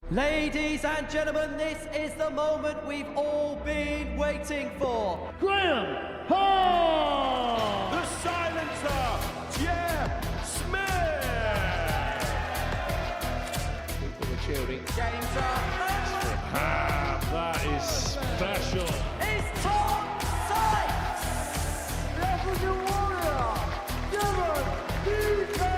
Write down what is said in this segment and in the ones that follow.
Ladies and gentlemen, this is the moment we've all been waiting for. Graham Hall! The silencer, Jeff Smith! People were cheering. Games are That is special. It's Tom Sykes! Level warrior, Debuck, Peter.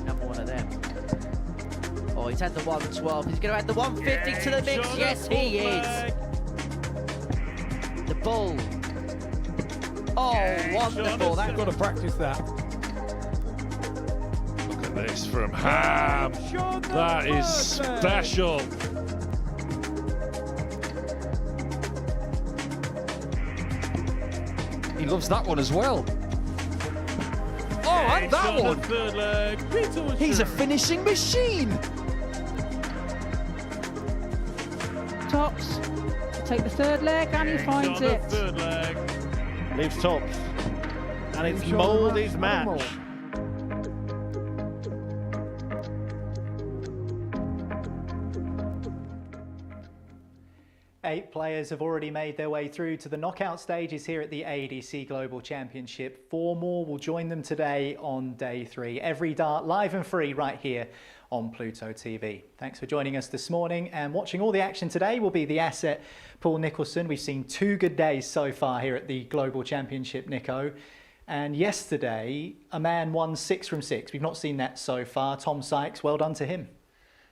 Number one of them. Oh, he's had the 112. He's going to add the 150 to the mix. Yes, he is. The bull. Oh, wonderful. That's Got to practice that. Look at this from Ham. That is special. He loves that one as well. Oh, and that one. Third leg. Peter Wuri. He's a finishing machine. Tops, take the third leg and he finds on the it. third leg. Leaves Tops. And it's Mouldy's match. Eight players have already made their way through to the knockout stages here at the ADC Global Championship. 4 more will join them today on day 3. Every dart live and free right here on Pluto TV. Thanks for joining us this morning, and watching all the action today will be the asset Paul Nicholson. We've seen 2 good days so far here at the Global Championship, Nico. And yesterday, a man won 6 from 6. We've not seen that so far. Tom Sykes, well done to him.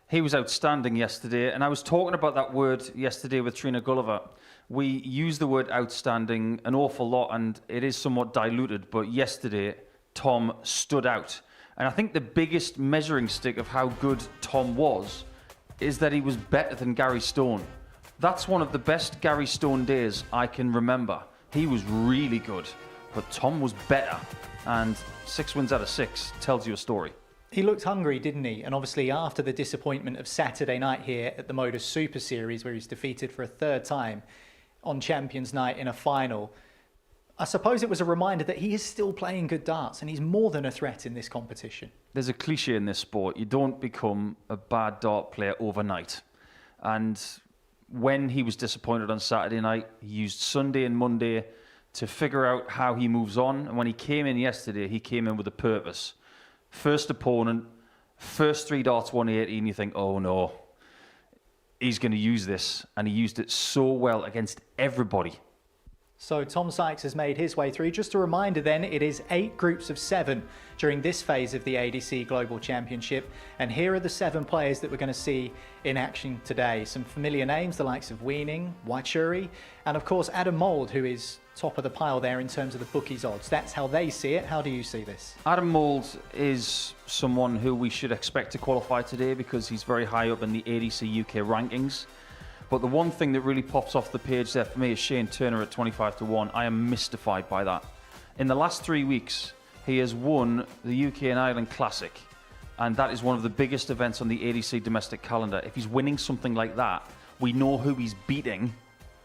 He was outstanding yesterday, and I was talking about that word yesterday with Trina Gulliver. We use the word outstanding an awful lot, and it is somewhat diluted, but yesterday, Tom stood out. And I think the biggest measuring stick of how good Tom was is that he was better than Gary Stone. That's one of the best Gary Stone days I can remember. He was really good, but Tom was better, and 6 wins out of 6 tells you a story. He looked hungry, didn't he? And obviously after the disappointment of Saturday night here at the Modus Super Series, where he's defeated for a 3rd time on Champions Night in a final, I suppose it was a reminder that he is still playing good darts and he's more than a threat in this competition. There's a cliche in this sport. You don't become a bad dart player overnight. And when he was disappointed on Saturday night, he used Sunday and Monday to figure out how he moves on. And when he came in yesterday, he came in with a purpose. First opponent, first 3 darts 180, and you think, oh no, he's going to use this. And he used it so well against everybody. So Tom Sykes has made his way through. Just a reminder then, it is 8 groups of 7 during this phase of the ADC Global Championship. And here are the 7 players that we're going to see in action today. Some familiar names, the likes of Weining, Weining, and of course Adam Mould, who is top of the pile there in terms of the bookies odds. That's how they see it. How do you see this? Adam Mould is someone who we should expect to qualify today because he's very high up in the ADC UK rankings. But the one thing that really pops off the page there for me is Shane Turner at 25 to 1. I am mystified by that. In the last 3 weeks, he has won the UK and Ireland Classic. And that is one of the biggest events on the ADC domestic calendar. If he's winning something like that, we know who he's beating.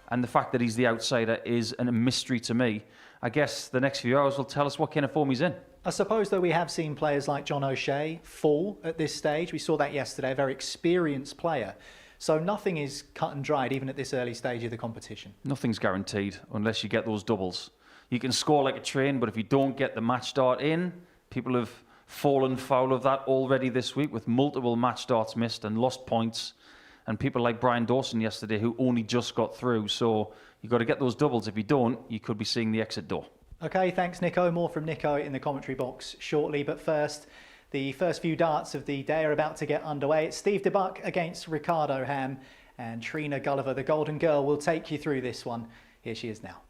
And the fact that he's the outsider is a mystery to me. I guess the next few hours will tell us what kind of form he's in. I suppose, though, we have seen players like John O'Shea fall at this stage. We saw that yesterday, a very experienced player. So nothing is cut and dried, even at this early stage of the competition. Nothing's guaranteed unless you get those doubles. You can score like a train, but if you don't get the match start in, people have fallen foul of that already this week with multiple match starts missed and lost points. And people like Brian Dawson yesterday who only just got through. So you've got to get those doubles. If you don't, you could be seeing the exit door. OK, thanks, Nico. More from Nico in the commentary box shortly. But first, the first few darts of the day are about to get underway. It's Steve Debuck against Ricardo Ham, and Trina Gulliver, the Golden Girl, will take you through this one. Here she is now.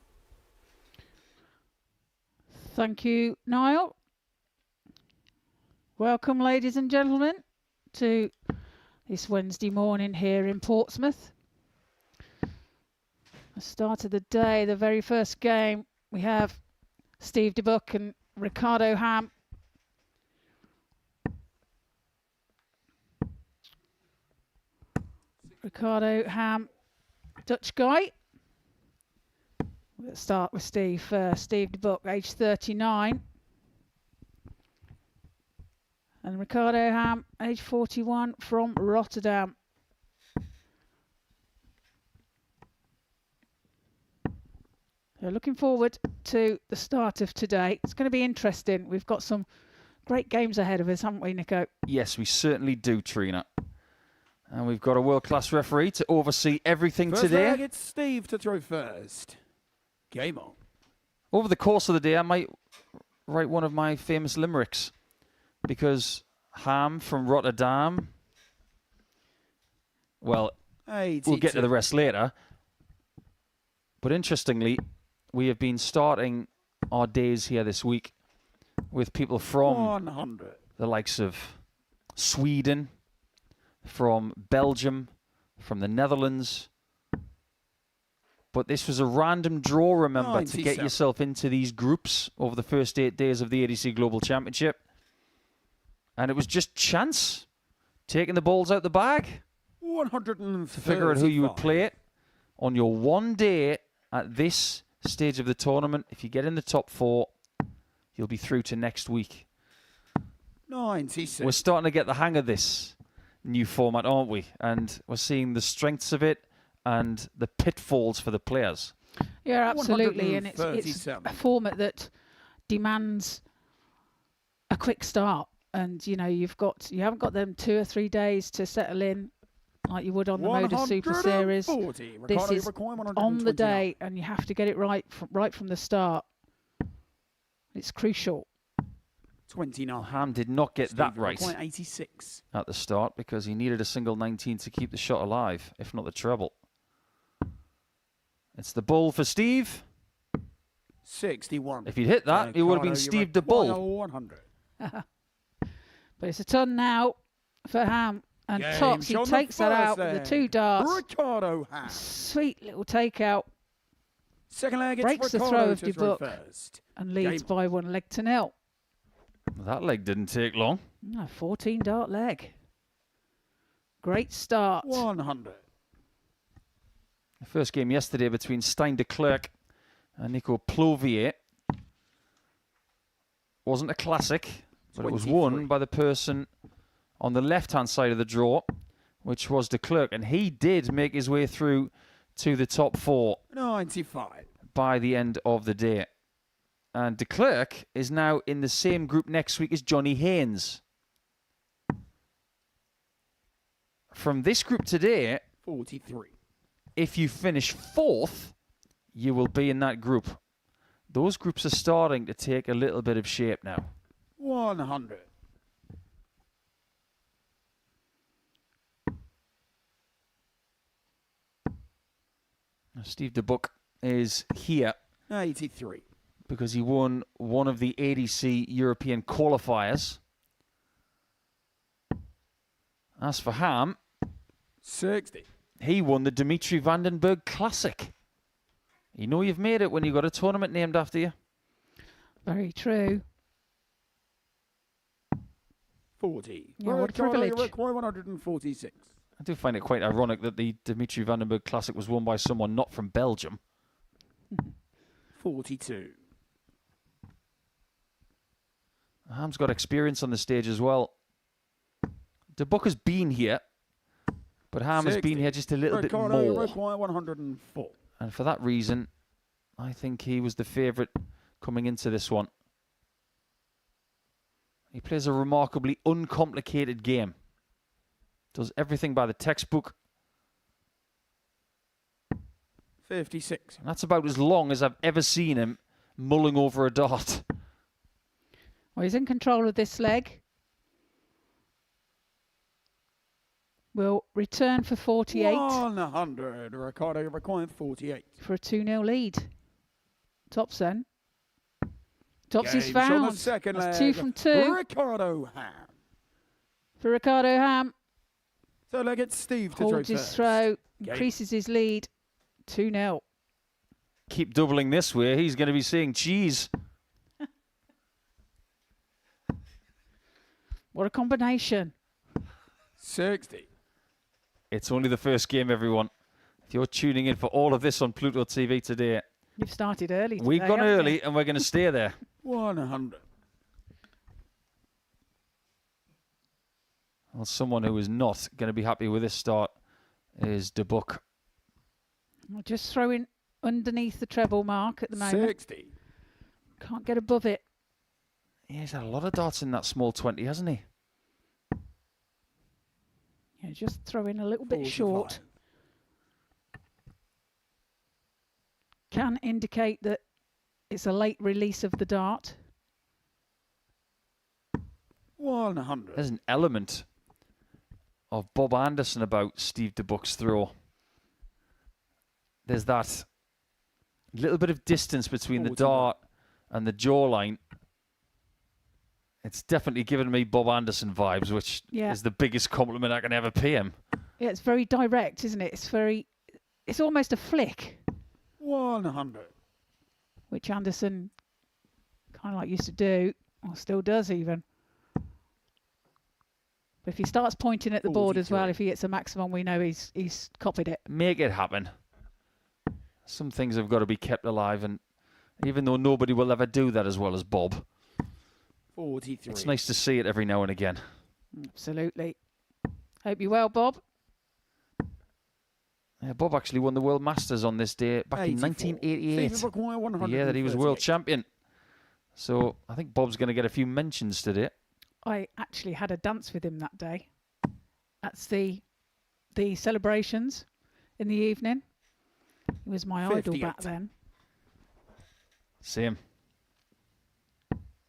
Thank you, Niall. Welcome, ladies and gentlemen, to this Wednesday morning here in Portsmouth. The start of the day, the very first game, we have Steve Debuck and Ricardo Ham. Ricardo Ham Dutch guy. Let's start with Steve first. Steve Debuck, age 39. And Ricardo Ham, age 41, from Rotterdam. So looking forward to the start of today. It's going to be interesting. We've got some great games ahead of us, haven't we, Nico? Yes, we certainly do, Trina. And we've got a world-class referee to oversee everything First today. leg, it's Steve to throw first. Game on. Over the course of the day, I might write one of my famous limericks, because Ham from Rotterdam, well, 82. we'll get to the rest later. But interestingly, we have been starting our days here this week with people from 100. the likes of Sweden, from Belgium, from the Netherlands. But this was a random draw, remember, to get 97. yourself into these groups over the first 8 days of the ADC Global Championship. And it was just chance, taking the balls out the bag 135. to figure out who you would play it on your one day at this stage of the tournament. If you get in the top 4, you'll be through to next week. 96. We're starting to get the hang of this new format, aren't we? And we're seeing the strengths of it and the pitfalls for the players. Yeah, absolutely. And it's 137. a format that demands a quick start. And, you know, you haven't got them 2 or 3 days to settle in like you would on the Modus Super Series. 140. This Ricardo is require on 129. the day, and you have to get it right from the start. It's crucial. 29. Ham did not get that Steve right require 86. at the start because he needed a single 19 to keep the shot alive, if not the treble. It's the bull for Steve. 61. If he'd hit that, it would have been Ricardo, Steve the require Bull. 100. But it's a ton now for Ham. And Game Tops, he shot takes that out first with the leg. 2 darts. Ricardo Ham. Sweet little takeout. Second leg, it's Breaks the Ricardo throw of to throw Debuck first. and leads Game by 1 leg to 0. That leg didn't take long. 14 dart leg. Great start. 100. The first game yesterday between Stijn de Klerk and Nico Plovier wasn't a classic, but it was 23. won by the person on the left-hand side of the draw, which was de Klerk, and he did make his way through to the top 4 95. by the end of the day. And de Klerk is now in the same group next week as Johnny Haynes. From this group today, 43. if you finish 4th, you will be in that group. Those groups are starting to take a little bit of shape now. 100. Now, Steve Debuck is here 83. because he won one of the ADC European qualifiers. As for Ham, 60. he won the Dimitri Vandenberg Classic. You know you've made it when you've got a tournament named after you. Very true. 40. Yeah, what a privilege. Require 146. I do find it quite ironic that the Dimitri Vandenberg Classic was won by someone not from Belgium. 42. Ham's got experience on the stage as well. Debuck has been here, but Ham has 60. been here just a little bit Ricardo, more. require 104. And for that reason, I think he was the favourite coming into this one. He plays a remarkably uncomplicated game. Does everything by the textbook. 56. And that's about as long as I've ever seen him mulling over a dart. Well, he's in control of this leg. Will return for 48 100. Ricardo required 48. for a 2-0 lead. Tops then. Tops is Game shot on the found. second That's leg. 2 from 2 Ricardo Ham. for Ricardo Ham. So leg it's Steve to throw Holds his first. throw, Game. increases his lead. 2-0. Keep doubling this way, he's going to be seeing cheese. What a combination. 60. It's only the first game, everyone. If you're tuning in for all of this on Pluto TV today, You've started early today, we've gone haven't early you? and we're going to stay there. 100. Well, someone who is not going to be happy with this start is Debuck. I'll just throw in underneath the treble mark at the moment. 60. Can't get above it. Yeah, he's had a lot of darts in that small 20, hasn't he? Yeah, just throw in a little bit 45. short. Can indicate that it's a late release of the dart. 100. There's an element of Bob Anderson about Steve Debuck's throw. There's that little bit of distance between the 41. dart and the jawline. It's definitely given me Bob Anderson vibes, which is the biggest compliment I can ever pay him. Yeah, it's very direct, isn't it? It's almost a flick, 100. which Anderson kind of like used to do, or still does even. But if he starts pointing at the board as well, 43. if he hits a maximum, we know he's copied it. Make it happen. Some things have got to be kept alive, and even though nobody will ever do that as well as Bob, 43. it's nice to see it every now and again. Absolutely. Hope you're well, Bob. Yeah, Bob actually won the World Masters on this day back in 84. 1988, Steve Debuck, the year that he was world 138. champion. So I think Bob's going to get a few mentions today. I actually had a dance with him that day. That's the celebrations in the evening. He was my idol 58. back then. Same.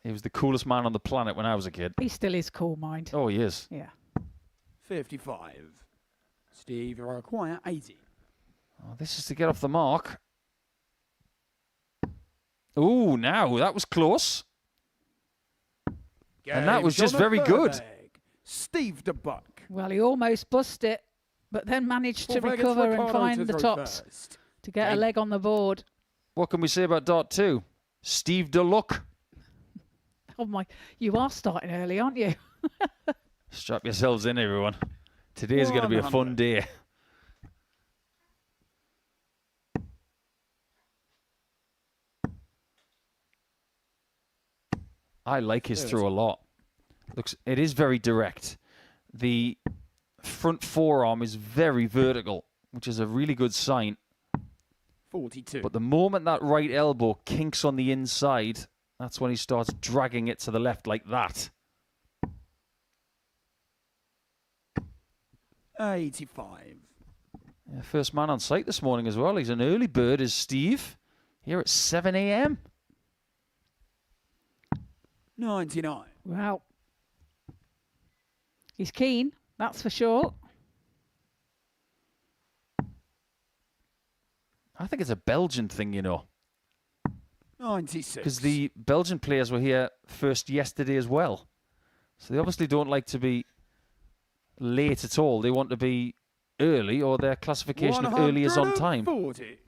He was the coolest man on the planet when I was a kid. He still is cool, mind. Oh, he is. Yeah. 55. Steve require 80. Oh, this is to get off the mark. Ooh, now that was close. And that was just very good. Steve Debuck. Well, he almost bust it, but then managed to recover and find the tops to get a leg on the board. What can we say about Dart 2? Steve Deluck. Oh my, you are starting early, aren't you? Strap yourselves in, everyone. Today's going to be a fun 100. day. I like his throw a lot. It is very direct. The front forearm is very vertical, which is a really good sign. 42. But the moment that right elbow kinks on the inside, that's when he starts dragging it to the left like that. 85. Yeah, first man on site this morning as well. He's an early bird, is Steve, here at 7 a.m. 99. Wow. He's keen, that's for sure. I think it's a Belgian thing, you know, 96. because the Belgian players were here first yesterday as well. So they obviously don't like to be late at all. They want to be early, or their classification of early is on time. 140.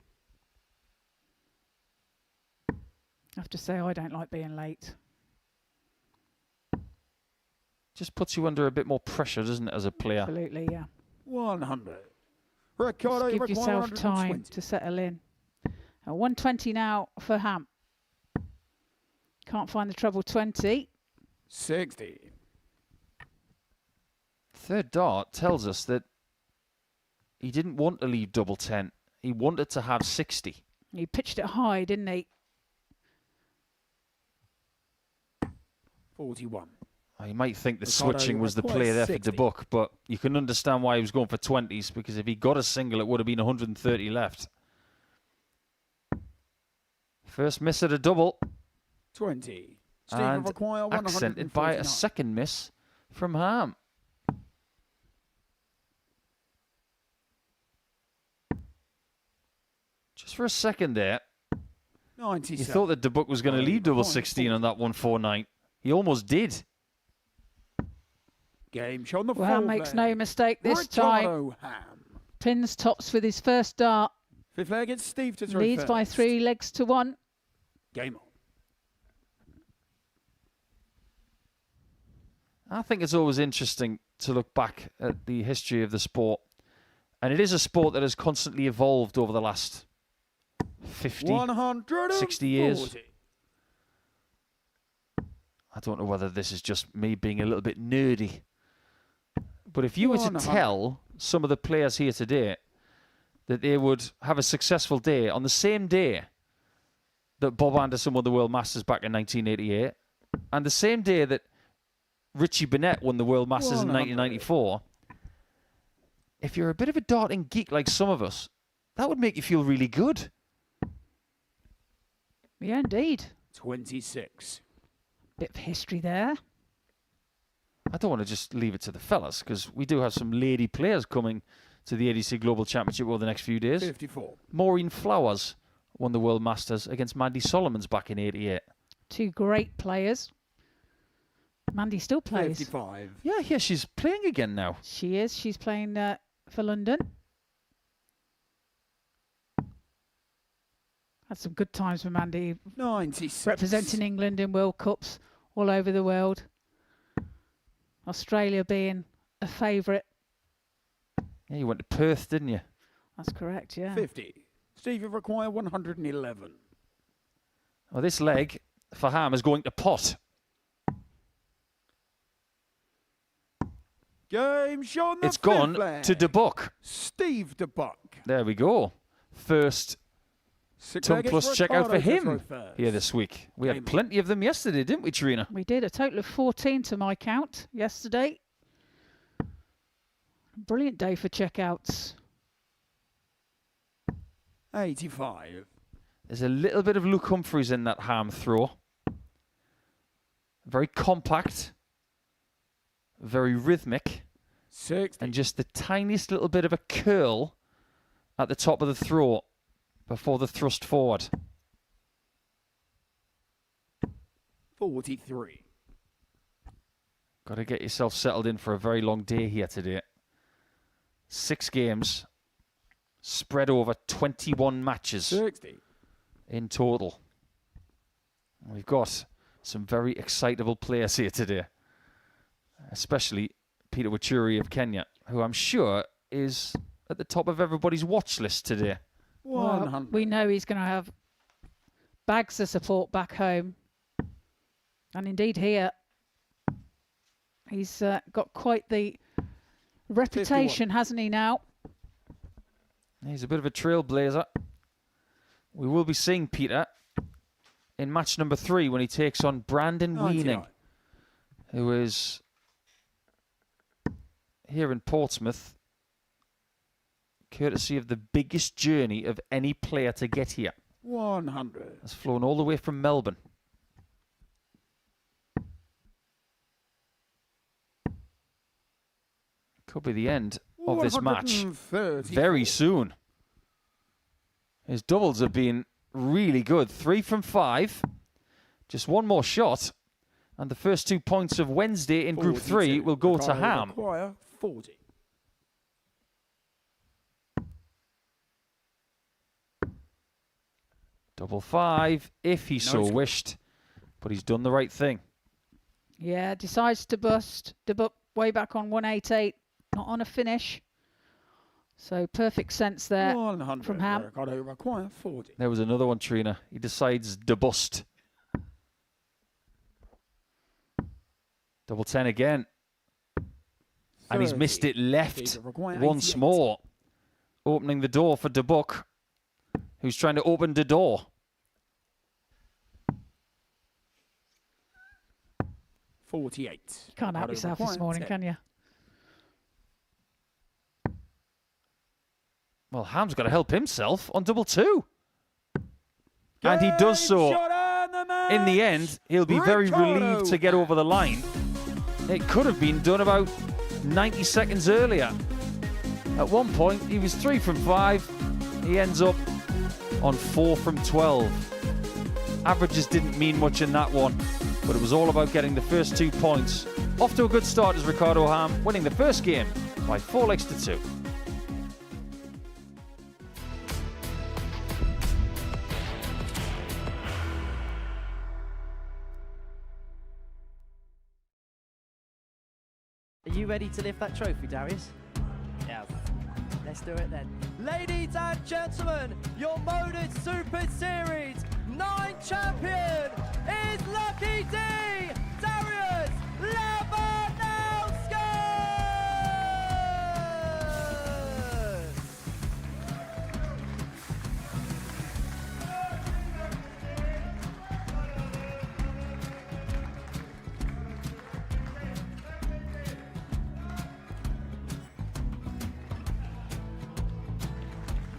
I have to say, I don't like being late. Just puts you under a bit more pressure, doesn't it, as a player? Absolutely, yeah. 100. Ricardo Just give yourself time 120. to settle in. 120 now for Ham. Can't find the treble 20. 60. Third dart tells us that he didn't want to leave double 10. He wanted to have 60. He pitched it high, didn't he? 41. You might think the Ricardo switching was the requires play there 60. for Debuck, but you can understand why he was going for 20s, because if he got a single, it would have been 130 left. First miss at a double, 20. Steve and require accented by a 149. second miss from Ham. Just for a second there, 97. you thought that Debuck was going to leave double Point 16 40. on that 149. He almost did. Game show on the Well, full Ham makes leg. no mistake this time. Ricardo Ham. Pins tops with his first dart. Fifth leg, it's Steve to throw Leads first. by 3 legs to 1. Game on. I think it's always interesting to look back at the history of the sport And it is a sport that has constantly evolved over the last 50, 60 years. I don't know whether this is just me being a little bit nerdy. But if you were to tell some of the players here today that they would have a successful day on the same day that Bob Anderson won the World Masters back in 1988, and the same day that Richie Burnett won the World Masters in 1994, if you're a bit of a darting geek like some of us, that would make you feel really good. Yeah, indeed. 26. Bit of history there. I don't want to just leave it to the fellas, because we do have some lady players coming to the ADC Global Championship over the next few days. 54. Maureen Flowers won the World Masters against Mandy Solomons back in '88. Two great players. Mandy still plays. 55. Yeah, she's playing again now. She is. She's playing for London. Had some good times with Mandy. 96. Representing England in World Cups all over the world. Australia being a favourite. Yeah, you went to Perth, didn't you? That's correct, yeah. 50. Steve, you require 111. Well, this leg for Ham is going to pot. Game shot. It's gone to Debuck. Steve Debuck. There we go. First Tongue Plus checkout for him here this week. We had plenty of them yesterday, didn't we, Trina? We did. A total of 14 to my count yesterday. Brilliant day for checkouts. 85. There's a little bit of Luke Humphreys in that Ham throw. Very compact. Very rhythmic. 60. And just the tiniest little bit of a curl at the top of the throw before the thrust forward. 43. Got to get yourself settled in for a very long day here today. 6 games spread over 21 matches 60. in total. We've got some very excitable players here today, especially Peter Wuri of Kenya, who I'm sure is at the top of everybody's watch list today. Well, we know he's going to have bags of support back home. And indeed here, he's got quite the reputation, 51. hasn't he now? He's a bit of a trailblazer. We will be seeing Peter in match number 3 when he takes on Brandon Weining, who is here in Portsmouth, courtesy of the biggest journey of any player to get here. 100. Has flown all the way from Melbourne. Could be the end of this match very soon. His doubles have been really good. 3 from 5. Just one more shot. And the first 2 points of Wednesday in Group 3 will go to Ham. 40. Double 5 if he so wished. But he's done the right thing. Yeah, decides to bust. Debuck way back on 188. Not on a finish. So perfect sense there from Ham. Got to require 40. There was another one, Trina. He decides to bust. Double 10 again. 30. And he's missed it left once 88. more. Opening the door for Debuck, who's trying to open the door. 48. You can't help yourself this morning, can you? Well, Ham's got to help himself on double 2. And he does so. In the end, he'll be very relieved to get over the line. It could have been done about 90 seconds earlier. At one point, he was 3 from 5. He ends up on 4 from 12. Averages didn't mean much in that one, but it was all about getting the first 2 points. Off to a good start is Ricardo Ham, winning the first game by 4 legs to 2. Are you ready to lift that trophy, Darius? Yes. Let's do it then. Ladies and gentlemen, your Modus Super Series 9 champion is Lucky D Darius Labanowski!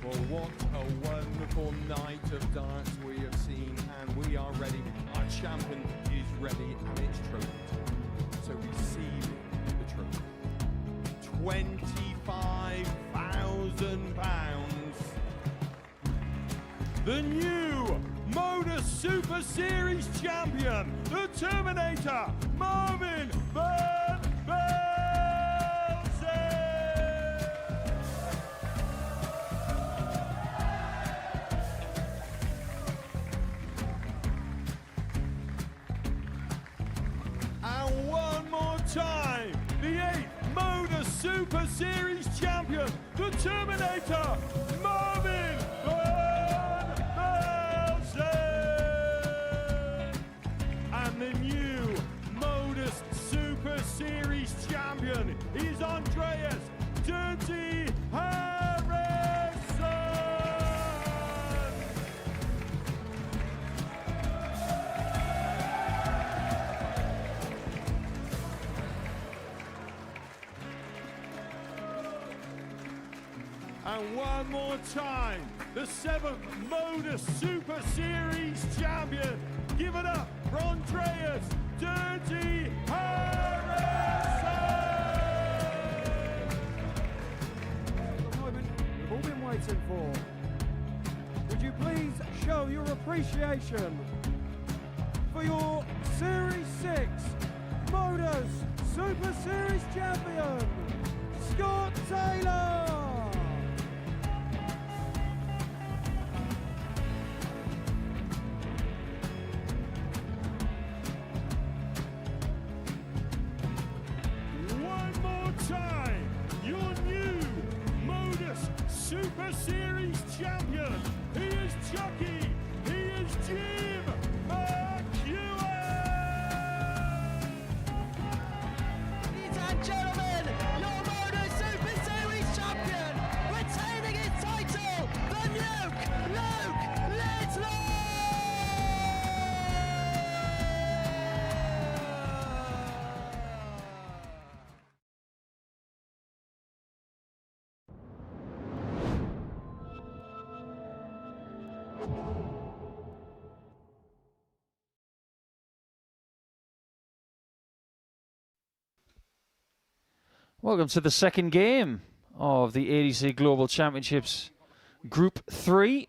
Well, what a wonderful night of darts we have seen, and we are ready. Our champion is ready, and it's trophy time. So receive the trophy. £25,000. The new Modus Super Series champion, the Terminator, Marvin Van Velzen. And one more time, the 8th Modus Super Series champion, the Terminator, Marvin Van Velzen. And the new Modus Super Series champion is Andreas Dirty Harrison. And one more time, the 7th Modus Super Series champion. Give it up for Andreas Dirty Harrison! The moment we've all been waiting for. Would you please show your appreciation for your Series 6 Modus Super Series champion, Scott Taylor! One more time, your new Modus Super Series champion. He is Chucky. He is Jim McEwen. Ladies and gentlemen, your Modus Super Series champion, retaining his title, the Nuke, Luke Littler! Welcome to the second game of the ADC Global Championships Group 3.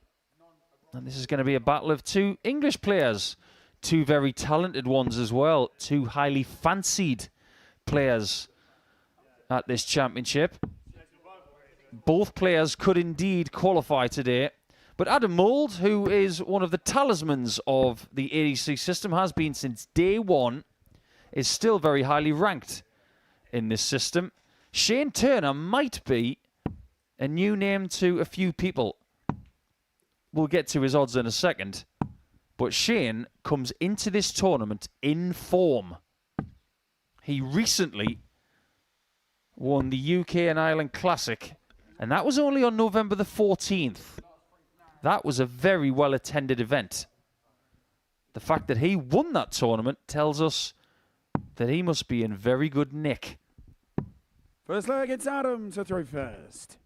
And this is going to be a battle of two English players. Two very talented ones as well. Two highly fancied players at this championship. Both players could indeed qualify today. But Adam Mould, who is one of the talismans of the ADC system, has been since day one, is still very highly ranked in this system. Shane Turner might be a new name to a few people. We'll get to his odds in a second. But Shane comes into this tournament in form. He recently won the UK and Ireland Classic, and that was only on November the 14th. That was a very well-attended event. The fact that he won that tournament tells us that he must be in very good nick. First leg, it's Adam to throw first.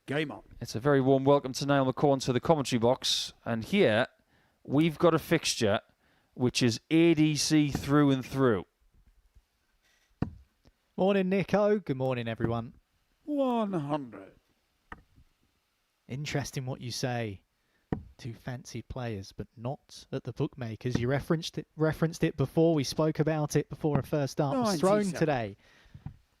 Game on. It's a very warm welcome to Niall McCorn to the commentary box. And here, we've got a fixture which is ADC through and through. Morning, Nico. Good morning, everyone. 100. Interesting what you say. Two fancied players, but not at the bookmakers. You referenced it before. We spoke about it before a first start was thrown 97. today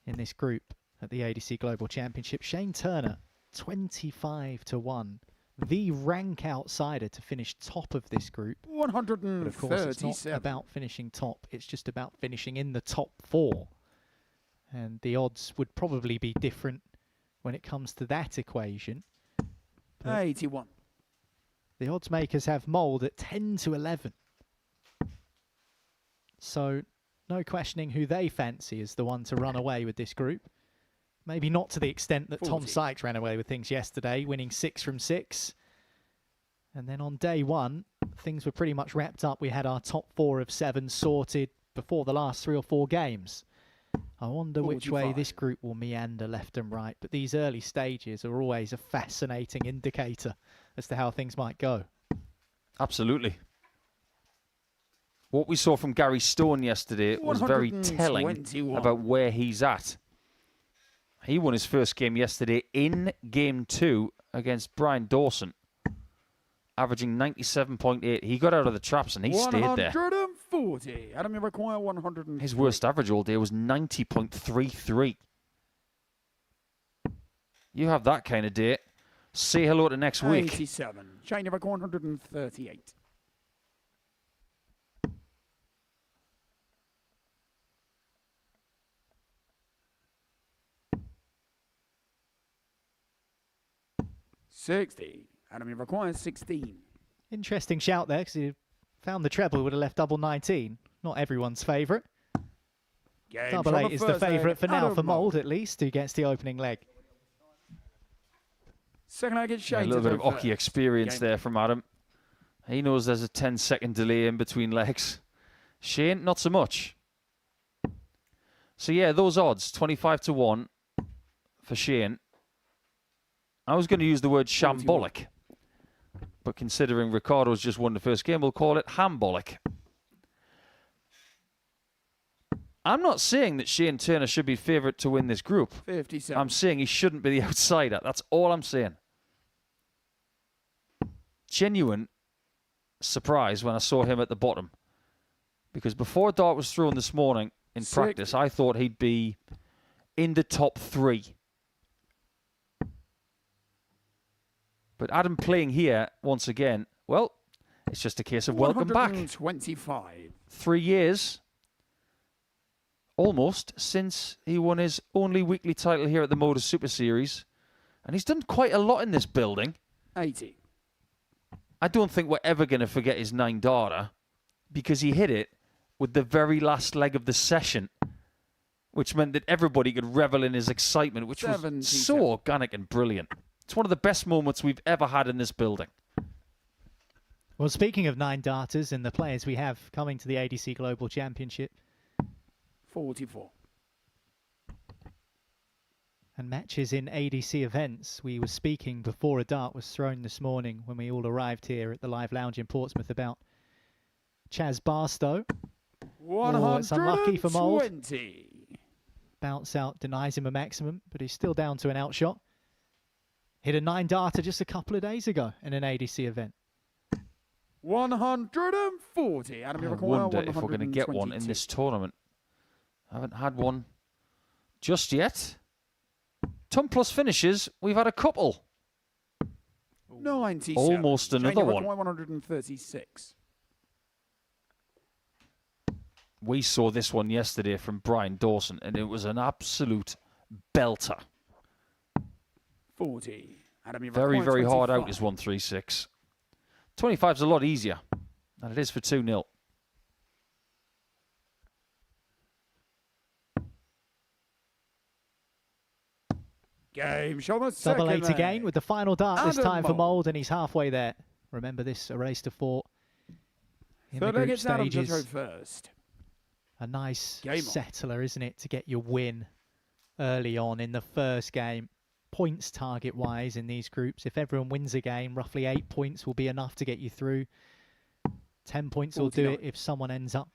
in this group at the ADC Global Championship. Shane Turner, 25-1, the rank outsider to finish top of this group. 137. But of course, it's not about finishing top. It's just about finishing in the top 4. And the odds would probably be different when it comes to that equation. 81. The odds makers have Mould at 10 to 11. So no questioning who they fancy as the one to run away with this group. Maybe not to the extent that 40. Tom Sykes ran away with things yesterday, winning 6 from 6. And then on day one, things were pretty much wrapped up. We had our top 4 of 7 sorted before the last 3 or 4 games. I wonder which way 45. this group will meander left and right. But these early stages are always a fascinating indicator as to how things might go. Absolutely. What we saw from Gary Stone yesterday was very telling 121. about where he's at. He won his first game yesterday in Game 2 against Brian Dawson, averaging 97.8. He got out of the traps and he stayed there. 140. Adam, you require 100. His worst average all day was 90.33. You have that kind of day. Say hello to next week. 87. Shane, you require 138. $60. Adam, you require 16. Interesting shout there, because he found the treble, would have left double 19. Not everyone's favourite. Game Double from 8 is the first leg, favourite for now Adam for Mould, at least, who gets the opening leg. Second leg, it's Shane. A little bit of to go hockey first. experience Game. there from Adam. He knows there's a 10-second delay in between legs. Shane, not so much. So yeah, those odds, 25 to 1 for Shane. I was going to use the word shambolic, but considering Ricardo's just won the first game, we'll call it hambolic. I'm not saying that Shane Turner should be favourite to win this group. 57. I'm saying he shouldn't be the outsider. That's all I'm saying. Genuine surprise when I saw him at the bottom. Because before Dart was thrown this morning in practice, I thought he'd be in the top 3. But Adam playing here once again, well, it's just a case of welcome back. 125. 3 years, almost, since he won his only weekly title here at the Modus Super Series. And he's done quite a lot in this building. 80. I don't think we're ever going to forget his 9 darter, because he hit it with the very last leg of the session, which meant that everybody could revel in his excitement, which was 77. so organic and brilliant. It's one of the best moments we've ever had in this building. Well, speaking of 9 darters and the players we have coming to the ADC Global Championship, 44. and matches in ADC events, we were speaking before a dart was thrown this morning when we all arrived here at the Live Lounge in Portsmouth about Chaz Barstow. Oh, it's unlucky for Mould. 120. Bounce out denies him a maximum, but he's still down to an outshot. Hit a 9 darter just a couple of days ago in an ADC event. 140. Adam, you I require wonder if we're going to get one in 122. this tournament. I haven't had one just yet. Ton plus finishes, we've had a couple. 97. Almost Shane, another you one. require 136. We saw this one yesterday from Brian Dawson, and it was an absolute belter. 40. Adam, you Very, require very hard out 25. is 136. 25's a lot easier than it is for 2-0. Game show the Double 8 second again leg. with the final dart this Adam time for Mould. Mould, and he's halfway there. Remember this, a race to 4 in the Third leg, group it's Adam to throw stages. first. A nice Game on. settler, isn't it, to get your win early on in the first game. Points target-wise in these groups. If everyone wins a game, roughly 8 points will be enough to get you through. 10 points will do it 49. if someone ends up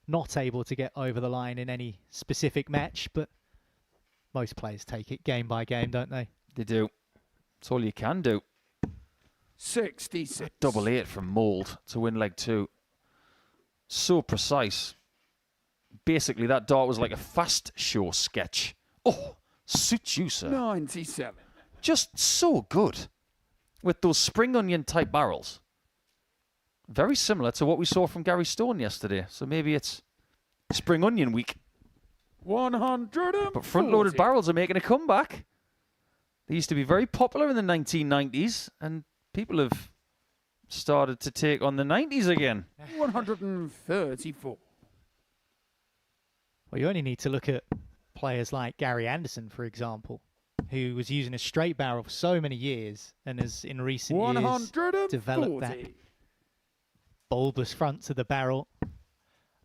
not able to get over the line in any specific match, but most players take it game by game, don't they? They do. That's all you can do. 66. Double 8 from Mould to win leg 2. So precise. Basically, that dart was like a fast show sketch. Oh, suits you, sir. 97. Just so good. With those spring onion type barrels. Very similar to what we saw from Gary Stone yesterday. So maybe it's spring onion week. 140. But front-loaded barrels are making a comeback. They used to be very popular in the 1990s, and people have started to take on the 90s again. 134. Well, you only need to look at players like Gary Anderson, for example, who was using a straight barrel for so many years and has in recent years developed that bulbous front to the barrel. I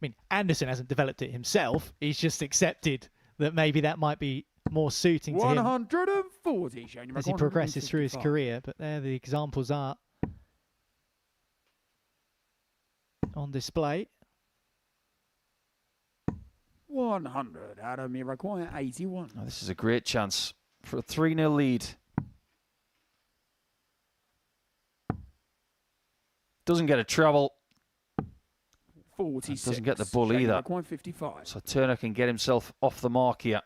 mean, Anderson hasn't developed it himself. He's just accepted that maybe that might be more suiting to him 140. as he progresses through his career. But there the examples are on display. 100 out of Miracle 81. Oh, this is a great chance for a 3-0 lead. Doesn't get a treble. 46. Doesn't get the bull either. 55. So Turner can get himself off the mark here.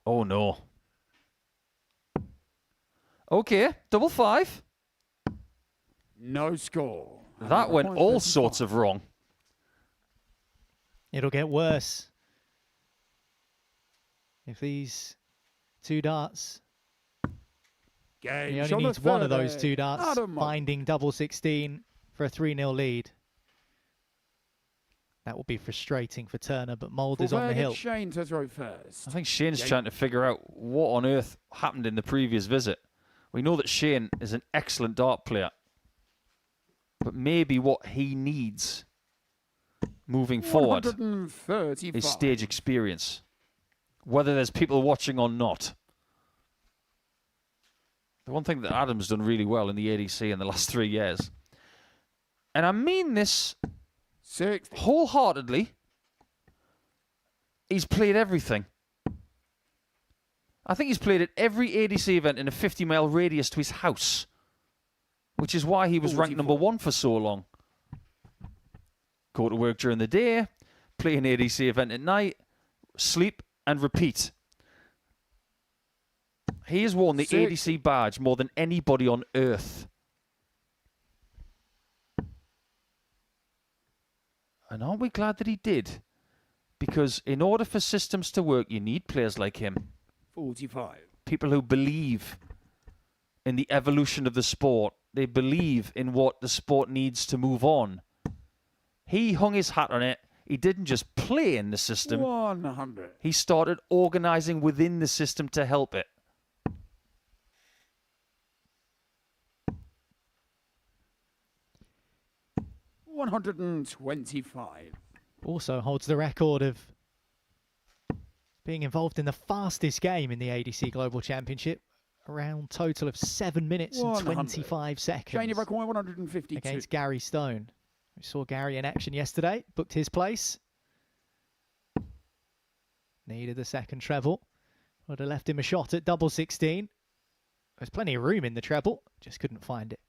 Oh no. Okay, double 5. No score. That went all sorts of wrong. It'll get worse if these two darts. He only needs one of those two darts, finding double 16 for a 3-0 lead. That will be frustrating for Turner, but Mould is on the hill. Shane to throw first. I think Shane's trying to figure out what on earth happened in the previous visit. We know that Shane is an excellent dart player, but maybe what he needs moving forward is stage experience, whether there's people watching or not. The one thing that Adam's done really well in the ADC in the last 3 years, and I mean this wholeheartedly, he's played everything. I think he's played at every ADC event in a 50-mile radius to his house, which is why he was ranked #1 for so long. Go to work during the day, play an ADC event at night, sleep and repeat. He has worn the ADC badge more than anybody on earth. And aren't we glad that he did? Because in order for systems to work, you need players like him. 45. People who believe in the evolution of the sport. They believe in what the sport needs to move on. He hung his hat on it. He didn't just play in the system. 100. He started organizing within the system to help it. $125. Also holds the record of being involved in the fastest game in the ADC Global Championship. Around total of 7 minutes and 25 seconds. Shane Record 152. Against Gary Stone. We saw Gary in action yesterday. Booked his place. Needed the second treble. Would have left him a shot at double 16. There's plenty of room in the treble. Just couldn't find it.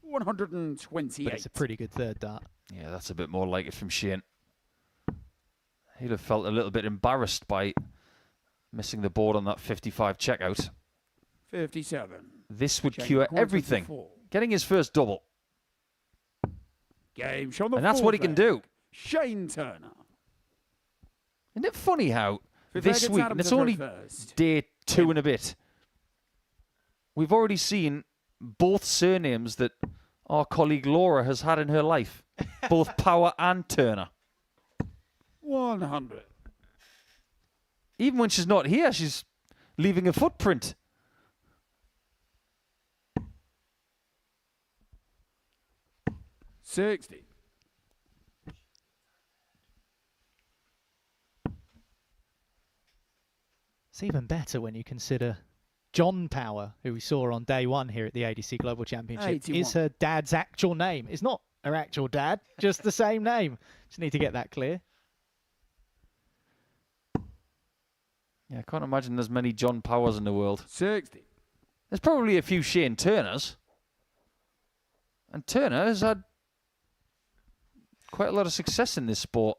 128. But it's a pretty good third dart. Yeah, that's a bit more like it from Shane. He'd have felt a little bit embarrassed by missing the board on that 55 checkout. 57. This would cure everything. Getting his first double. Game show the and that's what he can do. Shane Turner. Isn't it funny how this week, and it's only day 2 and a bit, we've already seen both surnames that our colleague Laura has had in her life. Both Power and Turner. 100. Even when she's not here, she's leaving a footprint. $60. It's even better when you consider John Power, who we saw on day 1 here at the ADC Global Championship, 81. is her dad's actual name. It's not her actual dad, just the same name. Just need to get that clear. Yeah, I can't imagine there's many John Powers in the world. 60. There's probably a few Shane Turners. And Turner has had quite a lot of success in this sport.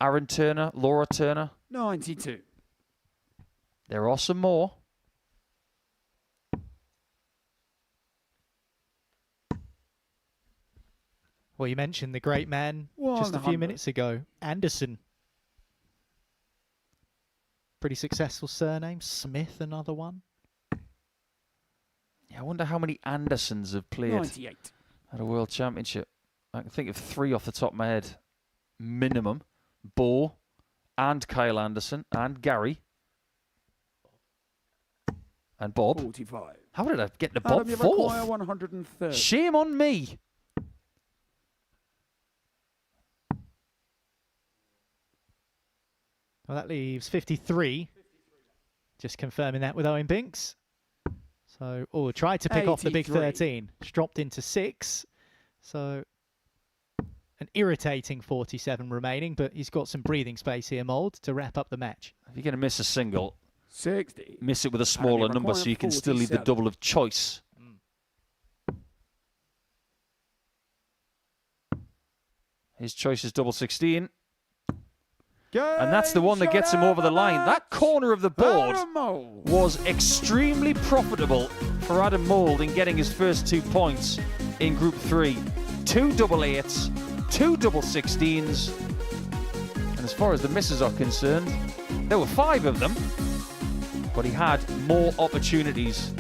Aaron Turner, Laura Turner. 92. There are some more. Well, you mentioned the great man just a few minutes ago, Anderson. Pretty successful surname. Smith, another one. Yeah, I wonder how many Andersons have played 98. at a World Championship. I can think of 3 off the top of my head. Minimum. Bo and Kyle Anderson and Gary. And Bob. 45. How did I get the Bob Adam, you fourth? require 130. Shame on me. Well, that leaves 53. Just confirming that with Owen Binks. So, tried to pick off the big 13. Dropped into 6. So, an irritating 47 remaining, but he's got some breathing space here, Mould, to wrap up the match. If you're going to miss a single, 60. miss it with a smaller number so you can still leave the double of choice. His choice is double 16. And that's the one that gets him over the line. That corner of the board was extremely profitable for Adam Mould in getting his first 2 points in Group 3. 2 double 8s, 2 double 16s. And as far as the misses are concerned, there were 5 of them, but he had more opportunities.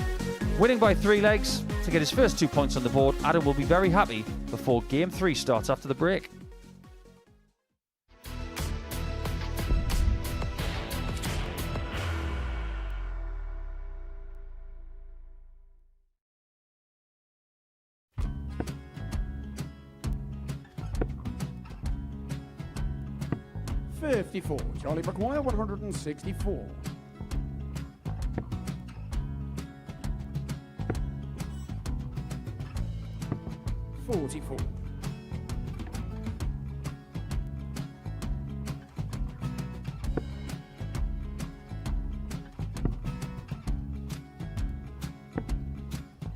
Winning by 3 legs to get his first 2 points on the board, Adam will be very happy before Game 3 starts after the break. $54. Charlie McGuire, 164. $44.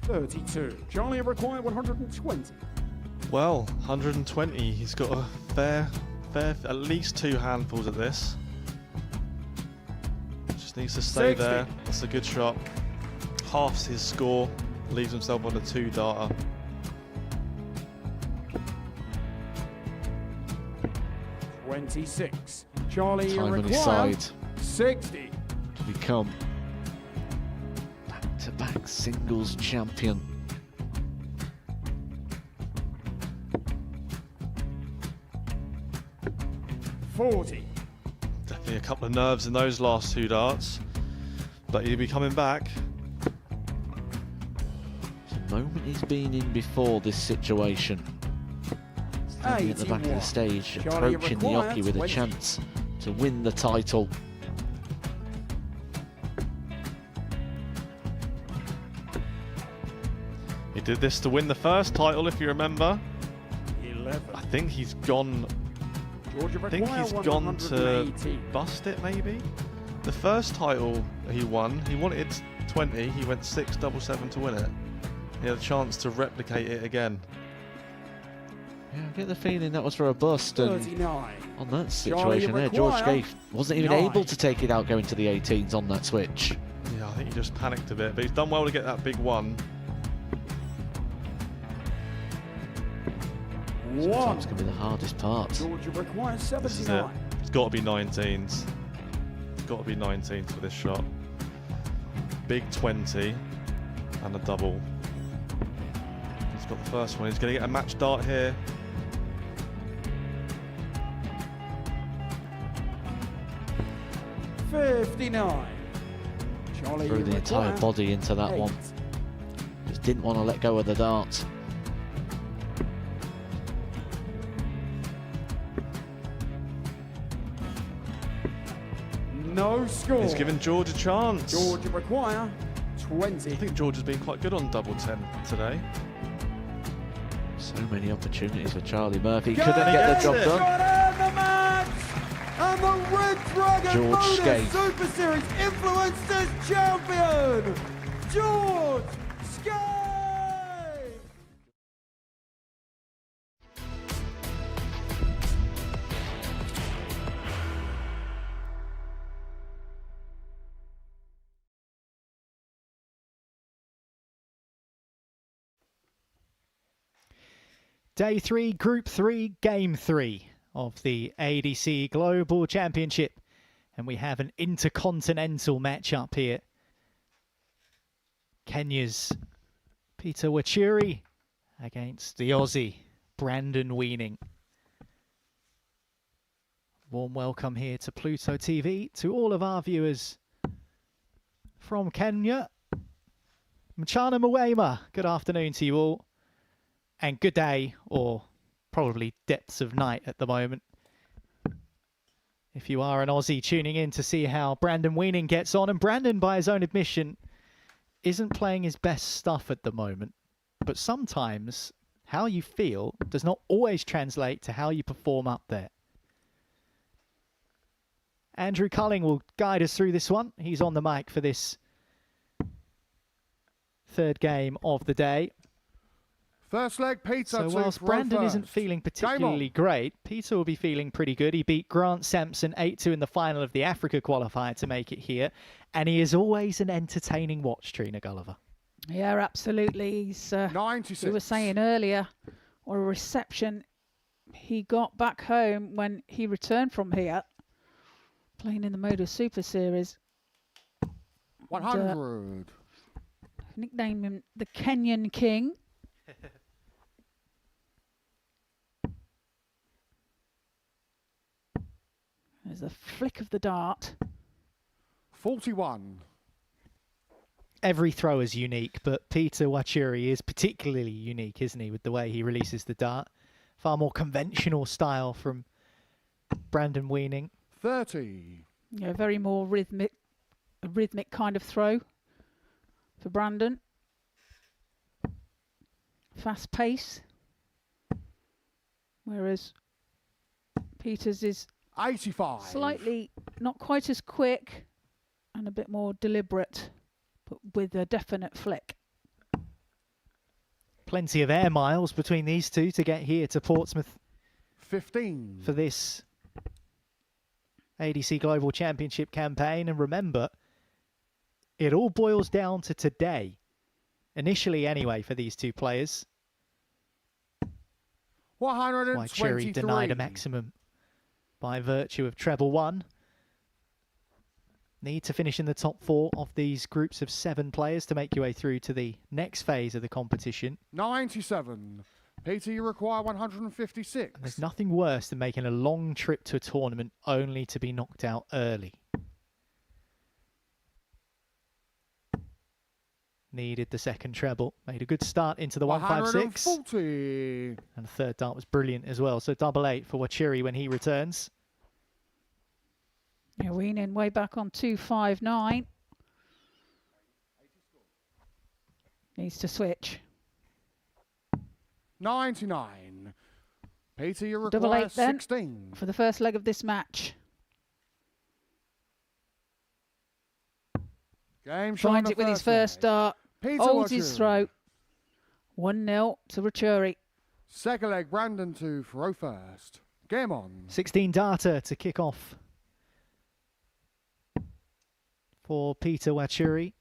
$32. Charlie required 120. Well, 120. He's got a fair, at least 2 handfuls of this. Just needs to stay 60. there. That's a good shot. Halves his score. Leaves himself on a 2 darter. $26. Charlie Time on his required side 60. to become back-to-back singles champion. $40. Definitely a couple of nerves in those last 2 darts. But he'll be coming back. The moment he's been in before this situation. Standing at the back of the stage, Charlie approaching the required Oki with a 20. chance to win the title. He did this to win the first title, if you remember. 11. I think he's gone. Georgia I think he's gone to 180. bust it, maybe. The first title he wanted 20. He went 6 double 7 to win it. He had a chance to replicate it again. Yeah, I get the feeling that was for a bust, and 39. on that situation there, George Gave wasn't even able to take it out going to the 18s on that switch. Yeah, I think he just panicked a bit, but he's done well to get that big one. Sometimes can be the hardest part. Georgia requires This is it. 79. It's got to be 19s. It's got to be 19s for this shot. Big 20 and a double. He's got the first one. He's going to get a match dart here. $59. Charlie Threw the entire required body into that 8. one. Just didn't want to let go of the dart. No score. He's given George a chance. Georgia require 20. I think George has been quite good on double 10 today. So many opportunities for Charlie Murphy. Couldn't get the job done. And the match! And the Red Dragon George Modus Skate. Super Series Influencers Champion, George Skate! Day 3, Group 3, Game 3 of the ADC Global Championship And we have an intercontinental matchup here. Kenya's Peter Wuri against the Aussie Brandon Weining. Warm welcome here to Pluto TV, to all of our viewers from Kenya. Mchana Mwema, good afternoon to you all. And good day, or probably depths of night at the moment. If you are an Aussie tuning in to see how Brandon Weining gets on, and Brandon, by his own admission, isn't playing his best stuff at the moment. But sometimes how you feel does not always translate to how you perform up there. Andrew Culling will guide us through this one. He's on the mic for this third game of the day. First leg, Peter. So whilst Brandon isn't feeling particularly great, Peter will be feeling pretty good. He beat Grant Sampson 8-2 in the final of the Africa qualifier to make it here. And he is always an entertaining watch, Trina Gulliver. Yeah, absolutely. He's, 96. we were saying earlier, what a reception he got back home when he returned from here, playing in the Modus Super Series. 100. Nickname him the Kenyan King. There's a flick of the dart. 41. Every throw is unique, but Peter Wuri is particularly unique, isn't he, with the way he releases the dart. Far more conventional style from Brandon Weining. 30. Yeah, very more rhythmic kind of throw for Brandon. Fast pace. Whereas Peter's is 85. Slightly not quite as quick and a bit more deliberate, but with a definite flick. Plenty of air miles between these two to get here to Portsmouth 15 for this ADC Global Championship campaign. And remember, it all boils down to today. Initially anyway for these two players. 123. Why Cherry denied a maximum by virtue of treble 1. Need to finish in the top 4 of these groups of 7 players to make your way through to the next phase of the competition. 97. Peter, you require 156. And there's nothing worse than making a long trip to a tournament only to be knocked out early. Needed the second treble. Made a good start into the 156. 140. And the third dart was brilliant as well. So double 8 for Wuri when he returns. Yeah, Weining way back on 259. Needs to switch. 99. Peter, you Double require 8 then 16. for the first leg of this match. Game Finds it with his first dart. Holds his throat. 1-0 to Wuri. Second leg, Brandon to throw first. Game on. 16 darter to kick off for Peter Wuri.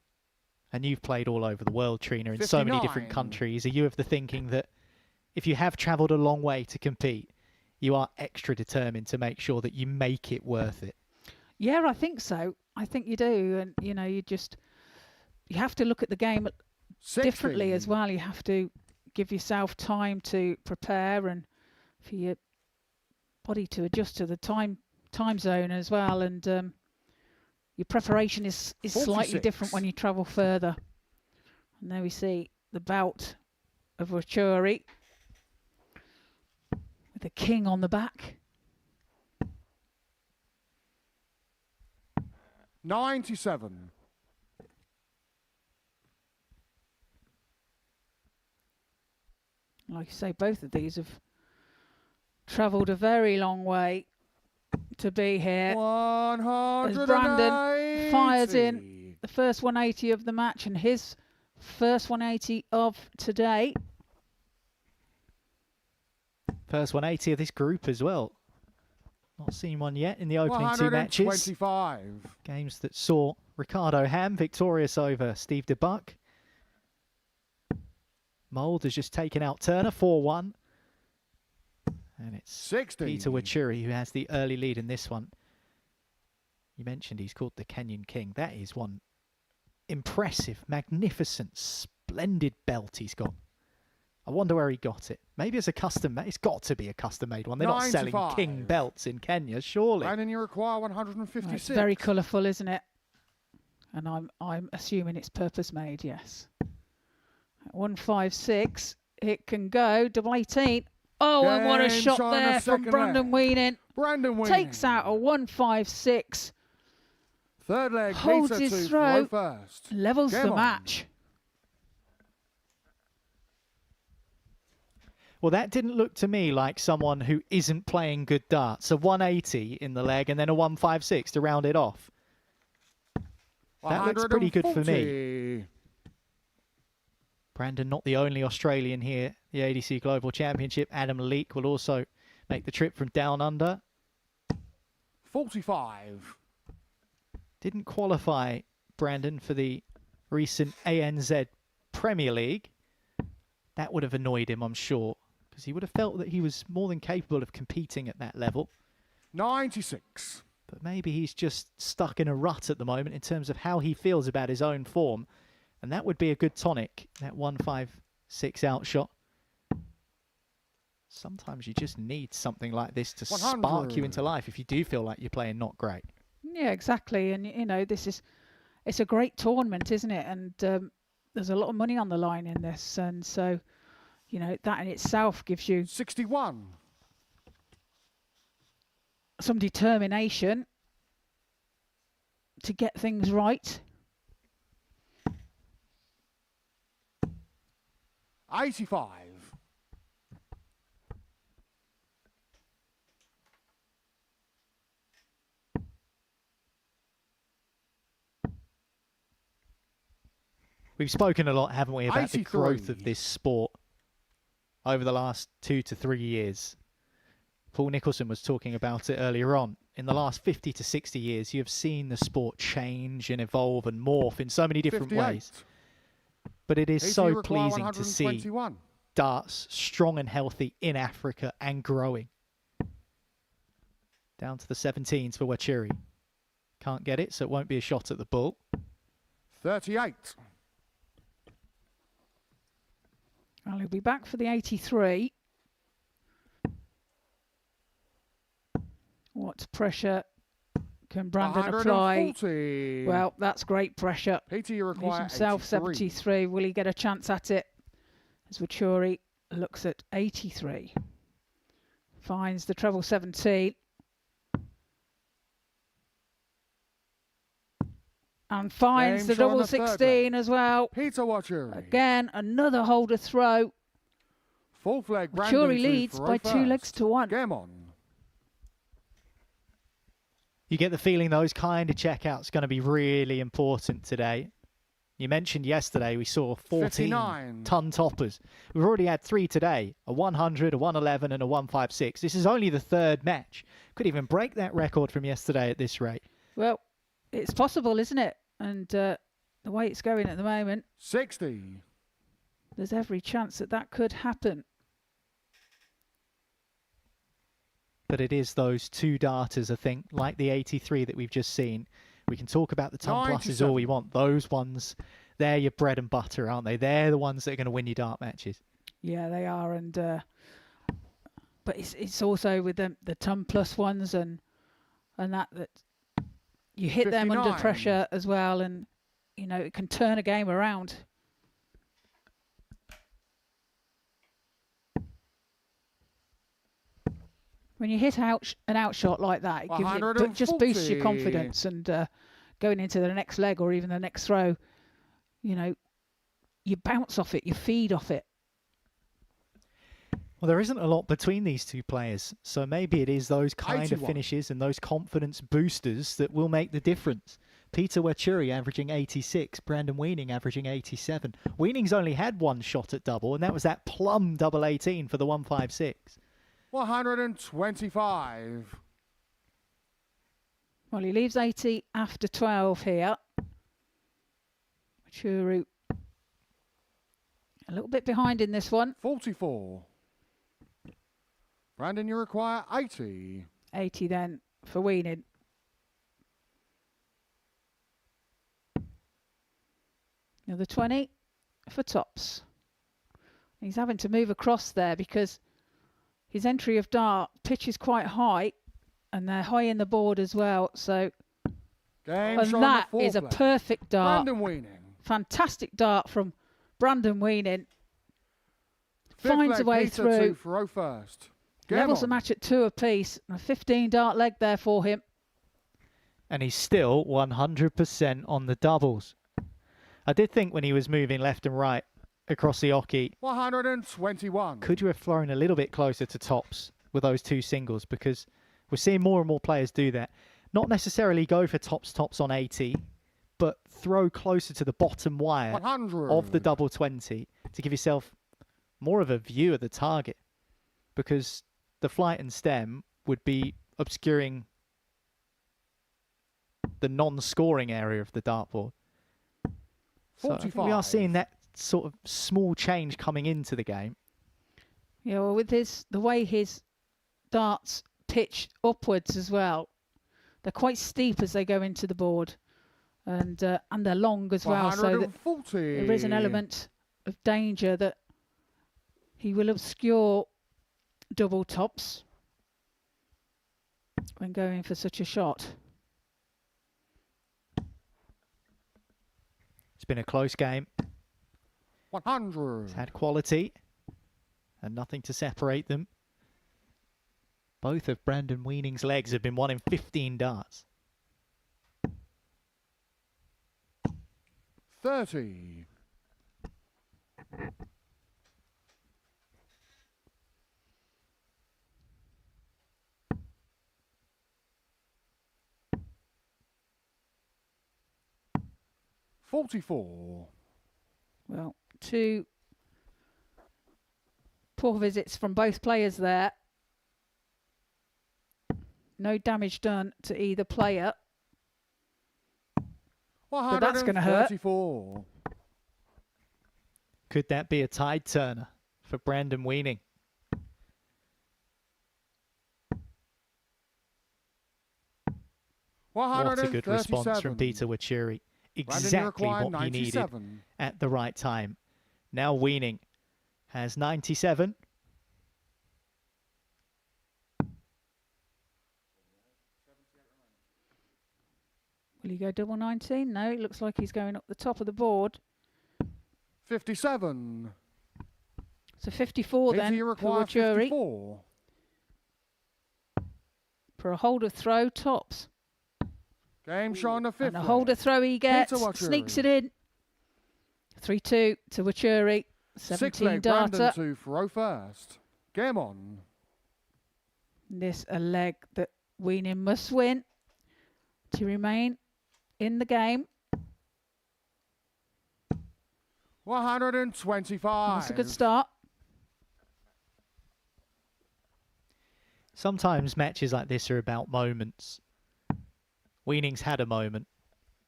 And you've played all over the world, Trina, in 59. so many different countries. Are you of the thinking that if you have travelled a long way to compete, you are extra determined to make sure that you make it worth it? Yeah, I think so. I think you do. And, you know, you have to look at the game differently as well. You have to give yourself time to prepare and for your body to adjust to the time zone as well. And your preparation is slightly different when you travel further. And there we see the bout of Wuri with the king on the back. 97. Like you say, both of these have travelled a very long way to be here. 180. As Brandon fires in the first 180 of the match and his first 180 of today. First 180 of this group as well. Not seen one yet in the opening 2 matches. 125. Games that saw Ricardo Ham victorious over Steve Debuck. Mould has just taken out Turner 4-1. And it's 60. Peter Wuri who has the early lead in this one. You mentioned he's called the Kenyan King. That is one impressive, magnificent, splendid belt he's got. I wonder where he got it. Maybe it's a custom made. It's got to be a custom made one. They're not selling king belts in Kenya, surely. And then you require 156. It's very colourful, isn't it? And I'm assuming it's purpose made, yes. At 156, it can go. Double 18. Oh, and what a shot there from Brandon Weining. Brandon Weining takes out a 156. Third leg, holds his throat, first. Levels the match. Well, that didn't look to me like someone who isn't playing good darts. A 180 in the leg and then a 156 to round it off. That looks pretty good for me. Brandon, not the only Australian here. The ADC Global Championship. Adam Leake will also make the trip from down under. 45. Didn't qualify, Brandon, for the recent ANZ Premier League. That would have annoyed him, I'm sure, because he would have felt that he was more than capable of competing at that level. 96. But maybe he's just stuck in a rut at the moment in terms of how he feels about his own form. And that would be a good tonic, that 156 outshot. Sometimes you just need something like this to 100. spark you into life if you do feel like you're playing not great. Yeah, exactly. And, you know, it's a great tournament, isn't it? And there's a lot of money on the line in this. And so, you know, that in itself gives you 61. Some determination to get things right. 85. We've spoken a lot, haven't we, about 83. the growth of this sport over the last 2 to 3 years. Paul Nicholson was talking about it earlier on. In the last 50 to 60 years, you have seen the sport change and evolve and morph in so many different 58. ways. But it is so pleasing to see 121. darts strong and healthy in Africa and growing. Down to the 17s for Wachiri. Can't get it, so it won't be a shot at the bull. 38. Well, he'll be back for the 83. What pressure can Brandon apply? 140. Well, that's great pressure. Peter, you require He's himself 83. 73. Will he get a chance at it? As Wachuri looks at 83. Finds the treble 17. And finds the double 16 as well. Peter Wachuri. Again, another holder throw. Full flag. Brandon Wachuri leads by 2 legs to 1. Game on. You get the feeling those kind of checkouts are going to be really important today. You mentioned yesterday we saw 14 ton toppers. We've already had 3 today, a 100, a 111 and a 156. This is only the 3rd match. Could even break that record from yesterday at this rate. Well, it's possible, isn't it? And the way it's going at the moment, 60. There's every chance that that could happen. But it is those 2 darters, I think, like the 83 that we've just seen. We can talk about the ton pluses all we want. Those ones, they're your bread and butter, aren't they? They're the ones that are going to win you dart matches. Yeah, they are. And but it's also with the ton plus ones and that you hit 59. them under pressure as well, and you know it can turn a game around. When you hit an outshot like that, it gives you, it just boosts your confidence, and going into the next leg or even the next throw, you know, you bounce off it, you feed off it. Well, there isn't a lot between these 2 players, so maybe it is those kind 81. of finishes and those confidence boosters that will make the difference. Peter Wachuri averaging 86, Brandon Weining averaging 87. Weining's only had 1 shot at double, and that was that plum double 18 for the 156. 125. Well, he leaves 80 after 12 here. Churu a little bit behind in this one. 44. Brandon, you require 80. 80 then for Weining. Another 20 for tops. He's having to move across there because his entry of dart pitch is quite high, and they're high in the board as well. So, and that is a perfect dart. Brandon Weining. Fantastic dart from Brandon Weining. Finds a way through. Throw first. Levels the match at 2 apiece. A 15 dart leg there for him. And he's still 100% on the doubles. I did think when he was moving left and right across the oche, 121. could you have thrown a little bit closer to tops with those 2 singles? Because we're seeing more and more players do that. Not necessarily go for tops on 80, but throw closer to the bottom wire 100. of the double 20 to give yourself more of a view of the target. Because the flight and stem would be obscuring the non-scoring area of the dartboard. So I think we are seeing that sort of small change coming into the game. Yeah, well, with the way his darts pitch upwards as well, they're quite steep as they go into the board, and they're long as well. So that there is an element of danger that he will obscure double tops when going for such a shot. It's been a close game. 100. It's had quality and nothing to separate them. Both of Brandon Weining's legs have been won in 15 darts. 30. $44. Well, 2 poor visits from both players there. No damage done to either player. But that's going to hurt. Could that be a tide turner for Brandon Weining? What a good response from Peter Wuri. Exactly what he needed at the right time. Now Weining has 97. Will he go double 19? No, it looks like he's going up the top of the board. 57. So 54 then for Wuri. For a holder throw, tops. Game showing the 50. And a holder throw he gets. Sneaks it in. 3-2 to Wuri. 17 darter. To throw first. Game on. This a leg that Weining must win to remain in the game. 125. That's a good start. Sometimes matches like this are about moments. Weining's had a moment,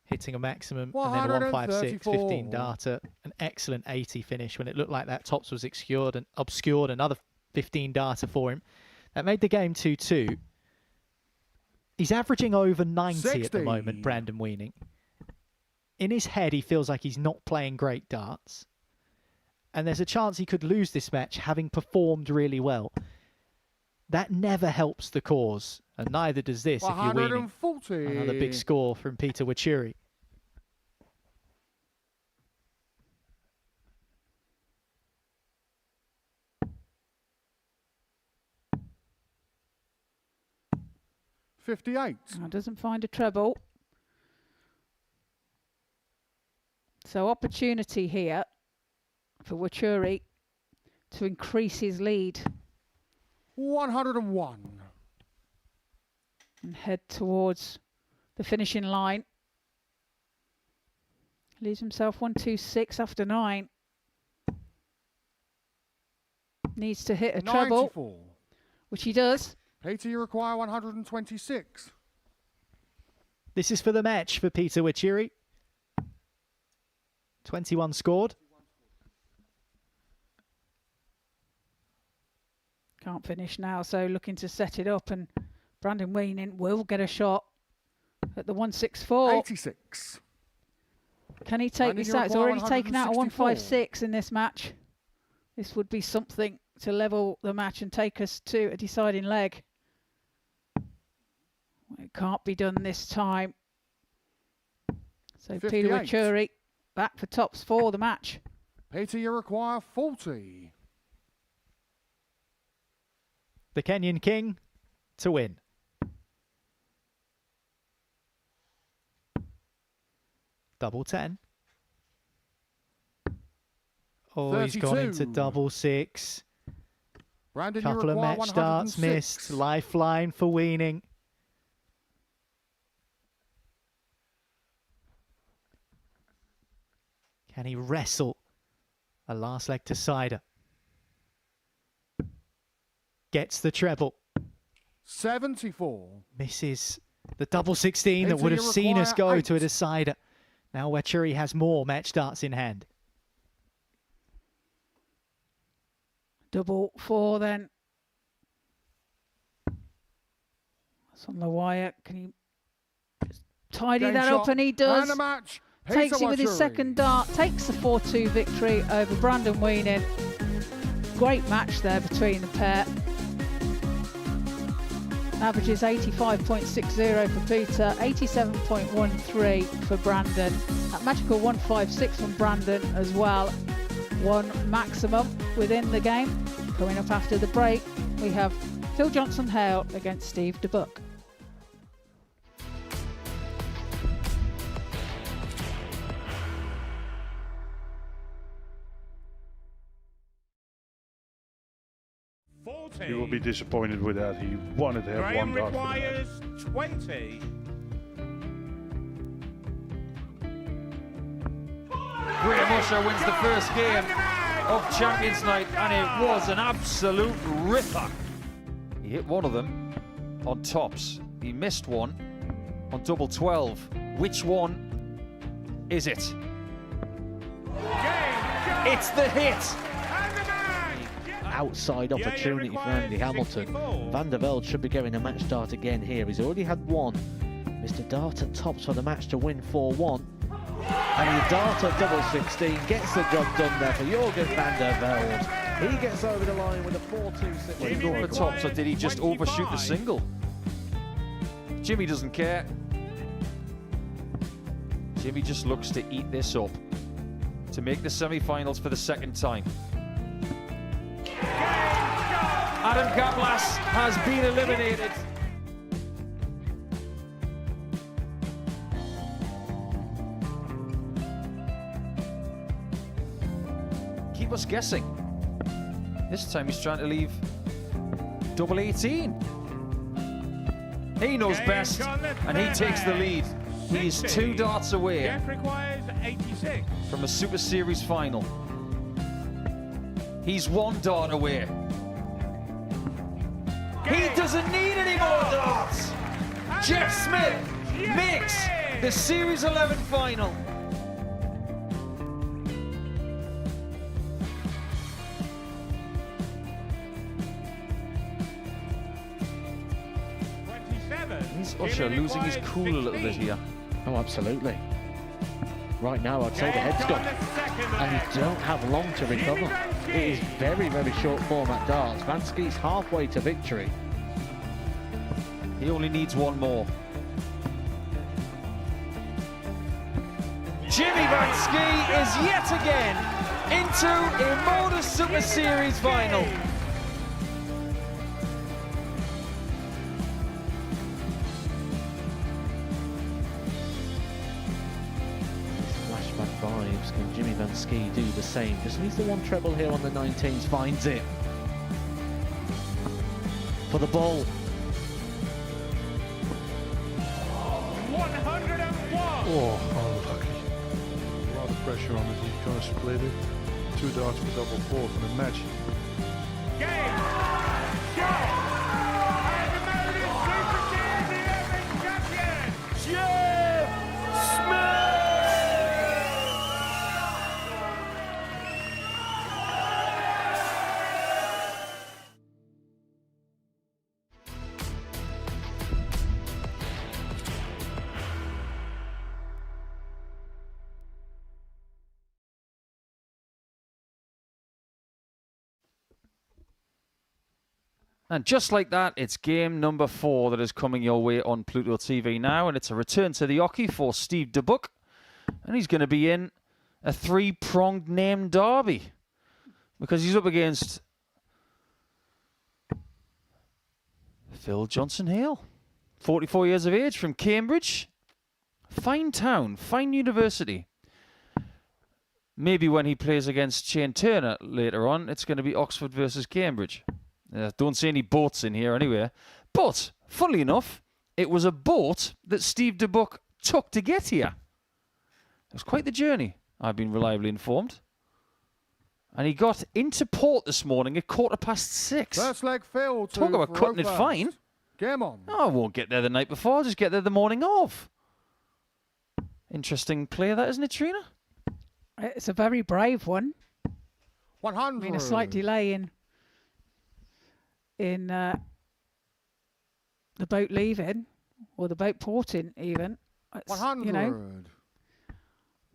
hitting a maximum and then a 156, 15 darter, an excellent 80 finish when it looked like that tops was obscured, another 15 darter for him. That made the game 2-2. He's averaging over 90 60. At the moment, Brandon Weining. In his head, he feels like he's not playing great darts. And there's a chance he could lose this match having performed really well. That never helps the cause, and neither does this if you're Weining. Another big score from Peter Wuri. $58. Doesn't find a treble. So opportunity here for Wuri to increase his lead. 101. And head towards the finishing line. Leaves himself 126 after 9. Needs to hit a treble, which he does. Peter, you require 126. This is for the match for Peter Wuri. 21 scored. Can't finish now, so looking to set it up, and Brandon Weining will get a shot at the 164. 86. Can he take this out? He's already taken out a 156 in this match. This would be something to level the match and take us to a deciding leg. It can't be done this time. So 58. Peter Wuri back for tops for the match. Peter, you require 40. The Kenyan King to win. Double 10. Oh, he's gone into 32. double 6. Brandon, you Couple of require match starts 106. missed. Lifeline for Weining. Can he wrestle a last leg to Cider? Gets the treble. 74. Misses the double 16 that Peter, would have you seen us require go 8. to a decider. Now Wuri has more match starts in hand. Double 4 then. That's on the wire. Can he just tidy Game that shot up? And he does. And a match. Takes Peter it with his Wuri. second dart. Takes the 4-2 victory over Brandon Weining. Great match there between the pair. Averages 85.60 for Peter, 87.13 for Brandon. That magical 156 from Brandon as well. One maximum within the game. Coming up after the break, we have Phil Johnson-Hale against Steve Debuck. You will be disappointed with that. He wanted to have Graham one dart. requires 20. Graham Usher wins the first game of Champions Night, and it was an absolute ripper. He hit one of them on tops. He missed one on double 12. Which one is it? It's the hit. Outside opportunity for Andy Hamilton. Van der Velde should be getting a match start again here. He's already had one. Mr. Dart at tops for the match to win 4-1. And he Dart at double 16 gets the job done there for Jurgen van der Velde. He gets over the line with a 4-2. Did he go for tops, or did he just overshoot the single? Jimmy doesn't care. Jimmy just looks to eat this up to make the semi-finals for the second time. Adam Gablas has been eliminated. Keep us guessing. This time he's trying to leave double 18. He knows best, and he takes the lead. He's 2 darts away Jeff requires 86. from a Super Series final. He's 1 dart away. He doesn't need any more darts. Jeff Smith makes the Series 11 final. Is Usher losing his cool a little bit here? Oh, absolutely. Right now, I'd say the head's gone. And you don't have long to recover. It is very, very short format darts. Vansky's halfway to victory. He only needs one more. Jimmy Vansky is yet again into a Modus Super Series final. Flashback vibes. Can Jimmy Vansky do the same? Just needs the one treble here on the 19s. Finds it. For the ball. 101. Oh, unlucky. A lot of pressure on it. He's going to split it. 2 darts for double 4 for the match. Game. Shot. And the Modus Super Series 11 champion, Jeff Smith. And just like that, it's game number 4 that is coming your way on Pluto TV now. And it's a return to the hockey for Steve Debuck. And he's going to be in a 3-pronged name derby. Because he's up against Phil Johnson-Hale. 44 years of age from Cambridge. Fine town, fine university. Maybe when he plays against Shane Turner later on, it's going to be Oxford versus Cambridge. Don't see any boats in here anyway. But, funnily enough, it was a boat that Steve Debuck took to get here. It was quite the journey, I've been reliably informed. And he got into port this morning at 6:15. First leg Phil. Talk about cutting it fine. Game on. Oh, I won't get there the night before. I'll just get there the morning of. Interesting play that, isn't it, Trina? It's a very brave one. 100. I mean, a slight delay in the boat leaving, or the boat porting even. It's, 100. You know,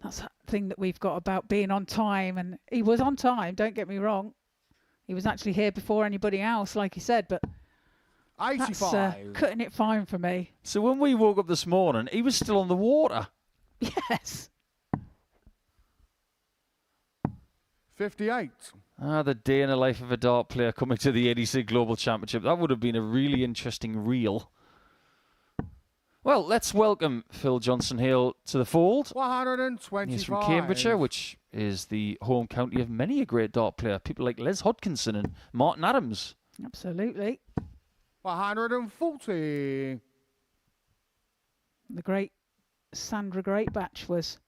that's that thing that we've got about being on time, and he was on time, don't get me wrong. He was actually here before anybody else, like he said, but 85. that's cutting it fine for me. So when we woke up this morning, he was still on the water. Yes. 58. Ah, the day in the life of a dart player coming to the ADC Global Championship. That would have been a really interesting reel. Well, let's welcome Phil Johnson-Hale to the fold. 125. He's from Cambridgeshire, which is the home county of many a great dart player. People like Les Hodkinson and Martin Adams. Absolutely. 140. The great Sandra Greatbatch was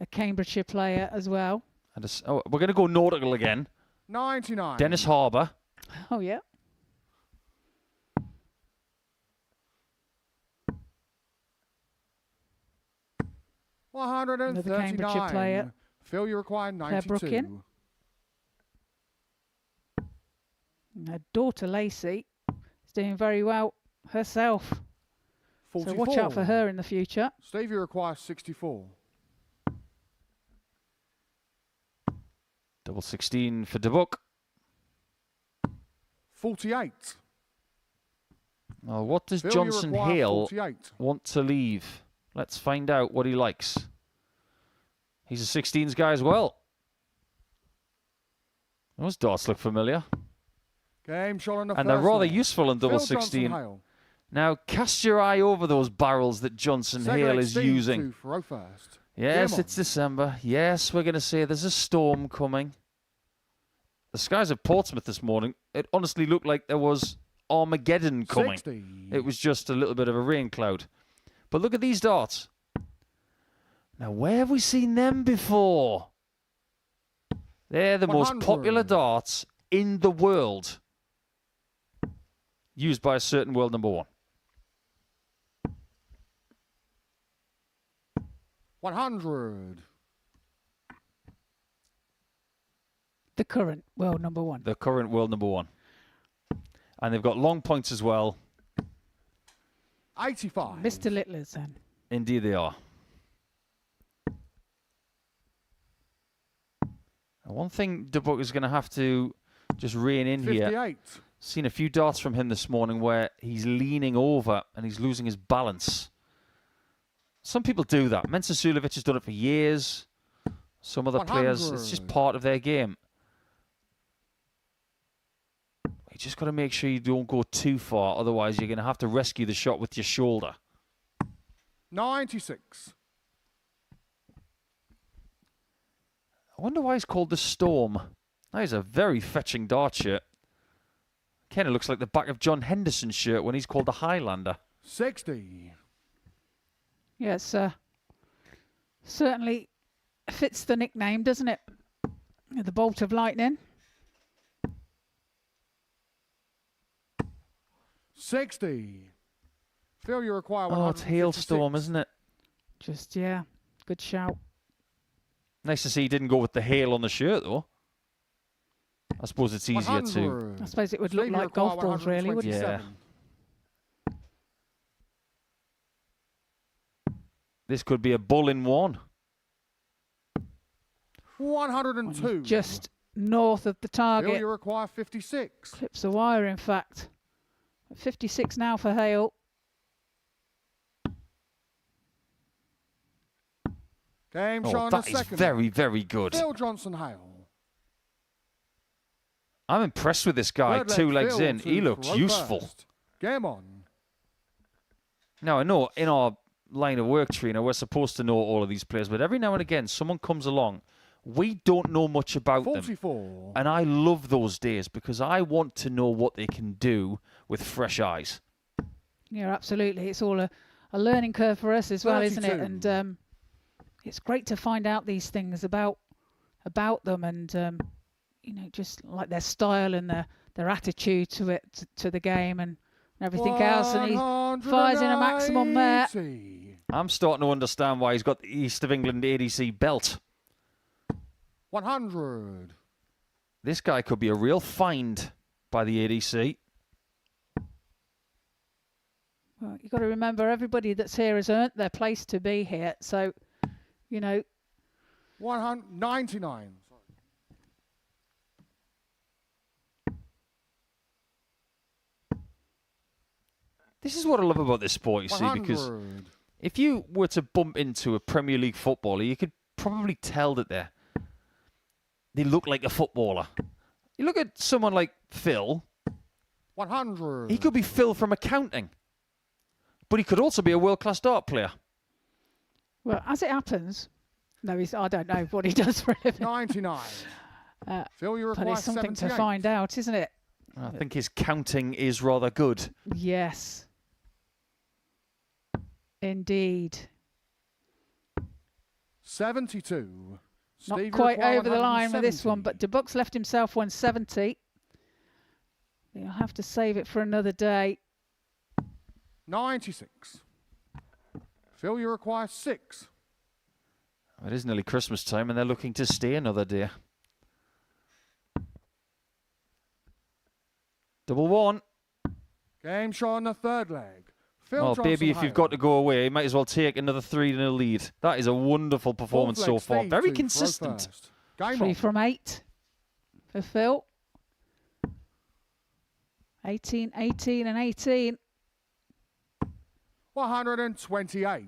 a Cambridgeshire player as well. And we're going to go nautical again. 99. Dennis Harbour. Oh, yeah. Another Cambridgeshire player. Phil, you require 92. Her daughter Lacey is doing very well herself. 44. So watch out for her in the future. Steve, you require 64. Double 16 for Debuck. 48. Well, what does Phil, Johnson-Hale want to leave? Let's find out what he likes. He's a 16s guy as well. Those darts look familiar. Game shot on the and they're first rather leg. useful in double Phil 16. Johnson-Hale. Now, cast your eye over those barrels that Johnson-Hale is using. Yes, it's December. Yes, we're going to say there's a storm coming. The skies of Portsmouth this morning, it honestly looked like there was Armageddon coming. 60. It was just a little bit of a rain cloud. But look at these darts. Now, where have we seen them before? They're the 100. most popular darts in the world. Used by a certain world number 1. 100. The current world number 1. The current world number 1. And they've got long points as well. 85. Mr. Littlers then. Indeed they are. Now, one thing Debuck is going to have to just rein in 58. here. Seen a few darts from him this morning where he's leaning over and he's losing his balance. Some people do that. Mensa Sulovic has done it for years. Some other 100. players, it's just part of their game. You just got to make sure you don't go too far. Otherwise, you're going to have to rescue the shot with your shoulder. 96. I wonder why he's called the Storm. That is a very fetching dart shirt. Kind of looks like the back of John Henderson's shirt when he's called the Highlander. 60. Yes, certainly fits the nickname, doesn't it? The bolt of lightning. 60. Phil, you require 156. Oh, it's Hailstorm, isn't it? Just, yeah, good shout. Nice to see he didn't go with the hail on the shirt, though. I suppose it's easier to... I suppose it would look like golf balls, really, wouldn't it? Yeah. This could be a bull in one. 102. Just north of the target. Phil, you require 56. Clips the wire, in fact. 56 now for Hale. Game Oh, showing that a is second. very, very good. Phil Johnson-Hale. I'm impressed with this guy. Third leg, 2 legs Phil in. to He looks throw useful. first. Game on. Now, I know in our line of work, Trina, we're supposed to know all of these players, but every now and again, someone comes along. We don't know much about 44. them. And I love those days because I want to know what they can do with fresh eyes. Yeah, absolutely. It's all a learning curve for us as well, isn't it? 32. And it's great to find out these things about them, and you know, just like their style and their attitude to it, to the game, and everything else. And he fires in a maximum there. I'm starting to understand why he's got the East of England ADC belt. 100. This guy could be a real find by the ADC. Well, you've got to remember, everybody that's here has earned their place to be here. So, you know. 199. This is what I love about this sport, you see, because 100. if you were to bump into a Premier League footballer, you could probably tell that they look like a footballer. You look at someone like Phil. 100. He could be Phil from accounting, but he could also be a world-class dart player. Well, as it happens, no, I don't know what he does for a living. 99. Phil, you require but it's something 78. to find out, isn't it? I think his counting is rather good. Yes. Indeed. 72. Not Steve, you quite require over the line with this 170. one, but Debuck's left himself 170. He'll have to save it for another day. 96. Phil, you require 6. It is nearly Christmas time, and they're looking to stay another day. Double one. Game show on the third leg. Phil Well, baby, if you've got to go away, you might as well take another 3-0 lead. That is a wonderful performance so far. Very consistent. 3 from 8 for Phil. 18, 18 and 18. 128.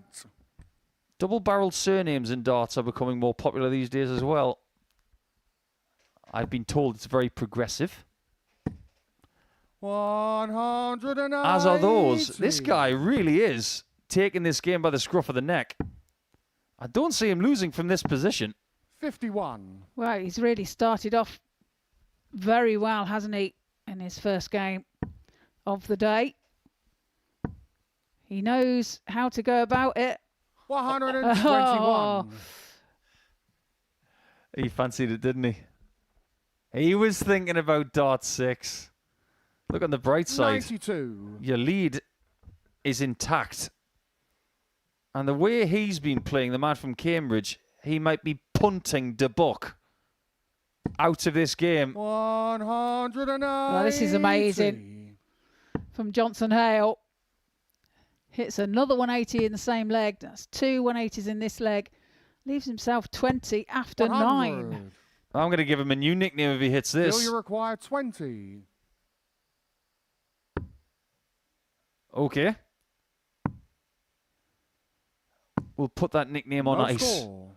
Double-barreled surnames in darts are becoming more popular these days as well. I've been told it's very progressive. 180. As are those. This guy really is taking this game by the scruff of the neck. I don't see him losing from this position. 51. Well, he's really started off very well, hasn't he, in his first game of the day. He knows how to go about it. 121. Oh. He fancied it, didn't he? He was thinking about dart 6. Look on the bright side. 92. Your lead is intact. And the way he's been playing, the man from Cambridge, he might be punting Debuck out of this game. 190. Well, this is amazing. From Johnson-Hale. Hits another 180 in the same leg. That's 2 180s in this leg. Leaves himself 20 after 9. I'm going to give him a new nickname if he hits this. Still you require 20. Okay. We'll put that nickname on ice. Score.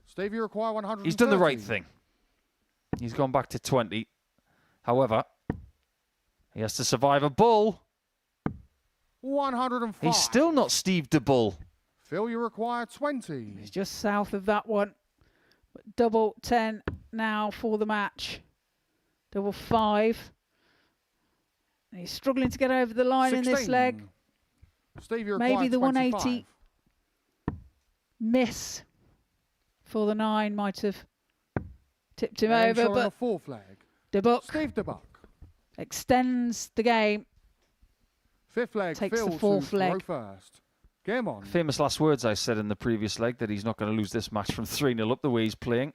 Steve, you require 100. He's done the right thing. He's gone back to 20. However, he has to survive a bull. 105. He's still not Steve de Bull. Phil, you require 20. He's just south of that one. But double 10 now for the match. Double 5. And he's struggling to get over the line 16. in this leg. Steve, you require Maybe the 25. 180 miss for the 9 might have tipped him And over, showing but a fourth leg. Debuck Steve Debuck. extends the game. Fifth leg. Takes Phil the fourth to leg. throw first. Game on. Famous last words I said in the previous leg that he's not going to lose this match from 3-0 up the way he's playing.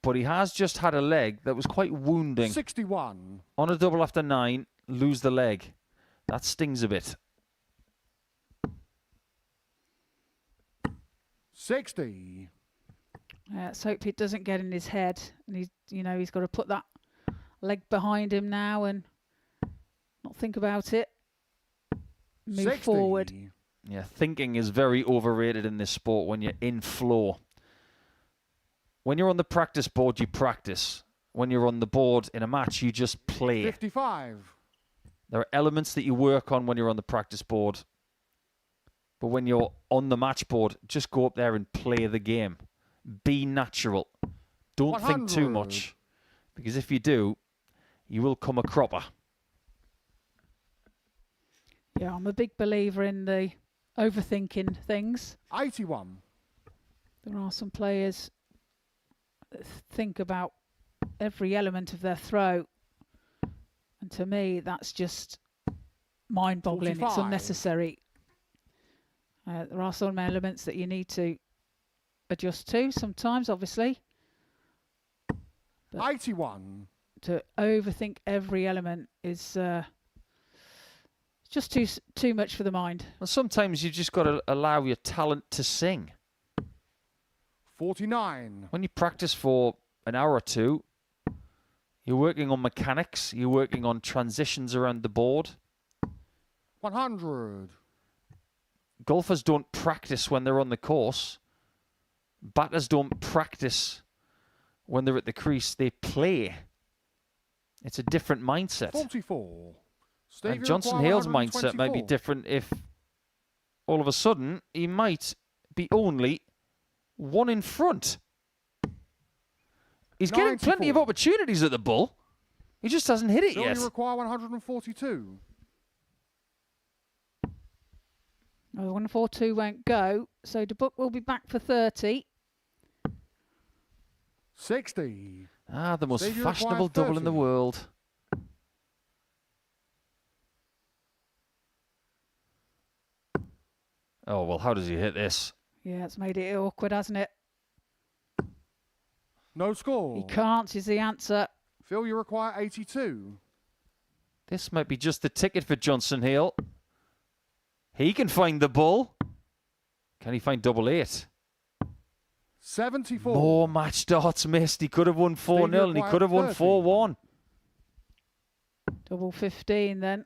But he has just had a leg that was quite wounding. 61. On a double after 9, lose the leg. That stings a bit. 60. Let's hope it doesn't get in his head. And he's got to put that leg behind him now and not think about it. Move 60. forward. Yeah, thinking is very overrated in this sport when you're in flow. When you're on the practice board, you practice. When you're on the board in a match, you just play. 55. There are elements that you work on when you're on the practice board. But when you're on the match board, just go up there and play the game. Be natural. Don't 100. think too much. Because if you do, you will come a cropper. Yeah, I'm a big believer in the overthinking things. 81. There are some players that think about every element of their throw. And to me, that's just mind-boggling. 45. It's unnecessary. There are some elements that you need to adjust to sometimes, obviously. But 81. to overthink every element is just too much for the mind. Well, sometimes you just got to allow your talent to sing. 49. When you practice for an hour or two, you're working on mechanics, you're working on transitions around the board. 100. Golfers don't practice when they're on the course. Batters don't practice when they're at the crease. They play. It's a different mindset. 44. And Johnson-Hale's mindset might be different if all of a sudden he might be only one in front. He's getting plenty of opportunities at the bull. He just hasn't hit it yet. You require 142. Oh, 142 won't go, so Debuck will be back for 30. 60. Ah, the most fashionable double in the world. Oh, well, how does he hit this? Yeah, it's made it awkward, hasn't it? No score. He can't, is the answer. Phil, you require 82. This might be just the ticket for Johnson-Hale. He can find the bull. Can he find double 8? 74. More match darts missed. He could have won 4-0 and he could have won 4-1. Double 15 then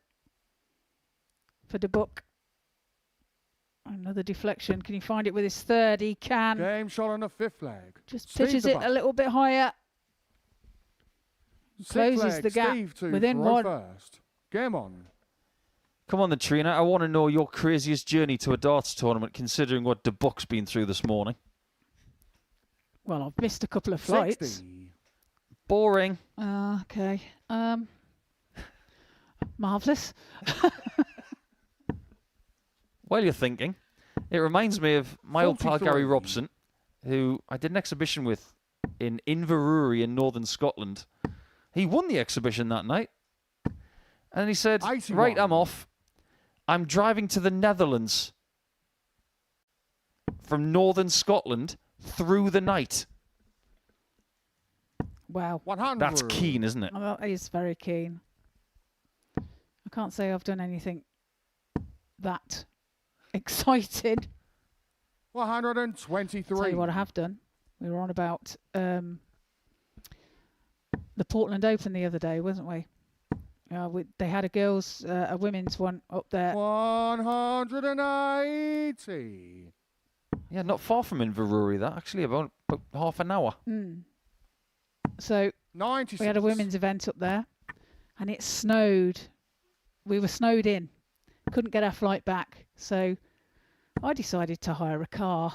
for Debuck. Another deflection. Can he find it with his third? He can. Game shot on the 5th leg. Just pitches it a little bit higher. Closes the gap within one. First. Game on. Come on then, Trina. I want to know your craziest journey to a darts tournament, considering what Debuck's been through this morning. Well, I've missed a couple of flights. 60. Boring. Okay. Marvellous. While you're thinking, it reminds me of my old pal 43. Gary Robson, who I did an exhibition with in Inverurie in northern Scotland. He won the exhibition that night. And he said, 81. right, I'm off. I'm driving to the Netherlands from northern Scotland through the night. Wow. 100. That's keen, isn't it? Well, he's very keen. I can't say I've done anything that excited. 123. Tell you what I have done. We were on about the Portland Open the other day, wasn't we? They had a women's one up there. 180. Yeah, not far from Inverurie, that. Actually, about half an hour. So 96. we had a women's event up there, and it snowed. We were snowed in. Couldn't get our flight back. So I decided to hire a car.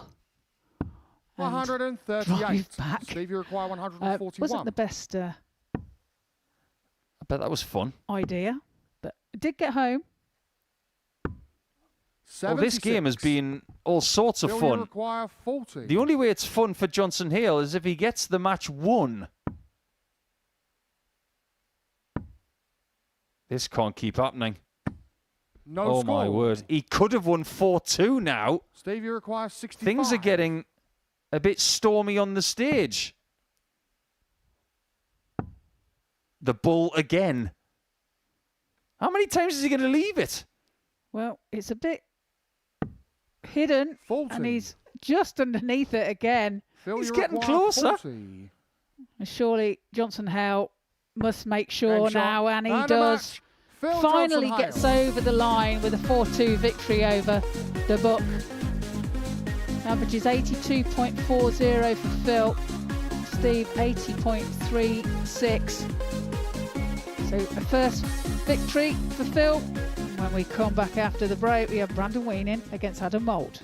138. back. Steve, you require 141. Wasn't the best I bet that was fun. idea, but I did get home. Well, this game has been all sorts of Phil, you fun. require 40. The only way it's fun for Johnson-Hale is if he gets the match won. This can't keep happening. No Oh score. my word. He could have won 4-2 now. Steve, you require 65. Things are getting a bit stormy on the stage. The bull again. How many times is he going to leave it? Well, it's a bit hidden, 40. and he's just underneath it again. Phil, He's you getting require closer. 40. And surely Johnson-Hale must make sure Game shot. now, and he And a does. match. finally gets over the line with a 4-2 victory over Debuck. Averages 82.40 for Phil. Steve 80.36. So a first victory for Phil. When we come back after the break, we have Brandon Weining against Adam Mould.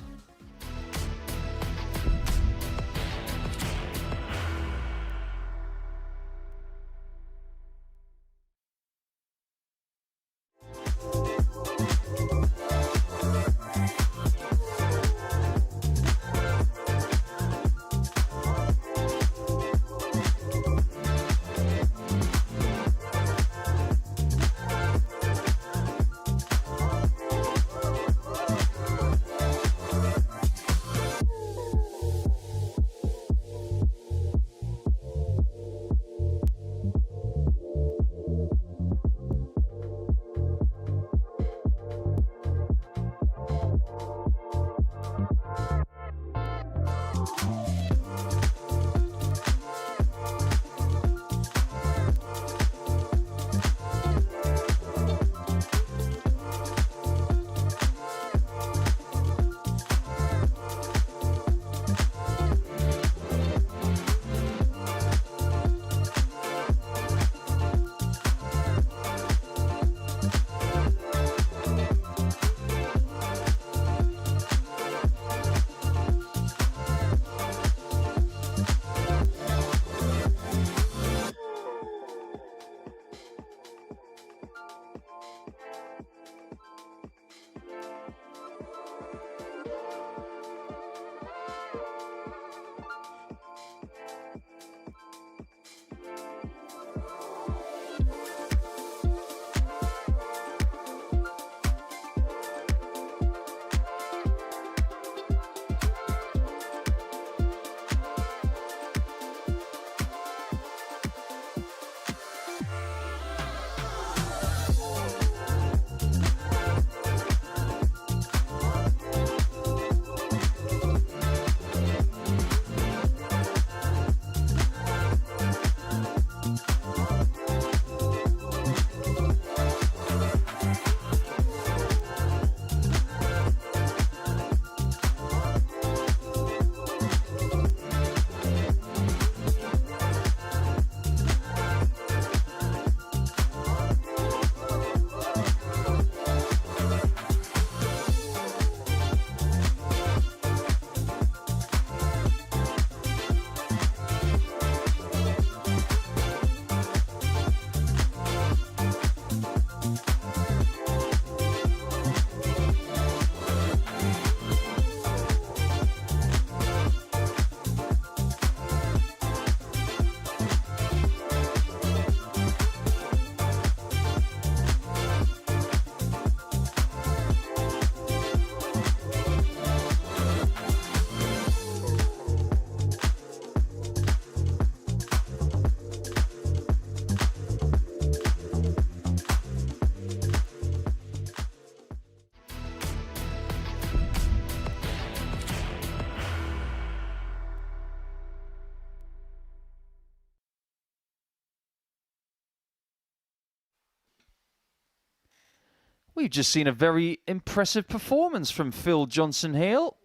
We've just seen a very impressive performance from Phil Johnson-Hale.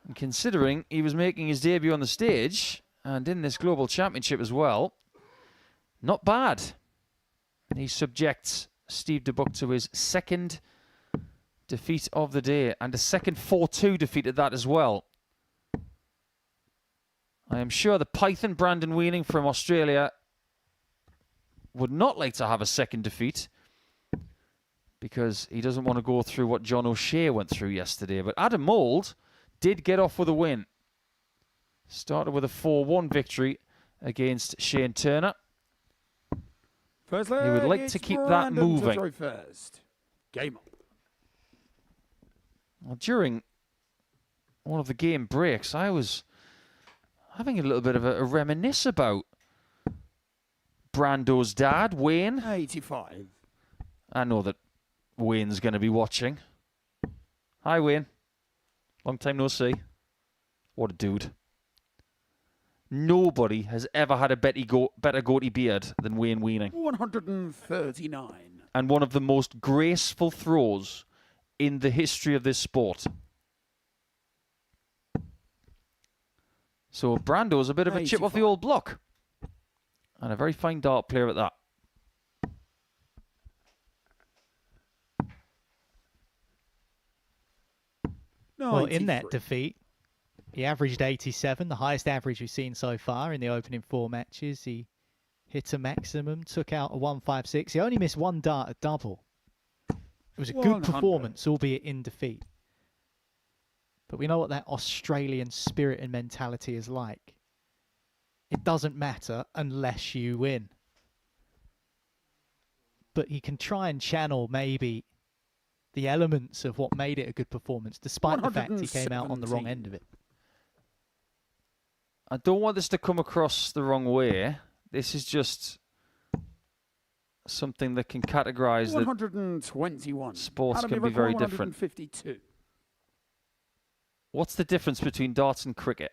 And considering he was making his debut on the stage and in this Global Championship as well, not bad. He subjects Steve Debuck to his second defeat of the day and a second 4-2 defeat at that as well. I am sure the Python Brandon Weining from Australia would not like to have a second defeat, because he doesn't want to go through what John O'Shea went through yesterday. But Adam Mould did get off with a win. Started with a 4-1 victory against Shane Turner. First he would like to keep that moving. First. Game on. Well, during one of the game breaks, I was having a little bit of a reminisce about Brando's dad, Wayne. 85. I know that Wayne's going to be watching. Hi, Wayne. Long time no see. What a dude. Nobody has ever had a better goatee beard than Wayne Weining. 139. and one of the most graceful throws in the history of this sport. So Brando's a bit of a chip off the old block. And a very fine dart player at that. Well, in that defeat, he averaged 87, the highest average we've seen so far in the opening 4 matches. He hit a maximum, took out a 156. He only missed 1 dart at double. It was a good performance, albeit in defeat. But we know what that Australian spirit and mentality is like. It doesn't matter unless you win. But he can try and channel maybe the elements of what made it a good performance, despite the fact he came out on the wrong end of it. I don't want this to come across the wrong way. This is just something that can categorize that 121. sports can be very different. 152. What's the difference between darts and cricket?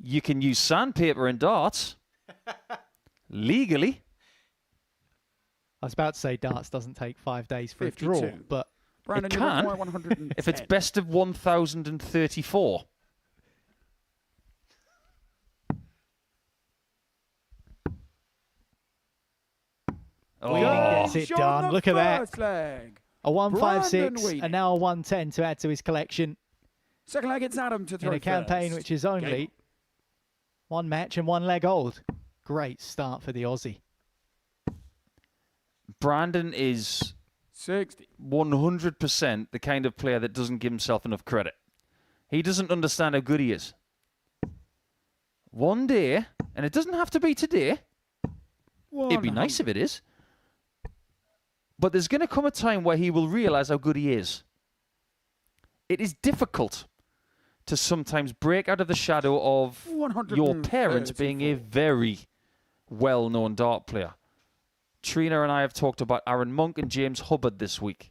You can use sandpaper in darts legally. I was about to say darts doesn't take 5 days for a draw, but Brandon, it can if it's best of 1,034. Weining gets it done. Look at that. Leg. A 156 and now a 110 to add to his collection. Second leg, it's Adam to throw in a campaign which is only 1 match and 1 leg old. Great start for the Aussie. Brandon is 100% the kind of player that doesn't give himself enough credit. He doesn't understand how good he is. One day, and it doesn't have to be today. It'd be nice if it is. But there's going to come a time where he will realize how good he is. It is difficult to sometimes break out of the shadow of your parents being a very well-known dart player. Trina and I have talked about Aaron Monk and James Hubbard this week.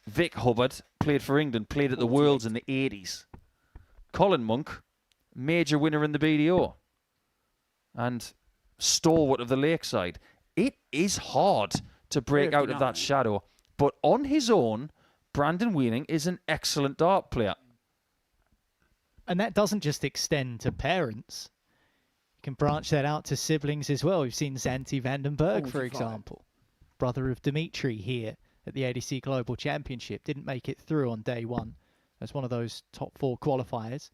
Vic Hubbard played for England, played at the Worlds in the 80s. Colin Monk, major winner in the BDO. And stalwart of the Lakeside. It is hard to break out of that shadow. But on his own, Brandon Weining is an excellent dart player. And that doesn't just extend to parents. You can branch that out to siblings as well. We've seen Zanti Vandenberg, for example. Brother of Dimitri here at the ADC Global Championship. Didn't make it through on day 1 as one of those top 4 qualifiers.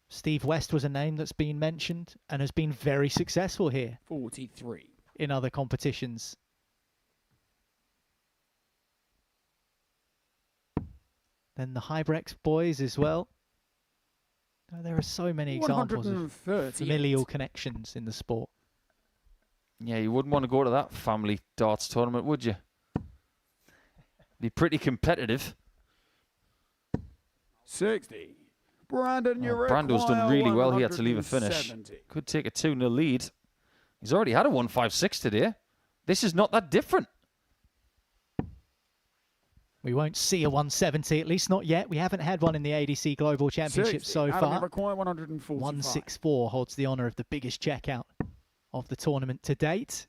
Steve West was a name that's been mentioned and has been very successful here. 43. In other competitions. Then the Hybrex boys as well. There are so many examples of familial connections in the sport. Yeah, you wouldn't want to go to that family darts tournament, would you? Be pretty competitive. 60. Brandon, Brando's done really well here to leave a finish. Could take a 2-0 lead. He's already had a 156 today. This is not that different. We won't see a 170, at least not yet. We haven't had one in the ADC Global Championship so far. 164 holds the honour of the biggest checkout of the tournament to date.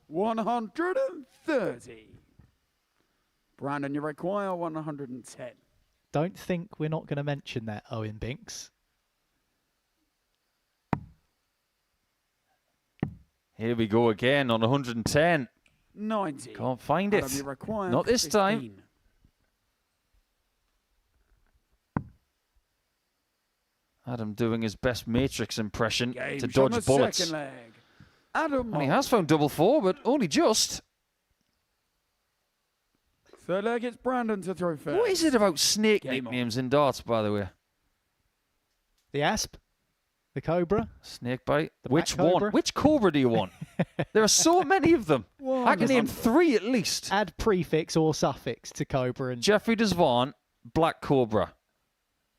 130. Brandon, you require 110. Don't think we're not going to mention that, Owen Binks. Here we go again on 110. 90. Can't find it. Not this 15. time. Adam doing his best Matrix impression to dodge bullets. Adam and he has found double 4, but only just. Third leg, it's Brandon to throw first. What is it about snake nicknames in darts, by the way? The Asp? The Cobra? Snake bite? The Which Black Cobra? one? Which Cobra do you want? There are so many of them. I can name 3 at least. Add prefix or suffix to Cobra. And Jeffrey Desvaughn, Black Cobra.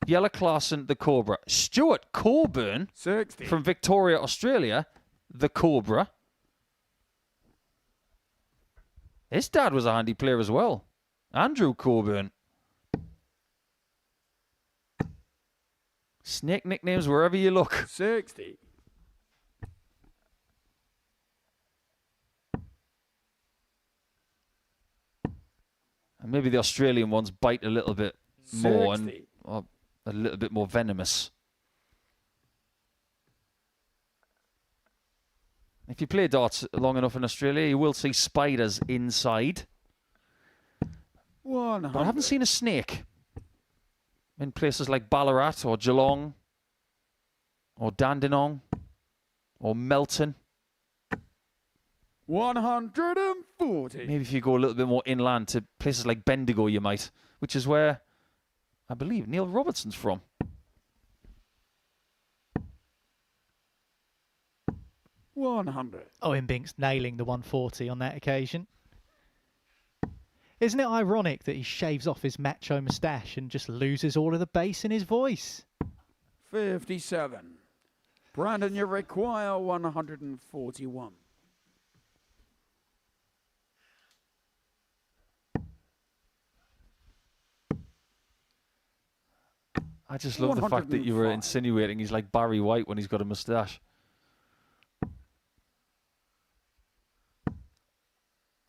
Yella Clarkson, the Cobra. Stuart Coburn 60. From Victoria, Australia, the Cobra. His dad was a handy player as well. Andrew Coburn. Snake nicknames wherever you look. 60. And maybe the Australian ones bite a little bit more and 60. are a little bit more venomous. If you play darts long enough in Australia, you will see spiders inside. 100. But I haven't seen a snake in places like Ballarat or Geelong or Dandenong or Melton. 140. Maybe if you go a little bit more inland to places like Bendigo, you might, which is where I believe Neil Robertson's from. 100. Owen Binks nailing the 140 on that occasion. Isn't it ironic that he shaves off his macho moustache and just loses all of the bass in his voice? 57. Brandon, you require 141. I just love the fact that you were insinuating he's like Barry White when he's got a moustache.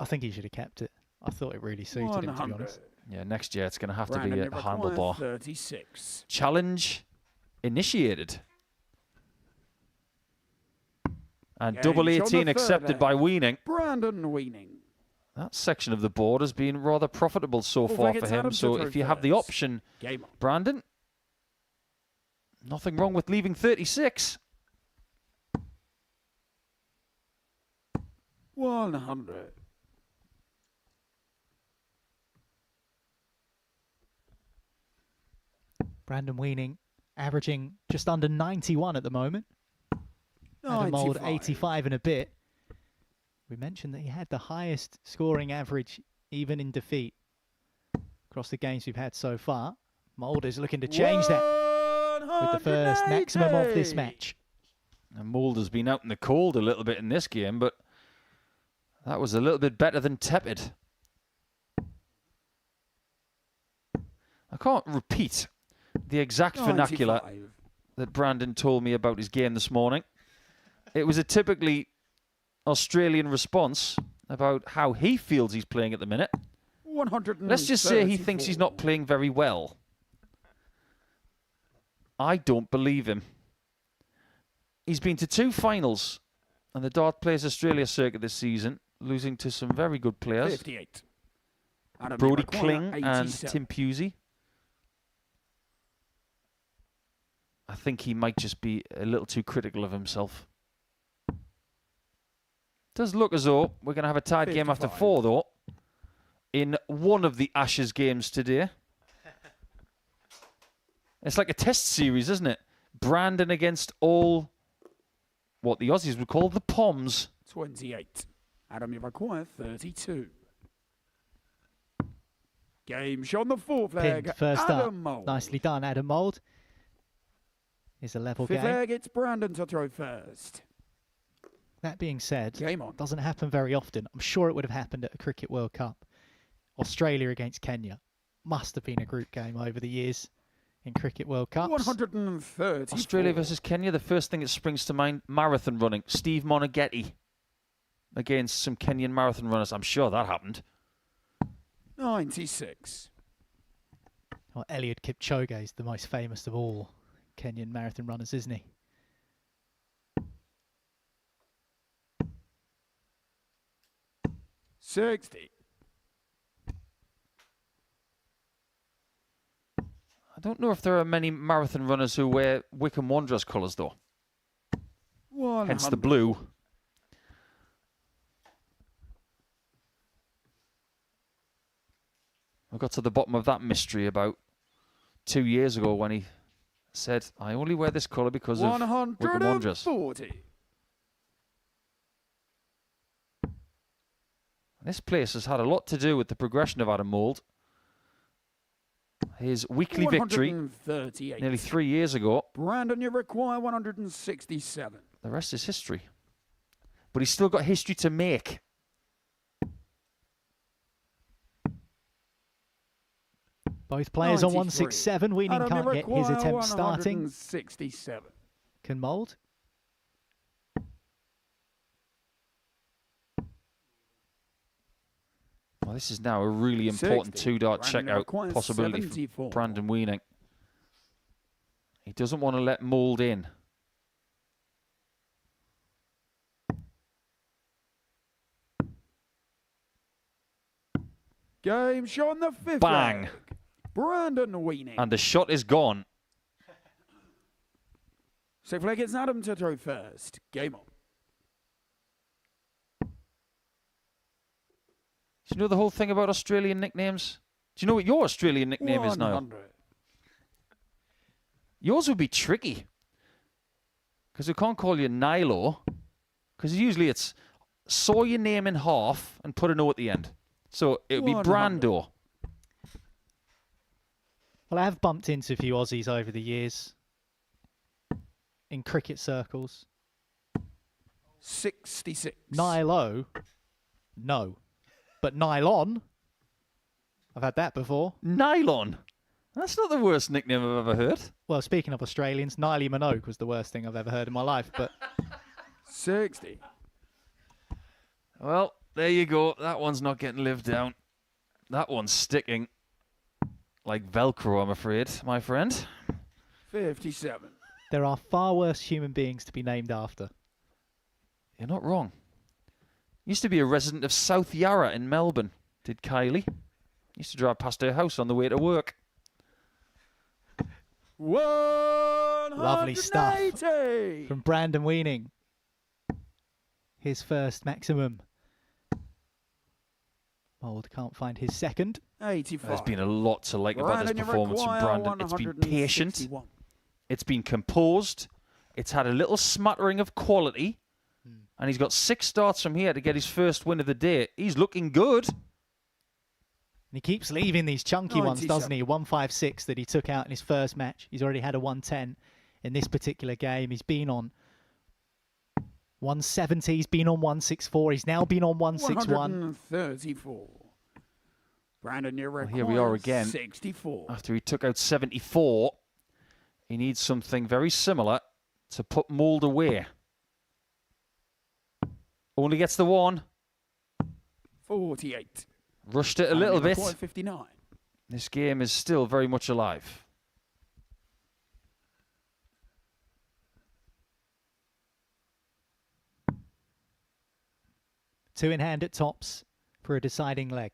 I think he should have kept it. I thought it really suited him, to be honest. Yeah, next year it's going to have Brandon, to be a you require handlebar. 36. Challenge initiated. And Game double on the 18 accepted third by end. Weining. Brandon Weining. That section of the board has been rather profitable so far for him. So if you have the option, Game on. Brandon, nothing wrong with leaving 36. 100. Brandon Weining averaging just under 91 at the moment. Adam Mould 85 and a bit. We mentioned that he had the highest scoring average even in defeat across the games we've had so far. Mould is looking to change that with the first maximum of this match. And Mould has been out in the cold a little bit in this game, but that was a little bit better than tepid. I can't repeat the exact vernacular that Brandon told me about his game this morning. It was a typically Australian response about how he feels he's playing at the minute. 134. Let's just say he thinks he's not playing very well. I don't believe him. He's been to 2 finals on the Dart Players Australia circuit this season, losing to some very good players. 58. Brody Kling and Tim Pusey. I think he might just be a little too critical of himself. Does look as though we're going to have a tied 55. game after 4, though, in one of the Ashes games today. It's like a test series, isn't it? Brandon against all what the Aussies would call the Poms. 28. Adam, you require 32. Game shot on the 4th leg. Pinned first Adam up. Mould. Nicely done, Adam Mould. It's a level 5th game. leg, it's Brandon to throw first. That being said, Game on. doesn't happen very often. I'm sure it would have happened at a Cricket World Cup. Australia against Kenya. Must have been a group game over the years in Cricket World Cups. 130. Australia versus Kenya, the first thing that springs to mind, marathon running. Steve Monaghetti against some Kenyan marathon runners. I'm sure that happened. 96. Well, Eliud Kipchoge is the most famous of all Kenyan marathon runners, isn't he? $60. I don't know if there are many marathon runners who wear Wycombe Wanderers colours, though. 100. Hence the blue. I got to the bottom of that mystery about 2 years ago when he said, I only wear this colour because of Wycombe Wanderers. 140. This place has had a lot to do with the progression of Adam Mould. His weekly victory 138. nearly 3 years ago. Brandon, you require 167. The rest is history. But he's still got history to make. Both players on 93. 167. Weining Adam, can't you get his require attempt starting. 167. Can Mould. Well, this is now a really important 60. two-dart Brandon checkout requires possibility 74. for Brandon Weining. He doesn't want to let Mould in. Game shot on the 5th. Bang. leg. Brandon Weining. And the shot is gone. 6th leg, it's Adam to throw first. Game on. Do you know the whole thing about Australian nicknames? Do you know what your Australian nickname is now? 100. Yours would be tricky. Because we can't call you Nilo. Because usually it's saw your name in half and put an O at the end. So it would be 100. Brando. Well, I have bumped into a few Aussies over the years in cricket circles. 66. Nilo, no. But nylon, I've had that before. Nylon? That's not the worst nickname I've ever heard. Well, speaking of Australians, Niley Minogue was the worst thing I've ever heard in my life. But 60. Well, there you go. That one's not getting lived down. That one's sticking like Velcro, I'm afraid, my friend. 57. there are far worse human beings to be named after. You're not wrong. Used to be a resident of South Yarra in Melbourne, did Kylie. Used to drive past her house on the way to work. Lovely stuff from Brandon Weining. His first maximum. Mould can't find his second. 85. There's been a lot to like about this performance from Brandon. It's been patient. It's been composed. It's had a little smattering of quality. And he's got 6 starts from here to get his first win of the day. He's looking good. And he keeps leaving these chunky ones, doesn't he? 156 that he took out in his first match. He's already had a 110 in this particular game. He's been on 170. He's been on 164. He's now been on 161. 134. Brandon, your record. Here we are again. 64. After he took out 74, he needs something very similar to put Mould away. Only gets the one. 48. Rushed it a little bit. 59. This game is still very much alive. Two in hand at tops for a deciding leg.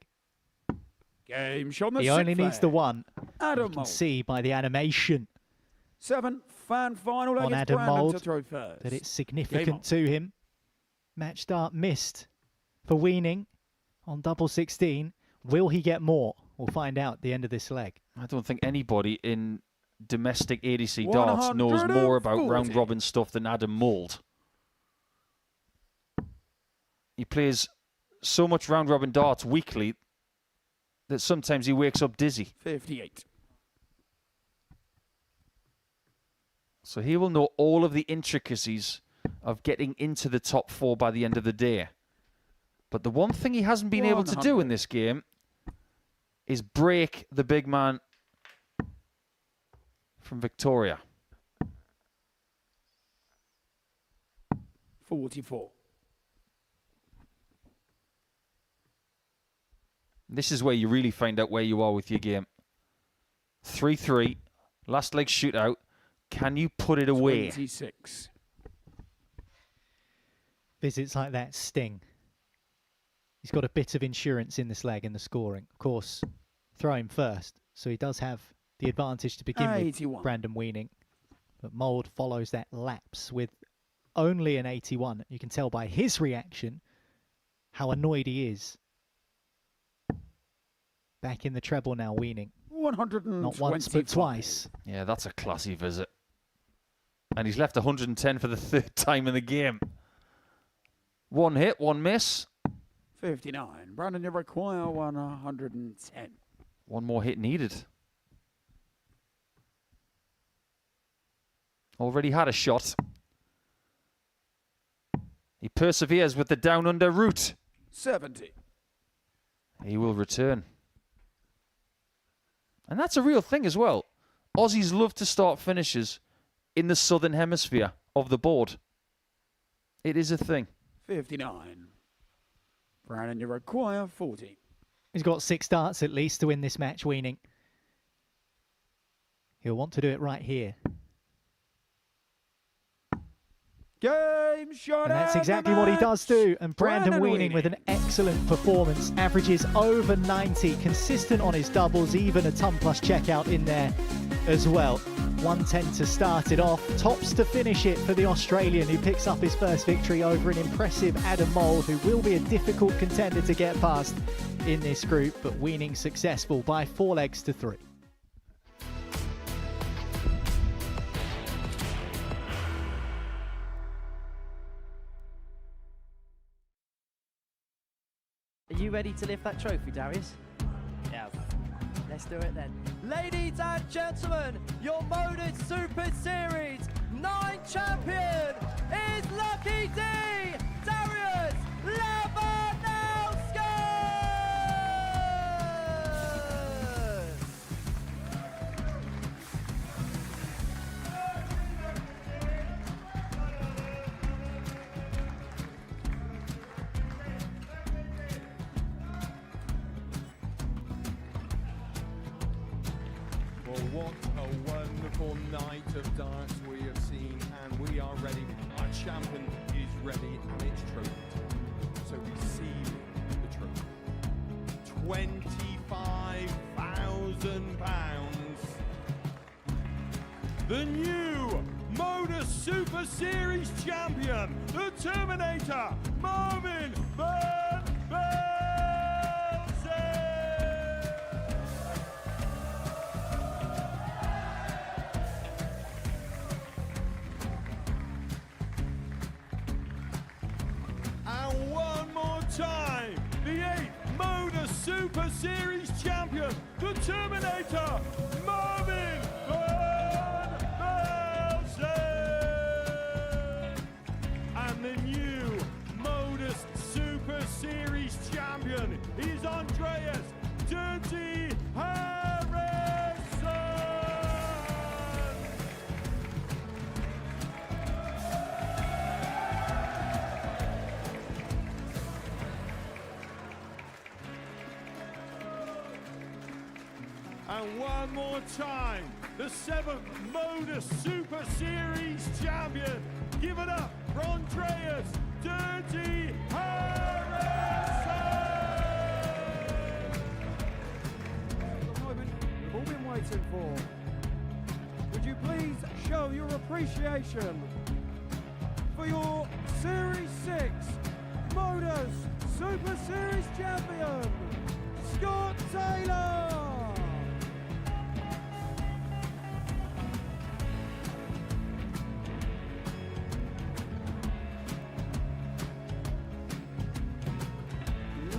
Game shot. He only needs the one. Adam you can Mould. see by the animation 7 fan final leg. on It's Adam Brandon Mould to throw first. that it's significant to him. Match start missed for Weining on double 16. Will he get more? We'll find out at the end of this leg. I don't think anybody in domestic ADC darts knows more about round robin stuff than Adam Mould. He plays so much round robin darts weekly that sometimes he wakes up dizzy. 58. So he will know all of the intricacies of getting into the top 4 by the end of the day. But the one thing he hasn't been able to do in this game is break the big man from Victoria. 44. This is where you really find out where you are with your game. 3-3, last leg shootout. Can you put it away? 26. Visits like that sting. He's got a bit of insurance in this leg in the scoring. Of course, throw him first, so he does have the advantage to begin 81. with, Brandon Weining. But Mould follows that lapse with only an 81. You can tell by his reaction how annoyed he is. Back in the treble now, Weining. 125. Not once, but twice. Yeah, that's a classy visit. And he's left 110 for the 3rd time in the game. 1 hit, 1 miss. 59. Brandon, you require 110. 1 more hit needed. Already had a shot. He perseveres with the down under route. 70. He will return. And that's a real thing as well. Aussies love to start finishes in the southern hemisphere of the board. It is a thing. 59. Brandon, you require 40. He's got 6 darts at least to win this match, Weining. He'll want to do it right here. Game shot. And that's exactly what he does do. And Brandon Weining with an excellent performance. Averages over 90. Consistent on his doubles. Even a ton plus checkout in there as well. 110 to start it off. Tops to finish it for the Australian, who picks up his first victory over an impressive Adam Mould, who will be a difficult contender to get past in this group. But Weining successful by 4 legs to 3. Are you ready to lift that trophy, Darius? Yes. Let's do it then. Ladies and gentlemen, your Modus Super Series 9 champion is Lucky D, Darius Lewandowski! Well, what a wonderful night of darts we have seen, and we are ready. Our champion is ready, and it's trophy time. So receive the trophy. £25,000. The new Modus Super Series champion, the Terminator, Marvin Van Velzen. And one more time, the 8th Modus Super Series champion, the Terminator, Marvin Van Velzen. And the new Modus Super Series champion is Andreas Dirty Harrison. And one more time, the 7th Modus Super Series champion. Give it up for Andreas Dirty Harrison. The moment we've all been waiting for. Would you please show your appreciation for your Series 6 Modus Super Series champion, Scott Taylor?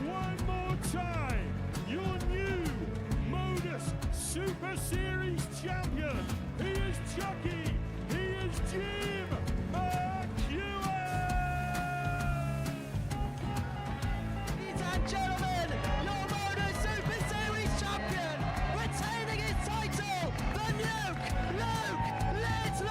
One more time, your new Modus Super Series champion. He is Chucky. He is Jim McEwen. Ladies and gentlemen, your Modus Super Series champion, retaining his title, the Nuke, Luke Littler!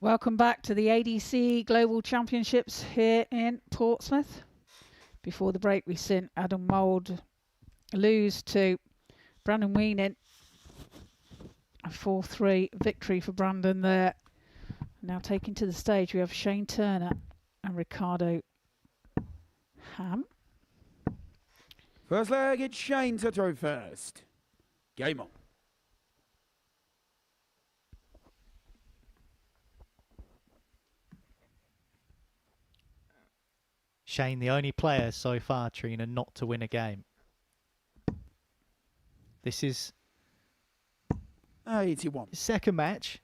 Welcome back to the ADC Global Championships here in Portsmouth. Before the break, we seen Adam Mould lose to Brandon Weining. A 4-3 victory for Brandon there. Now taking to the stage, we have Shane Turner and Ricardo Ham. First leg, it's Shane to throw first. Game on. Shane, the only player so far, Trina, not to win a game. This is 81. his second match,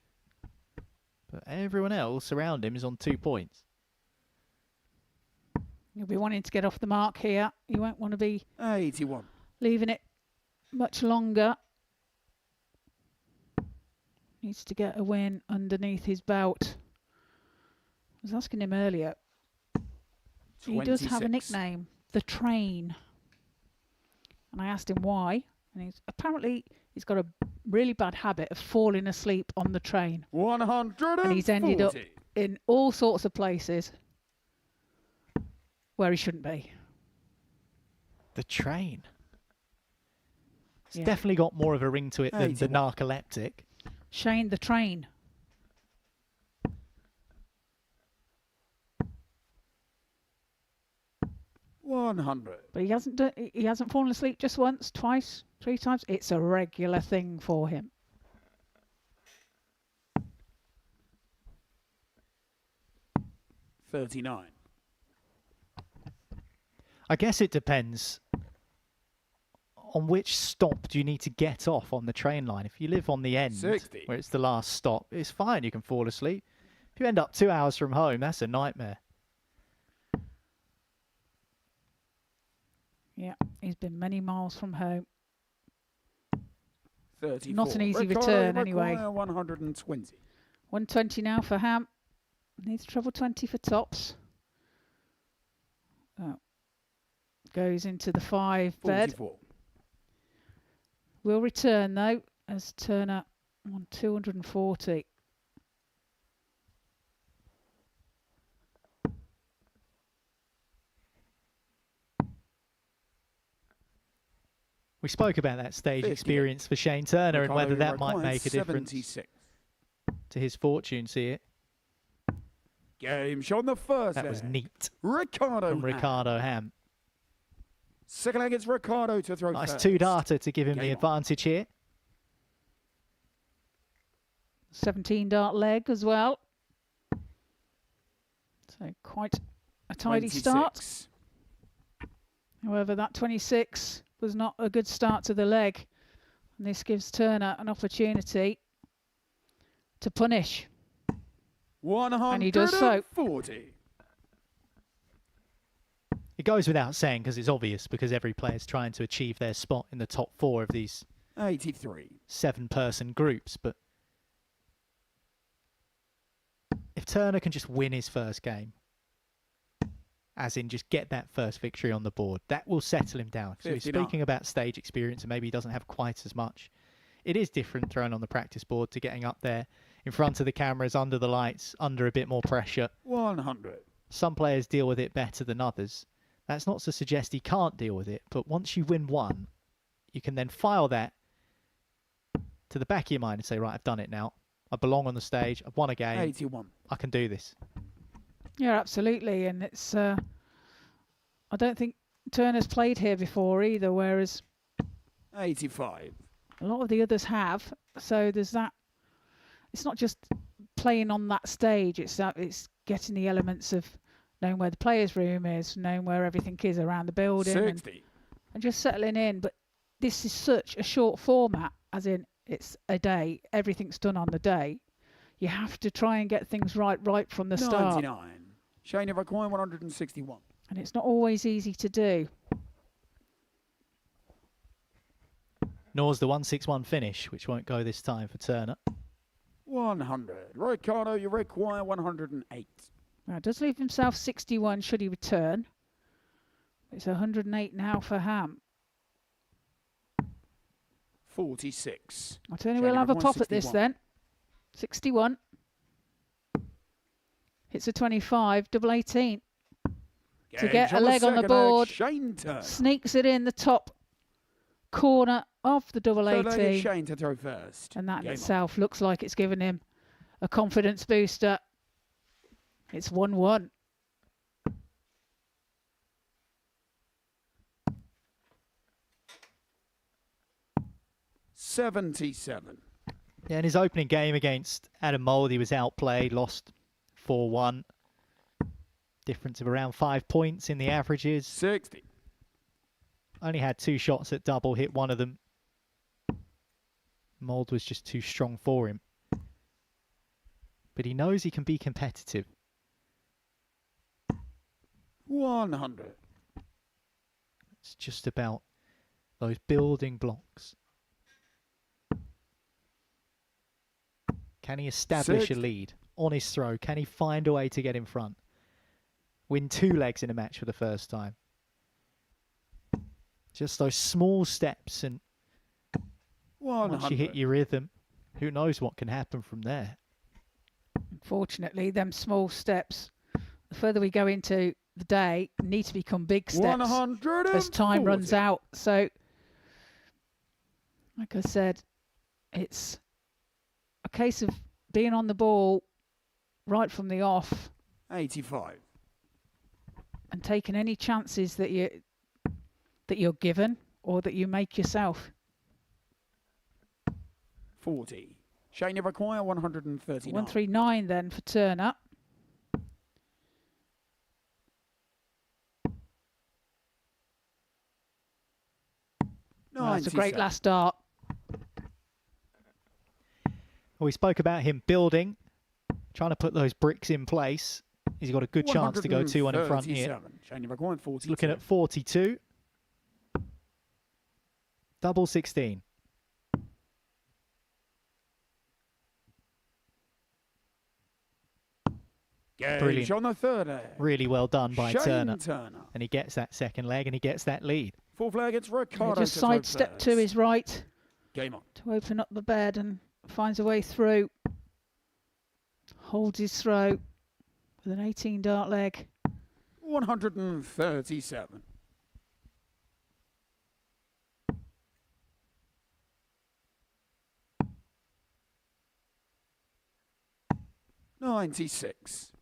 But everyone else around him is on 2 points. You'll be wanting to get off the mark here. You won't want to be 81. Leaving it much longer. Needs to get a win underneath his belt. I was asking him earlier. 26. He does have a nickname, The Train. And I asked him why. And apparently he's got a really bad habit of falling asleep on the train. 140. And he's ended up in all sorts of places where he shouldn't be. The Train. It's definitely got more of a ring to it than the narcoleptic. Shane the Train. $100. But he hasn't fallen asleep just once, twice, 3 times. It's a regular thing for him. $39. I guess it depends on which stop do you need to get off on the train line. If you live on the end, 60. where it's the last stop, it's fine, you can fall asleep. If you end up 2 hours from home, that's a nightmare. Yeah, he's been many miles from home. 34. Not an easy return anyway. 120. 120 now for Ham. Needs treble 20 for tops. Oh. Goes into the 5 bed. 44. Will return though as Turner on 240. We spoke about that stage experience for Shane Turner and whether that might make a difference 76. to his fortunes here. Game shot on the first That leg. was neat Ricardo from Ricardo Ham. Second leg, it's Ricardo to throw Nice first. 2 darter to give him the Game advantage here. 17 dart leg as well. So quite a tidy 26. start. However, that 26 was not a good start to the leg. And this gives Turner an opportunity to punish. 140. And he does so. It goes without saying because it's obvious, because every player's trying to achieve their spot in the top 4 of these 83. 7-person groups. But if Turner can just win his first game, as in just get that first victory on the board, that will settle him down. So he's 59. speaking about stage experience, and maybe he doesn't have quite as much. It is different thrown on the practice board to getting up there in front of the cameras, under the lights, under a bit more pressure. 100. Some players deal with it better than others. That's not to suggest he can't deal with it, but once you win one, you can then file that to the back of your mind and say, right, I've done it now. I belong on the stage. I've won a game. 81. I can do this. Yeah, absolutely. And it's, I don't think Turner's played here before either, whereas 85. a lot of the others have. So there's that. It's not just playing on that stage. It's getting the elements of knowing where the players' room is, knowing where everything is around the building, 60. and just settling in. But this is such a short format, as in it's a day. Everything's done on the day. You have to try and get things right from the start. 99. Shane of a coin, 161. And it's not always easy to do. Nor's the 161 finish, which won't go this time for Turner. 100. Ricardo, you require 108. Now, does leave himself 61 should he return. It's 108 now for Ham. 46. I tell you, we'll have a pop at this then. 61. Hits a 25, double 18. To get a leg on the board. Sneaks it in the top corner of the double 18. Shane to throw first. And that in itself looks like it's given him a confidence booster. It's 1-1. $77. Yeah, in his opening game against Adam Mould, he was outplayed, lost 4-1. Difference of around 5 points in the averages. 60. Only had 2 shots at double, hit one of them. Mould was just too strong for him. but he knows he can be competitive. 100. It's just about those building blocks. Can he establish a lead on his throw? Can he find a way to get in front? Win 2 legs in a match for the first time. Just those small steps, and 100. once you hit your rhythm, who knows what can happen from there. Unfortunately, them small steps, the further we go into the day, need to become big steps as time runs out. So, like I said, it's a case of being on the ball right from the off. 85. And taking any chances that you're given or that you make yourself. 40. Shane, you require 139. 139 then for Turner. Oh, that's a great last dart. We spoke about him building, trying to put those bricks in place. He's got a good chance to go 2-1 in front here. Shane, you require 42. Looking at 42. Double 16. Brilliant. On the third. Really well done by Shane Turner. And he gets that second leg and he gets that lead. Fourth leg, it's Ricardo. Just sidestep to his right. Game on. To open up the bed and finds a way through. Holds his throw with an 18 dart leg. 137. 96.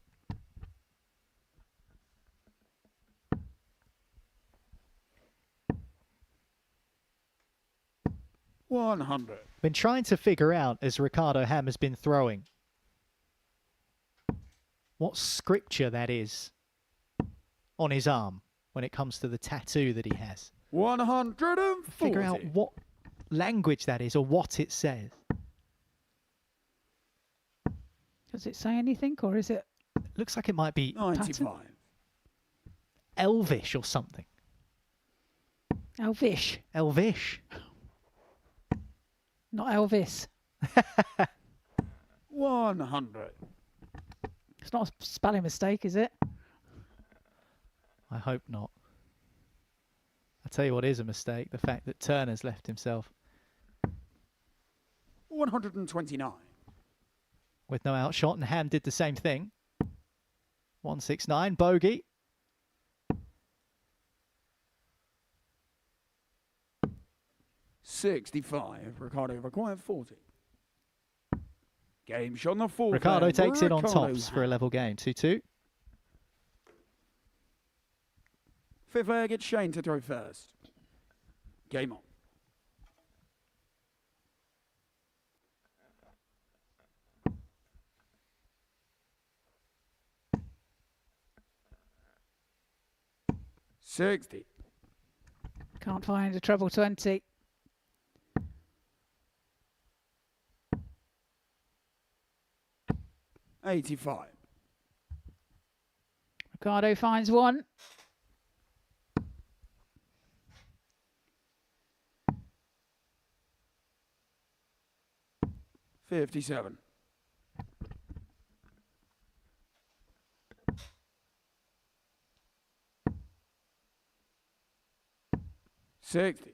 100. Been trying to figure out, as Ricardo Ham has been throwing, what scripture that is on his arm when it comes to the tattoo that he has. 140. Figure out what language that is or what it says. Does it say anything, or is it? Looks like it might be 95. Elvish or something. Elvish. Elvish. Not Elvis. 100. It's not a spelling mistake, is it? I hope not. I tell you what is a mistake, the fact that Turner's left himself 129. with no outshot, and Ham did the same thing. 169, bogey. $65. Ricardo required 40. Game shot on the fourth. Ricardo takes it on Ricardo tops for a level game. 2-2. Fifth leg, it's Shane to throw first. Game on. $60. Can't find a treble 20. $85. Ricardo finds one. $57. $60.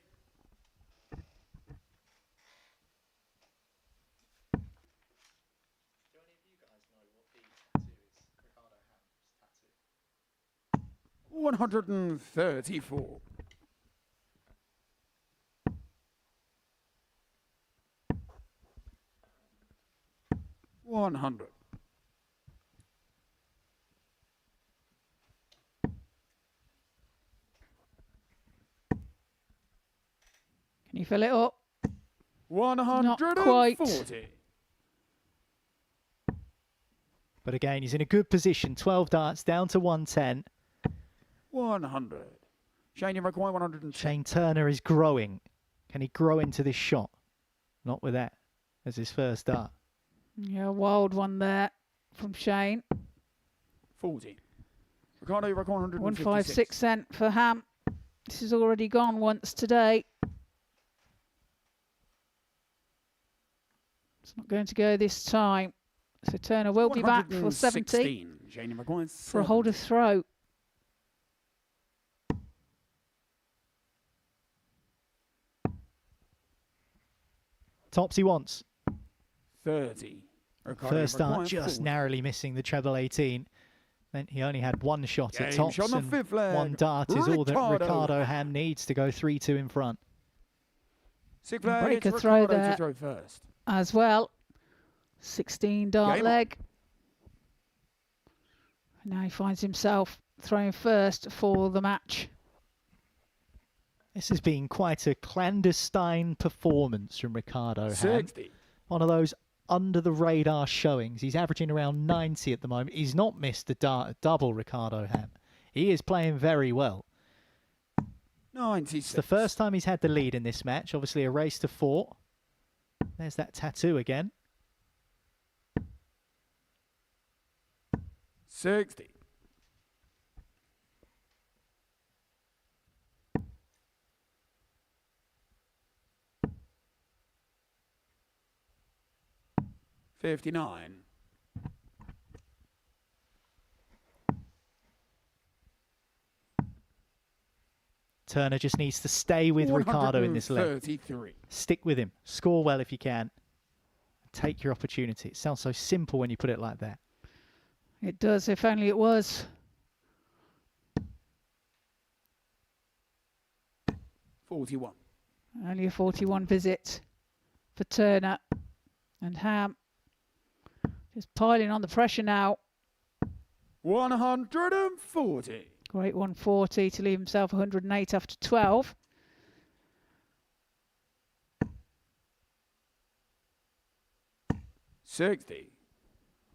$134. $100. Can you fill it up? 140. Not quite. But again, he's in a good position. 12 darts down to 110. 100. Shane, you require 110. Shane Turner is growing. Can he grow into this shot? Not with that as his first dart. Yeah, wild one there. from Shane. 40. Ricardo, you reckon 156. 156 cent for Ham. This has already gone once today. It's not going to go this time. So Turner will be back for 70 for a hold of throw. Topsy once. 30. Ricardo, First start just narrowly missing the treble 18. Then he only had one shot at tops, and one dart is all that Ricardo Ham needs to go 3-2 in front. Breaker throw there first. as well. 16 dart leg. Now he finds himself throwing first for the match. This has been quite a clandestine performance from Ricardo Ham. 60. One of those under the radar showings. He's averaging around 90 at the moment. He's not missed a double, Ricardo Ham. He is playing very well. 96. It's the first time he's had the lead in this match. Obviously a race to 4. There's that tattoo again. 60. $59. Turner just needs to stay with Ricardo in this leg. Stick with him. Score well if you can. Take your opportunity. It sounds so simple when you put it like that. It does, if only it was. 41. Only a 41 visit for Turner. And Ham just piling on the pressure now. 140. Great 140 to leave himself 108 after 12. $60.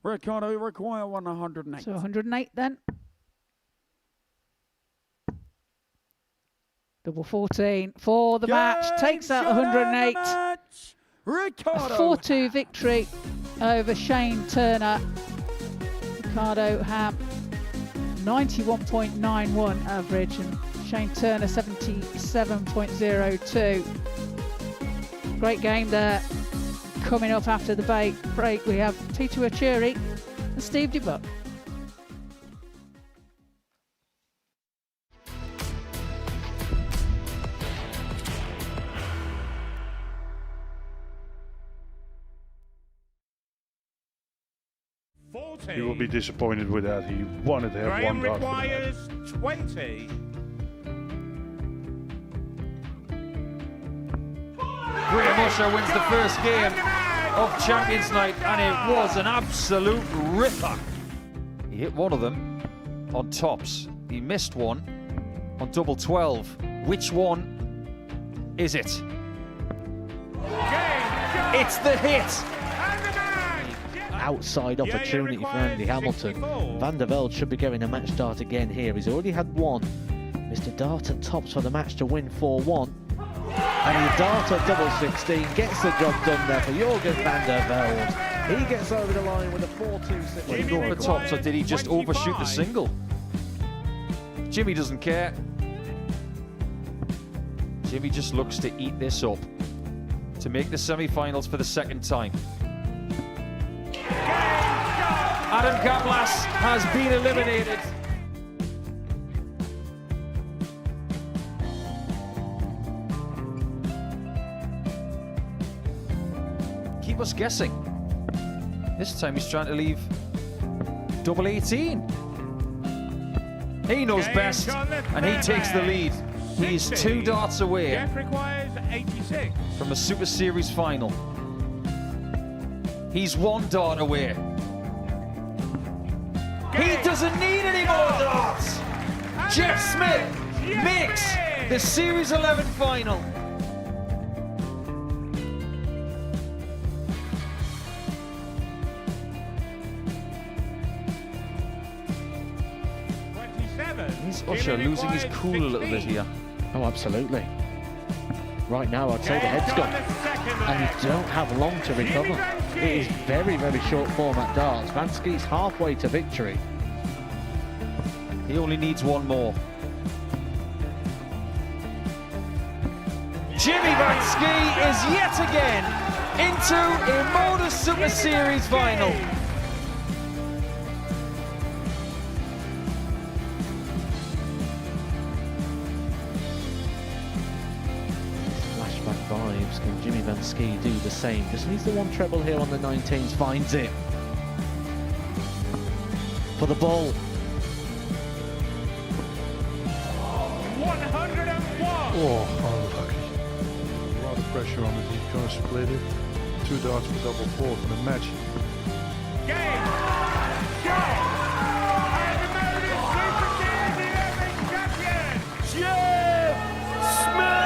Ricardo, you require 108. So 108 then. Double 14 for the match. Takes out 108. Ricardo. A 4-2 victory over Shane Turner. Ricardo Ham 91.91 average and Shane Turner 77.02. Great game there. Coming up after the break, we have Peter Wuri and Steve Debuck. You will be disappointed with that. He wanted to have Graham one dart. requires 20. Graham Usher wins the first game of Champions Night, and it was an absolute ripper. He hit one of them on tops. He missed one on double 12. Which one is it? It's the hit. Outside opportunity for Andy Hamilton. Van der Velde should be getting a match start again here. He's already had one. Mr. Dart at tops for the match to win 4-1. And the Dart at double 16 gets the job done there for Jürgen van der Velde. He gets over the line with a 4-2. Did he go for tops or did he just overshoot the single? Jimmy doesn't care. Jimmy just looks to eat this up to make the semi-finals for the second time. Adam Kaplas has been eliminated. Keep us guessing. This time he's trying to leave double 18. He knows best, and he takes the lead. He is 2 darts away Jeff requires 86. from a Super Series final. He's 1 dart away. He doesn't need any more darts. Jeff Smith makes the Series 11 final. Is Usher losing his cool a little bit here? Oh, absolutely. Right now, I'd say the head's gone. And you don't have long to recover. It is very, very short form at darts. Vansky's halfway to victory. He only needs one more. Jimmy Vansky is yet again into a Modus Super Series final. Flashback vibes. Can Jimmy Vansky do the same? Just needs the one treble here on the 19s. Finds it. For the ball. 101! Oh, unlucky. A lot of pressure on it. He kind of split it. 2 darts for double fourth in the match. Game! Go! And the Modus Super Series 11 champion, Jim Smith!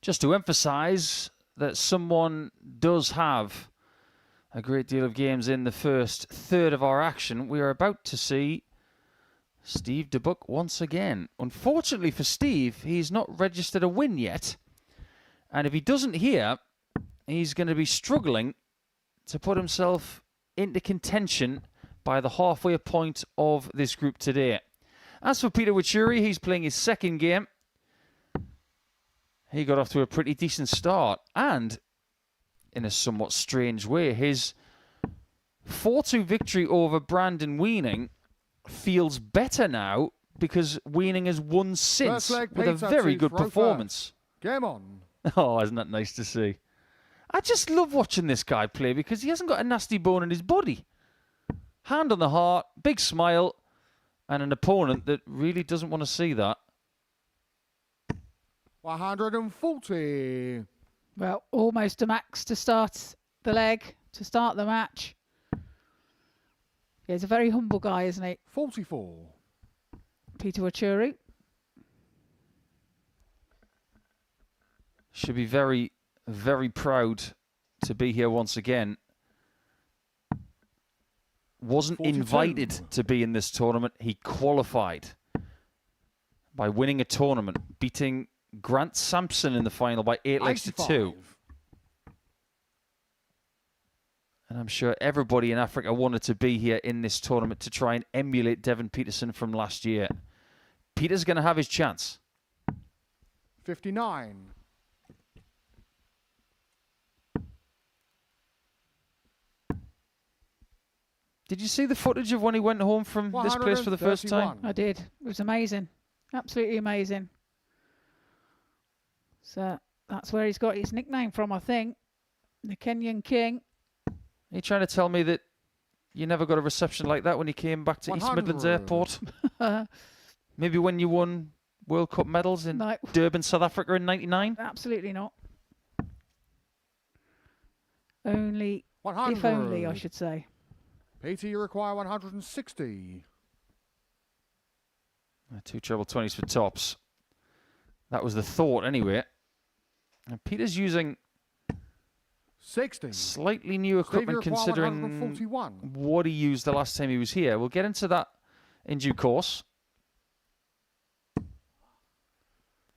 Just to emphasize that someone does have a great deal of games in the first third of our action, we are about to see Steve Debuck once again. Unfortunately for Steve, he's not registered a win yet. And if he doesn't here, he's going to be struggling to put himself into contention by the halfway point of this group today. As for Peter Wuri, he's playing his second game. He got off to a pretty decent start, and in a somewhat strange way, his 4-2 victory over Brandon Weining feels better now because Weining has won since with a very good performance. Game on. Oh, isn't that nice to see? I just love watching this guy play because he hasn't got a nasty bone in his body. Hand on the heart, big smile, and an opponent that really doesn't want to see that. 140. Well, almost a max to start the leg, to start the match. He's a very humble guy, isn't he? 44. Peter Wuri. Should be very, very proud to be here once again. Wasn't 42. invited to be in this tournament. He qualified by winning a tournament, beating Grant Sampson in the final by 8 legs to 2. And I'm sure everybody in Africa wanted to be here in this tournament to try and emulate Devon Peterson from last year. Peter's going to have his chance. 59. Did you see the footage of when he went home from this place for the first time? I did. It was amazing. Absolutely amazing. So that's where he's got his nickname from, I think. The Kenyan King. Are you trying to tell me that you never got a reception like that when you came back to 100. East Midlands Airport? Maybe when you won World Cup medals in Durban, South Africa in '99? Absolutely not. Only, 100. if only, I should say. Peter, you require 160. 2 treble 20s for tops. That was the thought anyway. And Peter's using 60. Slightly new equipment considering what he used the last time he was here. We'll get into that in due course.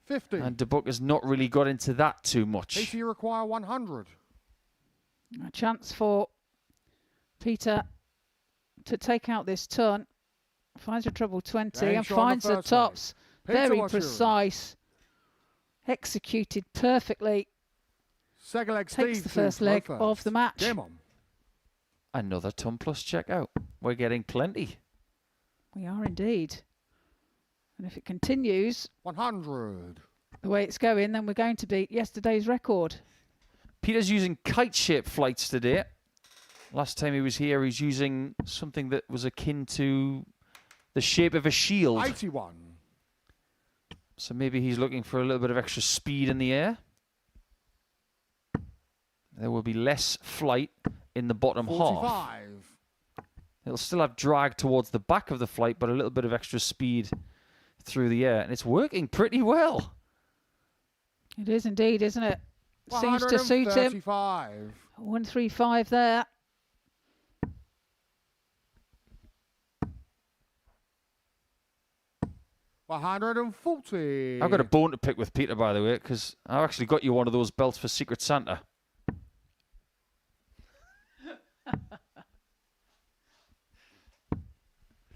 50. And Debuck has not really got into that too much. Peter, you require 100. A chance for Peter to take out this ton. Finds a treble 20 and finds the tops. Very precise. Executed perfectly. Second leg, takes the first leg of the match. Game on. Another ton plus checkout. We're getting plenty. We are indeed. And if it continues 100 the way it's going, then we're going to beat yesterday's record. Peter's using kite-shaped flights today. Last time he was here, he's using something that was akin to the shape of a shield. 81. So maybe he's looking for a little bit of extra speed in the air. There will be less flight in the bottom 45. half. It'll still have drag towards the back of the flight, but a little bit of extra speed through the air. And it's working pretty well. It is indeed, isn't it? Seems to suit him. 135 there. $140. I've got a bone to pick with Peter, by the way, because I've actually got you one of those belts for Secret Santa.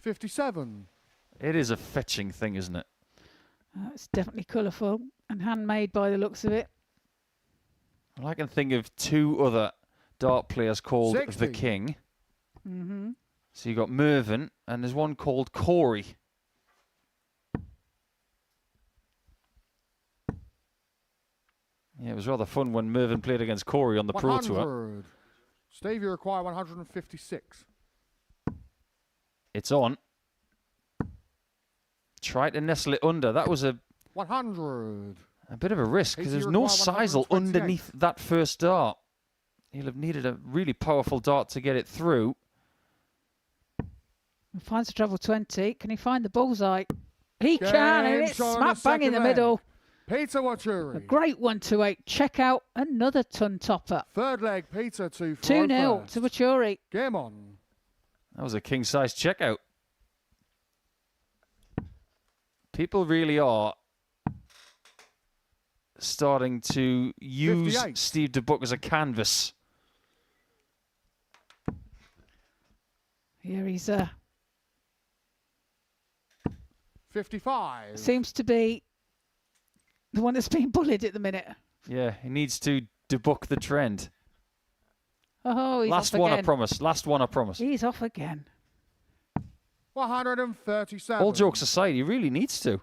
$57. It is a fetching thing, isn't it? It's definitely colourful and handmade by the looks of it. Well, I can think of two other dart players called 60. The King. Mm-hmm. So you got Mervyn, and there's one called Corey. Yeah, it was rather fun when Mervyn played against Corey on the Pro Tour. Steve, you require 156. It's on. Try to nestle it under. That was a 100. A bit of a risk because there's no sisal underneath that first dart. He'll have needed a really powerful dart to get it through. Finds the treble 20. Can he find the bullseye? He can, and it's smack bang in the middle. Peter Wuri. A great 128. Check out another ton topper. Third leg, Peter 2-0 to Wuri. Game on. That was a king-size checkout. People really are starting to use 58. Steve Debuck as a canvas. Here he's 55. seems to be the one that's being bullied at the minute. Yeah, he needs to debuck the trend. Oh, he's Last off one, again. I promise. Last one, I promise. He's off again. 137. All jokes aside, he really needs to.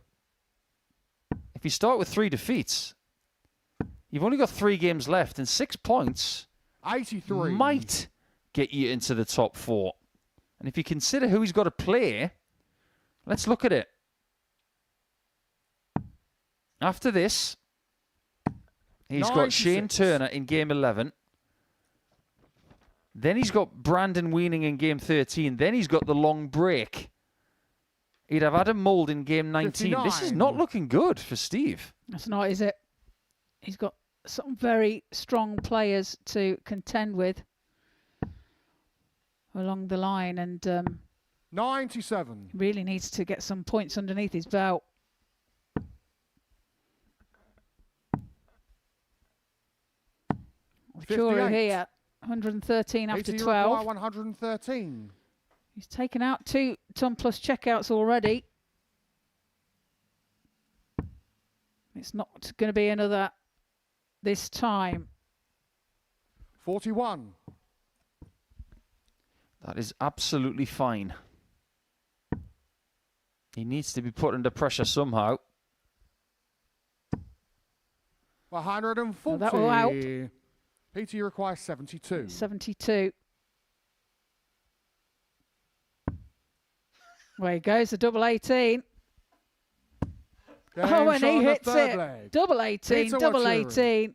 If you start with 3 defeats, you've only got 3 games left, and 6 points 83 might get you into the top 4. And if you consider who he's got to play, let's look at it. After this, he's got 96. Shane Turner in game 11. Then he's got Brandon Weining in game 13. Then he's got the long break. He'd have Adam Mould in game 19. 59. This is not looking good for Steve. That's not, is it? He's got some very strong players to contend with along the line, and 97. really needs to get some points underneath his belt. Churu here, 113 after 12. 113. He's taken out 2 ton plus checkouts already. It's not going to be another this time. 41. That is absolutely fine. He needs to be put under pressure somehow. 140. Well, that will help. Peter, you require 72. 72. There he goes, the double 18. Oh, and he hits it. Leg. Double 18, Peter double Wuri. 18.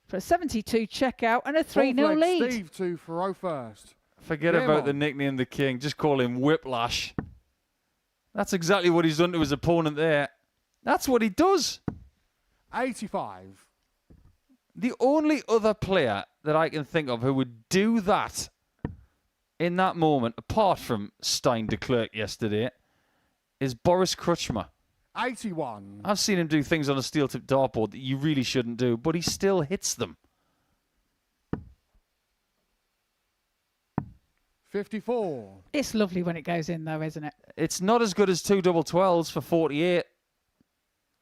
For a 72 checkout and a 3-0 lead. Steve to Faro first. Forget Game about on. the nickname The King. Just call him Whiplash. That's exactly what he's done to his opponent there. That's what he does. 85. The only other player that I can think of who would do that in that moment, apart from Stein de Klerk yesterday, is Boris Krutschmer. 81. I've seen him do things on a steel-tip dartboard that you really shouldn't do, but he still hits them. 54. It's lovely when it goes in, though, isn't it? It's not as good as 2 double 12s for 48.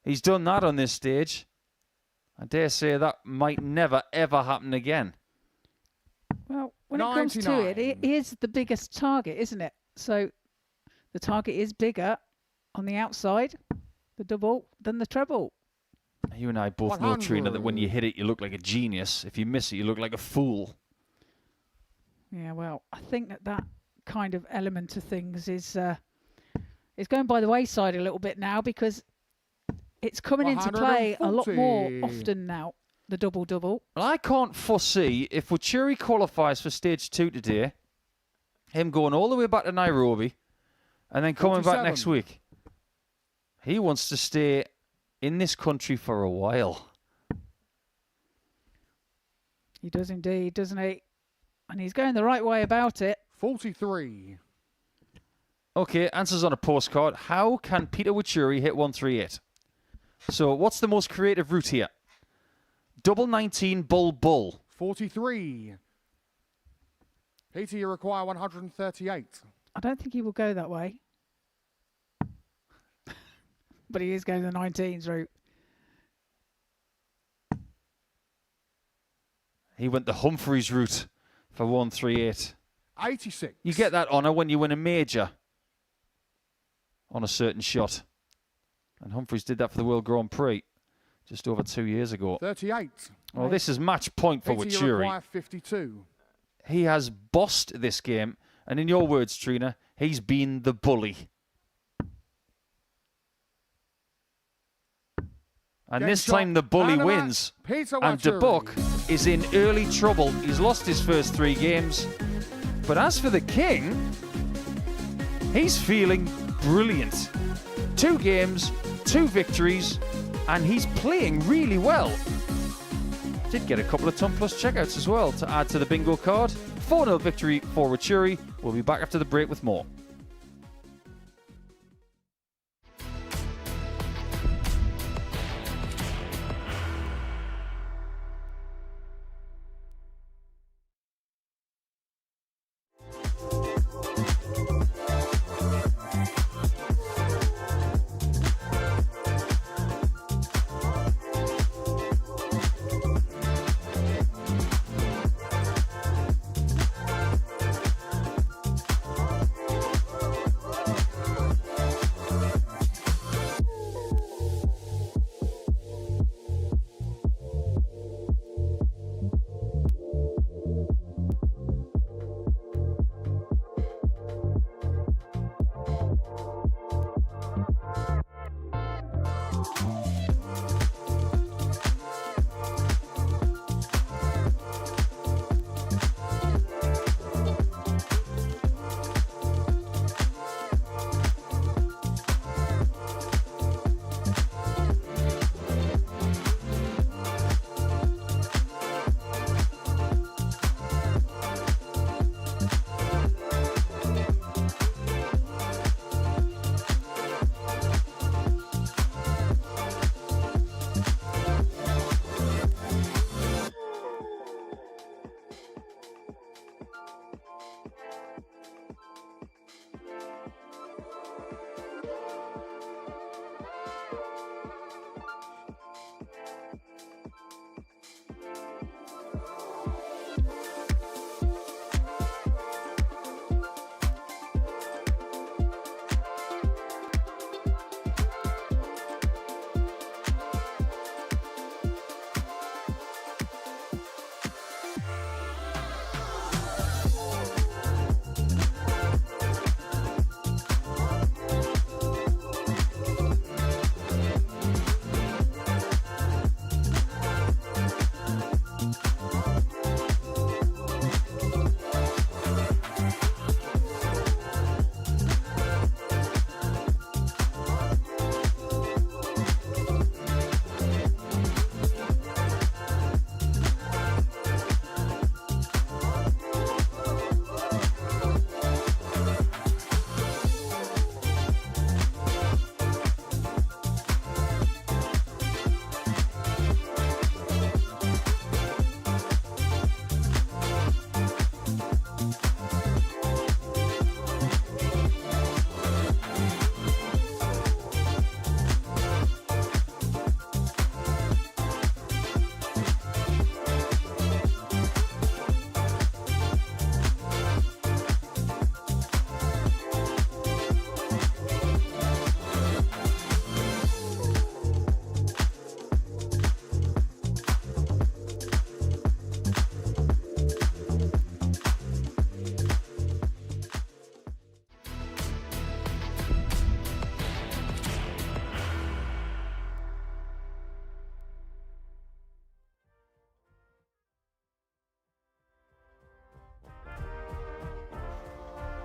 He's done that on this stage. I dare say that might never, ever happen again. Well, when it comes to it, it is the biggest target, isn't it? So the target is bigger on the outside, the double, than the treble. You and I both know, Trina, that when you hit it, you look like a genius. If you miss it, you look like a fool. Yeah, well, I think that kind of element of things is going by the wayside a little bit now, because it's coming into play a lot more often now, the double-double. Well, I can't foresee, if Wuri qualifies for stage 2 today, him going all the way back to Nairobi and then coming back 47. next week. He wants to stay in this country for a while. He does indeed, doesn't he? And he's going the right way about it. 43. Okay, answers on a postcard. How can Peter Wuri hit 138? So what's the most creative route here? Double 19, bull, bull. 43. Peter, you require 138. I don't think he will go that way. But he is going the 19s route. He went the Humphreys route for 138. 86. You get that honour when you win a major on a certain shot. And Humphreys did that for the World Grand Prix just over 2 years ago. 38. Well, this is match point for Peter, you Wuri. require 52. He has bossed this game. And in your words, Trina, he's been the bully. And Game this shot time the bully and a match. wins. Peter And Wuri. Debuck is in early trouble. He's lost his first 3 games. But as for the King, he's feeling brilliant. 2 games, 2 victories, and he's playing really well. Did get a couple of ton plus checkouts as well to add to the bingo card. 4-0 victory for Wuri. We'll be back after the break with more.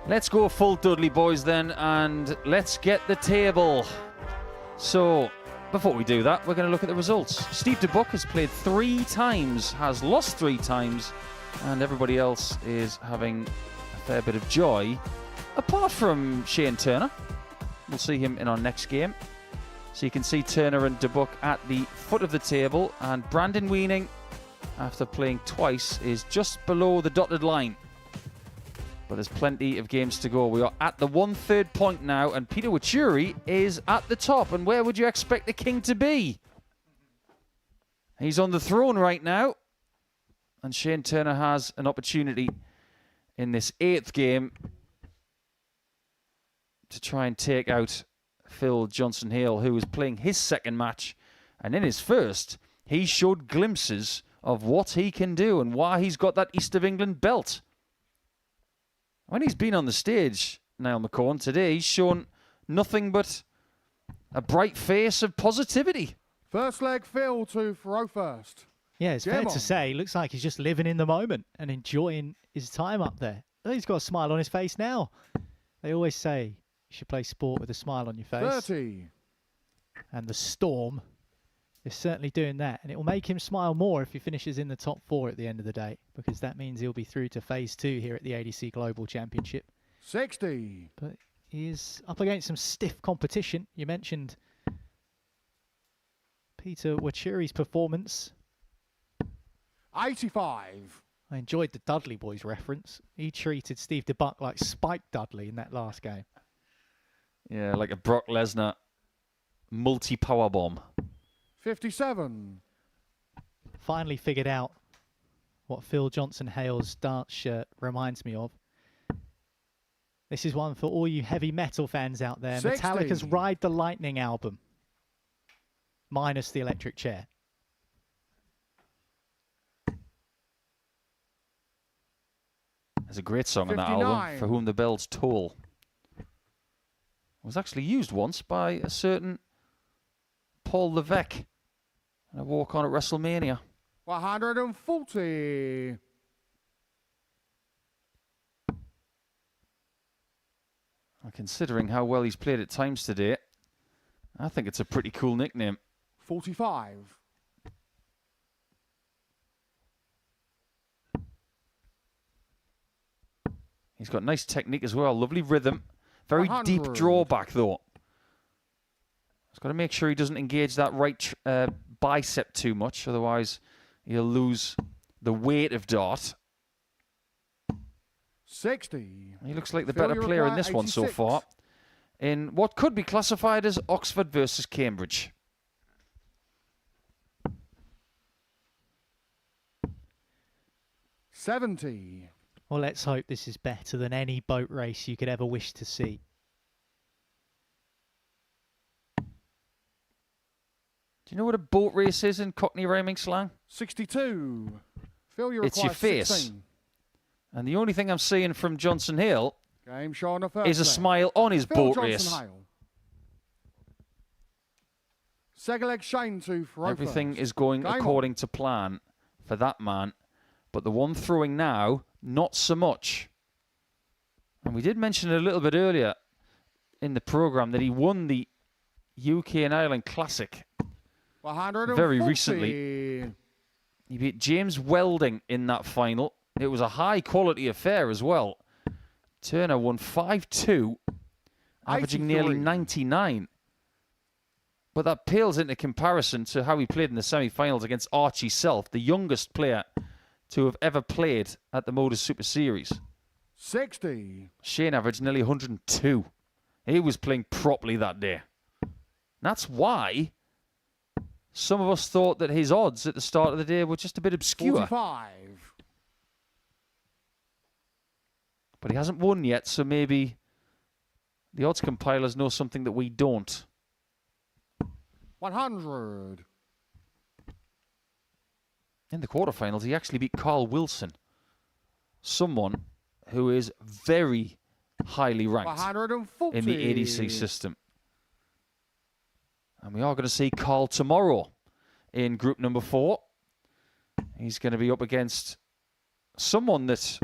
Let's go full Dudley, boys, then, and let's get the table. So, before we do that, we're going to look at the results. Steve Debuck has played 3 times, has lost 3 times, and everybody else is having a fair bit of joy, apart from Shane Turner. We'll see him in our next game. So you can see Turner and Debuck at the foot of the table, and Brandon Weining, after playing twice, is just below the dotted line. But there's plenty of games to go. We are at the 1/3 point now, and Peter Wuri is at the top. And where would you expect the king to be? He's on the throne right now. And Shane Turner has an opportunity in this 8th game to try and take out Phil Johnson-Hale, who was playing his 2nd match. And in his 1st, he showed glimpses of what he can do and why he's got that East of England belt. When he's been on the stage, Niall McCorn, today, he's shown nothing but a bright face of positivity. First leg, Phil to throw first. Yeah, it's fair to say, looks like he's just living in the moment and enjoying his time up there. He's got a smile on his face now. They always say you should play sport with a smile on your face. 30. And the Storm is certainly doing that. And it will make him smile more if he finishes in the top 4 at the end of the day, because that means he'll be through to phase 2 here at the ADC Global Championship. 60. But he is up against some stiff competition. You mentioned Peter Wuri's performance. 85. I enjoyed the Dudley Boys reference. He treated Steve Debuck like Spike Dudley in that last game. Yeah, like a Brock Lesnar multi-power bomb. 57. Finally figured out what Phil Johnson-Hale's darts shirt reminds me of. This is one for all you heavy metal fans out there. 60. Metallica's Ride the Lightning album. Minus the electric chair. There's a great song 59. on that album, For Whom the Bells Toll. It was actually used once by a certain Paul Levesque in a walk-on at WrestleMania. 140. Considering how well he's played at times today, I think it's a pretty cool nickname. 45. He's got nice technique as well, lovely rhythm. Very 100. deep drawback though. He's got to make sure he doesn't engage that right bicep too much, otherwise he'll lose the weight of dart. 60. He looks like the better player in this one so far, in what could be classified as Oxford versus Cambridge. $70. Well, let's hope this is better than any boat race you could ever wish to see. Do you know what a boat race is in Cockney rhyming slang? 62. Phil, you It's your face. 16. And the only thing I'm seeing from Johnson-Hale Game show on the first is a leg. smile on his Phil boat race. Johnson-Hale. Second leg, Shane to throw Everything first. is going Game according to plan for that man. But the one throwing now, not so much. And we did mention it a little bit earlier in the programme that he won the UK and Ireland Classic 140. very recently. He beat James Welding in that final. It was a high-quality affair as well. Turner won 5-2, averaging nearly 83. 99. But that pales into comparison to how he played in the semi-finals against Archie Self, the youngest player to have ever played at the Modus Super Series. 60. Shane averaged nearly 102. He was playing properly that day. That's why some of us thought that his odds at the start of the day were just a bit obscure. 45. But he hasn't won yet, so maybe the odds compilers know something that we don't. 100. In the quarterfinals, he actually beat Carl Wilson, someone who is very highly ranked 140. in the ADC system. And we are going to see Carl tomorrow in group number 4. He's going to be up against someone that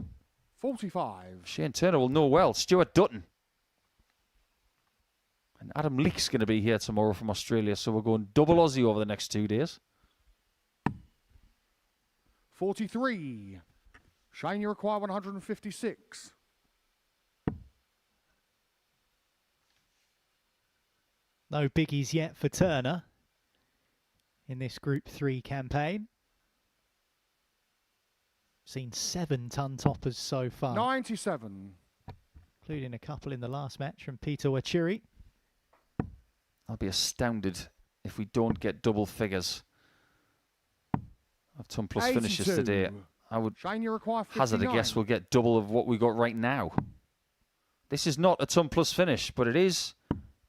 45. Shane Turner will know well. Stuart Dutton. And Adam Leake's going to be here tomorrow from Australia, so we're going double Aussie over the next 2 days. 43. Shane, you require 156. No biggies yet for Turner in this Group 3 campaign. Seen 7 ton toppers so far. 97. Including a couple in the last match from Peter Wuri. I'll be astounded if we don't get double figures of ton plus finishes 82. today. I would Shane, you require 59. hazard a guess we'll get double of what we got right now. This is not a ton plus finish, but it is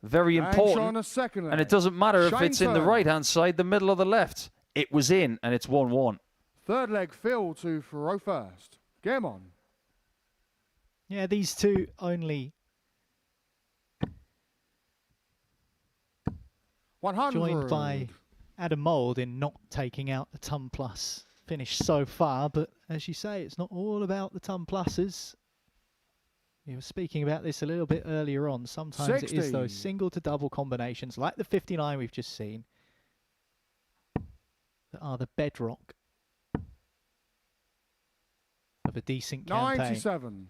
very important. And it doesn't matter if it's in the right-hand side, the middle, or the left. It was in, and it's 1-1. Third leg, Phil to Faro first. Game on. Yeah, these two only 100. joined by Adam Mould in not taking out the ton plus finish so far. But as you say, it's not all about the ton pluses. We were speaking about this a little bit earlier on. Sometimes 60. it is those single to double combinations, like the 59 we've just seen, that are the bedrock of a decent campaign. 97.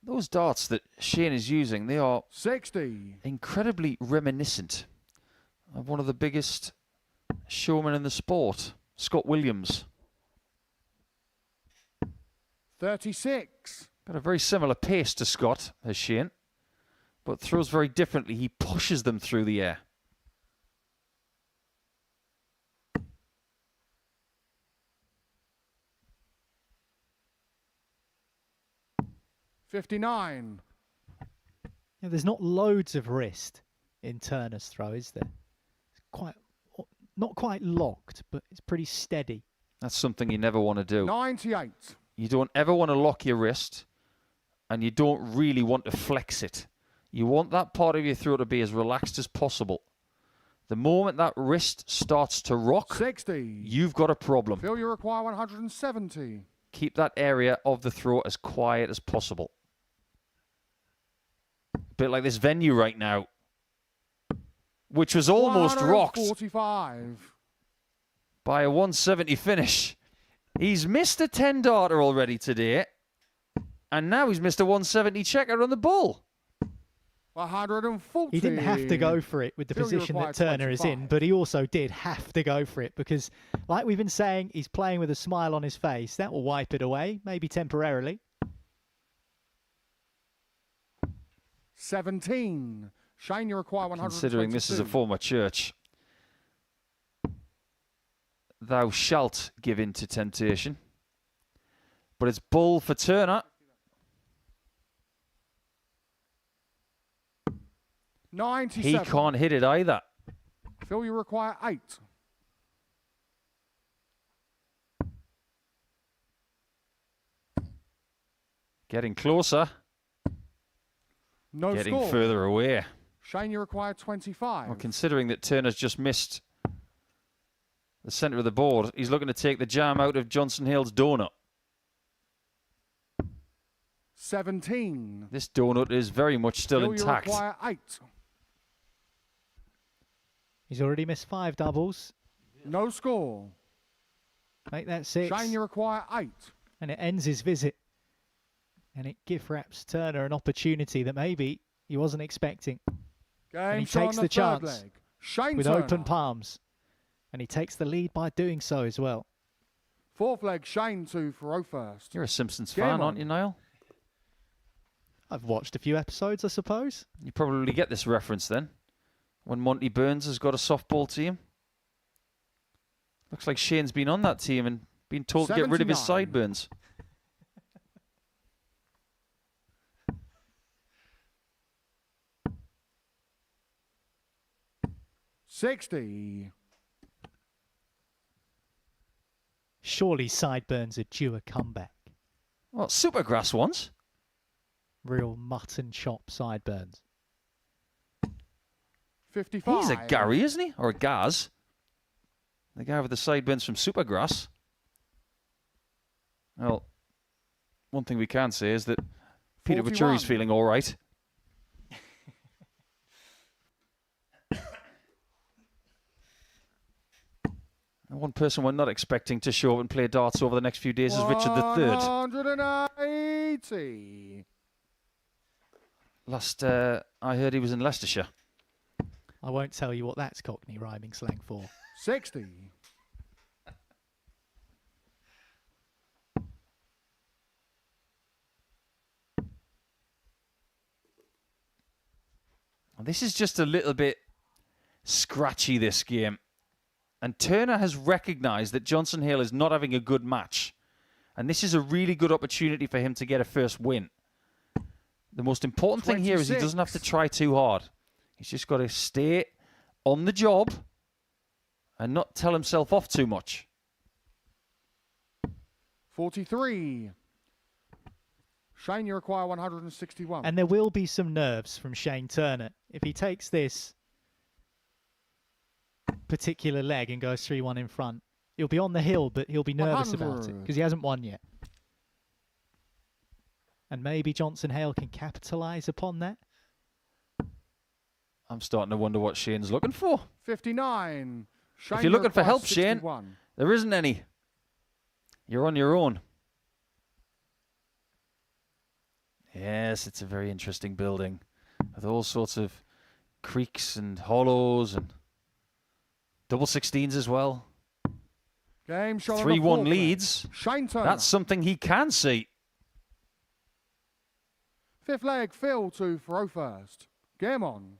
Those darts that Shane is using, they are 60. incredibly reminiscent of one of the biggest showmen in the sport, Scott Williams. 36. Got a very similar pace to Scott as Shane, but throws very differently. He pushes them through the air. $59. Yeah, there's not loads of wrist in Turner's throw, is there? It's not quite locked, but it's pretty steady. That's something you never want to do. 98. You don't ever want to lock your wrist, and you don't really want to flex it. You want that part of your throw to be as relaxed as possible. The moment that wrist starts to rock, 60. You've got a problem. Phil, you require 170. Keep that area of the throw as quiet as possible. A bit like this venue right now, which was almost rocked 145. by a 170 finish. He's missed a 10 darter already today, and now he's missed a 170 checker on the bull. 140. He didn't have to go for it with the Phil, you position that require Turner is in, 25. but he also did have to go for it because, like we've been saying, he's playing with a smile on his face. That will wipe it away, maybe temporarily. 17. Shane, you require 122. Considering this is a former church, thou shalt give in to temptation. But it's bull for Turner. 97. He can't hit it either. Phil, you require 8. Getting closer. No Getting score. further away. Shane, you require 25. Well, considering that Turner's just missed the centre of the board, he's looking to take the jam out of Johnson-Hale's donut. 17. This donut is very much still Phil, intact. you require 8. He's already missed 5 doubles. No score. Make that 6. Shane, you require 8. And it ends his visit. And it gift wraps Turner an opportunity that maybe he wasn't expecting. And he takes the chance leg. Shane with Turner. open palms. And he takes the lead by doing so as well. Fourth leg, Shane to Faro first. You're a Simpsons Game fan, on. aren't you, Niall? I've watched a few episodes, I suppose. You probably get this reference then, when Monty Burns has got a softball team. Looks like Shane's been on that team and been told to get rid of his 79. sideburns. $60. Surely sideburns are due a comeback. Well, Supergrass ones. Real mutton chop sideburns. 55. He's a Gary, isn't he? Or a Gaz. The guy with the sideburns from Supergrass. Well, one thing we can say is that Peter Wuri's feeling all right. And one person we're not expecting to show up and play darts over the next few days is Richard III. 180. Last I heard he was in Leicestershire. I won't tell you what that's Cockney rhyming slang for. 60. This is just a little bit scratchy, this game. And Turner has recognised that Johnson-Hale is not having a good match. And this is a really good opportunity for him to get a first win. The most important thing here is he doesn't have to try too hard. He's just got to stay on the job and not tell himself off too much. 43. Shane, you require 161. And there will be some nerves from Shane Turner. If he takes this particular leg and goes 3-1 in front, he'll be on the hill, but he'll be nervous about it because he hasn't won yet. And maybe Johnson-Hale can capitalise upon that. I'm starting to wonder what Shane's looking for. 59. Shane, if you're looking for help, 61. Shane, there isn't any. You're on your own. Yes, it's a very interesting building with all sorts of creeks and hollows and double 16s as well. Game shot 3-1 leads. Shane Turner. That's something he can see. Fifth leg, Phil to throw first. Game on.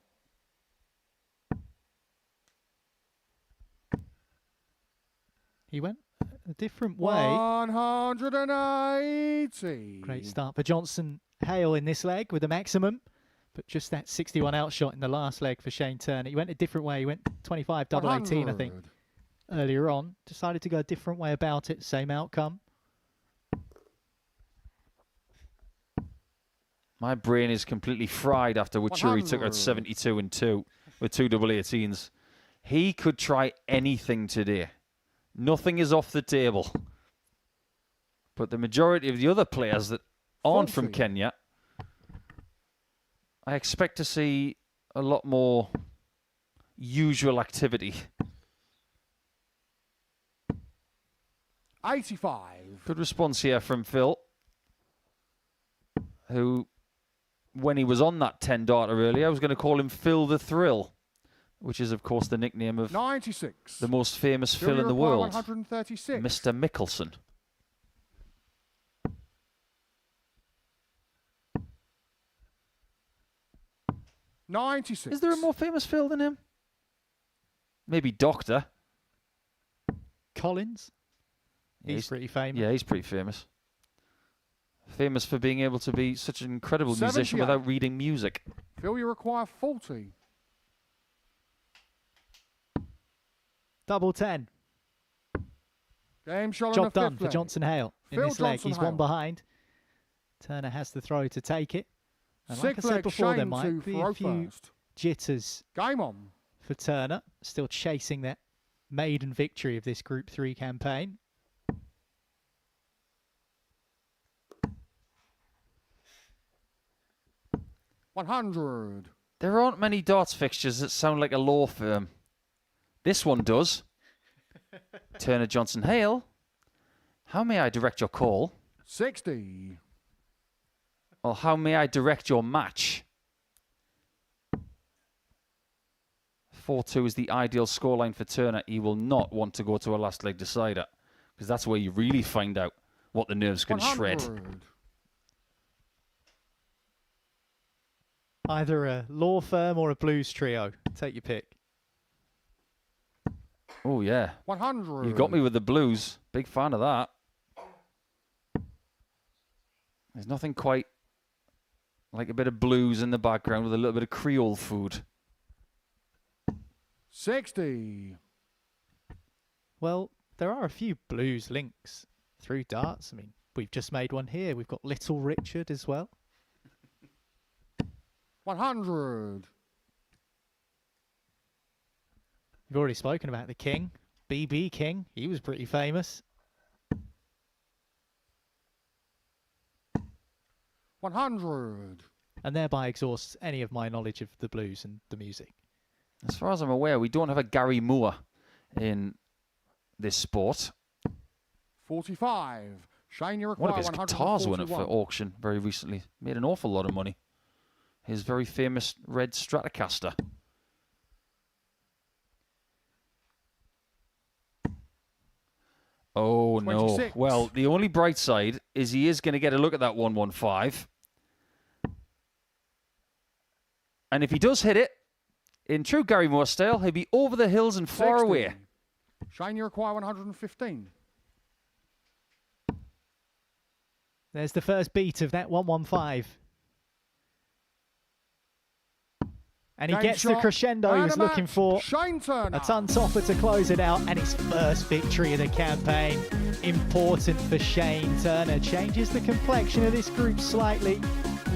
He went a different way. 180. Great start for Johnson-Hale in this leg with the maximum. But just that 61 outshot in the last leg for Shane Turner. He went a different way. He went 25 double 18, I think, earlier on. Decided to go a different way about it. Same outcome. My brain is completely fried after Wuri took out 72 and 2 with 2 double 18s. He could try anything today. Nothing is off the table. But the majority of the other players that aren't from Kenya, I expect to see a lot more usual activity. 85. Good response here from Phil, who, when he was on that 10 darter earlier, I was going to call him Phil the Thrill, which is, of course, the nickname of 96. the most famous Phil in the world, 136. Mr. Mickelson. Is there a more famous Phil than him? Maybe Doctor. Collins? He's pretty famous. Yeah, he's pretty famous. Famous for being able to be such an incredible musician without reading music. Phil, you require 40. Double 10. Game shot Job on the done fifth for leg. Johnson-Hale in Phil this leg. He's Johnson-Hale. one behind. Turner has the throw to take it. And like I Sixth said leg, before, there Shane might to be a throw few first. jitters Game on. for Turner. Still chasing that maiden victory of this Group 3 campaign. $100. There aren't many darts fixtures that sound like a law firm. This one does. Turner Johnson-Hale. How may I direct your call? 60. Well, how may I direct your match? 4-2 is the ideal scoreline for Turner. He will not want to go to a last leg decider, because that's where you really find out what the nerves can shred. 100. Either a law firm or a blues trio. Take your pick. Oh, yeah. 100. You got me with the blues. Big fan of that. There's nothing quite like a bit of blues in the background with a little bit of Creole food. 60. Well, there are a few blues links through darts. I mean, we've just made one here. We've got Little Richard as well. 100. We've already spoken about the King, BB King. He was pretty famous. 100. And thereby exhausts any of my knowledge of the blues and the music. As far as I'm aware, we don't have a Gary Moore in this sport. 45. Shane, you require One of his guitars went up for 141. auction very recently. Made an awful lot of money. His very famous red Stratocaster. Oh, 26. no. Well, the only bright side is he is going to get a look at that 115. And if he does hit it, in true Gary Moore style, he'll be over the hills and far 60. away. Shane, you require 115. There's the first beat of that 115. And he Game gets the shot, crescendo he and was a looking match. for. Shane Turner. A ton topper to close it out, and his first victory of the campaign. Important for Shane Turner. Changes the complexion of this group slightly. You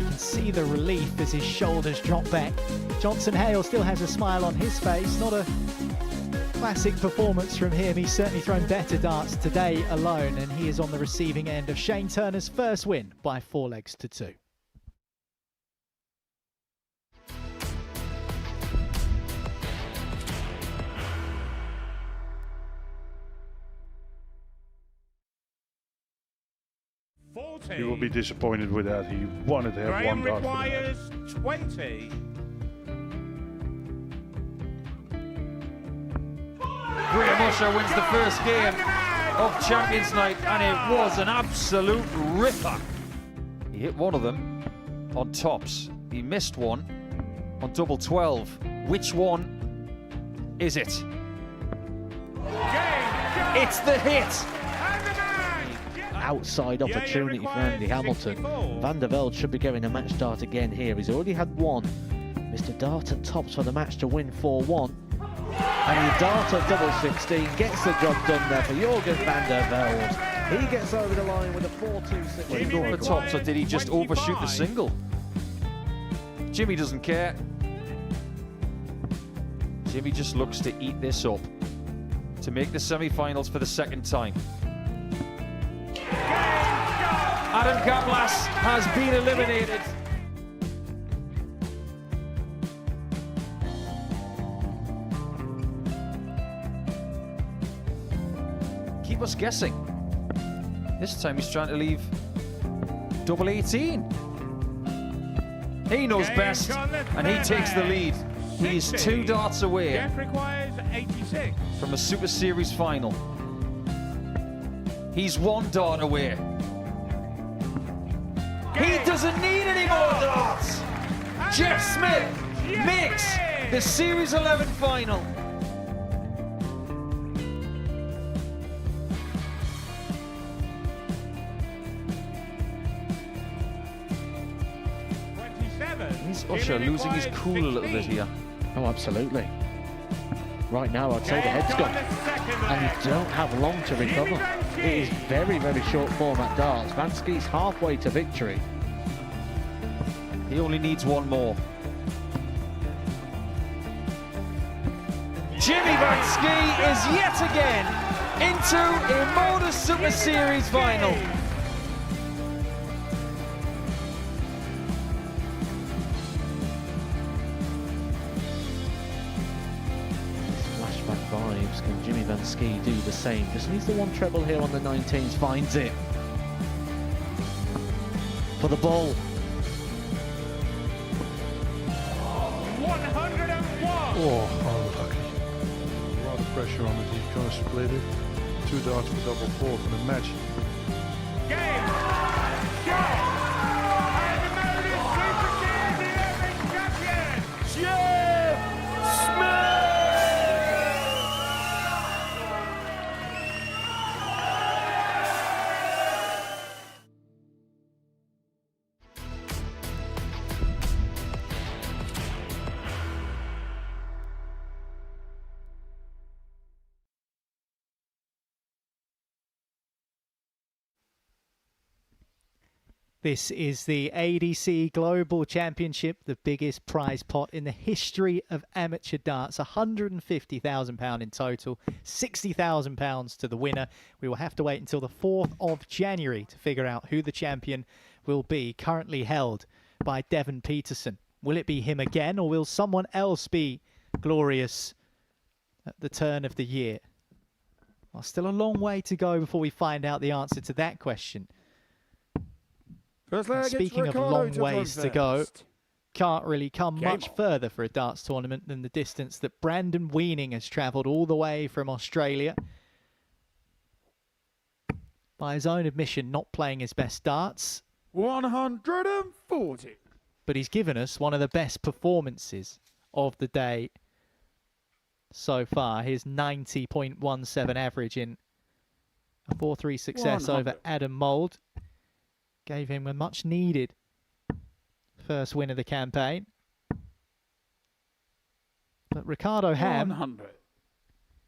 can see the relief as his shoulders drop back. Johnson-Hale still has a smile on his face. Not a classic performance from him. He's certainly thrown better darts today alone, and he is on the receiving end of Shane Turner's first win by 4 legs to 2. He will be disappointed with that. He wanted to have Graham one dart. for that. requires 20. Graham Usher wins the first game of Champions Night, and it was an absolute ripper. He hit one of them on tops. He missed one on double 12. Which one is it? It's the hit. Outside opportunity for Andy Hamilton. Van der Velde should be getting a match start again here. He's already had one. Mr. Dart at tops for the match to win 4-1. And he Dart at double 16 gets the job done there for Jürgen van der Velde. He gets over the line with a 4-2-6. Did he go for tops, or did he just overshoot the single? Jimmy doesn't care. Jimmy just looks to eat this up to make the semi-finals for the second time. Adam Kaplas has been eliminated. Keep us guessing. This time he's trying to leave double 18. He knows best, and he takes the lead. He is 2 darts away Jeff requires 86. from a Super Series final. He's 1 dart away. He doesn't need any more darts. Jeff Smith makes the Series 11 final. Is Usher losing his cool a little bit here? Oh, absolutely. Right now, I'd say the head's gone. And you don't have long to recover. It is very, very short format darts. Vansky's halfway to victory. He only needs one more. Jimmy Vansky is yet again into a Modus Super Series final. Flashback vibes. Can Jimmy Vansky do the same? Just needs the one treble here on the 19s. Finds it. For the ball. 101. Oh, unlucky. A lot of pressure on it. He's going to split it. 2 darts for double 4 for the match. Game. Shot. And the Modus Super Series 11 champion, Jeff Smith. This is the ADC Global Championship, the biggest prize pot in the history of amateur darts. £150,000 in total, £60,000 to the winner. We will have to wait until the 4th of January to figure out who the champion will be, currently held by Devon Peterson. Will it be him again, or will someone else be glorious at the turn of the year? Well, still a long way to go before we find out the answer to that question. Speaking of long ways to go, can't really come much further for a darts tournament than the distance that Brandon Weining has travelled all the way from Australia. By his own admission, not playing his best darts. 140. But he's given us one of the best performances of the day so far. His 90.17 average in a 4-3 success 100. over Adam Mould gave him a much needed first win of the campaign. But Ricardo Ham 100.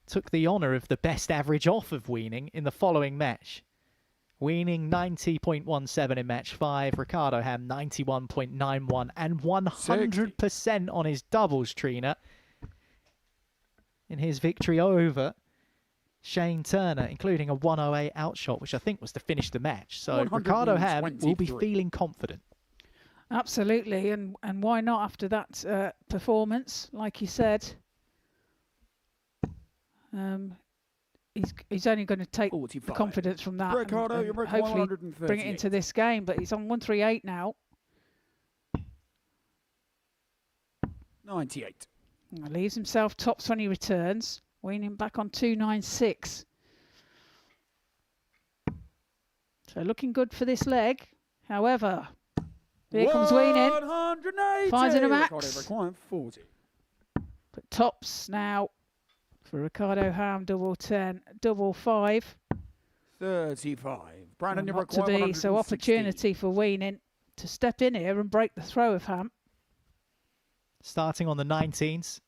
took the honour of the best average off of Weining in the following match. Weining 90.17 in match 5, Ricardo Ham 91.91 and 100% on his doubles treener in his victory over Shane Turner, including a 108 outshot, which I think was to finish the match. So Ricardo Ham will be feeling confident. Absolutely, and why not after that performance? Like you said, he's only going to take 45. the confidence from that Ricardo, and you're hopefully bring it into this game. But he's on 138 now. 98. Leaves himself tops when he returns. Weining back on 296. So looking good for this leg. However, here comes Weining. 180. Finds in a max. Required 40. But tops now for Ricardo Ham, double 10, double 5. 35. Brandon, you're Not to required be, so 160. opportunity for Weining to step in here and break the throw of Ham. Starting on the 19s.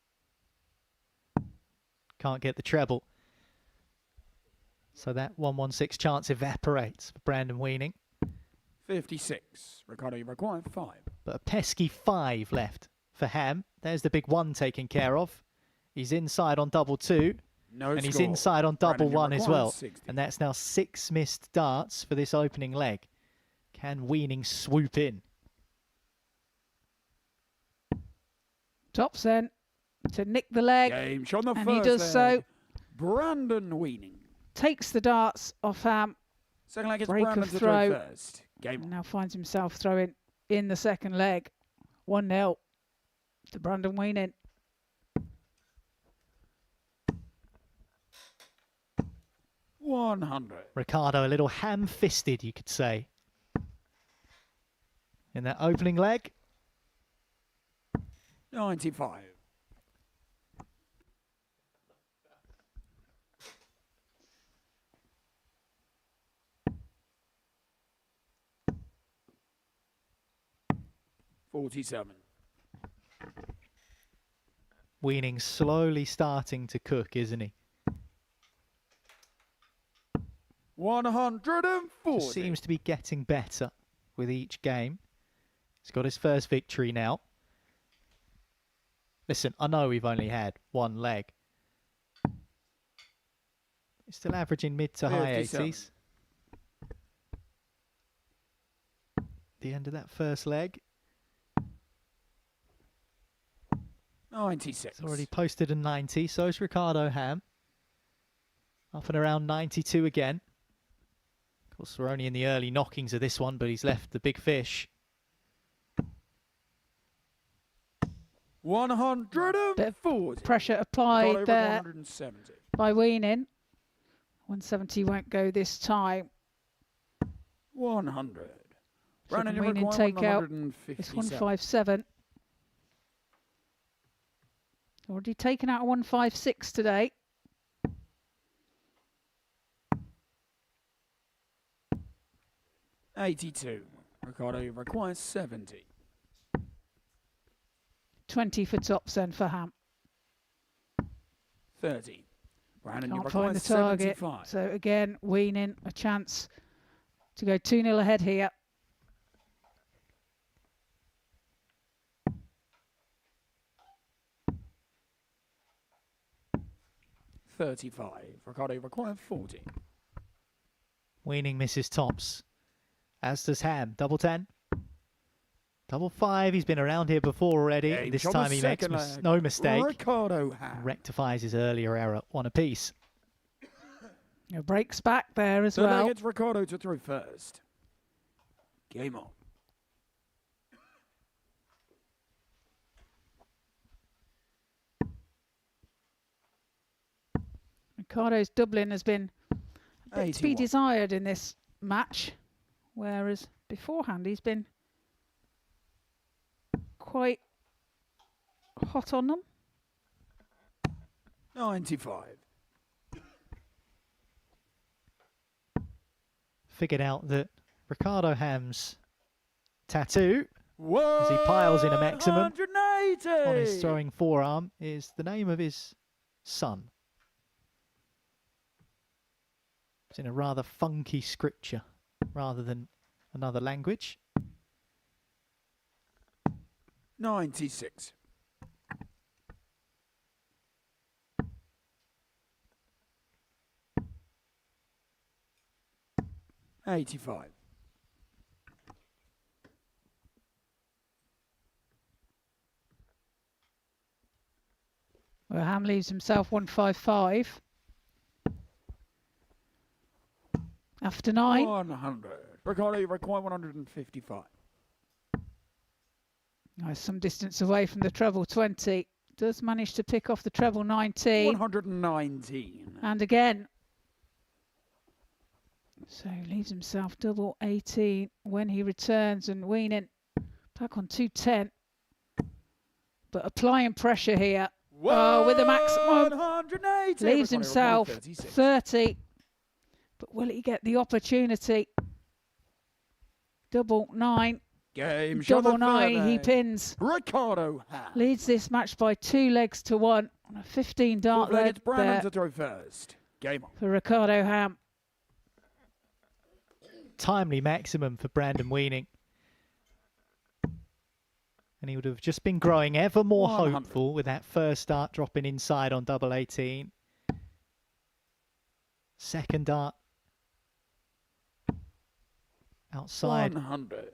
Can't get the treble. So that 116 chance evaporates for Brandon Weining. 56. Ricardo, you require 5. But a pesky 5 left for Ham. There's the big 1 taken care of. He's inside on double 2. And he's inside on double 1 as well. 60. And that's now 6 missed darts for this opening leg. Can Weining swoop in? Tops then to nick the leg. Game shot on the and first he does leg. so. Brandon Weining. Takes the darts off Ham. Second leg is Break Brandon of to throw. throw first. Game And now finds himself throwing in the second leg. 1-0 to Brandon Weining. on. 100. Ricardo a little ham-fisted, you could say, in that opening leg. 95. $47. Weining slowly starting to cook, isn't he? 140. Just seems to be getting better with each game. He's got his first victory now. Listen, I know we've only had one leg. He's still averaging mid to high 80s. The end of that first leg. 96. He's already posted a 90, so is Ricardo Ham. Up and around 92 again. Of course, we're only in the early knockings of this one, but he's left the big fish. 140. Pressure applied there 170. by Weining. 170 won't go this time. 100. So Brandon, can you Weining require take out 157. this 157. Already taken out a 156 today. $82. Ricardo, you require 70. 20 for tops then for Ham. 30. Brandon, you Can't require find the target. 75. So again, Weining a chance to go 2-0 ahead here. 35. Ricardo required 40. Weining misses tops, as does Ham. Double 10. Double 5. He's been around here before already. Game This shot time the he makes second leg. no mistake. Ricardo Ham. Rectifies his earlier error. One apiece. Breaks back there as Third well. leg, it's Ricardo to throw first. Game on. Ricardo's doubling has been a bit to be 81. desired in this match, whereas beforehand he's been quite hot on them. 95. Figured out that Ricardo Ham's tattoo, as he piles in a maximum on his throwing forearm, is the name of his son. It's in a rather funky scripture rather than another language. 96. $85. Well, Ham leaves himself 155. After 9. 100. Ricardo, you require 155. Nice, some distance away from the treble 20. Does manage to pick off the treble 19. 119. And again. So leaves himself double 18 when he returns, and Weining back on 210. But applying pressure here. With the maximum. 180. Leaves Ricardo, himself 136. 30. But will he get the opportunity? Double 9. Game shot Double the 9. third He leg. pins. Ricardo Ham. Leads this match by 2 legs to 1 on a 15 dart Fourth leg, lead it's Brandon there to throw first. Game on. for Ricardo Ham. Timely maximum for Brandon Weining. And he would have just been growing ever more 100. hopeful with that first dart dropping inside on double 18. Second dart outside 100.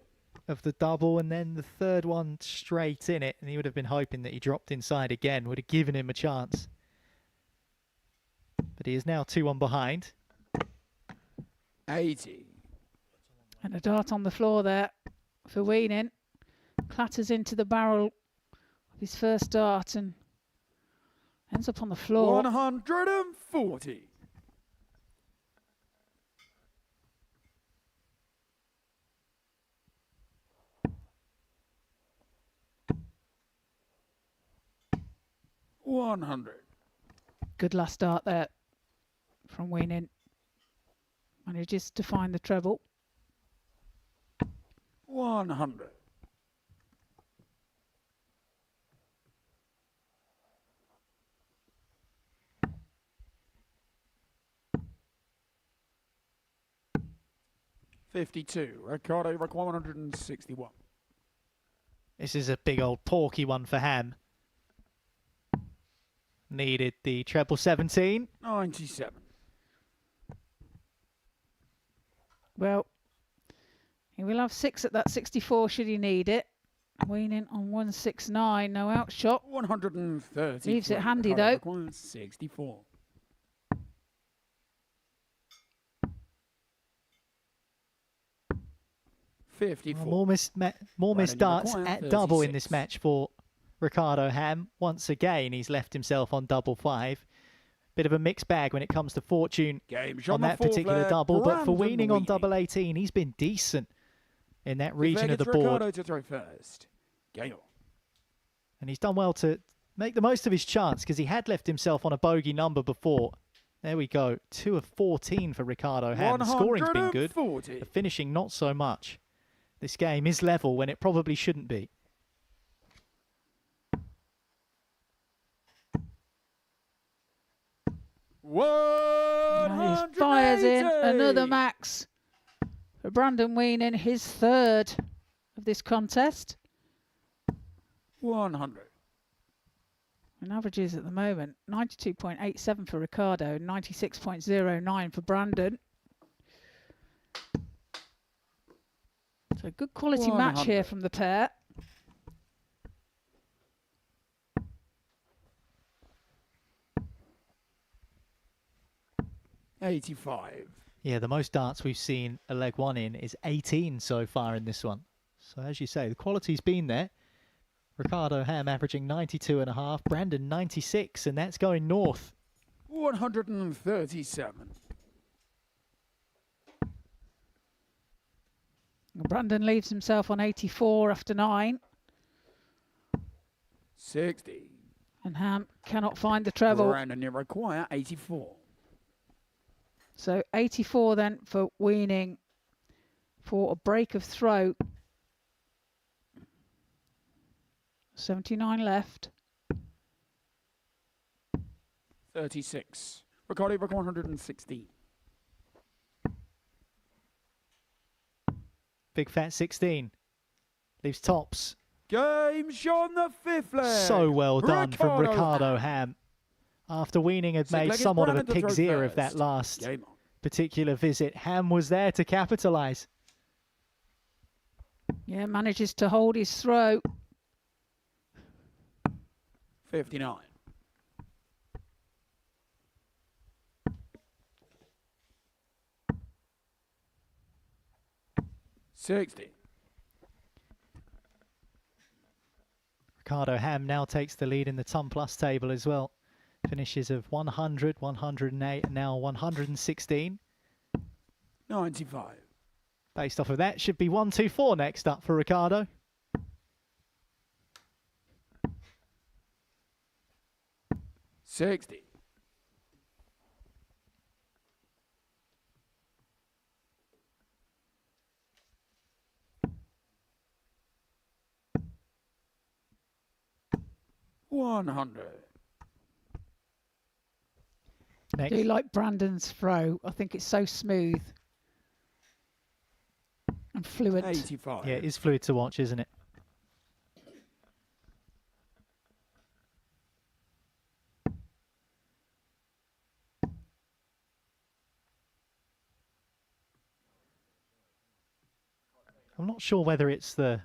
of the double, and then the third one straight in it, and he would have been hoping that he dropped inside again, would have given him a chance. But he is now 2-1 behind. 80. And a dart on the floor there for Weining. Clatters into the barrel of his first dart and ends up on the floor. 140. $100. Good last dart there from Weining. Manages to find the treble. 100. $52. Ricardo require 161. This is a big old porky one for Ham. Needed the treble 17. 97. Well, he will have 6 at that 64 should he need it. Weining on 169, no outshot. 130. Leaves it handy though. 64. More missed darts at double in this match for Ricardo Ham. Once again, he's left himself on double 5. Bit of a mixed bag when it comes to fortune on that particular double, but for Weining on double 18, he's been decent in that region of the board. Ricardo to throw first. Gale. And he's done well to make the most of his chance because he had left himself on a bogey number before. There we go. 2 of 14 for Ricardo Ham. The scoring's been good. The finishing not so much. This game is level when it probably shouldn't be. And he fires in another max for Brandon Weining, his third of this contest. 100. And averages at the moment, 92.87 for Ricardo, 96.09 for Brandon. So good quality match here from the pair. $85. Yeah, the most darts we've seen a leg one in is 18 so far in this one. So as you say, the quality's been there. Ricardo Ham averaging 92.5, Brandon 96, and that's going north. 137. Brandon leaves himself on 84 after 9. 60. And Ham cannot find the treble. Brandon, you require 84. So 84 then for Weining for a break of throat. 79 left. 36. Ricardo, 116. Big fat 16. Leaves tops. Game shot on the 5th leg. So well done from Ricardo Ham. After Weining had made somewhat of a pig's ear of that last particular visit, Ham was there to capitalise. Yeah, manages to hold his throw. 59. $60. Ricardo Ham now takes the lead in the Ton Plus table as well. Finishes of 100, 108, and now 116. 95. Based off of that, should be 124 next up for Ricardo. $60. $100. I do like Brandon's throw. I think it's so smooth and fluent. 85. Yeah, it is fluid to watch, isn't it? I'm not sure whether it's the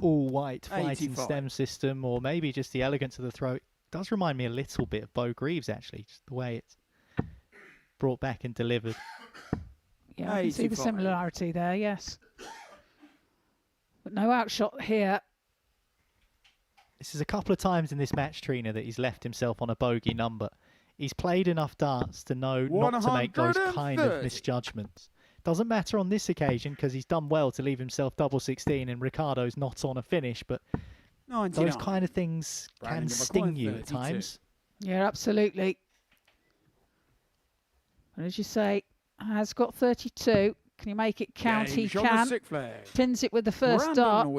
all-white fighting 85. stem system or maybe just the elegance of the throw. It does remind me a little bit of Bo Greaves, actually, just the way it's brought back and delivered. Yeah, I can see the similarity there, yes. But no outshot here. This is a couple of times in this match, Trina, that he's left himself on a bogey number. He's played enough darts to know not to make those kind of misjudgments. Doesn't matter on this occasion because he's done well to leave himself double 16 and Ricardo's not on a finish, but 99. those kind of things can sting you at times. Yeah, absolutely. And as you say, has got 32. Can he make it count? He can. Pins it with the first dart.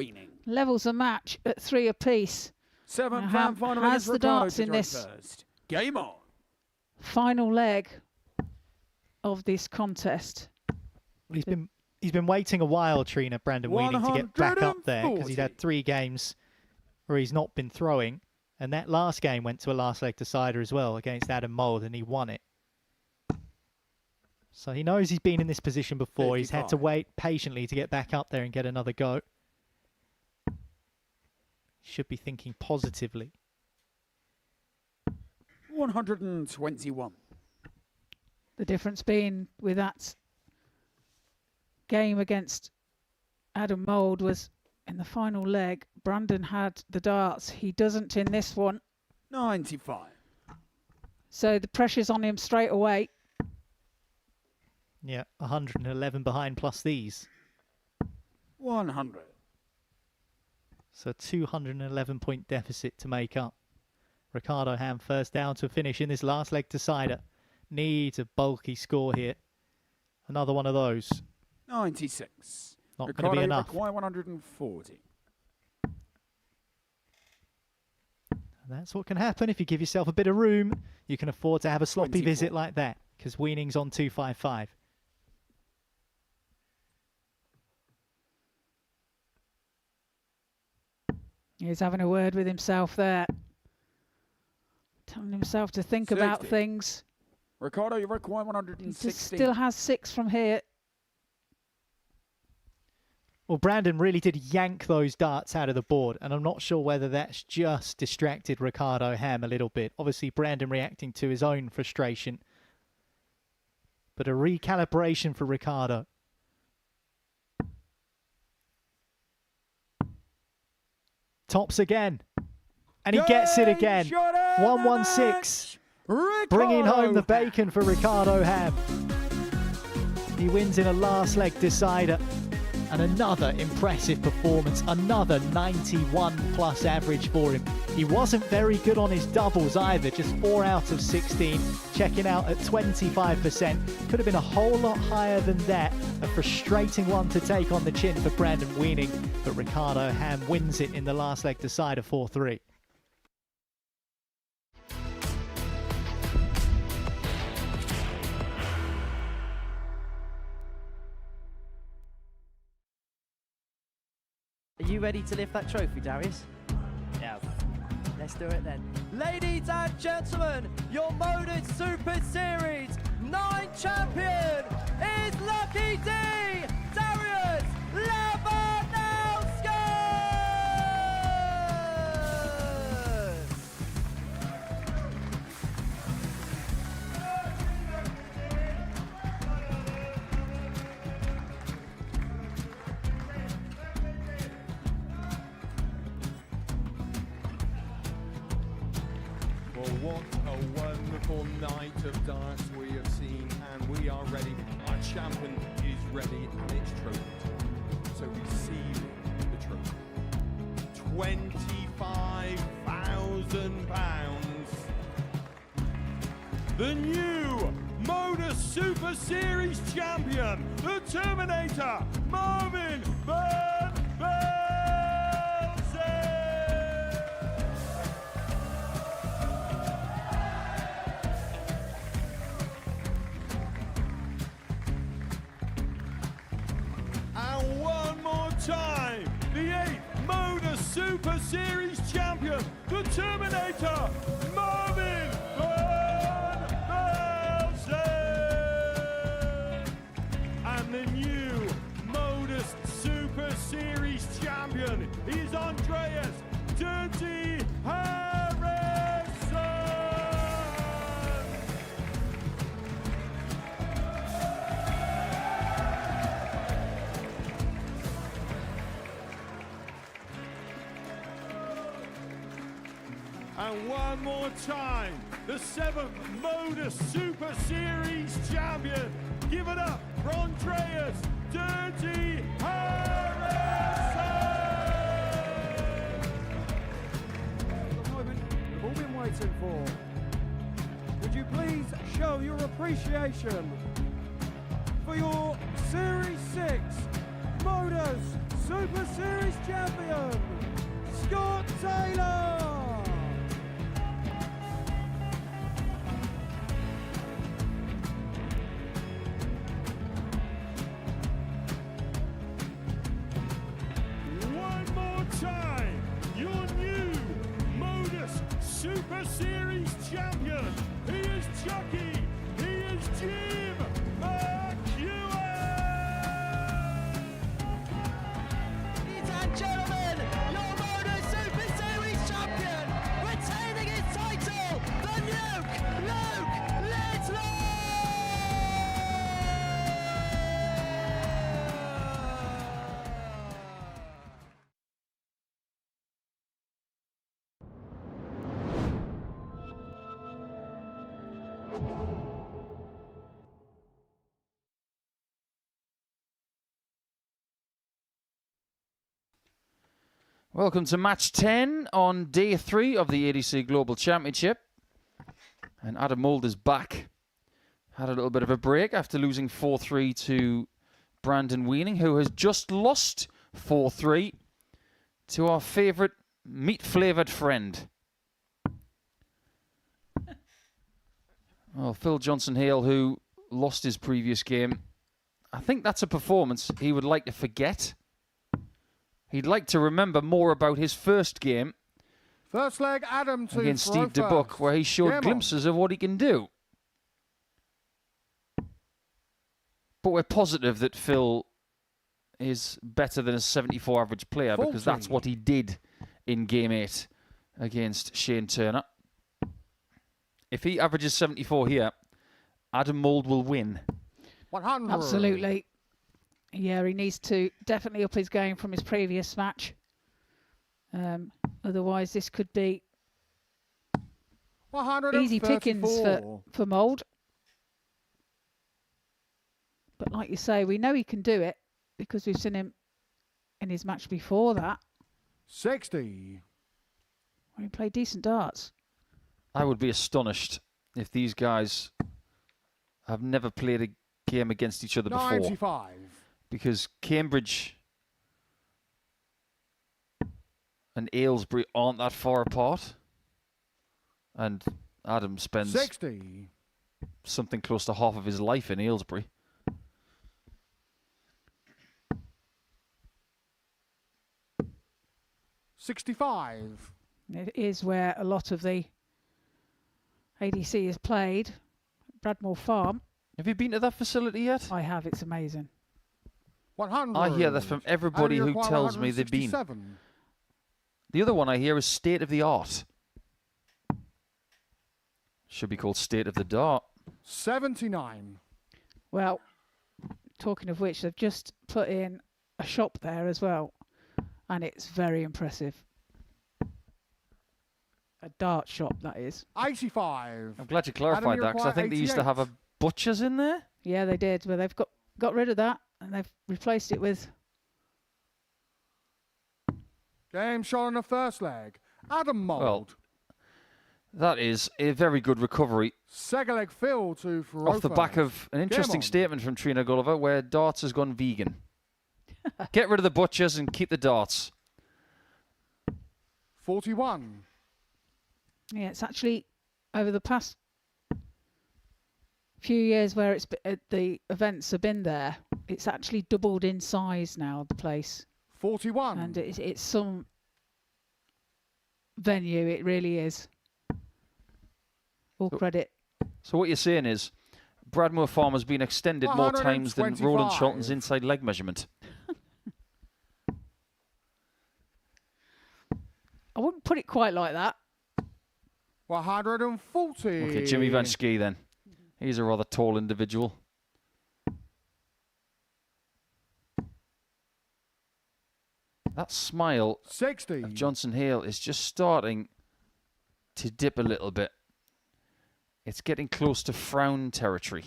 Levels the match at 3 apiece. 7 Ham final has the darts in this game on. final leg of this contest. He's been waiting a while, Trina, Brandon Weining, to get back up there because he's had 3 games where he's not been throwing, and that last game went to a last leg decider as well against Adam Mould, and he won it. So he knows he's been in this position before. 55. He's had to wait patiently to get back up there and get another go. Should be thinking positively. 121. The difference being with that game against Adam Mould was in the final leg, Brandon had the darts. He doesn't in this one. 95. So the pressure's on him straight away. Yeah, 111 behind plus these. 100. So 211 point deficit to make up. Ricardo Ham first down to finish in this last leg decider. Needs a bulky score here. Another one of those. 96. Not going to be enough. Require 140. And that's what can happen if you give yourself a bit of room. You can afford to have a sloppy 24. visit like that because Weining's on 255. He's having a word with himself there. telling himself to think about 60. things. Ricardo, you require He 160. still has 6 from here. Well, Brandon really did yank those darts out of the board, and I'm not sure whether that's just distracted Ricardo Ham a little bit. Obviously, Brandon reacting to his own frustration, but a recalibration for Ricardo. Tops again, and he gets it again. 116, bringing home the bacon for Ricardo Ham. He wins in a last leg decider. And another impressive performance, another 91 plus average for him. He wasn't very good on his doubles either, just 4 out of 16, checking out at 25%. Could have been a whole lot higher than that. A frustrating one to take on the chin for Brandon Weining, but Ricardo Ham wins it in the last leg decider 4-3. Are you ready to lift that trophy, Darius? Yes. Let's do it then. Ladies and gentlemen, your Modus Super Series 9 champion is Lucky D, Darius Labanowski! Well, what a wonderful night of darts we have seen, and we are ready. Our champion is ready, and it's trophy time. So receive the trophy. £25,000. The new Modus Super Series champion, the Terminator, Marvin Van Velzen. And one more time, the 8th Modus Super Series champion, the Terminator, Marvin Van Velzen. And the new Modus Super Series champion is Andreas Dirty Harrison. And one more time, the 7th Modus Super Series champion. Give it up for Andreas Dirty Harrison. The moment we've all been waiting for. Would you please show your appreciation for your Series 6 Modus Super Series champion, Scott Taylor. One more time, your new Modus Super Series champion. He is Chucky. He is Jim McEwen. Ladies and gentlemen, your Modus Super Series champion, retaining his title, the Nuke, Luke Littler! Welcome to match 10 on day 3 of the ADC Global Championship. And Adam Mould is back. Had a little bit of a break after losing 4-3 to Brandon Weining, who has just lost 4-3 to our favourite meat-flavoured friend. Well, Phil Johnson-Hale, who lost his previous game. I think that's a performance he would like to forget. He'd like to remember more about his first game First leg, Adam to against throw Steve Debuck, first. where he showed Game on. glimpses of what he can do. But we're positive that Phil is better than a 74 average player, because that's what he did in Game 8 against Shane Turner. If he averages 74 here, Adam Mould will win. 100. Absolutely. Yeah, he needs to definitely up his game from his previous match. Otherwise, this could be easy pickings for Mould. But like you say, we know he can do it because we've seen him in his match before that. 60. Where he played decent darts. I would be astonished if these guys have never played a game against each other before. 95. Because Cambridge and Aylesbury aren't that far apart. And Adam spends 60. something close to half of his life in Aylesbury. $65. It is where a lot of the ADC is played. Bradmore Farm. Have you been to that facility yet? I have. It's amazing. 100. I hear that from everybody who tells me they've been. The other one I hear is state of the art. Should be called state of the dart. 79. Well, talking of which, they've just put in a shop there as well. And it's very impressive. A dart shop, that is. 85. I'm glad you clarified that, because I think they used to have a butcher's in there. Yeah, they did. But they've got rid of that and they've replaced it with... Game shot on the first leg. Adam Mould. Well, that is a very good recovery. Second leg Phil to throw off the back of an interesting statement from Trina Gulliver, where darts has gone vegan. Get rid of the butchers and keep the darts. 41. Yeah, it's actually over the past few years where the events have been there, it's actually doubled in size now, the place. 41. And it's some venue, it really is. All credit. So what you're saying is, Bradmore Farm has been extended more times than Roland Charlton's inside leg measurement. I wouldn't put it quite like that. 140. Okay, Jimmy Van Schie then. He's a rather tall individual. That smile 60. of Johnson-Hale is just starting to dip a little bit. It's getting close to frown territory.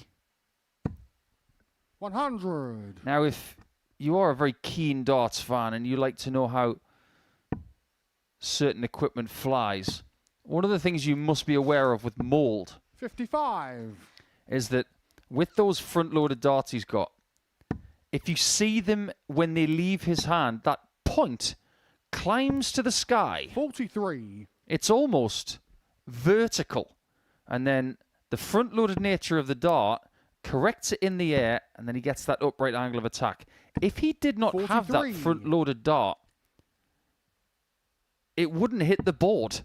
100. Now, if you are a very keen darts fan and you like to know how certain equipment flies, one of the things you must be aware of with Mould 55. is that with those front-loaded darts he's got, if you see them when they leave his hand, that point climbs to the sky. 43. It's almost vertical. And then the front-loaded nature of the dart corrects it in the air, and then he gets that upright angle of attack. If he did not have that front-loaded dart, it wouldn't hit the board.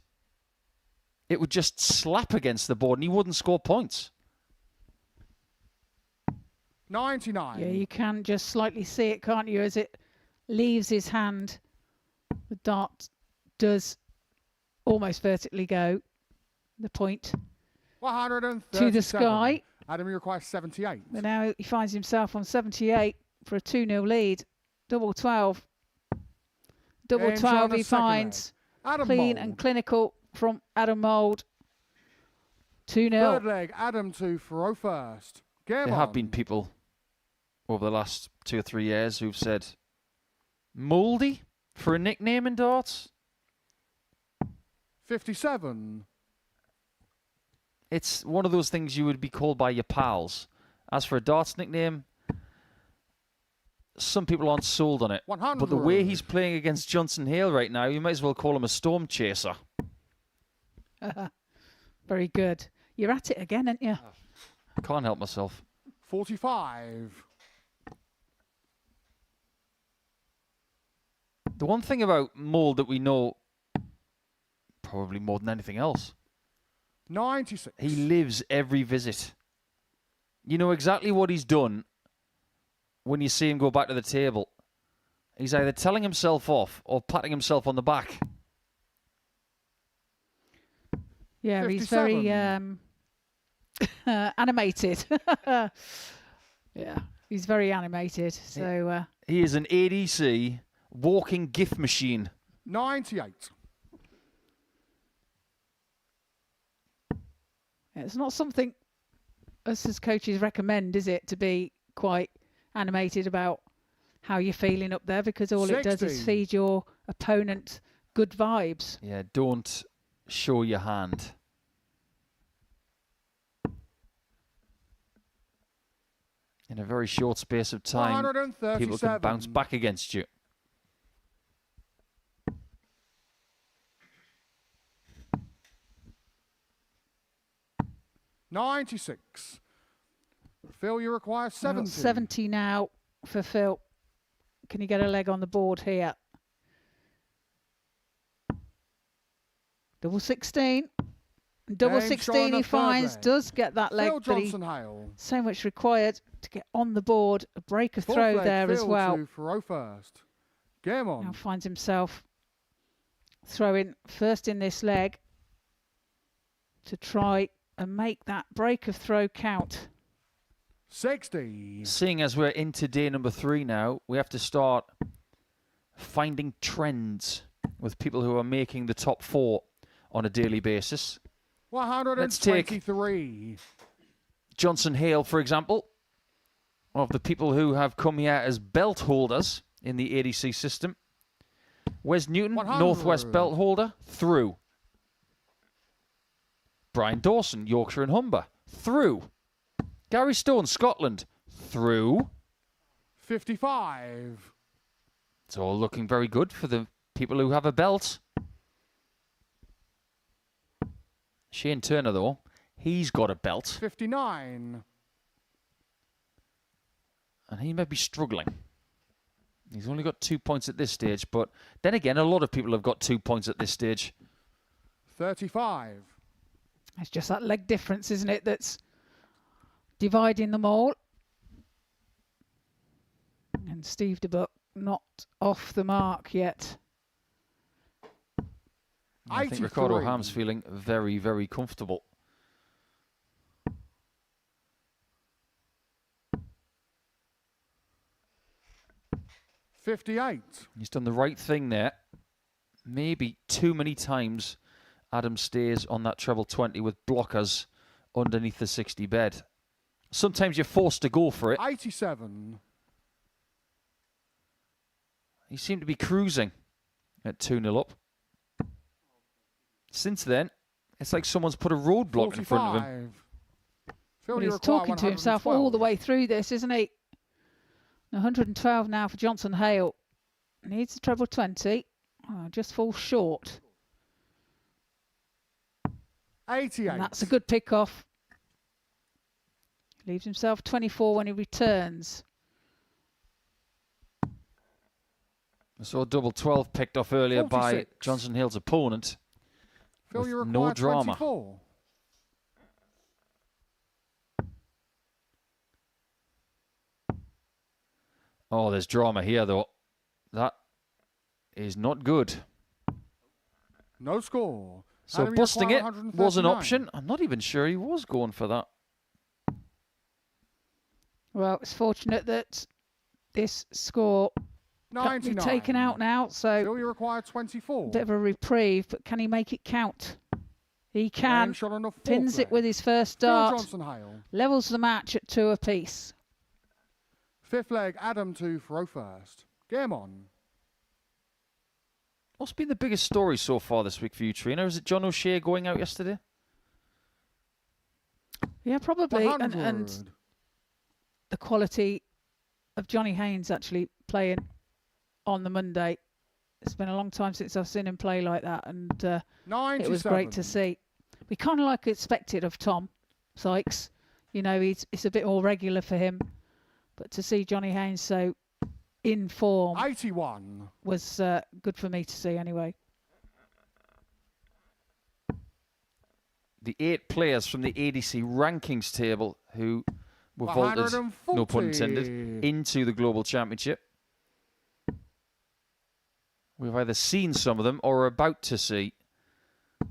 It would just slap against the board, and he wouldn't score points. 99. Yeah, you can just slightly see it, can't you, as it leaves his hand. The dart does almost vertically go, the point, 137. to the sky. Adam, you require 78. But now he finds himself on 78 for a 2-0 lead. Double 12. Double Game 12 shot on he the second finds. Adam Clean Mould. and clinical from Adam Mould. 2-0. Third leg, Adam to throw first. Game There on. have been people over the last 2 or 3 years who've said, Mouldy for a nickname in darts? 57. It's one of those things you would be called by your pals. As for a darts nickname, some people aren't sold on it. 100. But the way he's playing against Johnson-Hale right now, you might as well call him a storm chaser. Very good. You're at it again, aren't you? Can't help myself. 45. The one thing about Mould that we know Probably more than anything else. 96. He lives every visit. You know exactly what he's done when you see him go back to the table. He's either telling himself off or patting himself on the back. Yeah, 57. he's very animated. Yeah, he's very animated. So he is an ADC walking gift machine. 98. It's not something us as coaches recommend, is it, to be quite animated about how you're feeling up there, because all it does is feed your opponent good vibes. Yeah, don't show your hand. In a very short space of time, people can bounce back against you. $96. Phil, you require 70. 70 now for Phil. Can he get a leg on the board here? Double 16. Double 16 he finds. Does get that leg. Johnson-Hale. So much required to get on the board. A break of throw there as well. First. Game on. Now finds himself throwing first in this leg to try and make that break of throw count. 60. Seeing as we're into day number 3 now, we have to start finding trends with people who are making the top 4 on a daily basis. 123. Let's take Johnson-Hale, for example, of the people who have come here as belt holders in the ADC system. Wes Newton, 100. Northwest belt holder, through. Brian Dawson, Yorkshire and Humber, through. Gary Stone, Scotland, through. 55. It's all looking very good for the people who have a belt. Shane Turner, though, he's got a belt. 59. And he may be struggling. He's only got 2 points at this stage, but then again, a lot of people have got 2 points at this stage. 35. It's just that leg difference, isn't it, that's dividing them all. And Steve Debuck not off the mark yet. I think Ricardo Ham's feeling very, very comfortable. $58. He's done the right thing there. Maybe too many times Adam stays on that treble 20 with blockers underneath the 60 bed. Sometimes you're forced to go for it. 87. He seemed to be cruising at 2-0 up. Since then, it's like someone's put a roadblock in front of him. Well, he's talking to himself all the way through this, isn't he? 112 now for Johnson-Hale. Needs the treble 20. Oh, just falls short. 88. And that's a good pick-off. Leaves himself 24 when he returns. I saw double 12 picked off earlier 46. by Johnson-Hale's opponent. Phil, you no drama. 24. Oh, there's drama here, though. That is not good. No score. So Adam, busting it was an 139. option. I'm not even sure he was going for that. Well, it's fortunate that this score can't be 99. taken out now, so Phil, you require 24. bit of a reprieve, but can he make it count? He can. Shot on the fourth Pins it leg. with his first Phil dart. Johnson-Hale. Levels the match at 2 apiece. Fifth leg, Adam to throw first. Game on. What's been the biggest story so far this week for you, Trina? Is it John O'Shea going out yesterday? Yeah, probably. 100. And the quality of Johnny Haynes actually playing on the Monday. It's been a long time since I've seen him play like that, and it was great to see. We kind of like expected of Tom Sykes. You know, it's a bit more regular for him. But to see Johnny Haynes so in form 81. was good for me to see anyway. the 8 players from the ADC rankings table who were vaulted, no pun intended, into the Global Championship. We've either seen some of them or are about to see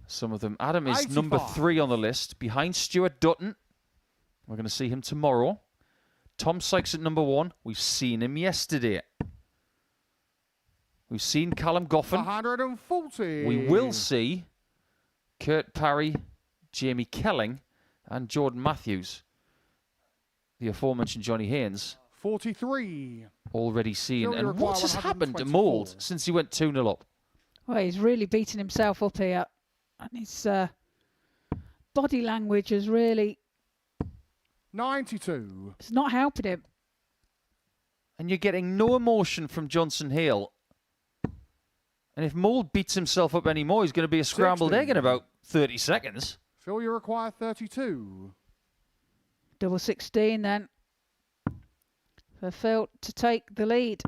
some of them. Adam is 85. number 3 on the list, behind Stuart Dutton. We're going to see him tomorrow. Tom Sykes at number 1. We've seen him yesterday. We've seen Callum Goffin. 140. We will see Kurt Parry, Jamie Kelling, and Jordan Matthews. The aforementioned Johnny Haynes. 43. Already seen. Still And what has happened to Mould since he went 2-0 up? Well, he's really beaten himself up here. And his body language is really... 92. It's not helping him. And you're getting no emotion from Johnson-Hale. And if Mould beats himself up anymore, he's going to be a scrambled 60. egg in about 30 seconds. Phil, you require 32. Double 16 then. For Phil to take the lead.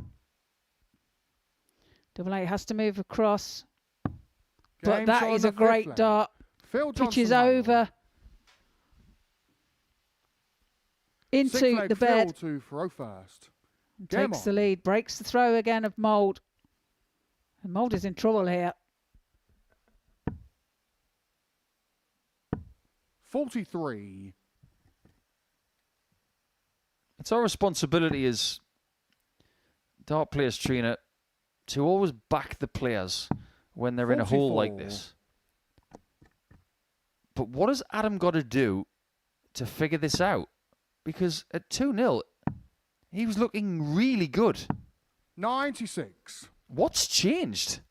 Double 8 has to move across. But Game that shot is on a the great fifth dart. Phil Pitch is Johnson-Hale. over. Into Six-leg the bed. Phil to throw first. And Game takes on. the lead. Breaks the throw again of Mould. And Mould is in trouble here. 43. It's our responsibility as dart players trainer to always back the players when they're in a hole like 44. this. But what has Adam got to do to figure this out? Because at 2-0, he was looking really good. 96. What's changed?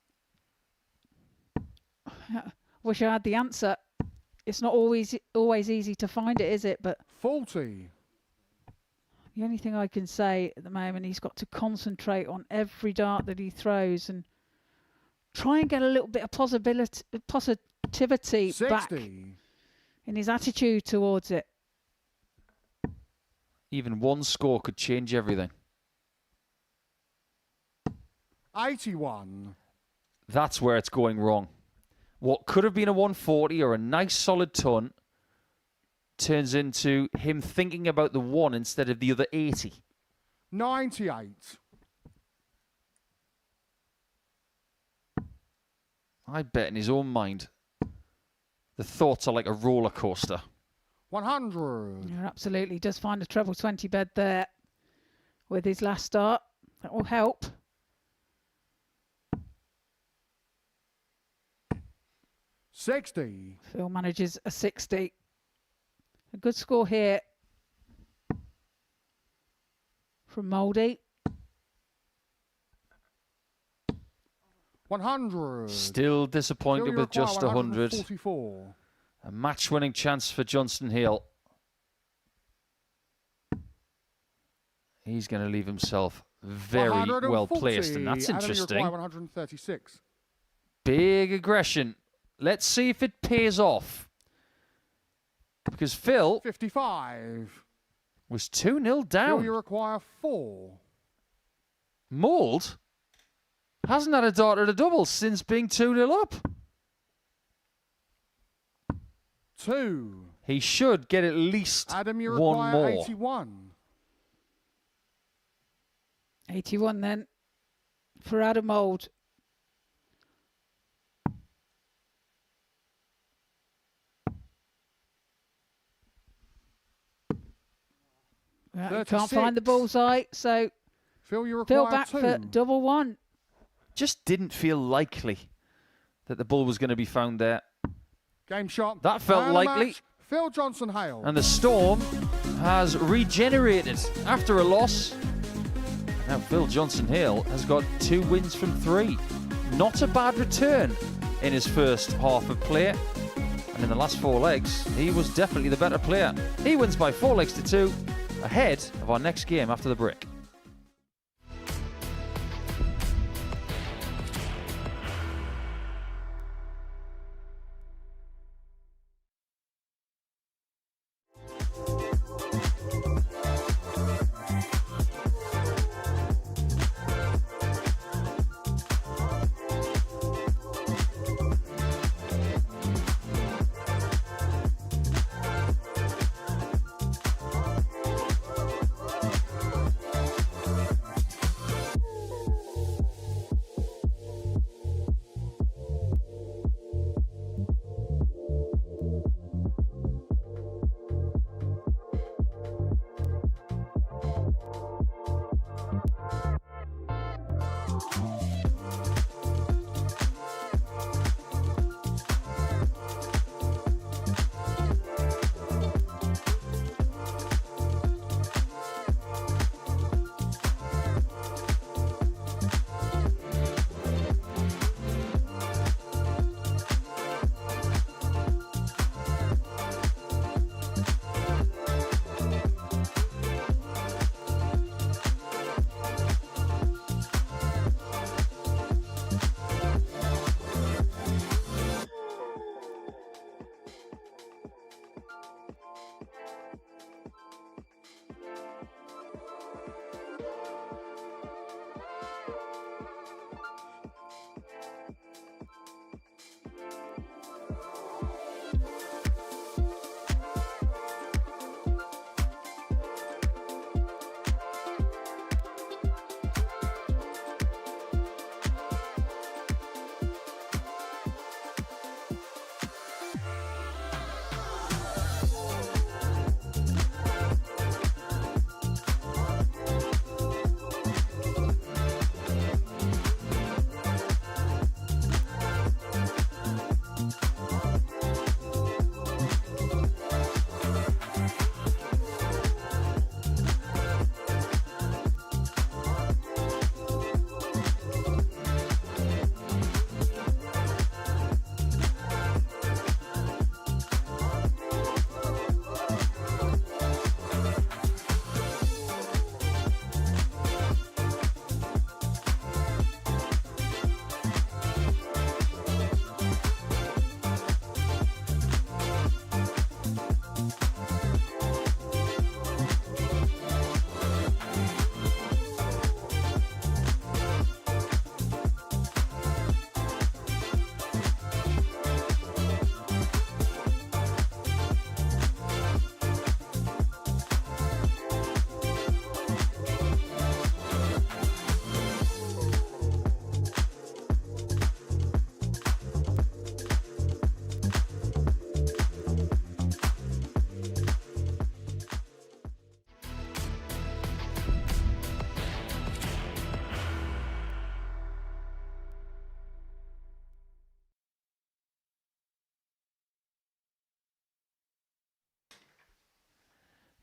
Wish I had the answer. It's not always easy to find it, is it? But 40. the only thing I can say at the moment, he's got to concentrate on every dart that he throws and try and get a little bit of positivity 60. back in his attitude towards it. Even one score could change everything. 81. That's where it's going wrong. What could have been a 140 or a nice solid ton turns into him thinking about the 1 instead of the other 80. 98. I bet in his own mind, the thoughts are like a roller coaster. 100. Yeah, absolutely. He does find a treble 20 bed there with his last start. That will help. 60. Phil manages a 60. A good score here from Mouldy. 100. Still disappointed Still with just 100. 144. A match-winning chance for Johnson-Hale. He's going to leave himself very well placed, and that's Adam, you interesting. require 136. Big aggression. Let's see if it pays off. Because Phil 55. was 2-0 down. Phil, you require 4. Mould hasn't had a dart at a double since being 2-0 up. 2. He should get at least Adam, you one require more. 81. 81 then for Adam Mould. Well, you can't find the 36. bullseye, so Phil, you Phil require back 2. for double 1. Just didn't feel likely that the ball was going to be found there. Game shot. That felt Man of likely. match, Phil Johnson-Hale. And the Storm has regenerated after a loss. Now Phil Johnson-Hale has got 2 wins from 3. Not a bad return in his first half of play. And in the last 4 legs, he was definitely the better player. He wins by 4 legs to 2, ahead of our next game after the break.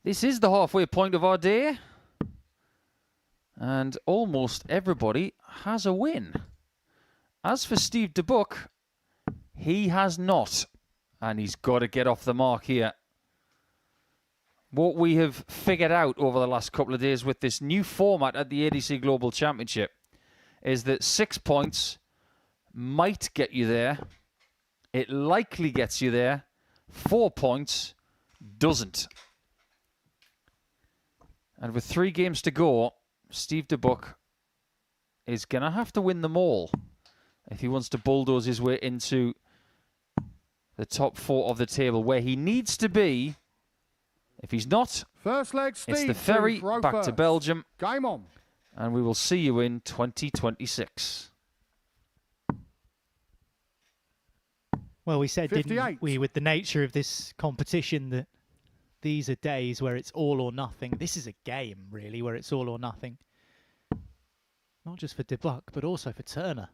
This is the halfway point of our day. And almost everybody has a win. As for Steve Debuck, he has not. And he's got to get off the mark here. What we have figured out over the last couple of days with this new format at the ADC Global Championship is that 6 points might get you there. It likely gets you there. 4 points doesn't. And with 3 games to go, Steve Debuck is going to have to win them all if he wants to bulldoze his way into the top 4 of the table, where he needs to be. If he's not, first leg, Steve, it's the ferry back to Belgium. Game on. And we will see you in 2026. Well, we said, 58. didn't we, with the nature of this competition, that these are days where it's all or nothing. This is a game, really, where it's all or nothing. Not just for Debuck, but also for Turner.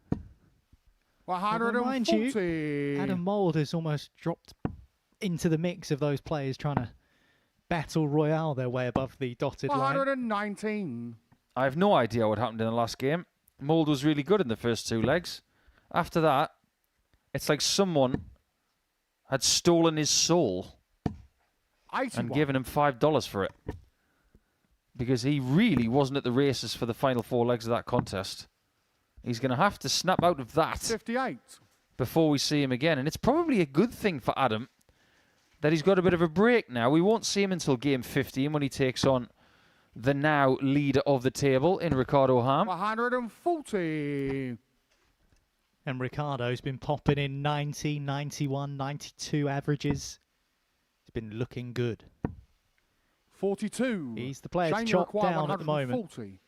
140. Mind you, Adam Mould has almost dropped into the mix of those players trying to battle royale their way above the dotted line. 119. I have no idea what happened in the last game. Mould was really good in the first 2 legs. After that, it's like someone had stolen his soul 81. and given him $5 for it. Because he really wasn't at the races for the final 4 legs of that contest. He's going to have to snap out of that 58. before we see him again. And it's probably a good thing for Adam that he's got a bit of a break now. We won't see him until game 15 when he takes on the now leader of the table in Ricardo Ham. 140. And Ricardo's been popping in 90, 91, 92 averages. He's been looking good. 42. He's the player to Shane chop require down at the moment. 140.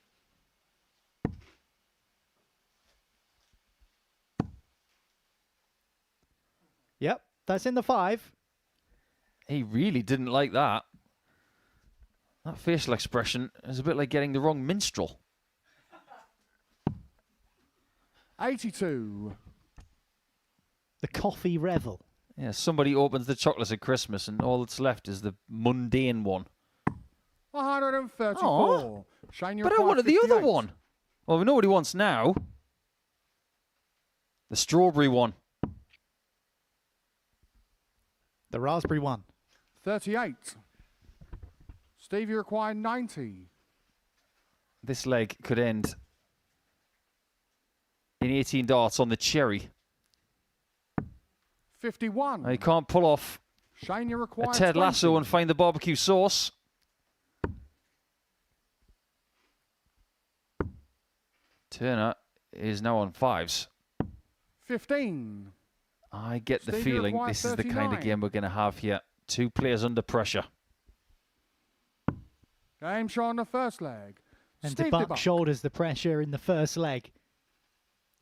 Yep, that's in the 5. He really didn't like that. That facial expression is a bit like getting the wrong minstrel. 82. The coffee revel. Yeah, somebody opens the chocolates at Christmas and all that's left is the mundane one. 134. Aw, Shane but I wanted the other one. Well, we know what he wants now. The strawberry one. The raspberry one. 38. Steve, you require 90. This leg could end in 18 darts on the cherry. 51. Now, he can't pull off Shane, you a require Ted 20. Lasso and find the barbecue sauce. Turner is now on 5s. 15. I get the Steve, you feeling require this is the kind of 39. game we're going to have here. 2 players under pressure. Game shot on the first leg. And Steve Debuck Debuck. shoulders the pressure in the first leg.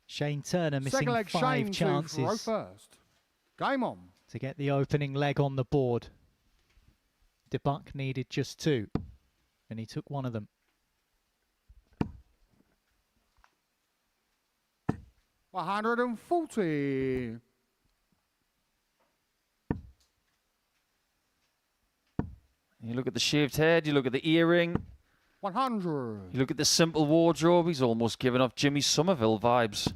Shane Turner missing Second leg, 5 Shane to throw chances first. Game on. to get the opening leg on the board. Debuck needed just 2, and he took one of them. 140. You look at the shaved head, you look at the earring, 100. you look at the simple wardrobe, he's almost given off Jimmy Somerville vibes.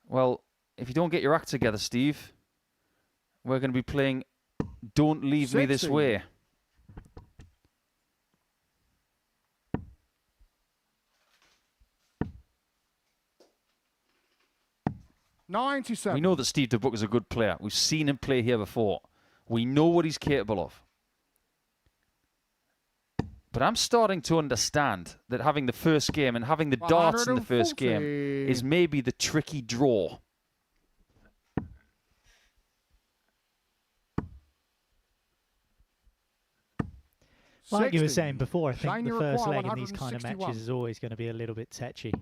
Well, if you don't get your act together, Steve, we're going to be playing Don't Leave Me This 60. Way. $97. We know that Steve Debuck is a good player. We've seen him play here before. We know what he's capable of. But I'm starting to understand that having the first game and having the darts in the first game 140. is maybe the tricky draw. Like you were 60. saying before, I think Shane, the you first require leg in these kind of 161. matches is always going to be a little bit tetchy.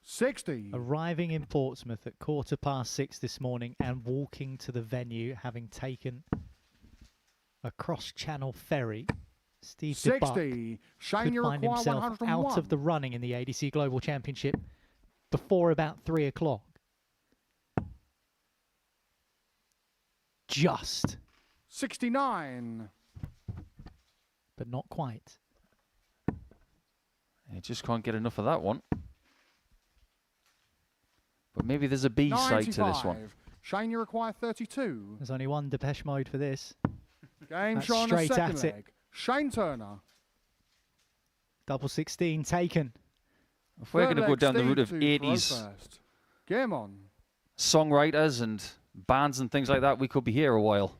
$60. Arriving in Portsmouth at 6:15 this morning and walking to the venue, having taken a cross-channel ferry, Steve Debuck 60. Shane, could you find require himself 101. out of the running in the ADC Global Championship before about 3 o'clock. just. 69. But not quite. You just can't get enough of that one. But maybe there's a B side to this one. Shane, you require 32. There's only one Depeche Mode for this. Game That's shot on the straight second at leg. it. Shane Turner. Double 16 taken. If we're going to go down the route of Steve 80s Game on. songwriters and bands and things like that, we could be here a while.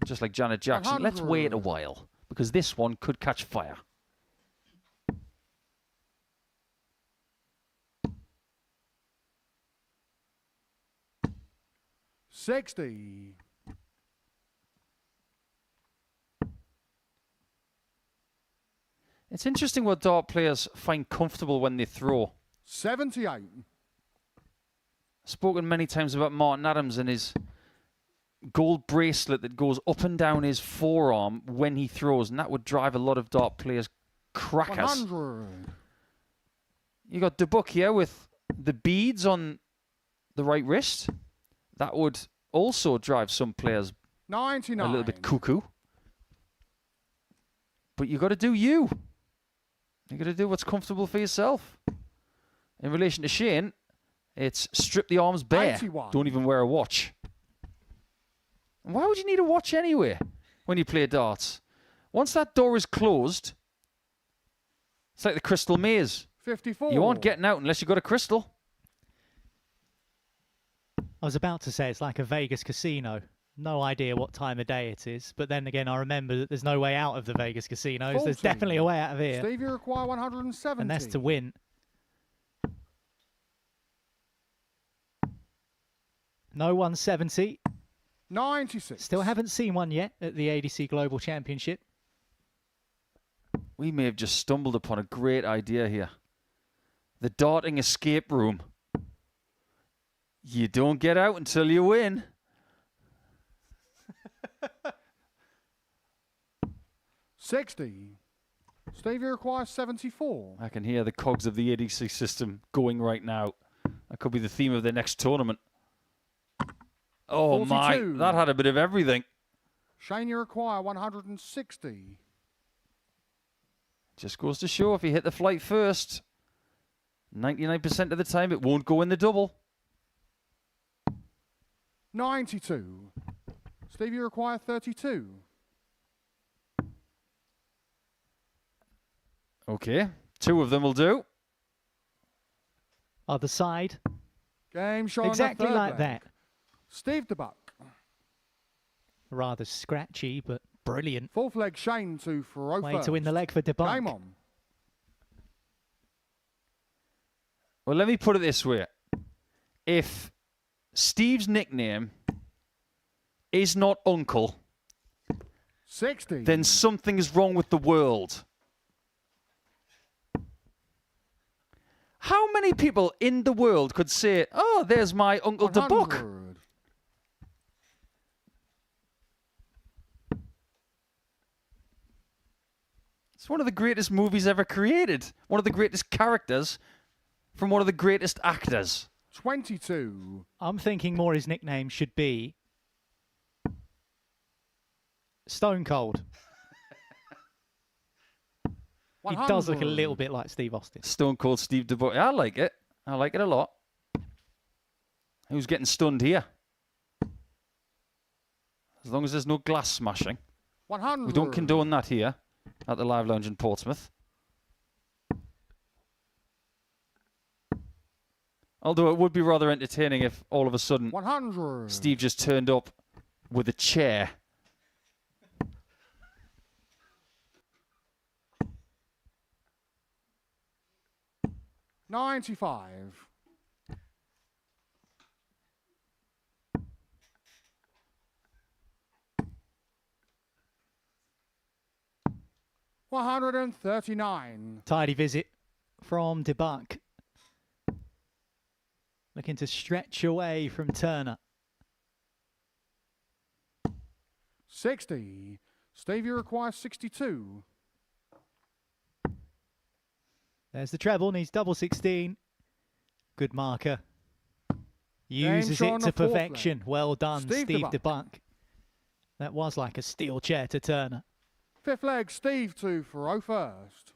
Just like Janet Jackson. Let's wait a while, because this one could catch fire. $60. It's interesting what dart players find comfortable when they throw. 78. Spoken many times about Martin Adams and his gold bracelet that goes up and down his forearm when he throws, and that would drive a lot of dart players crackers. 100. You got Debuck here with the beads on the right wrist. That would also drive some players 99. a little bit cuckoo. But you got to do you. You got to do what's comfortable for yourself. In relation to Shane, it's strip the arms bare. 81. Don't even wear a watch. Why would you need a watch anyway when you play darts? Once that door is closed, it's like the crystal maze. 54. You aren't getting out unless you've got a crystal. I was about to say it's like a Vegas casino. No idea what time of day it is. But then again, I remember that there's no way out of the Vegas casinos. 40. There's definitely a way out of here. Steve, you require 170. And that's to win. No 170. 96. Still haven't seen one yet at the ADC Global Championship. We may have just stumbled upon a great idea here. The darting escape room. You don't get out until you win. $60. Steve, you require 74. I can hear the cogs of the ADC system going right now. That could be the theme of the next tournament. Oh 42. my, that had a bit of everything. Shane, you require 160. Just goes to show if you hit the flight first, 99% of the time it won't go in the double. 92. Steve, you require 32. Okay, 2 of them will do. Other side. Game shot Exactly on the third like leg. that. Steve Debuck. Rather scratchy, but brilliant. Fourth leg, Shane to throw Way first. to win the leg for Debuck. Game on. Well, let me put it this way. If Steve's nickname is not Uncle, 60. then something is wrong with the world. How many people in the world could say, oh, there's my Uncle Debuck? 100. It's one of the greatest movies ever created. One of the greatest characters from one of the greatest actors. 22. I'm thinking more his nickname should be Stone Cold. He does look a little bit like Steve Austin. Stone Cold Steve Debuck. I like it. I like it a lot. Who's getting stunned here? As long as there's no glass smashing. 100. We don't condone that here at the Live Lounge in Portsmouth. Although it would be rather entertaining if all of a sudden 100. Steve just turned up with a chair. $95. $139. Tidy visit from Debuck. Looking to stretch away from Turner. 60. Steve, you require 62. There's the treble, needs double 16. Good marker. Uses it on to the fourth perfection. leg. Well done, Steve Steve Debuck. Debuck. That was like a steel chair to Turner. Fifth leg, Steve 2 for 0 first.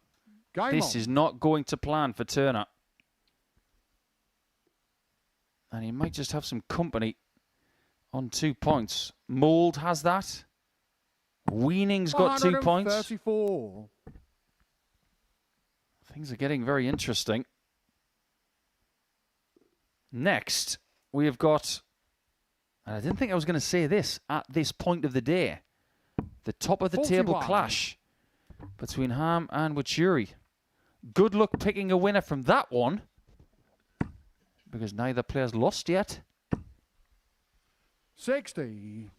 Game This on. is not going to plan for Turner. And he might just have some company on 2 points. Mould has that. Weining's got 2 points. 134. Things are getting very interesting. Next, we have got, and I didn't think I was going to say this at this point of the day, the top of the table 41. clash between Ham and Wachuri. Good luck picking a winner from that one, because neither player's lost yet. 60.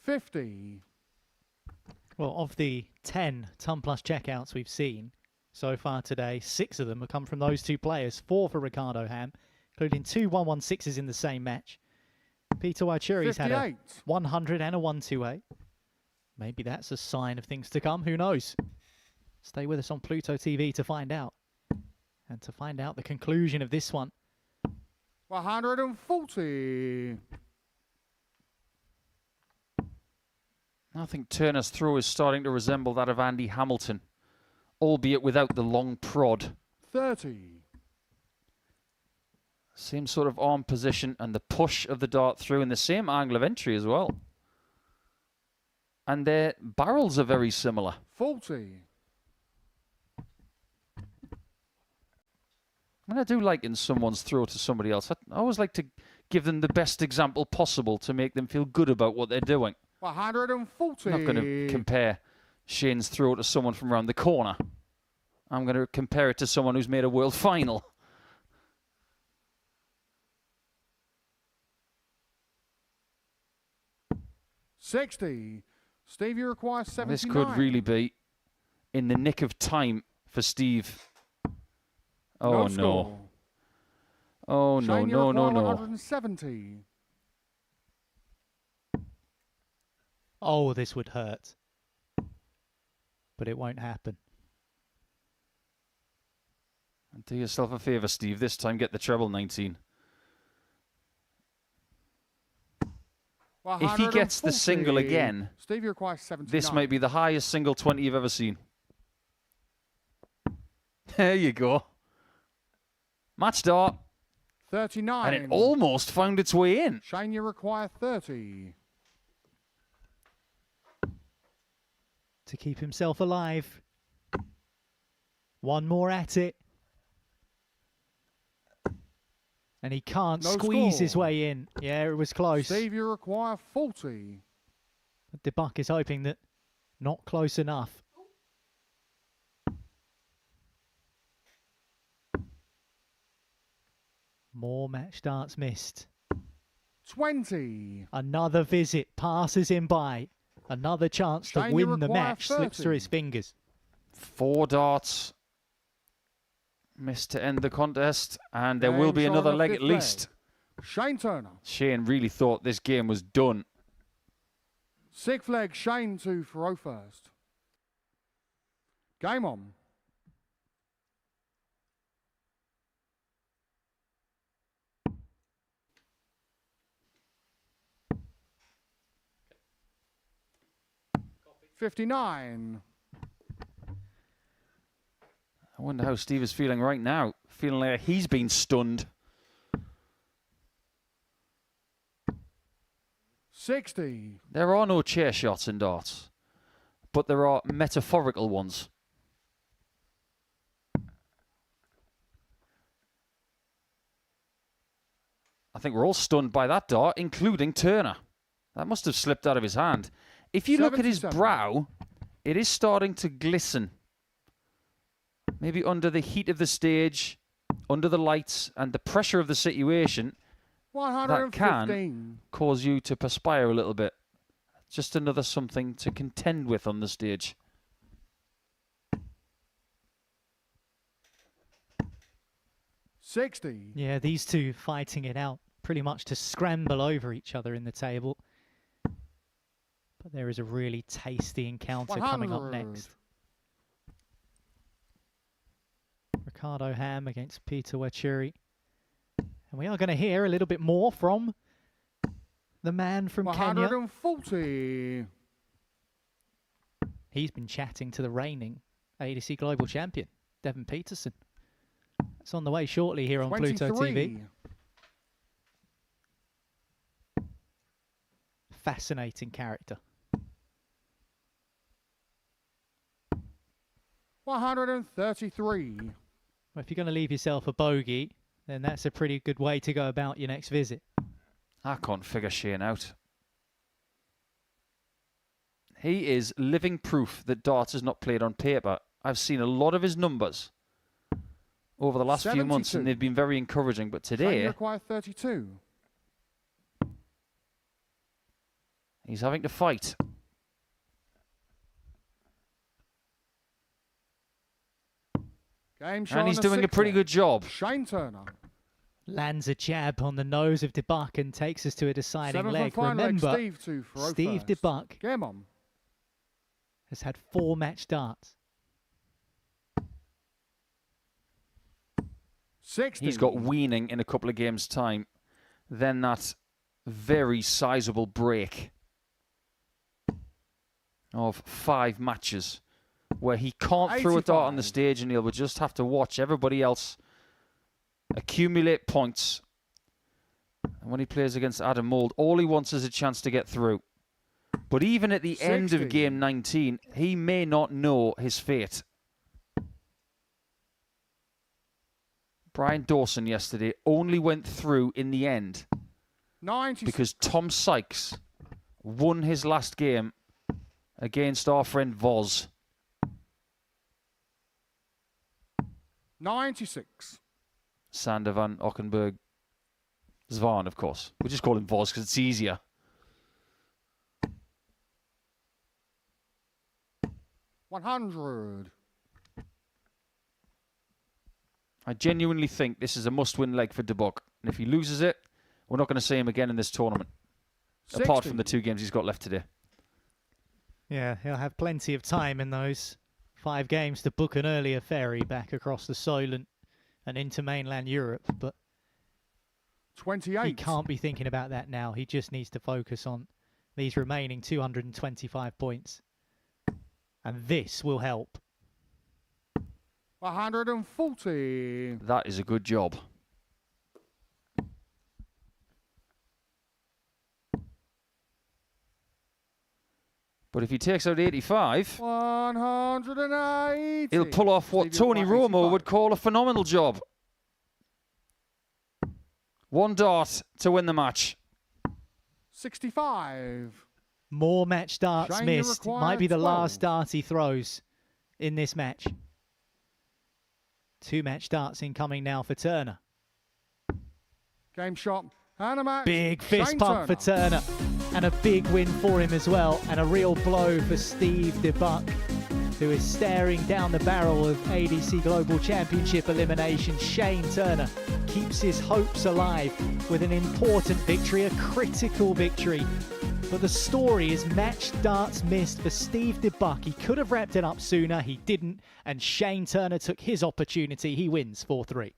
50. Well, of the 10 ton plus checkouts we've seen so far today, 6 of them have come from those 2 players. 4 for Ricardo Ham, including 2 116s in the same match. Peter Wuri's had a 100 and a 128. Maybe that's a sign of things to come. Who knows? Stay with us on Pluto TV to find out. And to find out the conclusion of this one. 140. I think Turner's throw is starting to resemble that of Andy Hamilton, albeit without the long prod. 30. Same sort of arm position and the push of the dart through in the same angle of entry as well. And their barrels are very similar. 40. And I do liken someone's throw to somebody else. I always like to give them the best example possible to make them feel good about what they're doing. 140. I'm not going to compare Shane's throw to someone from around the corner. I'm going to compare it to someone who's made a world final. $60. Steve, you require 79. This could really be in the nick of time for Steve. Oh, no. Oh, no, Shane, you no, no, require no. 170. Oh, this would hurt. But it won't happen. And do yourself a favour, Steve. This time get the treble 19. If he gets the single again, Steve, you require 79. this might be the highest single 20 you've ever seen. There you go. Match start. 39. And it almost found its way in. Shane, you require 30. To keep himself alive. One more at it. And he can't squeeze his way in. Yeah, it was close. Steve, you require 40. Debuck is hoping that not close enough. More match starts missed. 20. Another visit passes him by. Another chance to Shane, you win the require match slips 30. through his fingers. 4 darts. Missed to end the contest. And there will be James on another the leg fifth at least. Shane Turner. Shane really thought this game was done. 6th leg, Shane 2 for 0 first. Game on. $59. I wonder how Steve is feeling right now. Feeling like he's been stunned. 60. There are no chair shots in darts, but there are metaphorical ones. I think we're all stunned by that dart, including Turner. That must have slipped out of his hand. If you look at his 77. brow, it is starting to glisten. Maybe under the heat of the stage, under the lights, and the pressure of the situation, that can 115. cause you to perspire a little bit. Just another something to contend with on the stage. $60. Yeah, these two fighting it out pretty much to scramble over each other in the table. But there is a really tasty encounter coming up next. Ricardo Ham against Peter Wuri. And we are going to hear a little bit more from the man from Kenya. 140. He's been chatting to the reigning ADC Global Champion, Devon Peterson. It's on the way shortly here on Pluto TV. Fascinating character. 133. Well, if you're going to leave yourself a bogey, then that's a pretty good way to go about your next visit. I can't figure Shane out. He is living proof that darts is not played on paper. I've seen a lot of his numbers over the last 72. few months, and they've been very encouraging. But today, require 32. he's having to fight. Game And he's doing a pretty good job. Shane Turner. Lands a jab on the nose of Debuck and takes us to a deciding leg. Remember, Steve Debuck Game on. has had 4 match darts. 60. He's got Weining in a couple of games' time. Then that very sizable break of 5 matches where he can't throw a dart on the stage and he'll just have to watch everybody else accumulate points. And when he plays against Adam Mould, all he wants is a chance to get through. But even at the end of game 19, he may not know his fate. Brian Dawson yesterday only went through in the end 90. because Tom Sykes won his last game against our friend Voz. 96. Sander van Ockenberg. Zvan, of course. We just call him Voz because it's easier. $100. I genuinely think this is a must-win leg for Debuck. And if he loses it, we're not going to see him again in this tournament. 60. Apart from the 2 games he's got left today. Yeah, he'll have plenty of time in those 5 games to book an earlier ferry back across the Solent and into mainland Europe. But 28. he can't be thinking about that now. He just needs to focus on these remaining 225 points. And this will help. 140. That is a good job. But if he takes out 85, 180. he'll pull off what Tony Romo would call a phenomenal job. 1 dart to win the match. 65. More match darts Shane, missed. you Might be the require 12. last dart he throws in this match. 2 match darts incoming now for Turner. Game shot. And a match. Big fist Shane pump for Turner. And a big win for him as well. And a real blow for Steve Debuck, who is staring down the barrel of ADC Global Championship elimination. Shane Turner keeps his hopes alive with an important victory, a critical victory. But the story is match darts missed for Steve Debuck. He could have wrapped it up sooner. He didn't. And Shane Turner took his opportunity. He wins 4-3.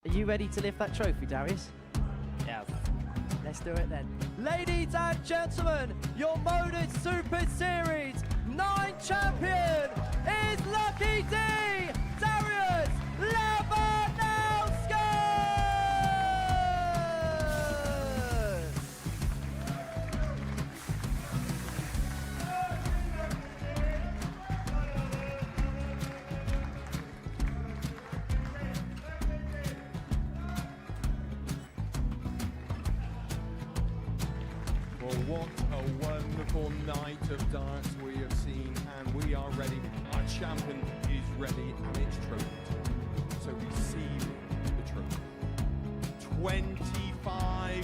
Are you ready to lift that trophy, Darius? Yes. Let's do it then. Ladies and gentlemen, your Modus Super Series 9 champion is Lucky D, Darius Lewandowski! Well, what a wonderful night of darts we have seen, and we are ready. Our champion is ready, and it's trophy time. So receive the trophy. £25,000.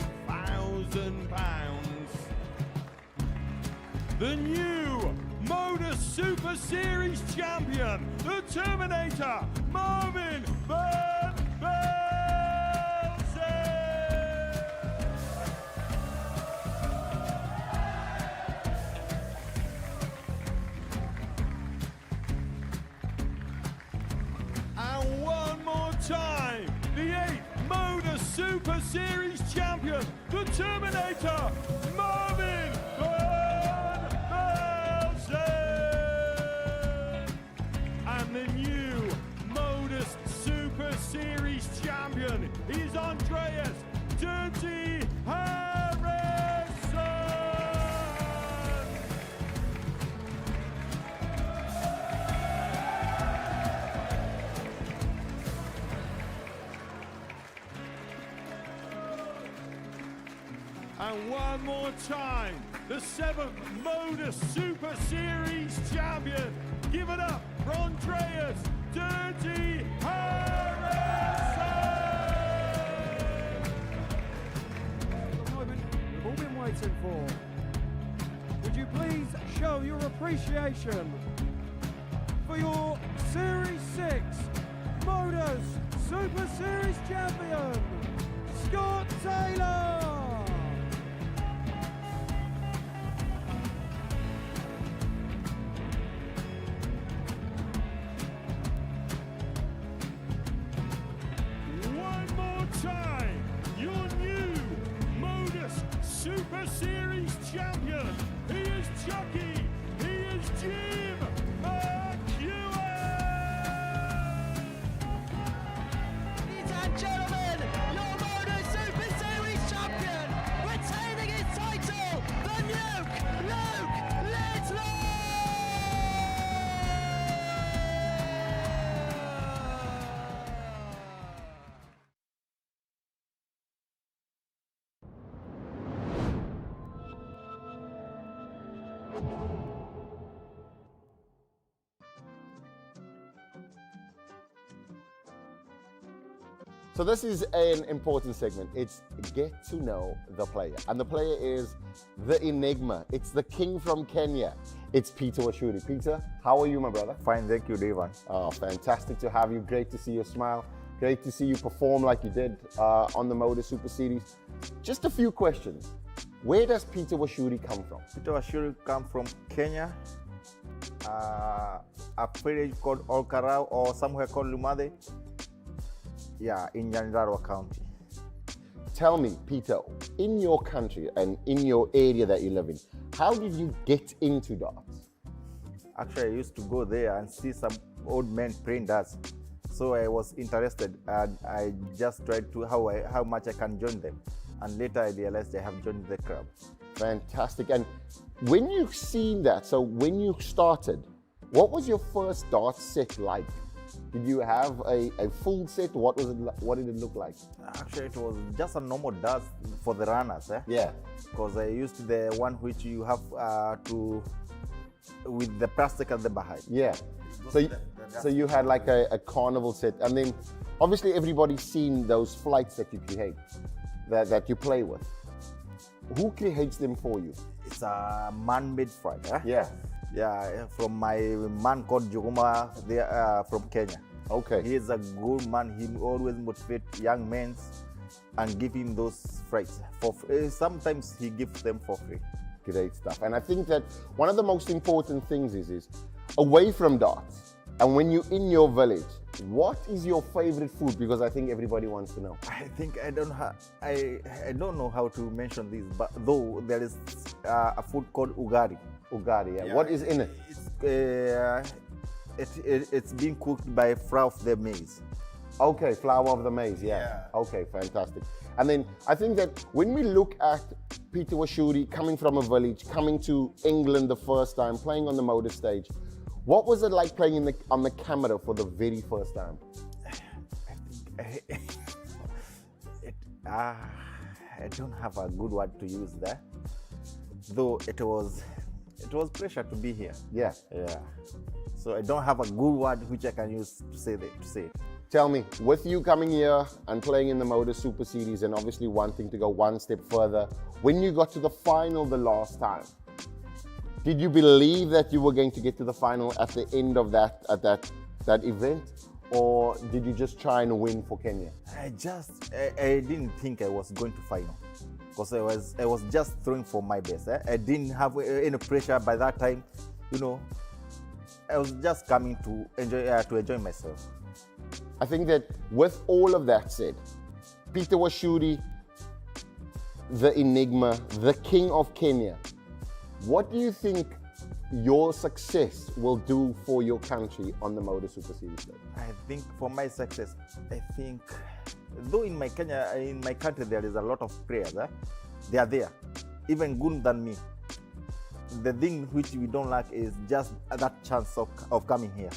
The new Modus Super Series champion, the Terminator, Marvin Van Velzen. And one more time, the 8th Modus Super Series champion, the Terminator, Marvin Van Velzen. And the new Modus Super Series champion is Andreas Dirty Harrison. And one more time, the 7th Modus Super Series champion. Give it up for Andreas Dirty Harrison. The moment we've all been waiting for. Would you please show your appreciation for your Series 6 Modus Super Series champion, Scott Taylor? One more time, your new Modus Super Series champion. He is Chucky. He is Jim McEwen. Ladies and gentlemen, your Modus Super Series champion, retaining his title, the Nuke, Luke Littler! So this is an important segment. It's get to know the player. And the player is the Enigma. It's the king from Kenya. It's Peter Wuri. Peter, how are you, my brother? Fine, thank you, Devon. Oh, fantastic to have you. Great to see your smile. Great to see you perform like you did on the Modus Super Series. Just a few questions. Where does Peter Wuri come from? Peter Wuri comes from Kenya, a village called Olkarau or somewhere called Lumade. Yeah, in Nyandarua County. Tell me, Peter, in your country and in your area that you live in, how did you get into darts? Actually, I used to go there and see some old men playing darts. So I was interested and I just tried to how much I can join them. And later I realized I have joined the club. Fantastic. And when you've seen that, so when you started, what was your first dart set like? Did you have a full set? What was it? What did it look like? Actually, it was just a normal dart for the runners. Yeah. Because I used the one which you have with the plastic at the behind. Yeah. So you had like a carnival set, and then obviously everybody's seen those flights that you create, that you play with. Who creates them for you? It's a man-made flight. Yeah. Yeah, from my man called Juguma from Kenya. Okay. He is a good man. He always motivates young men and give him those flights. Sometimes he gives them for free. Great stuff. And I think that one of the most important things is away from darts, and when you're in your village, what is your favorite food? Because I think everybody wants to know. I think I don't know how to mention this, but though there is a food called ugari. Ugari, yeah. What is in it? It's being cooked by flour of the maize. Okay, flour of the maize, yeah. Okay, fantastic. And then I think that when we look at Peter Wuri coming from a village, coming to England the first time, playing on the Modus stage, what was it like playing on the camera for the very first time? I don't have a good word to use there, though it was pressure to be here. Yeah. So I don't have a good word which I can use to say it. Tell me, with you coming here and playing in the Modus Super Series and obviously wanting to go one step further, when you got to the final the last time, Did you believe that you were going to get to the final at the end of that event, or did you just try and win for Kenya? I didn't think I was going to final, because I was just throwing for my best. I didn't have any pressure by that time, you know. I was just coming to enjoy myself. I think that with all of that said, Peter Wuri, the enigma, the king of Kenya, what do you think your success will do for your country on the Modus Super Series stage? I think for my success, I think, though in my country there is a lot of players, they are there, even good than me. The thing which we don't lack is just that chance of coming here.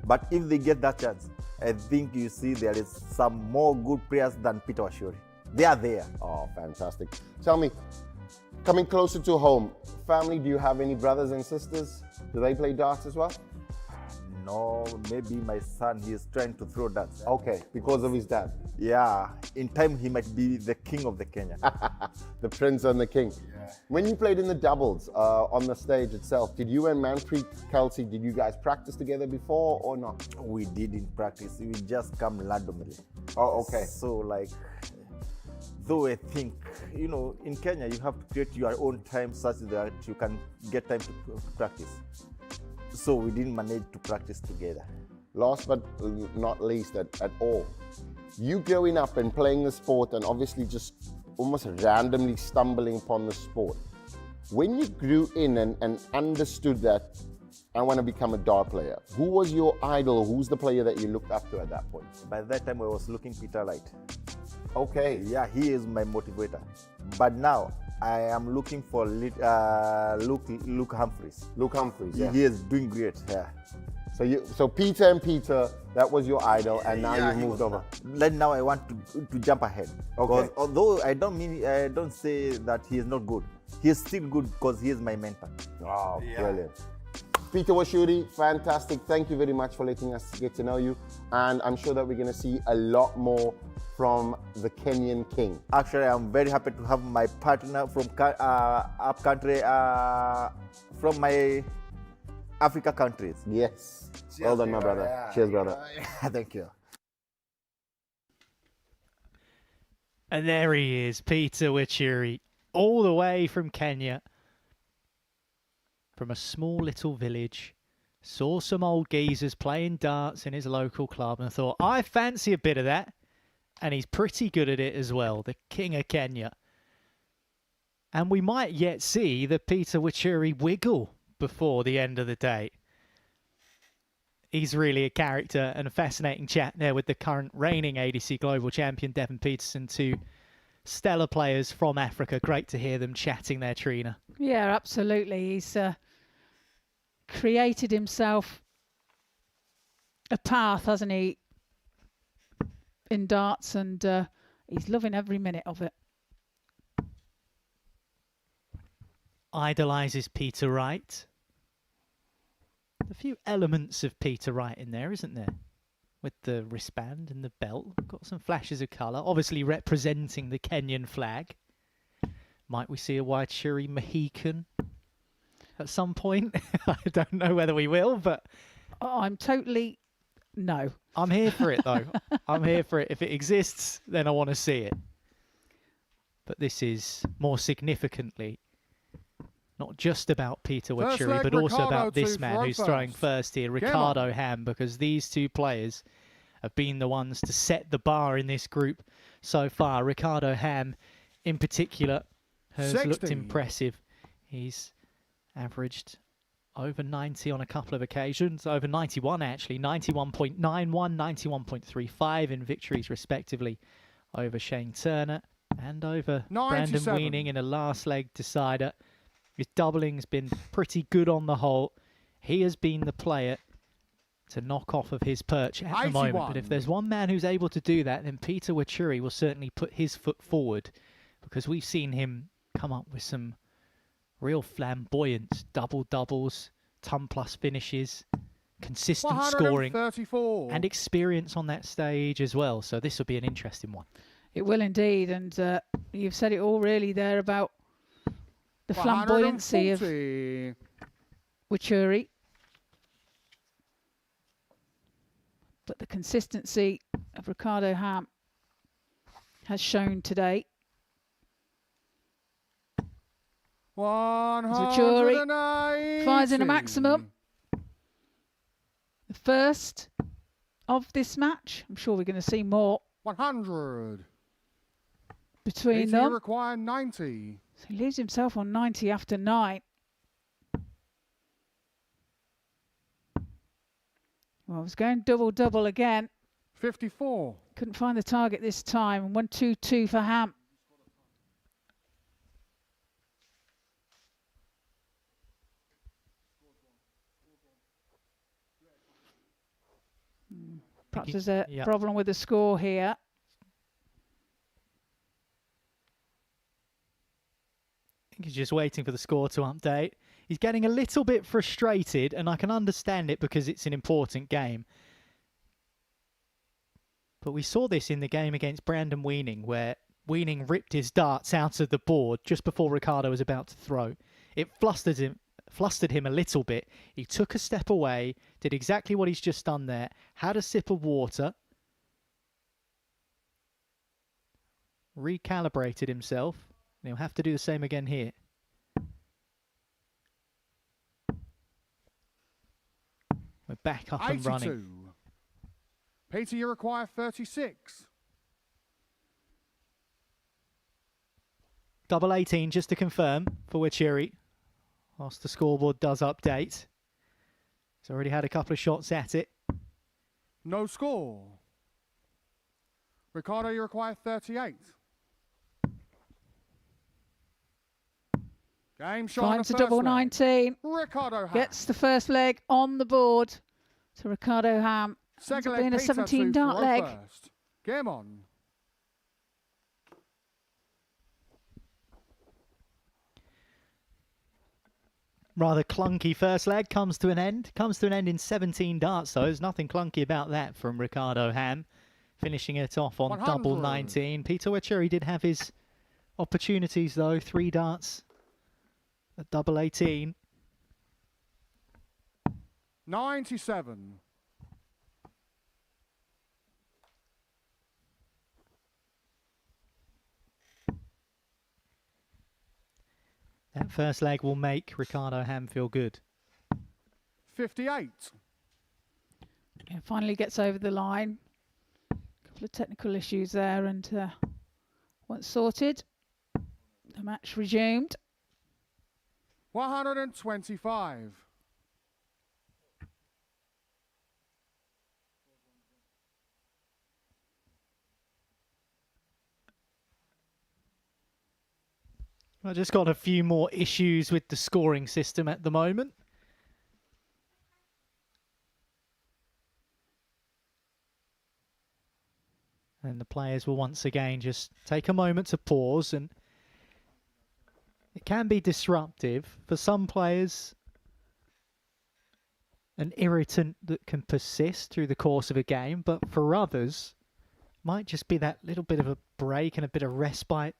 But if they get that chance, I think you see there is some more good players than Peter Wuri. They are there. Oh, fantastic. Tell me, coming closer to home, family, do you have any brothers and sisters? Do they play darts as well? No, maybe my son, he is trying to throw darts. Okay, because of his dad? Yeah, in time he might be the king of the Kenya. The prince and the king. Yeah. When you played in the doubles on the stage itself, did you and Manpreet Kelsey, did you guys practice together before or not? We didn't practice, we just come randomly. Oh, okay. So like, though I think, you know, in Kenya you have to create your own time such that you can get time to practice. So we didn't manage to practice together. Last but not least at all, you growing up and playing the sport and obviously just almost randomly stumbling upon the sport. When you grew in and understood that I want to become a dart player, who was your idol? Who's the player that you looked up to at that point? By that time I was looking Peter Light. Okay. Yeah, he is my motivator. But now I am looking for Luke Humphreys. Luke Humphreys, yeah. He is doing great, yeah. So Peter, that was your idol, and now you've moved over. Then now I want to jump ahead. Okay. Because although I don't say that he is not good, he is still good because he is my mentor. Oh, brilliant. Peter Wuri, fantastic. Thank you very much for letting us get to know you. And I'm sure that we're going to see a lot more from the Kenyan king. Actually, I'm very happy to have my partner from up country, from my Africa countries. Yes. Cheers, well done, my brother. Yeah. Cheers, brother. Thank you. And there he is, Peter Wuri, all the way from Kenya. From a small little village, saw some old geezers playing darts in his local club and thought, I fancy a bit of that. And he's pretty good at it as well, the king of Kenya. And we might yet see the Peter Wuri wiggle before the end of the day. He's really a character and a fascinating chat there with the current reigning ADC Global Champion, Devon Peterson, two stellar players from Africa. Great to hear them chatting there, Trina. Yeah, absolutely. He's created himself a path, hasn't he, in darts, and he's loving every minute of it. Idolises Peter Wright. A few elements of Peter Wright in there, isn't there? With the wristband and the belt. Got some flashes of colour. Obviously representing the Kenyan flag. Might we see a Wuri Mohican at some point? I don't know whether we will, but... I'm totally... No. I'm here for it, though. I'm here for it. If it exists, then I want to see it. But this is more significantly not just about Peter Wuri, but also about this man who's throwing first here, Ricardo Ham, because these two players have been the ones to set the bar in this group so far. Ricardo Ham, in particular, has looked impressive. He's averaged over 90 on a couple of occasions, over 91 actually, 91.91, 91.35 in victories respectively over Shane Turner and over 97. Brandon Weining in a last leg decider. His doubling's been pretty good on the whole. He has been the player to knock off of his perch at the moment. But if there's one man who's able to do that, then Peter Wuri will certainly put his foot forward, because we've seen him come up with some real flamboyant doubles, ton plus finishes, consistent scoring, and experience on that stage as well. So this will be an interesting one. It will indeed, and you've said it all really there about the flamboyancy of Wuri. But the consistency of Ricardo Ham has shown today. Wuri fires in a maximum. The first of this match. I'm sure we're going to see more. 100. Between 80 them. require 90. So he leaves himself on 90 after 9. Well, I was going double again. 54. Couldn't find the target this time. 1-2-2 for Ham. Perhaps there's a problem with the score here. I think he's just waiting for the score to update. He's getting a little bit frustrated, and I can understand it because it's an important game. But we saw this in the game against Brandon Weining, where Weining ripped his darts out of the board just before Ricardo was about to throw. It flustered him a little bit. He took a step away, did exactly what he's just done there, had a sip of water, recalibrated himself, and he'll have to do the same again here. We're back up 82. and running. Peter, you require 36. Double 18 just to confirm for Wuri. Whilst the scoreboard does update. He's already had a couple of shots at it. No score. Ricardo, you require 38. Game shot. Finds a double 19. Ricardo Ham. Gets the first leg on the board to Ricardo Ham. Second being leg, a 17 dart leg. First. Game on. Rather clunky first leg comes to an end. Comes to an end in 17 darts, though. There's nothing clunky about that from Ricardo Ham. Finishing it off on 100. double 19. Peter Wuri did have his opportunities, though. 3 darts at double 18. 97. That first leg will make Ricardo Ham feel good. 58. And finally gets over the line. A couple of technical issues there, and once sorted, the match resumed. 125. I've just got a few more issues with the scoring system at the moment. And the players will once again just take a moment to pause, and it can be disruptive for some players, an irritant that can persist through the course of a game, but for others might just be that little bit of a break and a bit of respite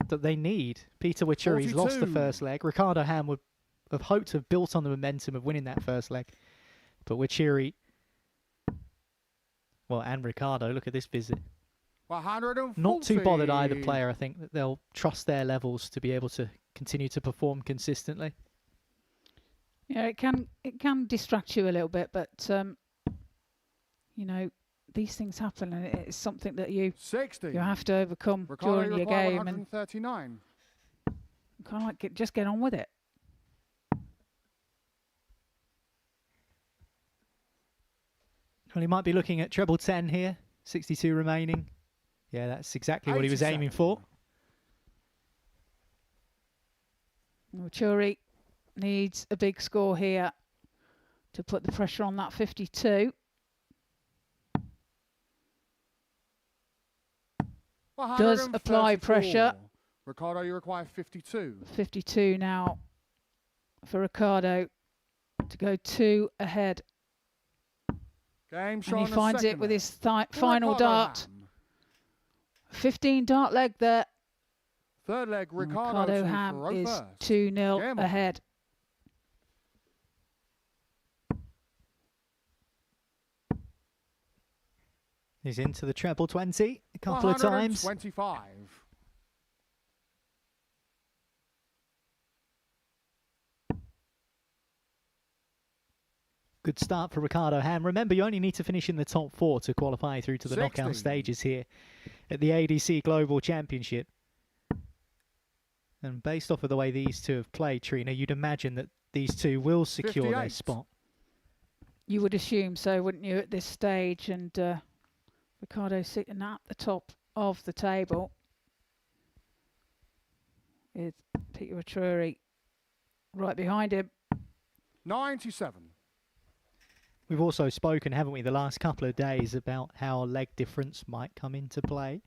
that they need. Peter Wuri's lost the first leg. Ricardo Ham would have hoped to have built on the momentum of winning that first leg, but Wuri, well, and Ricardo, look at this visit. 140. Not too bothered either player. I think that they'll trust their levels to be able to continue to perform consistently. Yeah, it can distract you a little bit, but you know, these things happen, and it's something that you 60. You have to overcome Ricardo, during your game, 139. and kind of like just get on with it. Well, he might be looking at treble 10 here. 62 remaining. Yeah, that's exactly what he was aiming for. Wuri needs a big score here to put the pressure on that 52. Does apply pressure. Ricardo, you require 52. 52 now for Ricardo to go 2 ahead. Game and he finds it with his final dart. 15 dart leg there. Third leg, Ricardo Ham is 2-0 ahead. He's into the treble 20 a couple of times. 125. Good start for Ricardo Ham. Remember, you only need to finish in the top 4 to qualify through to the knockout stages here at the ADC Global Championship. And based off of the way these two have played, Trina, you'd imagine that these two will secure 58. their spot. You would assume so, wouldn't you, at this stage? And Ricardo sitting at the top of the table with Peter Wuri right behind him. 97. We've also spoken, haven't we, the last couple of days about how leg difference might come into play.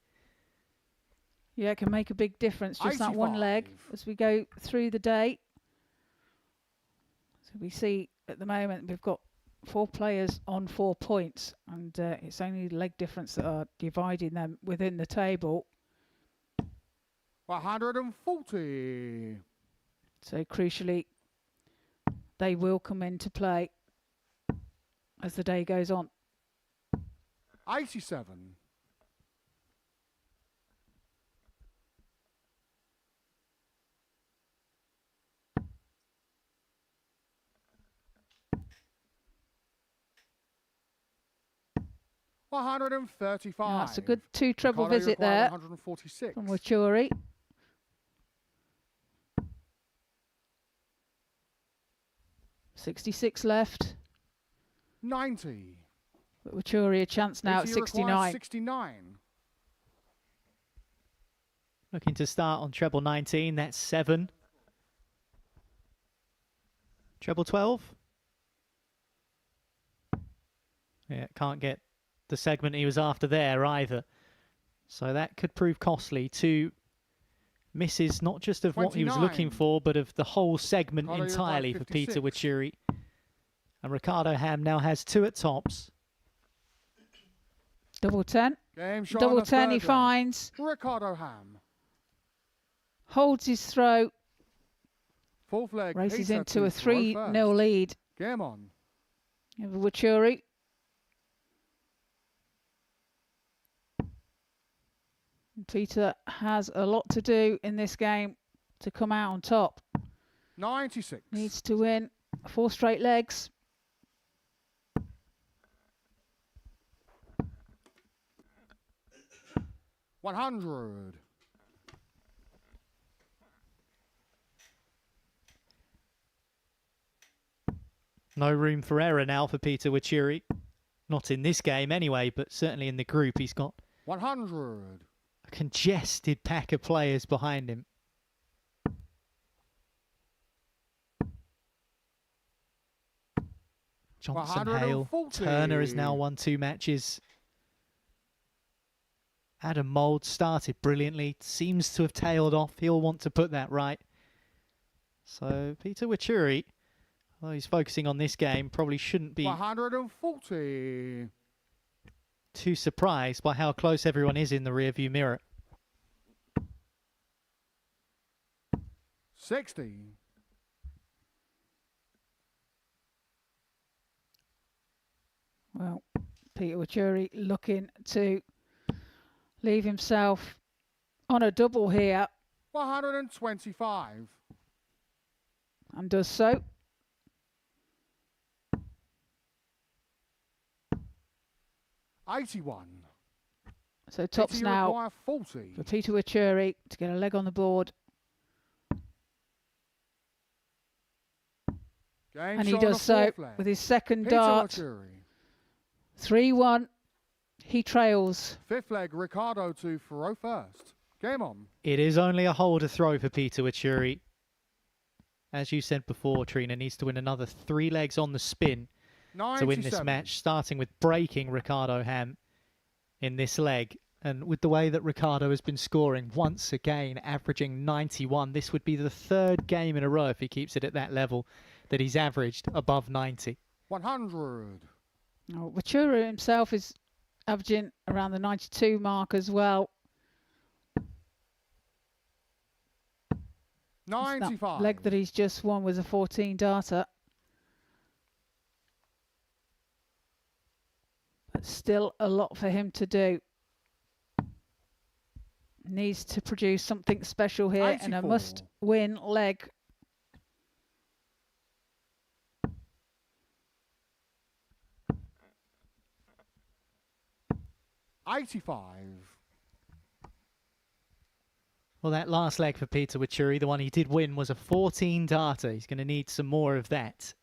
Yeah, it can make a big difference, just that one leg as we go through the day. So we see at the moment we've got 4 players on 4 points, and it's only leg difference that are dividing them within the table. 140. So crucially, they will come into play as the day goes on. 87. $135. Now that's a good 2 treble visit there 146. from Wuri. $66 left. 90. But Wuri a chance now at 69. 69. Looking to start on treble 19, that's 7. Treble 12. Yeah, can't get the segment he was after there either. So that could prove costly. 2 misses, not just of what he was looking for, but of the whole segment entirely for Peter Wuri. And Ricardo Ham now has 2 at tops. Double 10. Double 10 he finds. Ricardo Ham. Holds his throw. 4th leg. Races into a 3-0 lead. Game on. Wuri. Peter has a lot to do in this game to come out on top. 96. Needs to win 4 straight legs. $100. No room for error now for Peter Wuri. Not in this game anyway, but certainly in the group he's got 100. a congested pack of players behind him. Johnson-Hale. Turner has now won 2 matches. Adam Mould started brilliantly. Seems to have tailed off. He'll want to put that right. So Peter Wuri, well, he's focusing on this game. Probably shouldn't be 140. too surprised by how close everyone is in the rearview mirror. 60. Well, Peter Wuri looking to leave himself on a double here. 125. And does so. $81. So tops now 40. for Peter Wuri to get a leg on the board. And he does so with his second dart. 3-1. He trails. 5th leg, Ricardo to throw first. Game on. It is only a hole to throw for Peter Wuri. As you said before, Trina needs to win another 3 legs on the spin 97. to win this match, starting with breaking Ricardo Ham in this leg. And with the way that Ricardo has been scoring once again, averaging 91, this would be the 3rd game in a row if he keeps it at that level that he's averaged above 90. 100. Oh, Wuri himself is averaging around the 92 mark as well. 95. That leg that he's just won was a 14 darter. But Still a lot for him to do. Needs to produce something special here 84. and a must-win leg. Well, that last leg for Peter Wuri, the one he did win, was a 14 darter. He's going to need some more of that.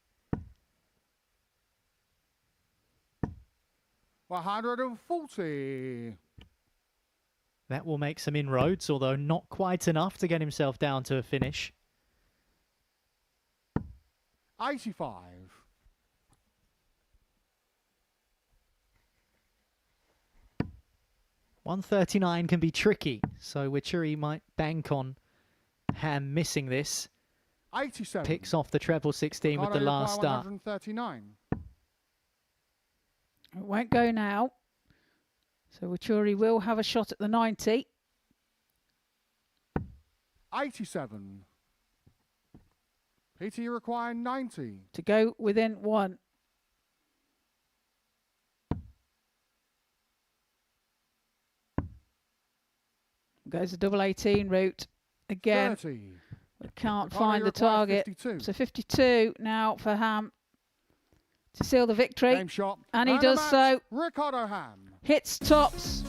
140. That will make some inroads, although not quite enough to get himself down to a finish. 85. 139 can be tricky, so Wuri might bank on Ham missing this. 87. Picks off the treble 16 with the last start. 139. It won't go now. So Wuri will have a shot at the 90. 87. Peter, you require 90. To go within one. Goes the double 18 route again. 30. But can't Ricardo, find you the require target. 52. So 52 now for Ham to seal the victory. Game shot. And he the does match, so. Ricardo Ham. Hits tops,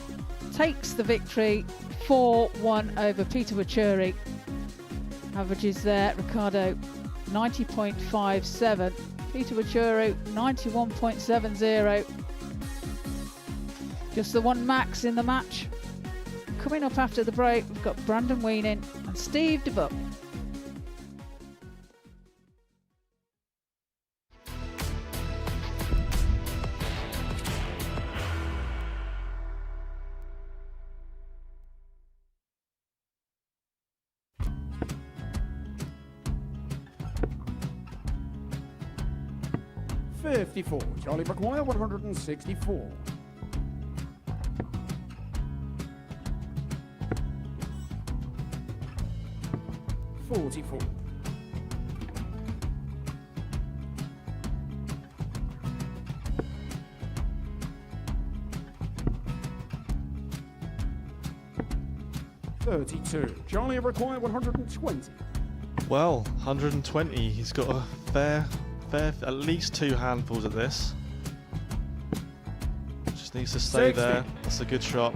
takes the victory 4-1 over Peter Wuri. Averages there, Ricardo 90.57, Peter Wuri 91.70. Just the one max in the match. Coming up after the break, we've got Brandon Weining and Steve Debuck. $54. Charlie McGuire, 164. 44. 32. Charlie required 120. Well, 120. He's got a fair, at least 2 handfuls at this. Just needs to stay 60. there. That's a good shot.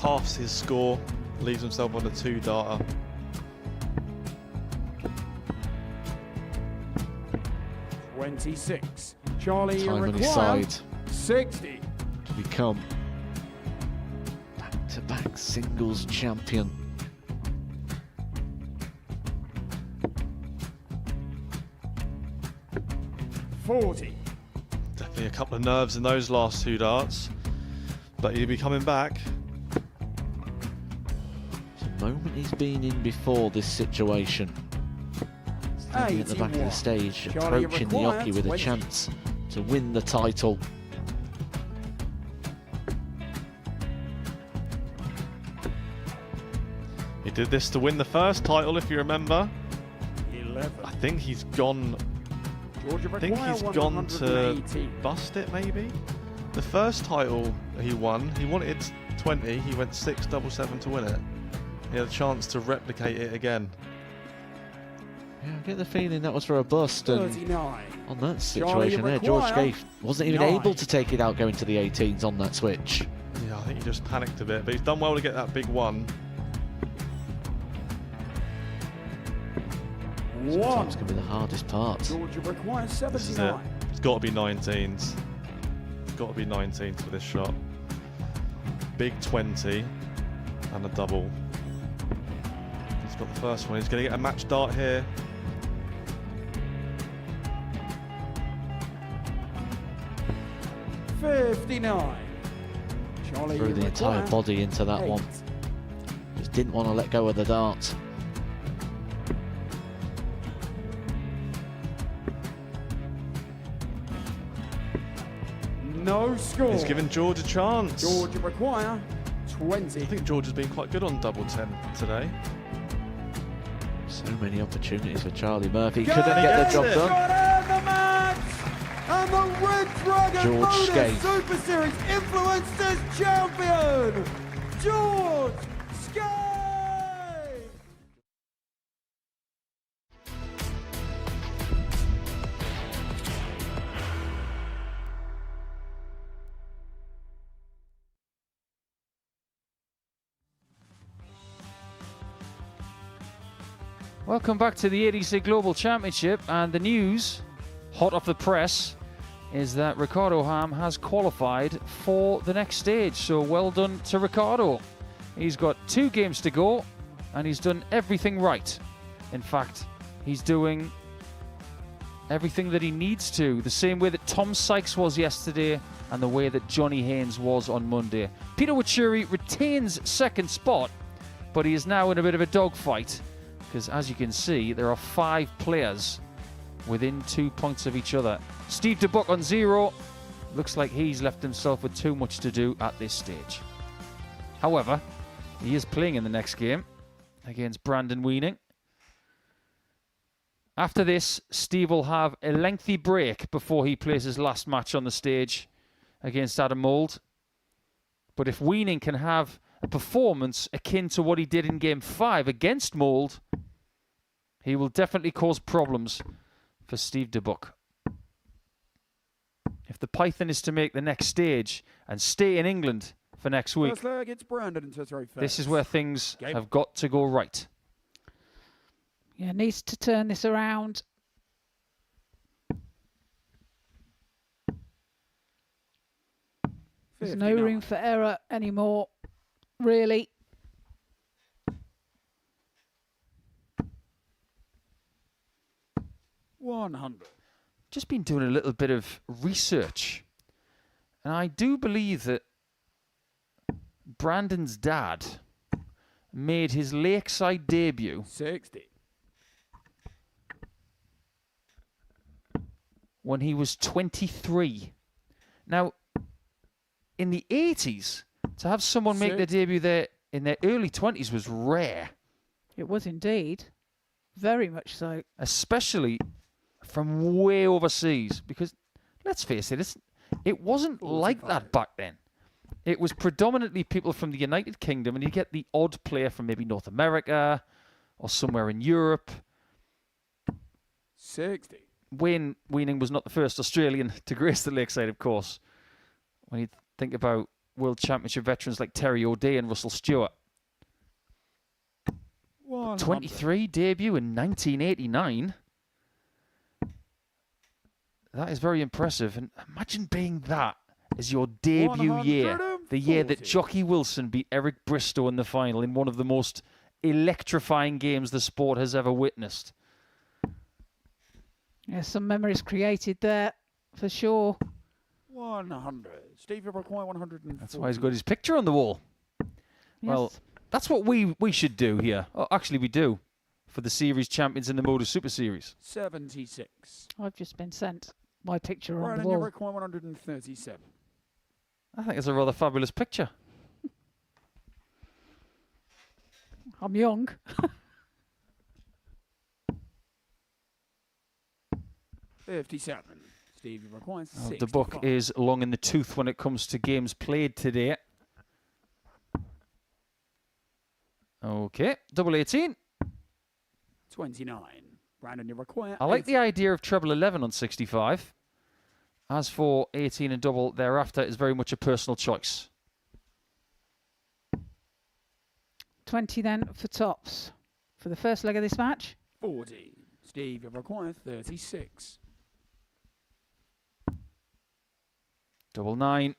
Halves his score. Leaves himself on a 2 darter. 26. Charlie Time on his required side 60. to become back-to-back singles champion. Definitely a couple of nerves in those last 2 darts, but he'll be coming back. The moment he's been in before this situation. Standing at the back of the stage, Charlie approaching the required Yoki with a 20. chance to win the title. He did this to win the first title, if you remember. 11. I think he's gone. I think he's gone to bust it, maybe. The first title he won, he wanted 20. He went 6-7-7 to win it. He had a chance to replicate it again. Yeah, I get the feeling that was for a bust, and 39. on that situation there, George Gave wasn't even able to take it out going to the 18s on that switch. Yeah, I think he just panicked a bit, but he's done well to get that big one. Sometimes can be the hardest part. Georgia requires This is it. 79. It's got to be 19s. It's got to be 19s for this shot. Big 20 and a double. He's got the first one. He's going to get a match dart here. $59. Charlie Threw the entire required body into that 8. one. Just didn't want to let go of the dart. No score. He's given George a chance. Georgia require 20. I think George has been quite good on double 10 today. So many opportunities for Charlie Murphy. Couldn't get the job done. Got in the match. and the Red Dragon George Modus Skate. Super Series Influencers Champion, George Skate! Welcome back to the ADC Global Championship, and the news, hot off the press, is that Ricardo Ham has qualified for the next stage. So well done to Ricardo. He's got 2 games to go, and he's done everything right. In fact, he's doing everything that he needs to, the same way that Tom Sykes was yesterday and the way that Johnny Haynes was on Monday. Peter Wuri retains second spot, but he is now in a bit of a dogfight, because as you can see, there are 5 players within 2 points of each other. Steve Debuck on 0. Looks like he's left himself with too much to do at this stage. However, he is playing in the next game against Brandon Weining. After this, Steve will have a lengthy break before he plays his last match on the stage against Adam Mould. But if Weining can have a performance akin to what he did in Game 5 against Mould, he will definitely cause problems for Steve Debuck. If the Python is to make the next stage and stay in England for next week, First leg, it's Brandon to throw first. this is where things have got to go right. Yeah, needs to turn this around. There's no room for error anymore, really. Just been doing a little bit of research, and I do believe that Brandon's dad made his Lakeside debut 60. when he was 23. Now, in the 80s, to have someone make their debut there in their early 20s was rare. It was indeed. Very much so. Especially from way overseas, because let's face it, it wasn't like that back then. It was predominantly people from the United Kingdom, and you get the odd player from maybe North America or somewhere in Europe. 60. Weining was not the first Australian to grace the Lakeside, of course. When you think about World Championship veterans like Terry O'Day and Russell Stewart. 23 debut in 1989. That is very impressive. And imagine being that as your debut year. The year that Jockey Wilson beat Eric Bristow in the final in one of the most electrifying games the sport has ever witnessed. Yeah, some memories created there, for sure. 100. Steve, you require 140. That's why he's got his picture on the wall. Yes. Well, that's what we should do here. Oh, actually, we do. For the series champions in the Modus Super Series. 76. I've just been sent my picture on Brandon, the you wall. require 137. I think it's a rather fabulous picture. I'm young. 57. Steve, you require 65. The book is long in the tooth when it comes to games played today. Okay, double 18. 29. Brandon, you require I like the idea of treble 11 on 65. As for 18 and double thereafter, is very much a personal choice. 20 then for tops for the first leg of this match. 40. Steve, you require 36. Double 9.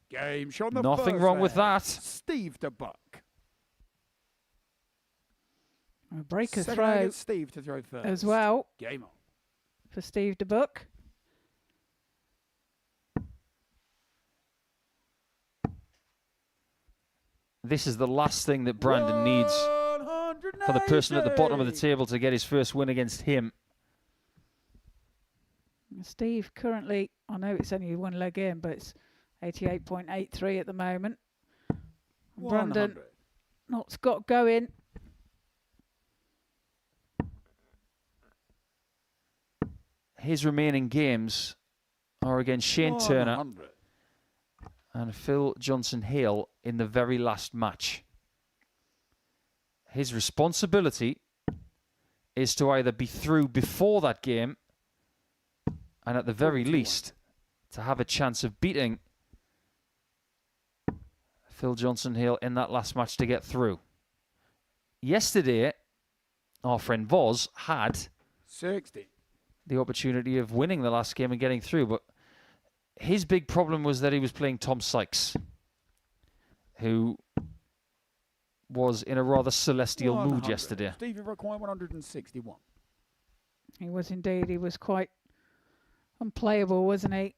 Game shot. The Nothing first wrong with leg. that. Steve Debuck. A breaker Second throw leg is Steve to throw first. as well Game on. for Steve Debuck. This is the last thing that Brandon needs for the person at the bottom of the table to get his first win against him. Steve currently, I know it's only one leg in, but it's 88.83 at the moment. Brandon not got going. His remaining games are against Shane Turner 100. and Phil Johnson-Hale in the very last match. His responsibility is to either be through before that game and at the very least to have a chance of beating Phil Johnson-Hale in that last match to get through. Yesterday, our friend Voz had 60. the opportunity of winning the last game and getting through, but his big problem was that he was playing Tom Sykes, who was in a rather celestial mood 100. yesterday. Stevie require 161. He was indeed. He was quite unplayable, wasn't he?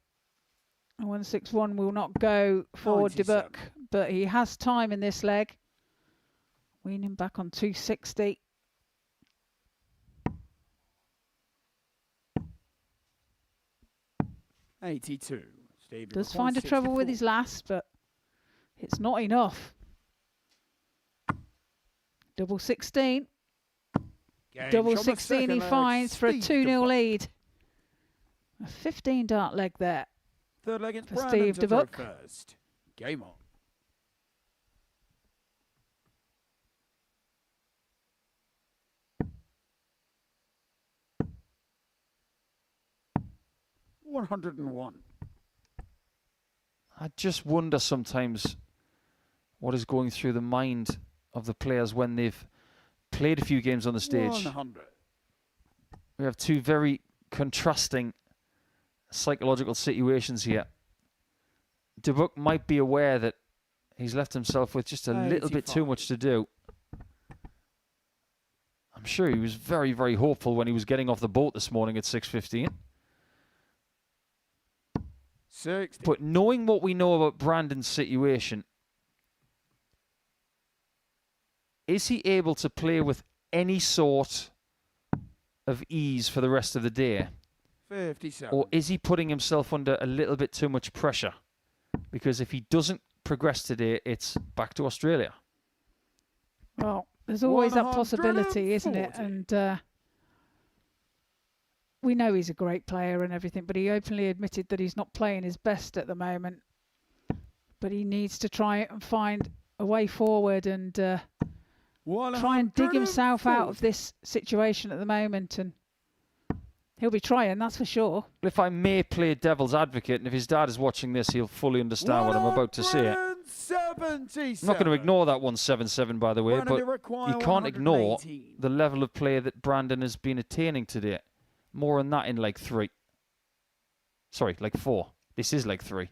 161 will not go for 97. Debuck, but he has time in this leg. Weining back on 260. $82. Stevie Does require find a trouble 64. with his last, but it's not enough. Double 16. Game Double shot the 16 he second leg, finds for a Steve 2-0 Debuck. lead. A 15 dart leg there. Third leg against for Brandon Steve to throw Debuck. first. Game on. $101. I just wonder sometimes what is going through the mind of the players when they've played a few games on the stage. 100. We have two very contrasting psychological situations here. Debuck might be aware that he's left himself with just a little bit too much to do. I'm sure he was very, very hopeful when he was getting off the boat this morning at 6:15. 60. But knowing what we know about Brandon's situation, is he able to play with any sort of ease for the rest of the day? 57. Or is he putting himself under a little bit too much pressure? Because if he doesn't progress today, it's back to Australia. Well, there's always that possibility, isn't it? And we know he's a great player and everything, but he openly admitted that he's not playing his best at the moment. But he needs to try and find a way forward and try and dig himself out of this situation at the moment. And he'll be trying, that's for sure. If I may play devil's advocate, and if his dad is watching this, he'll fully understand what I'm about to say. I'm not going to ignore that 177, by the way, but you can't ignore the level of play that Brandon has been attaining today. More on that in leg 3. Sorry, leg 4. This is leg 3.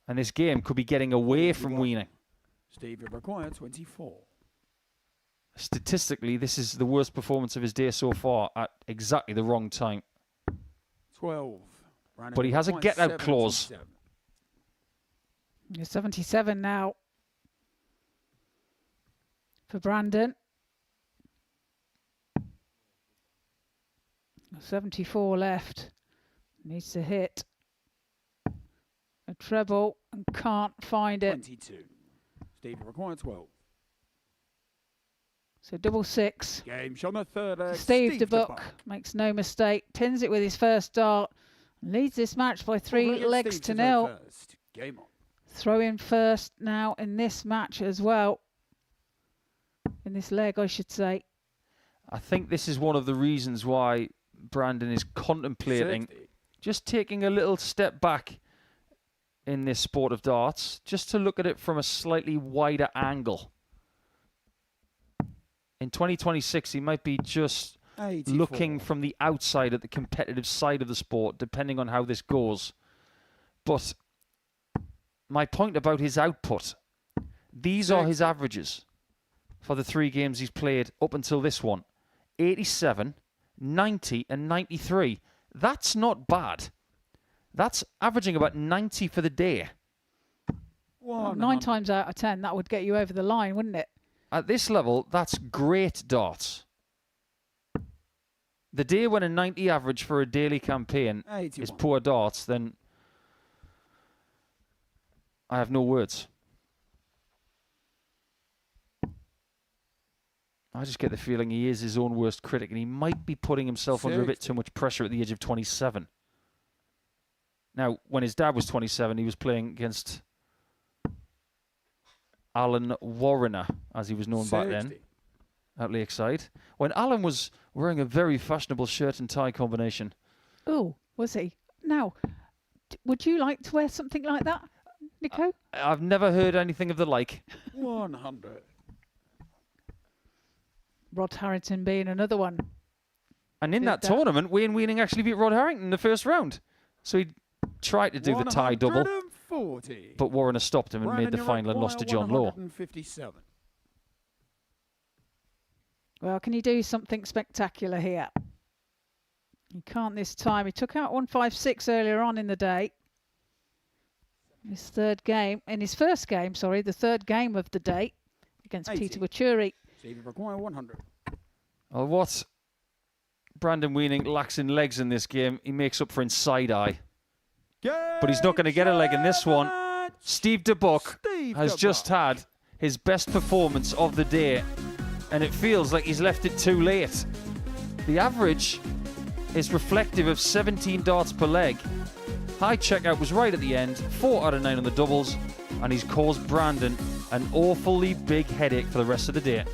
And this game could be getting away from Weining. Stevie require 24. Statistically, this is the worst performance of his day so far at exactly the wrong time. 12. But he has a get-out clause. You're 77 now for Brandon. 74 left. Needs to hit a treble and can't find it. 22. Stevie require 12. So double 6. Game shot on the third leg. Steve Debuck makes no mistake. Pins it with his first dart. Leads this match by 3 legs to 0. Game on. Throw in first now in this match as well. In this leg, I should say. I think this is one of the reasons why Brandon is contemplating just taking a little step back in this sport of darts, just to look at it from a slightly wider angle. In 2026, he might be just 84. looking from the outside at the competitive side of the sport, depending on how this goes. But my point about his output, these are his averages for the 3 games he's played up until this one. 87, 90 and 93. That's not bad. That's averaging about 90 for the day. Well, 9 times out of 10, that would get you over the line, wouldn't it? At this level, that's great darts. The day when a 90 average for a daily campaign 81. is poor darts, then I have no words. I just get the feeling he is his own worst critic, and he might be putting himself under a bit too much pressure at the age of 27. Now, when his dad was 27, he was playing against Alan Warrener, as he was known back then, at Lakeside, when Alan was wearing a very fashionable shirt and tie combination. Oh, was he? Now, would you like to wear something like that, Nico? I've never heard anything of the like. 100. Rod Harrington being another one. And in that tournament, Wayne Weining actually beat Rod Harrington in the first round. So he tried to do the tie double, 140. but Warrener stopped him and made the final and lost to John Law. 157. Well, can he do something spectacular here? He can't this time. He took out 156 earlier on in the day. His third game, in his first game, sorry, the third game of the day against 80. Peter Wuri. Stephen require 100. Well, what Brandon Weining lacks in legs in this game, he makes up for in side eye. But he's not going to get a leg in this one. Steve Debuck has just had his best performance of the day, and it feels like he's left it too late. The average is reflective of 17 darts per leg. High checkout was right at the end, 4 out of 9 on the doubles, and he's caused Brandon an awfully big headache for the rest of the day.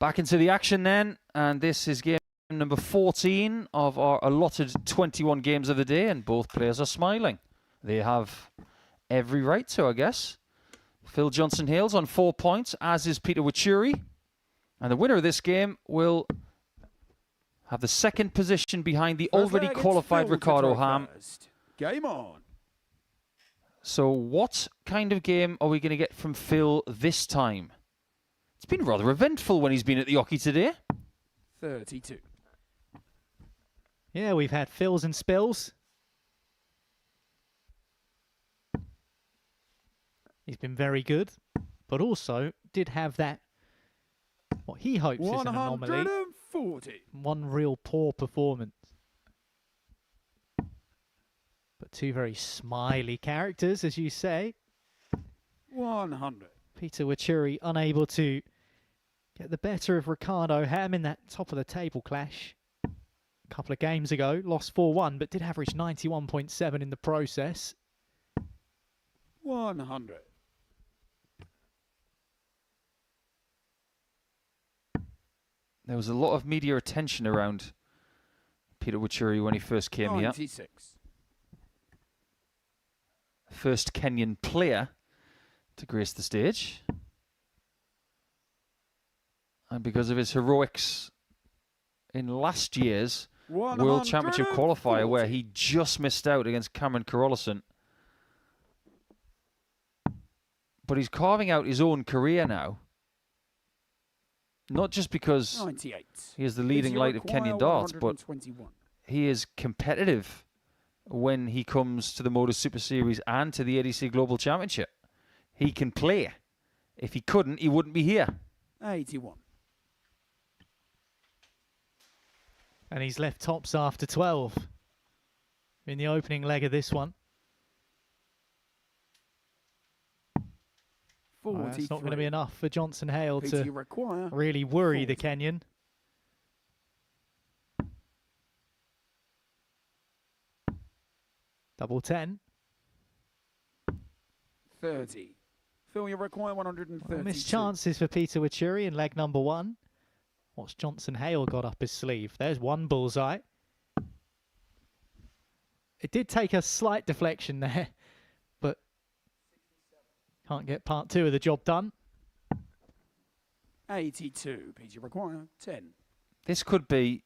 Back into the action then, and this is game number 14 of our allotted 21 games of the day, and both players are smiling. They have every right to, I guess. Phil Johnson-Hale's on 4 points, as is Peter Wuri. And the winner of this game will have the second position behind the already qualified Ricardo Ham. Game on. So what kind of game are we going to get from Phil this time? It's been rather eventful when he's been at the Oki today. 32. Yeah, we've had fills and spills. He's been very good, but also did have that, what he hopes is an anomaly. 140. One real poor performance. But two very smiley characters, as you say. 100. Peter Wuri unable to get the better of Ricardo Ham in that top of the table clash. A couple of games ago, lost 4-1, but did average 91.7 in the process. 100. There was a lot of media attention around Peter Wuri when he first came 96. here. First Kenyan player to grace the stage. And because of his heroics in last year's World Championship qualifier, where he just missed out against Cameron Carolison. But he's carving out his own career now. Not just because 98. he is the leading light of Kenyan darts, but he is competitive when he comes to the Modus Super Series and to the ADC Global Championship. He can play. If he couldn't, he wouldn't be here. 81. And he's left tops after 12 in the opening leg of this one. Well, that's not going to be enough for Johnson-Hale to really worry the Kenyan. Double 10. 30. Phil, you require 130. Missed chances for Peter Wuri in leg number 1. What's Johnson-Hale got up his sleeve? There's one bullseye. It did take a slight deflection there, but can't get part 2 of the job done. 82. Peter require 10. This could be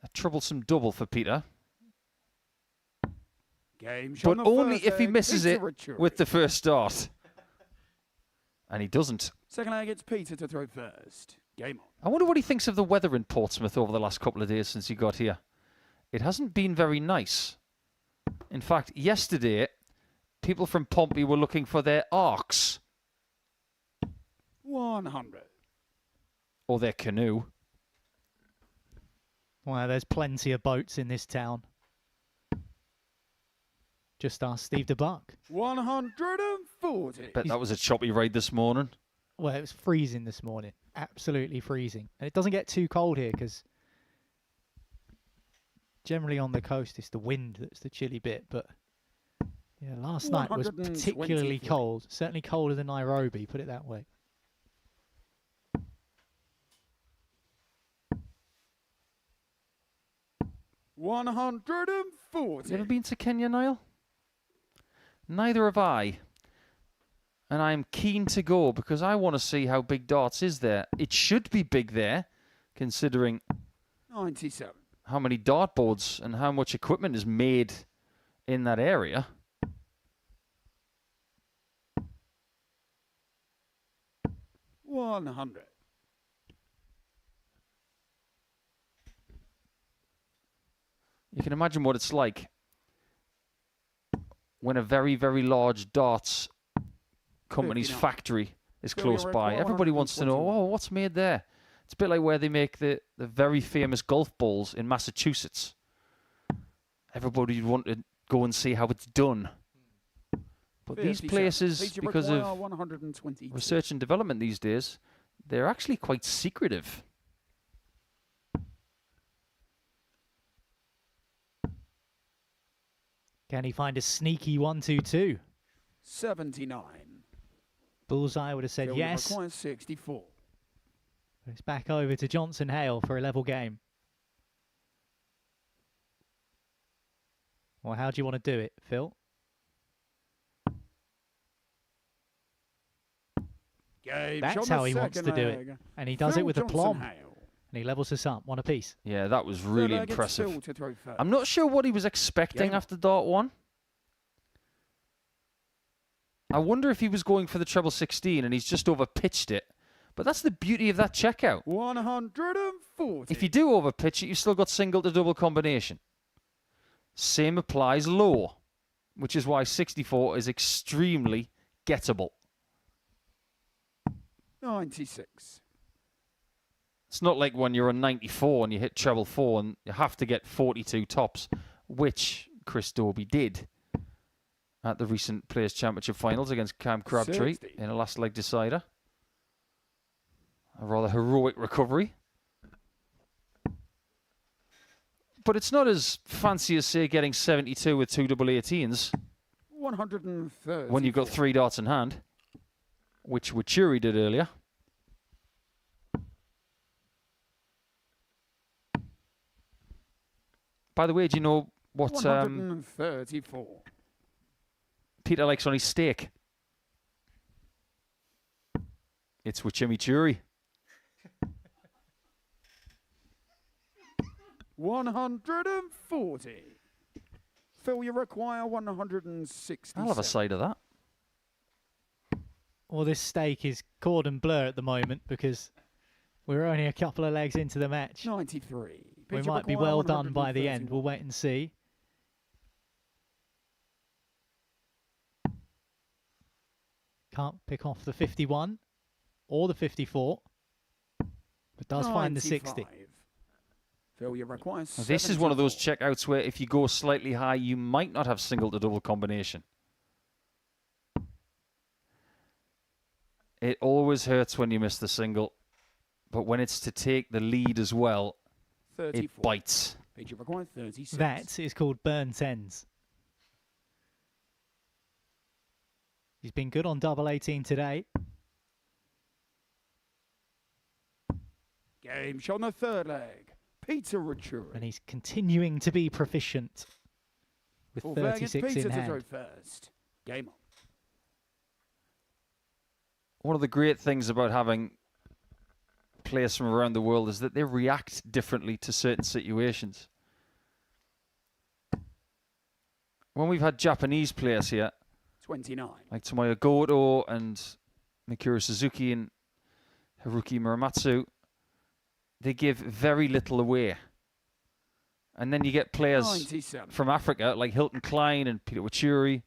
a troublesome double for Peter. Game but only if he misses it with the first start. And he doesn't. Second leg, it's Peter to throw first. Game on. I wonder what he thinks of the weather in Portsmouth over the last couple of days since he got here. It hasn't been very nice. In fact, yesterday, people from Pompey were looking for their arcs. 100. Or their canoe. Well, there's plenty of boats in this town. Just ask Steve Debuck. 140. Bet that was a choppy ride this morning. Well, it was freezing this morning. Absolutely freezing. And it doesn't get too cold here because generally on the coast it's the wind that's the chilly bit. But yeah, last night was particularly cold. Certainly colder than Nairobi, put it that way. $140. You ever been to Kenya, Niall? Neither have I. And I'm keen to go because I want to see how big darts is there. It should be big there, considering 97. How many dartboards and how much equipment is made in that area. $100. You can imagine what it's like when a very, very large darts company's factory is close by. Everybody wants to know, oh, what's made there? It's a bit like where they make the very famous golf balls in Massachusetts. Everybody would want to go and see how it's done. But these places, because of research and development these days, they're actually quite secretive. Can he find a sneaky 1-2-2? 79. Bullseye would have said yes. 64. It's back over to Johnson-Hale for a level game. Well, how do you want to do it, Phil? That's how he wants to do it. And he does it with aplomb. And he levels us up, one apiece. Yeah, that was really impressive. I'm not sure what he was expecting after Dart 1. I wonder if he was going for the treble 16 and he's just overpitched it. But that's the beauty of that checkout. 140. If you do overpitch it, you've still got single to double combination. Same applies low, which is why 64 is extremely gettable. 96. It's not like when you're on 94 and you hit treble 4 and you have to get 42 tops, which Chris Dobie did at the recent Players' Championship finals against Cam Crabtree 60. in a last leg decider. A rather heroic recovery. But it's not as fancy as, say, getting 72 with two double 18s 130. when you've got 3 darts in hand, which Wuri did earlier. By the way, do you know what 134. Peter likes on his steak? It's with chimichurri. 140. Phil, you require 160. I'll have a side of that. Well, this steak is cordon bleu at the moment because we're only a couple of legs into the match. 93. We might be well done by the end. We'll wait and see. Can't pick off the 51 or the 54, but does find the 60. Phil, you require This is one of those checkouts where if you go slightly high, you might not have single to double combination. It always hurts when you miss the single, but when it's to take the lead as well, 34. it bites. You require 36. That is called burnt ends. He's been good on double 18 today. Game shot on the third leg. Peter Wuri. And he's continuing to be proficient with Full flag, it's 36 Peter in to throw hand. first. Game on. One of the great things about having players from around the world is that they react differently to certain situations. When we've had Japanese players here, 29. like Tomoya Goto and Mikuru Suzuki and Haruki Muramatsu, they give very little away. And then you get players 97. from Africa, like Hilton Klein and Peter Wuri.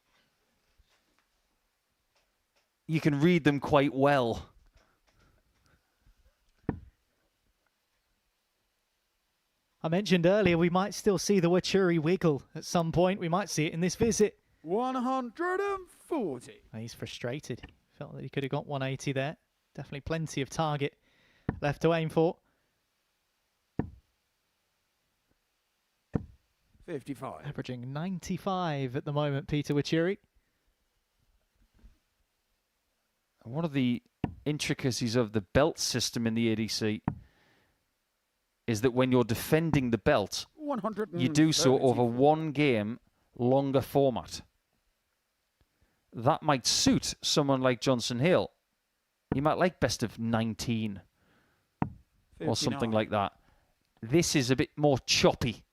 You can read them quite well. I mentioned earlier we might still see the Wuri wiggle at some point. We might see it in this visit. 140. He's frustrated. Felt that he could have got 180 there. Definitely plenty of target left to aim for. 55. Averaging 95 at the moment, Peter Wuri. One of the intricacies of the belt system in the ADC is that when you're defending the belt, you do so over one game, longer format. That might suit someone like Johnson-Hale. You might like best of 19 or something like that. This is a bit more choppy.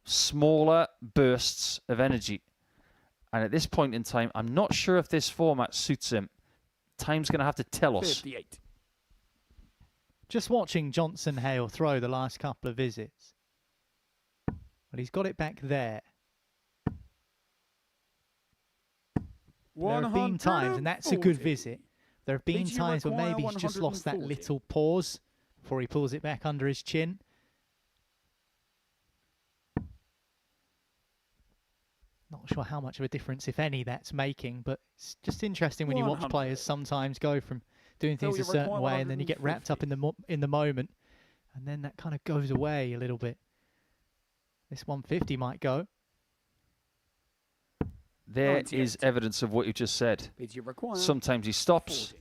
Smaller bursts of energy. And at this point in time, I'm not sure if this format suits him. Time's going to have to tell us. 58. Just watching Johnson-Hale throw the last couple of visits. Well, he's got it back there. There have been times, and that's a good visit. There have been times where maybe he's just lost that little pause before he pulls it back under his chin. Not sure how much of a difference, if any, that's making, but it's just interesting when you watch players sometimes go from doing things a certain way and then you get wrapped up in the moment, and then that kind of goes away a little bit. This 150 might go. There is evidence of what you just said. Sometimes he stops,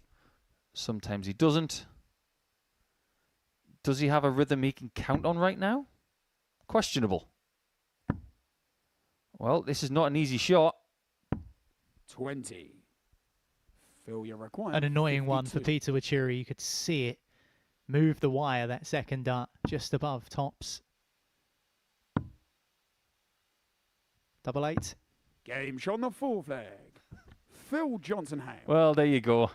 sometimes he doesn't. Does he have a rhythm he can count on right now? Questionable. Well, this is not an easy shot. 20. Phil, you require an annoying one 52. for Peter Wuri. You could see it move the wire, that second dart, just above tops. 8-8. Game shot on the fourth leg. Phil Johnson-Hale. Well, there you go.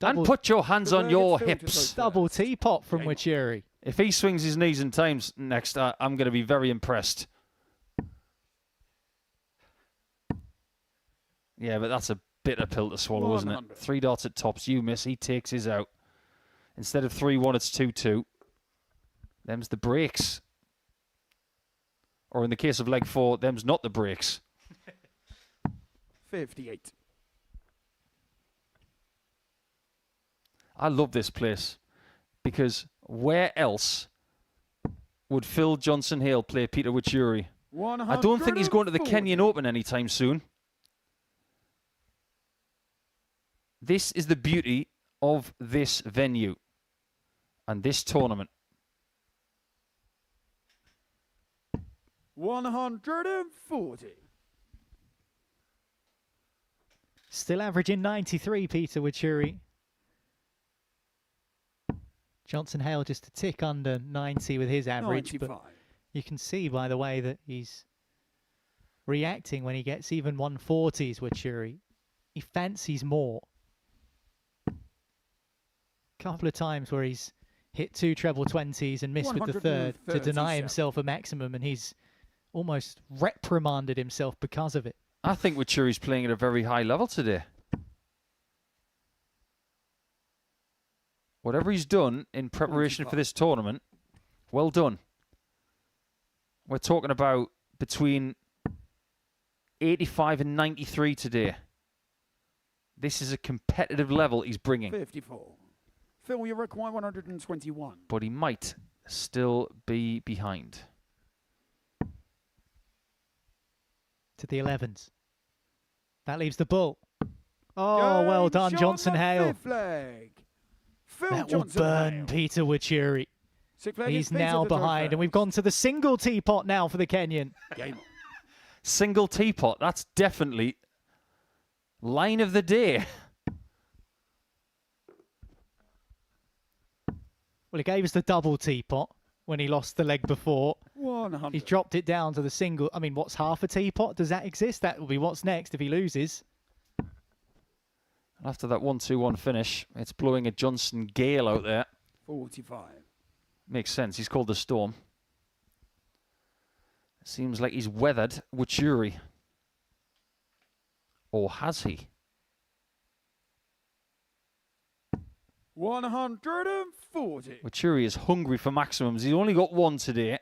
And put your hands on your hips. Double teapot from Wuri. If he swings his knees in times next, I'm going to be very impressed. Yeah, but that's a bitter pill to swallow, isn't it? 3 darts at tops, you miss, he takes his out. Instead of 3-1, it's 2-2. Them's the breaks. Or in the case of leg 4, them's not the breaks. 58. I love this place because where else would Phil Johnson-Hale play Peter Wuri? I don't think he's going to the Kenyan Open anytime soon. This is the beauty of this venue and this tournament. 140. Still averaging 93, Peter Wuri. Johnson-Hale just a tick under 90 with his average. 95. But you can see by the way that he's reacting when he gets even 140s, Wuri. He fancies more. Couple of times where he's hit 2 treble 20s and missed with the third to deny himself a maximum, and he's almost reprimanded himself because of it. I think Wuri's playing at a very high level today. Whatever he's done in preparation for this tournament, well done. We're talking about between 85 and 93 today. This is a competitive level he's bringing. 54. Phil, you require 121. But he might still be behind. To the 11s. That leaves the bull. Oh, well done, Johnson-Hale. That will burn Peter Wuri. He's now behind, and we've gone to the single teapot now for the Kenyan. Single teapot, that's definitely line of the day. Well, he gave us the double teapot when he lost the leg before. 100. He's dropped it down to the single. I mean, what's half a teapot? Does that exist? That will be what's next if he loses. After that 1-2-1 finish, it's blowing a Johnson-Hale out there. 45. Makes sense. He's called the Storm. Seems like he's weathered Wuri. Or has he? 140. Wuri is hungry for maximums. He's only got 1 today.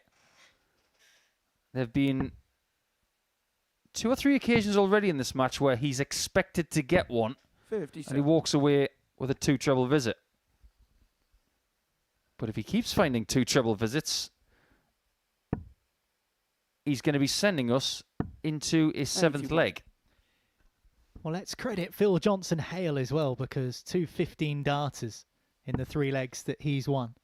There have been 2 or 3 occasions already in this match where he's expected to get 1. 57. And he walks away with a 2 treble visit. But if he keeps finding 2 treble visits, he's going to be sending us into his 7th leg. Well, let's credit Phil Johnson-Hale as well, because 2 15 darters in the 3 legs that he's won.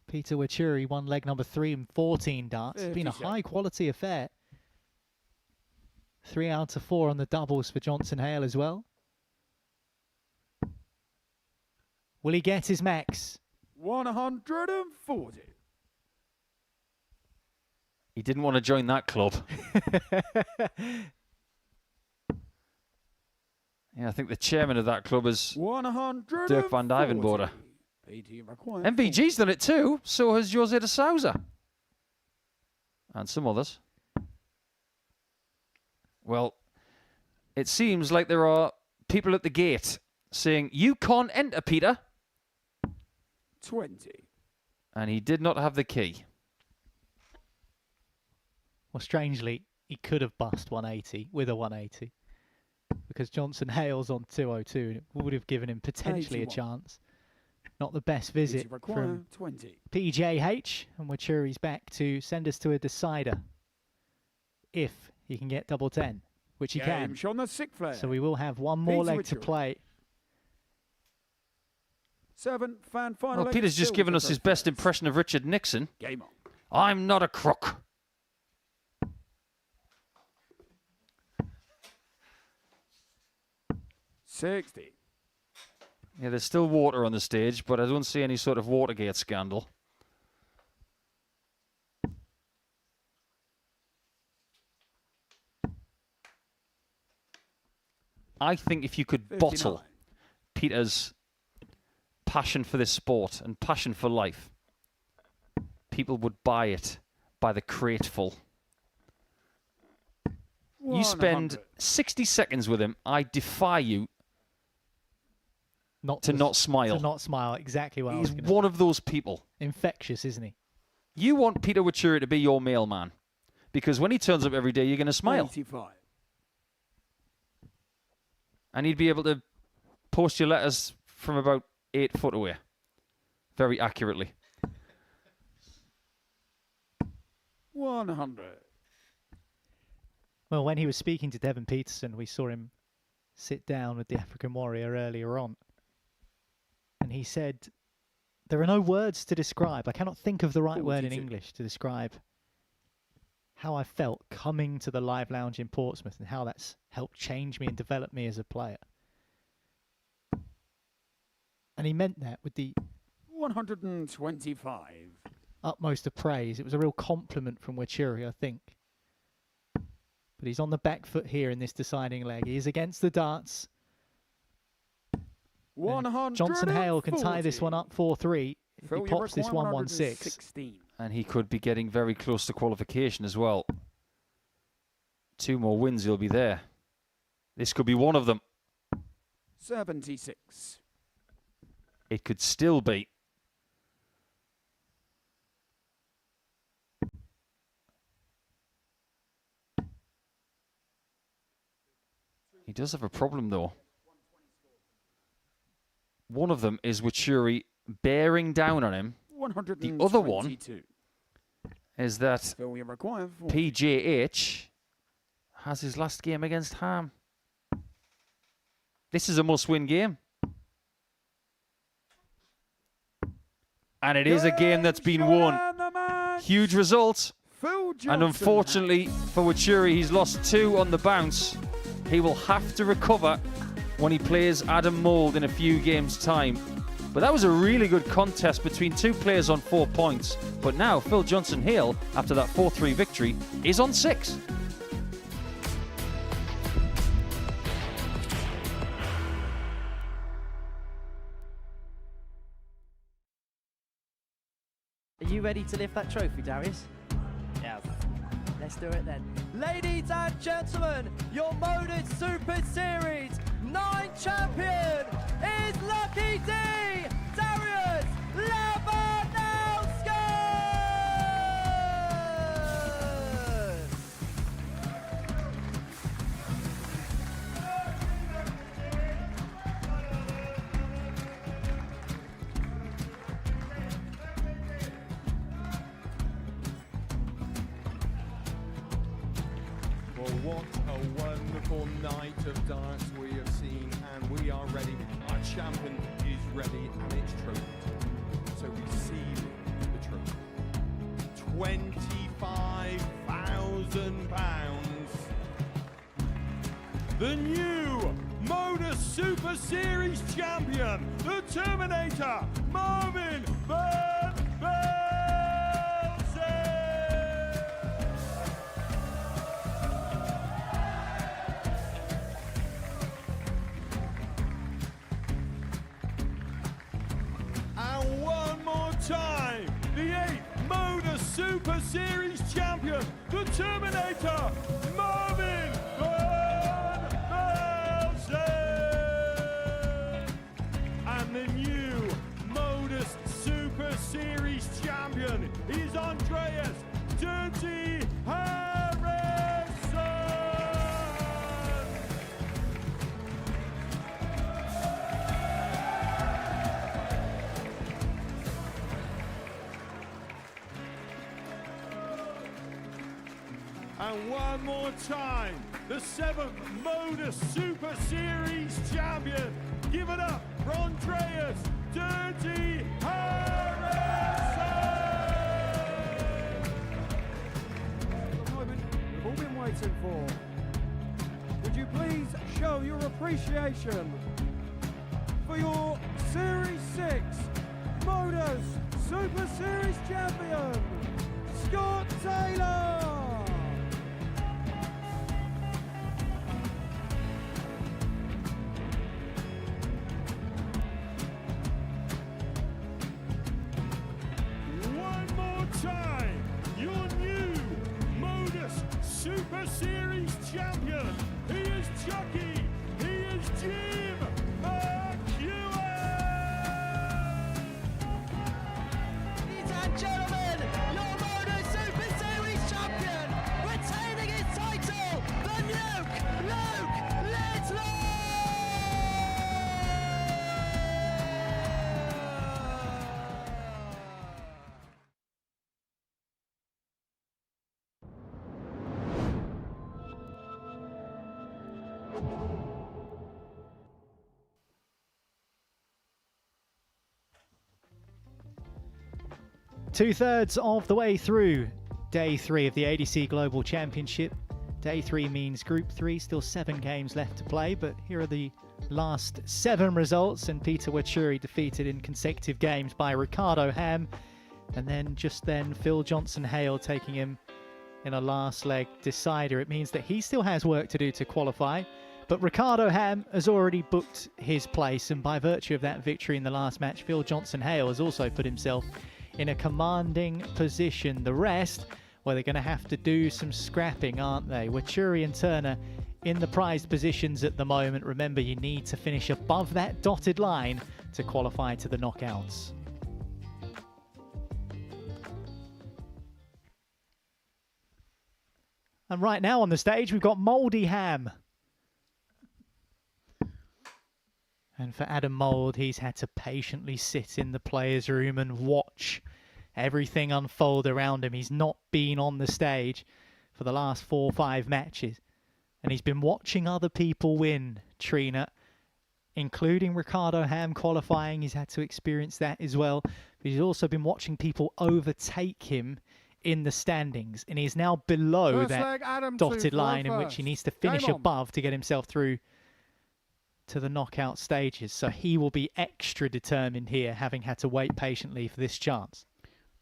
Peter Wuri won leg number 3 and 14 darts. It's been a high-quality affair. 3 out of 4 on the doubles for Johnson-Hale as well. Will he get his max? 140. He didn't want to join that club. Yeah, I think the chairman of that club is Dirk van Dijvenbode. MVG's done it too, so has Jose de Souza. And some others. Well, it seems like there are people at the gate saying, "You can't enter, Peter." 20. And he did not have the key. Well, strangely, he could have bust 180 with a 180. Because Johnson-Hale's on 202, and it would have given him potentially 81. A chance. Not the best visit from 20. PJH, and Wuri's back to send us to a decider. If he can get double 10, which he can. On the 6th leg. So we will have one more leg to play. 7 fan final. Well, Peter's just given us his best impression of Richard Nixon. Game on. I'm not a crook. 60. Yeah, there's still water on the stage, but I don't see any sort of Watergate scandal. I think if you could 59. bottle Peter's passion for this sport and passion for life, people would buy it by the crateful. You spend 60 seconds with him, I defy you to not smile. To not smile, exactly what I was He's going to one of those people. Infectious, isn't he? You want Peter Wuri to be your mailman, because when he turns up every day, you're going to smile. 85. And he'd be able to post your letters from about 8 foot away, very accurately. 100. Well, when he was speaking to Devon Peterson, we saw him sit down with the African Warrior earlier on. And he said, there are no words to describe. I cannot think of the right word in English to describe how I felt coming to the Live Lounge in Portsmouth and how that's helped change me and develop me as a player. And he meant that with the 125. utmost of praise. It was a real compliment from Wuri, I think. But he's on the back foot here in this deciding leg. He is against the darts. Johnson-Hale can tie this one up 4-3 if he pops this 1-1-6. And he could be getting very close to qualification as well. 2 more wins, he'll be there. This could be one of them. 76. It could still be. He does have a problem, though. One of them is Wuri bearing down on him. The other one is that PJH has his last game against Ham. This is a must-win game. And it is a game that's been won. Huge result. And unfortunately for Wuri, he's lost 2 on the bounce. He will have to recover when he plays Adam Mould in a few games' time. But that was a really good contest between 2 players on 4 points. But now Phil Johnson-Hale, after that 4-3 victory, is on 6. Are you ready to lift that trophy, Darius? Yes. Let's do it then. Ladies and gentlemen, your Modus Super Series 9 champion is Lucky D, Darius Lewandowski! Well, what a wonderful night of darts we have seen, and we are ready. Our champion is ready, and it's trophy time. So receive the trophy. £25,000. The new Modus Super Series champion, the Terminator, Marvin Van Velzen. And one more time, the 8th Modus Super Series champion, the Terminator, Marvin Van Velzen. And the new Modus Super Series champion is Andreas Dirty Harrison. And one more time, the 7th Modus Super Series champion. Give it up for Andreas Dirty Harrison. The moment we've all been waiting for. Would you please show show your appreciation for your Series 6 Modus Super Series champion, Scott Taylor. One more time, your new Modus Super Series champion. He is Chucky. He is Jim McEwen. Ladies and gentlemen, your Modus Super Series champion, retaining his title, the Nuke, Luke Lidlow! Two-thirds of the way through day 3 of the ADC Global Championship. Day 3 means Group 3, still 7 games left to play, but here are the last 7 results, and Peter Wuri defeated in consecutive games by Ricardo Ham, and then Phil Johnson-Hale taking him in a last leg decider. It means that he still has work to do to qualify, but Ricardo Ham has already booked his place, and by virtue of that victory in the last match, Phil Johnson-Hale has also put himself in a commanding position. The rest, well, they're going to have to do some scrapping, aren't they? Wuri and Turner in the prized positions at the moment. Remember, you need to finish above that dotted line to qualify to the knockouts. And right now on the stage, we've got Mouldy Ham. And for Adam Mould, he's had to patiently sit in the players' room and watch everything unfold around him. He's not been on the stage for the last 4 or 5 matches. And he's been watching other people win, Trina, including Ricardo Ham qualifying. He's had to experience that as well. But he's also been watching people overtake him in the standings. And he's now below that dotted line in which he needs to finish above to get himself through to the knockout stages. So he will be extra determined here, having had to wait patiently for this chance.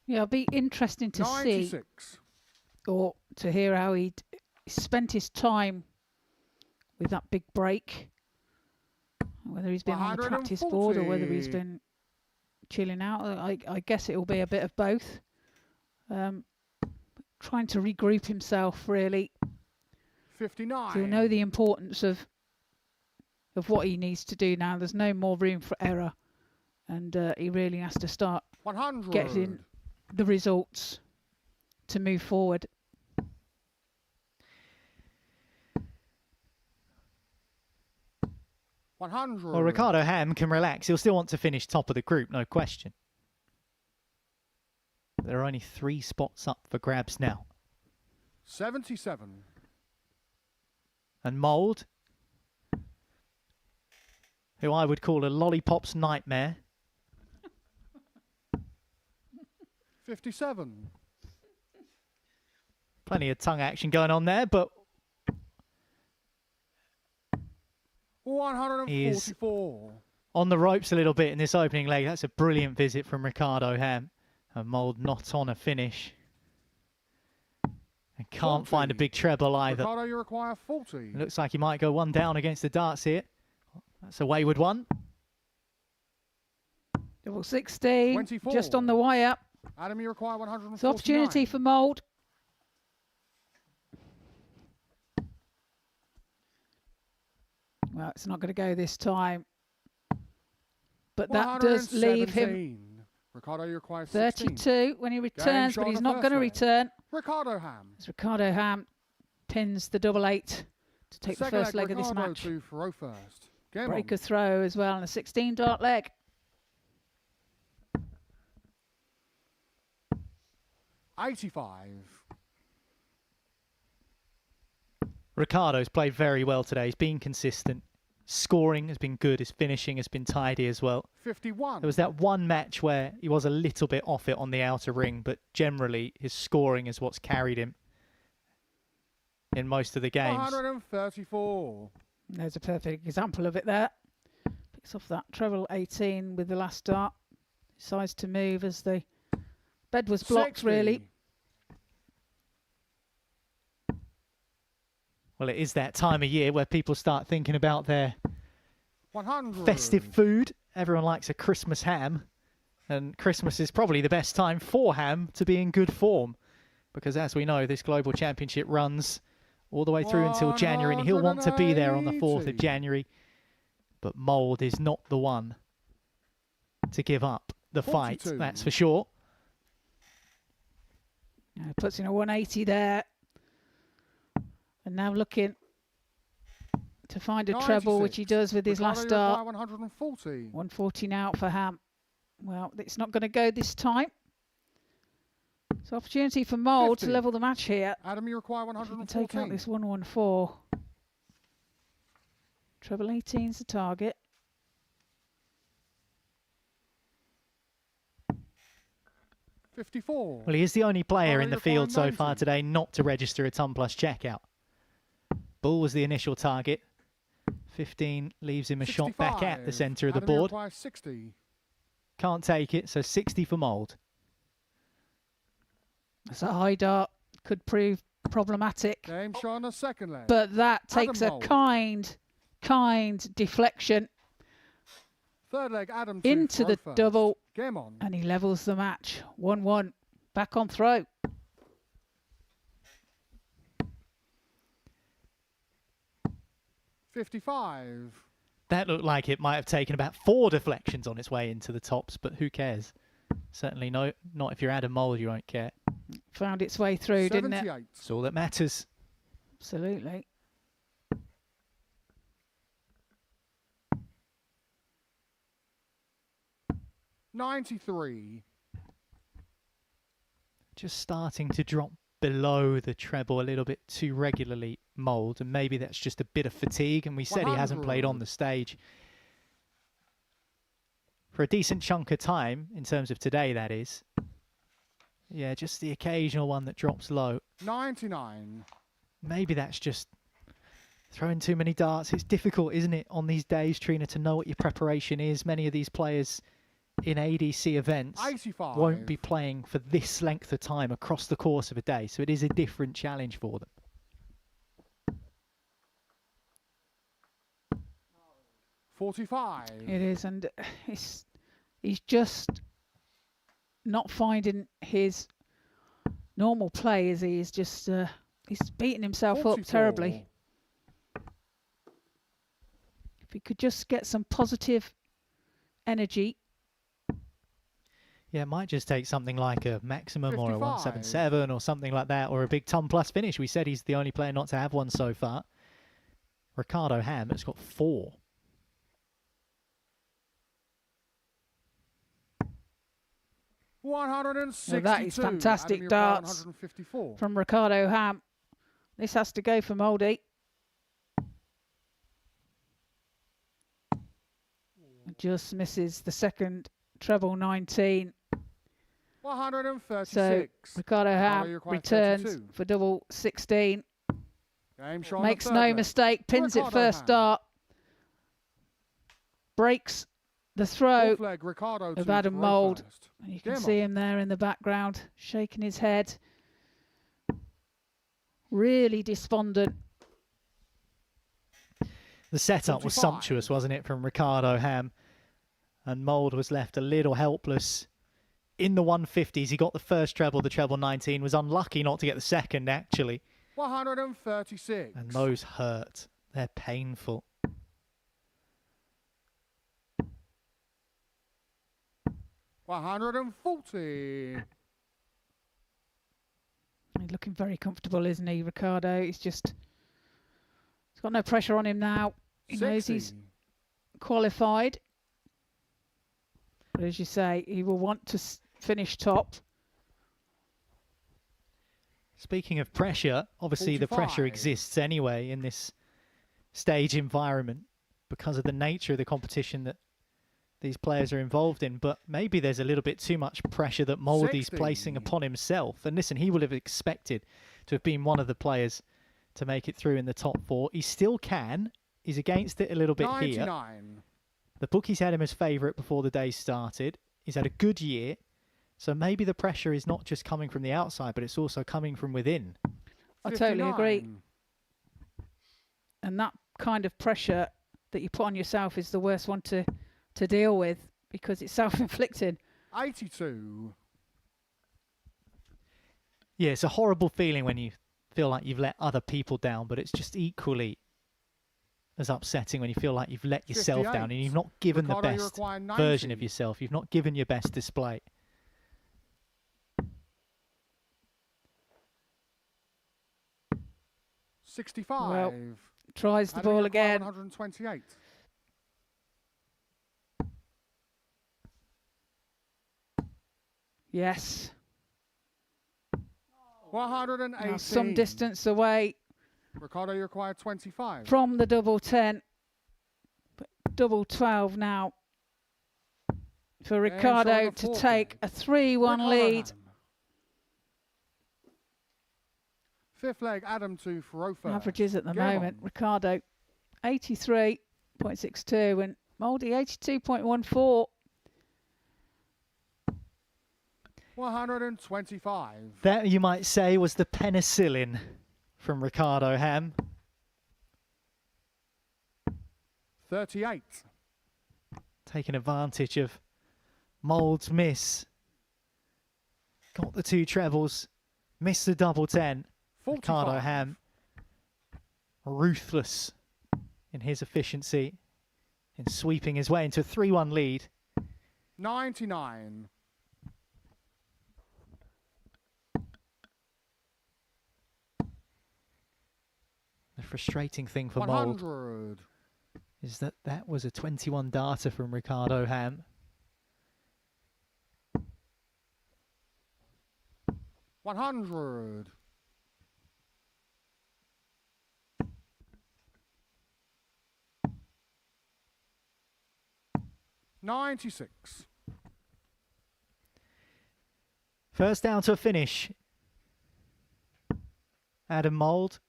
Yeah, it'll be interesting to see or to hear how he spent his time with that big break. Whether he's been on the practice board or whether he's been chilling out. I guess it will be a bit of both. Trying to regroup himself, really. 59. He'll know the importance of what he needs to do now. There's no more room for error, and he really has to start 100. Getting the results to move forward. Well, Ricardo Ham can relax. He'll still want to finish top of the group, no question. There are only 3 spots up for grabs now. 77. And Mould, who I would call a lollipop's nightmare. 57. Plenty of tongue action going on there, but 144. On the ropes a little bit in this opening leg. That's a brilliant visit from Ricardo Ham. And Mould not on a finish. And can't find a big treble either. Ricardo, you require 40. Looks like he might go one down against the darts here. That's a wayward one. Double 16. 24. Just on the way up. Adam, you require 149. It's opportunity for Mould. Well, it's not going to go this time. But that does leave him Ricardo, you require 32 when he returns, but he's not going to return. Ricardo Ham. As Ricardo Ham pins the double 8 to take the first leg of this match. To throw first. Break a throw as well, and a 16 dart leg. $85. Ricardo's played very well today. He's been consistent. Scoring has been good. His finishing has been tidy as well. 51. There was that one match where he was a little bit off it on the outer ring, but generally his scoring is what's carried him in most of the games. 134. There's a perfect example of it there. Picks off that treble 18 with the last dart. Decides to move as the bed was blocked, 60. really. Well, it is that time of year where people start thinking about their 100. festive food. Everyone likes a Christmas ham, and Christmas is probably the best time for ham to be in good form, because as we know, this Global Championship runs all the way through until January, and he'll want to be there on the 4th of January. But Mould is not the one to give up the 42. fight, that's for sure. Puts in a 180 there. And now looking to find a treble, which he does with his last dart. 140. 140 now for Ham. Well, it's not going to go this time. It's an opportunity for Mould to level the match here. Adam, you require If he 114. can take out this 114. Treble 18's the target. $54. Well, he is the only player in the requiring field so 90. far today not to register a ton plus checkout. Bull was the initial target. 15 leaves him a shot back at the centre of the Adam, you board. require 60. Can't take it, so 60 for Mould. That's a high dart. Could prove problematic. Game shot on the second leg. But that Adam takes a Mould. kind deflection Third leg, Adam into the first. double. Game on. And he levels the match. 1-1. Back on throw. $55. That looked like it might have taken about 4 deflections on its way into the tops, but who cares? Certainly not if you're Adam Mould, you won't care. Found its way through, didn't it? 78. That's all that matters. Absolutely. $93. Just starting to drop below the treble a little bit too regularly, Mould, and maybe that's just a bit of fatigue, and we said he hasn't played on the stage for a decent chunk of time, in terms of today, that is. Yeah, just the occasional one that drops low. 99. Maybe that's just throwing too many darts. It's difficult, isn't it, on these days, Trina, to know what your preparation is. Many of these players in ADC events 85. won't be playing for this length of time across the course of a day, so it is a different challenge for them. $45. It is, and he's just not finding his normal play, is he? He's just he's beating himself 44. up terribly. If he could just get some positive energy. Yeah, it might just take something like a maximum 55. or a 177 or something like that, or a big ton plus finish. We said he's the only player not to have one so far. Ricardo Ham has got 4. $162. Well, that is fantastic Adam, you require darts 154. from Ricardo Ham. This has to go for Mouldy. Just misses the second treble 19. 136. So Ricardo Ham you require returns 32. for double 16. Game shot on Makes the no third leg. mistake, pins it Ricardo first Ham. dart. Breaks the throw Fourth leg, Ricardo of to Adam throw Mould. first. And you can Game see on. him there in the background, shaking his head. Really despondent. The setup was 45. sumptuous, wasn't it, from Ricardo Ham? And Mould was left a little helpless in the 150s. He got the first treble, the treble 19, was unlucky not to get the second, actually. 136. And those hurt. They're painful. $140. He's looking very comfortable, isn't he, Ricardo? He's got no pressure on him now. He knows 60. he's qualified. But as you say, he will want to finish top. Speaking of pressure, obviously the pressure 45. exists anyway in this stage environment because of the nature of the competition that these players are involved in. But maybe there's a little bit too much pressure that Mouldy's 60. placing upon himself. And listen, he will have expected to have been one of the players to make it through in the top 4. He still can he's against it a little bit 99. here. The bookies had him as favourite before the day started. He's had a good year. So maybe the pressure is not just coming from the outside, but it's also coming from within. I totally agree. And that kind of pressure that you put on yourself is the worst one to deal with because it's self-inflicted. 82. Yeah, it's a horrible feeling when you feel like you've let other people down, but it's just equally as upsetting when you feel like you've let yourself 58. down and you've not given Ricardo, the you best require 90. version of yourself. You've not given your best display. $65. Well, tries the Adam, you ball require again. 128. Yes. 118. Now some distance away Ricardo, you require 25. from the double 10. But double 12 now for Ricardo to take a 3-1 lead. Fifth leg, Adam to Farofa. Averages at the Game moment. on. Ricardo 83.62 and Mouldy 82.14. 125. That, you might say, was the penicillin from Ricardo Ham. 38. Taking advantage of Mould's miss. Got the two trebles. Missed the double 10. 45. Ricardo Ham, ruthless in his efficiency in sweeping his way into a 3-1 lead. 99. The frustrating thing for 100. Mould is that that was a 21 darter from Ricardo Ham. 100. 96. First down to a finish. Adam Mould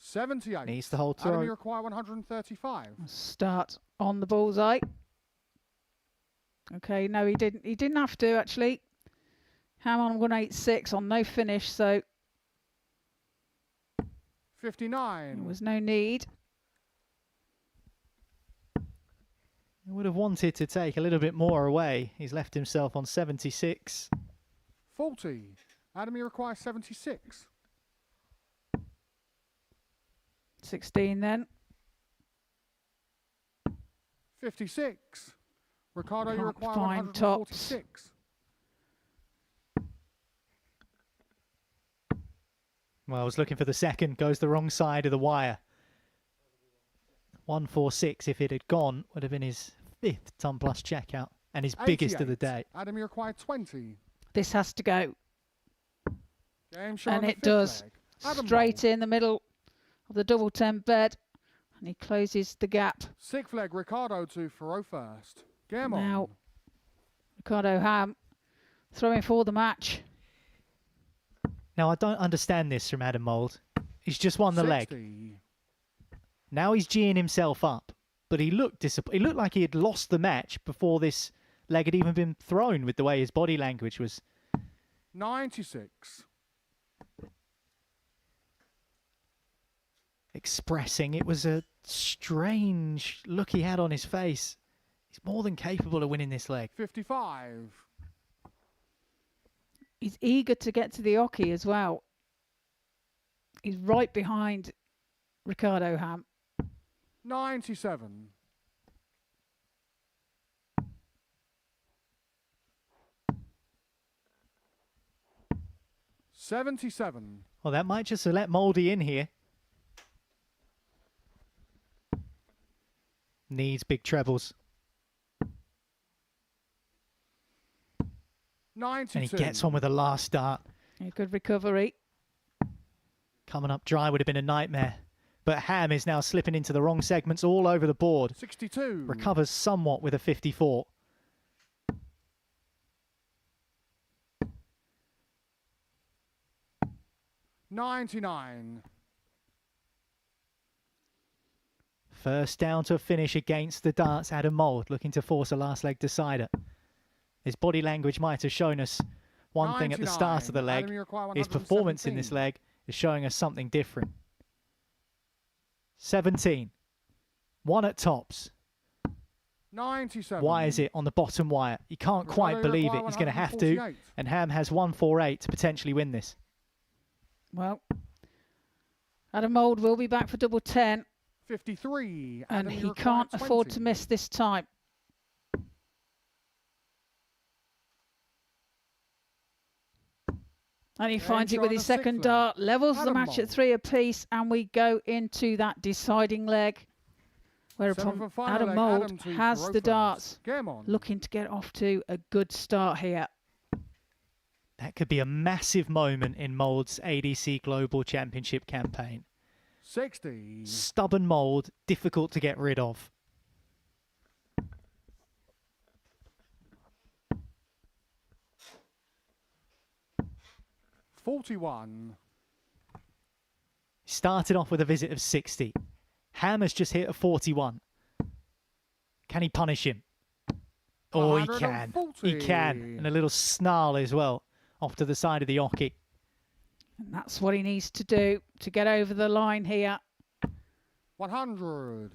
78. needs to hold Adam, throw. you require 135. Start on the bullseye. Okay, no, he didn't. He didn't have to actually. Ham on 186 on no finish, so 59. there was no need. He would have wanted to take a little bit more away. He's left himself on 76. 40. Adam, you require 76. 16 then. 56. Ricardo, you Can't require find tops. 146. Well, I was looking for the second. Goes the wrong side of the wire. 146, if it had gone, would have been his 5th ton plus checkout and his biggest of the 88. day. Adam, you require 20. This has to go. Game show And on the it fifth does. leg. Adam Straight in the middle of the double 10 bed. And he closes the gap. Sixth leg, Ricardo to Faro first. Game Now, on. Ricardo Ham throwing for the match. Now, I don't understand this from Adam Mould. He's just won the 60. leg. Now he's geeing himself up. But he looked he looked like he had lost the match before this leg had even been thrown with the way his body language was 96. expressing. It was a strange look he had on his face. He's more than capable of winning this leg. 55. He's eager to get to the Oki as well. He's right behind Ricardo Ham. 97. 77. Well, that might just let Mouldy in here. Needs big trebles. 92. And he gets on with the last start. A good recovery. Coming up dry would have been a nightmare. But Ham is now slipping into the wrong segments all over the board. 62. Recovers somewhat with a 54. $99. First down to a finish against the darts. Adam Mould looking to force a last leg decider. His body language might have shown us one thing at the start of the leg. His performance in this leg is showing us something different. 17. 1 at tops. 97. Why is it on the bottom wire? You can't quite believe it. He's going to have to. And Ham has 148 to potentially win this. Well, Adam Mould will be back for double 10. 53. And he can't afford to miss this time. And he finds it with his second dart, levels the match at 3 apiece, and we go into that deciding leg. Whereupon Adam Mould has the darts, looking to get off to a good start here. That could be a massive moment in Mould's ADC Global Championship campaign. 60. Stubborn Mould, difficult to get rid of. $41. Started off with a visit of 60. Ham has just hit a 41. Can he punish him? Oh, he can. He can. And a little snarl as well off to the side of the oki. And that's what he needs to do to get over the line here. 100.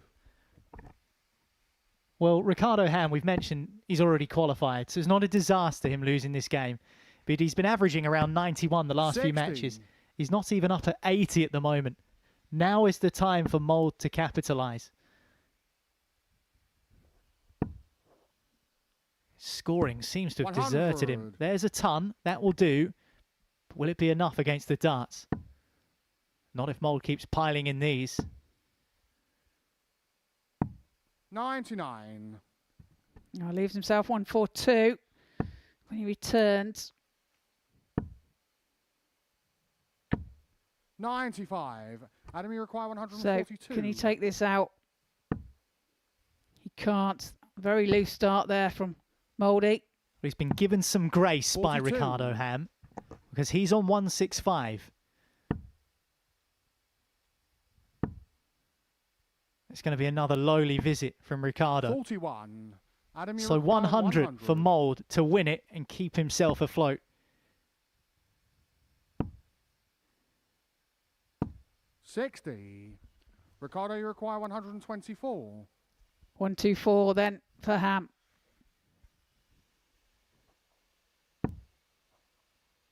Well, Ricardo Ham, we've mentioned he's already qualified, so it's not a disaster him losing this game. But he's been averaging around 91 the last few matches. He's not even up at 80 at the moment. Now is the time for Mould to capitalise. Scoring seems to have deserted him. There's a ton. That will do. But will it be enough against the darts? Not if Mould keeps piling in these. 99. Now leaves himself 142 when he returns. 95. Adam, you require 142. So, can he take this out? He can't. Very loose start there from Mouldy. He's been given some grace 42 by Ricardo Ham because he's on 165. It's going to be another lowly visit from Ricardo. 41. Adam, so 100 for Mould to win it and keep himself afloat. 60. Ricardo, you require 124. 124 then for Ham.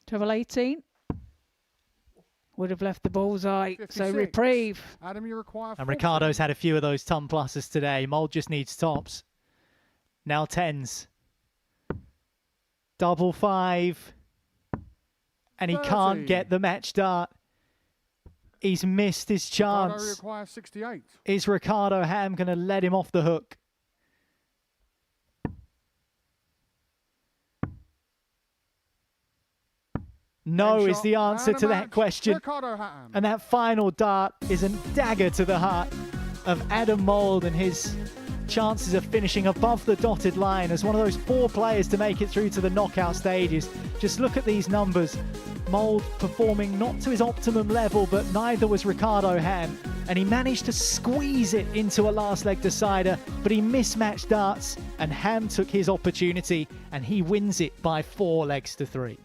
Treble 18. Would have left the bullseye. 56. So reprieve. Adam, you require 40. And Ricardo's had a few of those ton pluses today. Mould just needs tops. Now 10s. Double 5. And he 30. can't get the match dart. He's missed his chance. Ricardo requires 68. Is Ricardo Ham going to let him off the hook? No is the answer to that question. And that final dart is a dagger to the heart of Adam Mould and his chances of finishing above the dotted line as one of those 4 players to make it through to the knockout stages. Just look at these numbers. Mould performing not to his optimum level, but neither was Ricardo Ham. And he managed to squeeze it into a last leg decider, but he mismatched darts and Ham took his opportunity and he wins it by 4 legs to 3.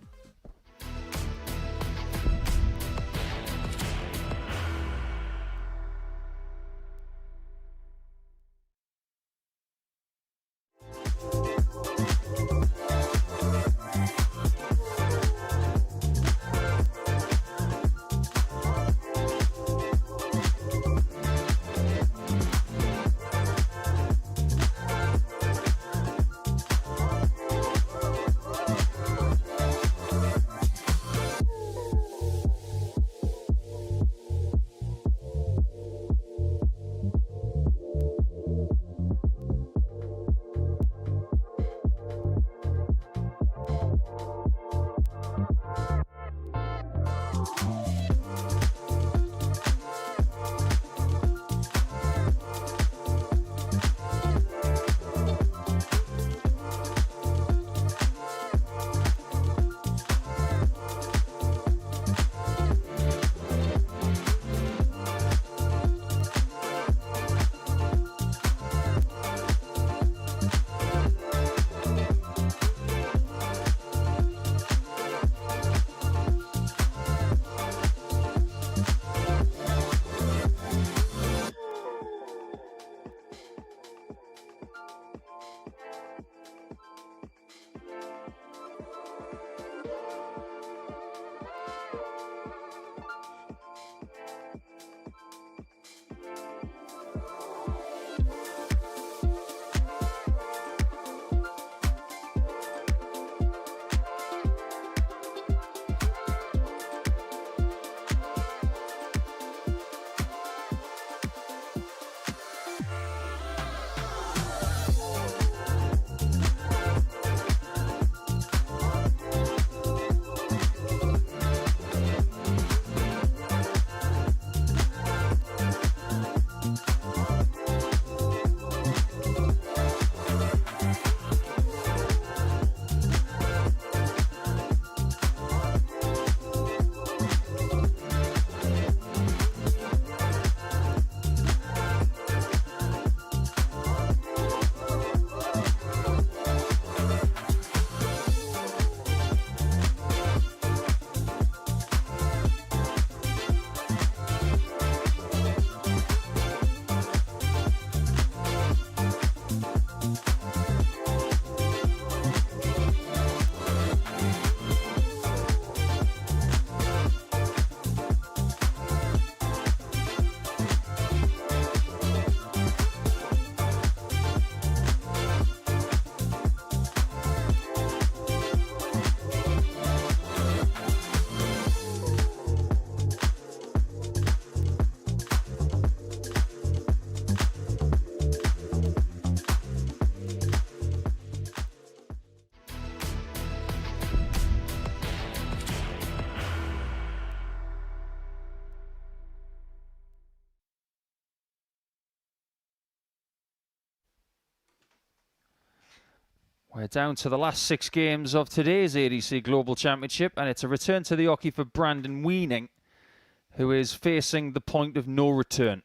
We're down to the last 6 games of today's ADC Global Championship, and it's a return to the hockey for Brandon Weining, who is facing the point of no return.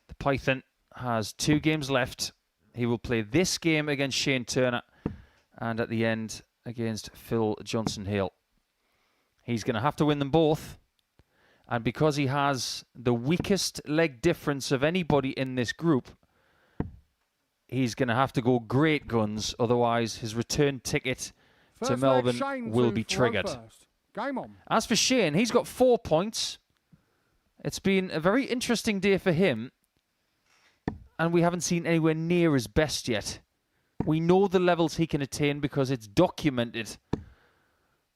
The Python has 2 games left. He will play this game against Shane Turner and at the end against Phil Johnson-Hale. He's going to have to win them both. And because he has the weakest leg difference of anybody in this group, he's going to have to go great guns. Otherwise, his return ticket to Melbourne will be triggered. Game on. As for Shane, he's got 4 points. It's been a very interesting day for him. And we haven't seen anywhere near his best yet. We know the levels he can attain because it's documented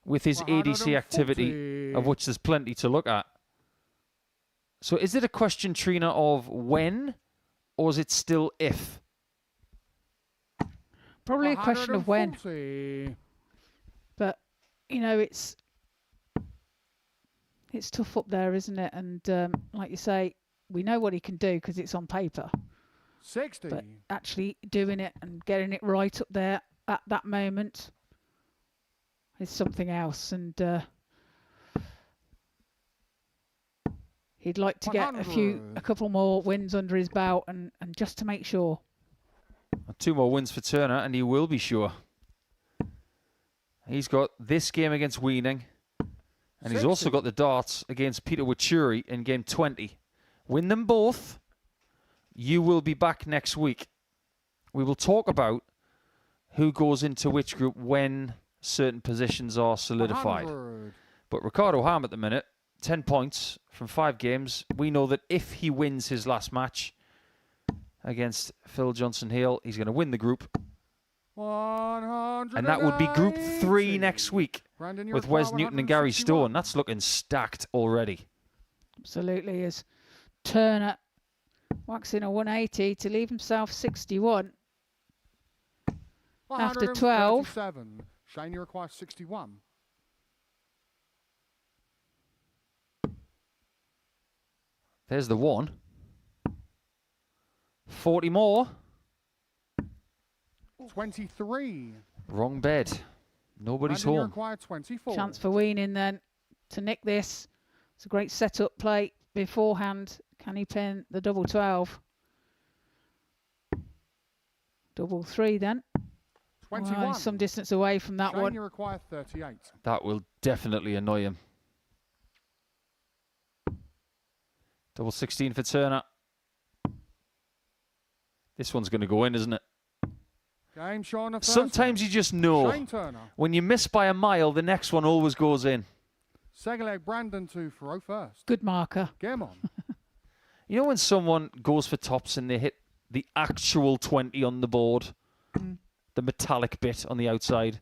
with his ADC activity, of which there's plenty to look at. So is it a question, Trina, of when, or is it still if? Probably a question of when. But, you know, it's tough up there, isn't it? And like you say, we know what he can do because it's on paper. 60. But actually doing it and getting it right up there at that moment is something else. And he'd like to get a couple more wins under his belt and just to make sure. 2 more wins for Turner, and he will be sure. He's got this game against Weining, and he's also got the darts against Peter Wuri in game 20. Win them both. You will be back next week. We will talk about who goes into which group when certain positions are solidified. 100. But Ricardo Ham at the minute, 10 points from 5 games. We know that if he wins his last match against Phil Johnson-Hale, he's going to win the group. 100. And that would be Group 3 next week with Wes Newton and Gary Stone. That's looking stacked already. Absolutely, as Turner waxing a 180 to leave himself 61. After 12. Shane, you require 61. There's the 1. 40 more. 23. Wrong bed. Nobody's Brandon, you home. require 24. Chance for Weining then to nick this. It's a great setup play beforehand. Can he pin the double 12? Double 3 then. 21. Well, he's some distance away from that Shane, one. you require 38. That will definitely annoy him. Double 16 for Turner. This one's going to go in, isn't it? Game, Sean, Sometimes you just know. Shane Turner. When you miss by a mile, the next one always goes in. Second leg, Brandon to Faro first. Good marker. Game on. You know when someone goes for tops and they hit the actual 20 on the board? The metallic bit on the outside.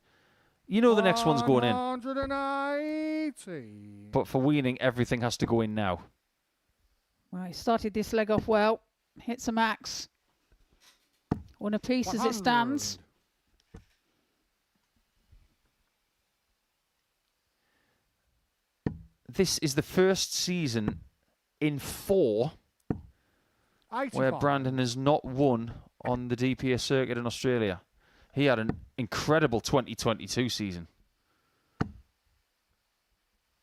You know the next one's going in. 180. But for Weining, everything has to go in now. Well, he started this leg off well. Hits a max. 1 apiece as it stands. This is the first season in 4 where Brandon has not won on the DPS circuit in Australia. He had an incredible 2022 season.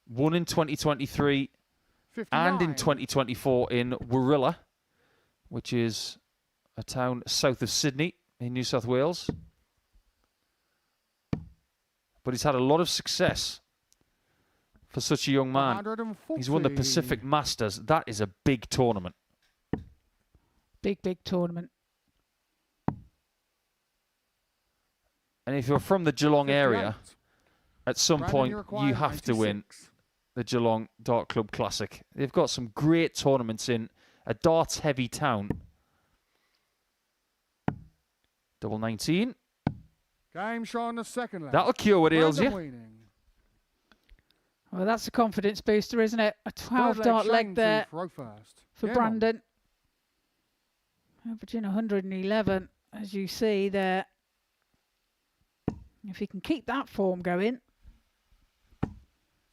Won in 2023 and in 2024 in Warilla, which is a town south of Sydney in New South Wales. But he's had a lot of success for such a young man. He's won the Pacific Masters. That is a big tournament. Big, big tournament. And if you're from the Geelong area, at some point you have to win the Geelong Dart Club Classic. They've got some great tournaments in a darts-heavy town. Double 19. Game, Sean, the second leg. That'll cure what ails you. Well, that's a confidence booster, isn't it? A 12-dart leg there for Brandon. Averaging 111, as you see there. If he can keep that form going,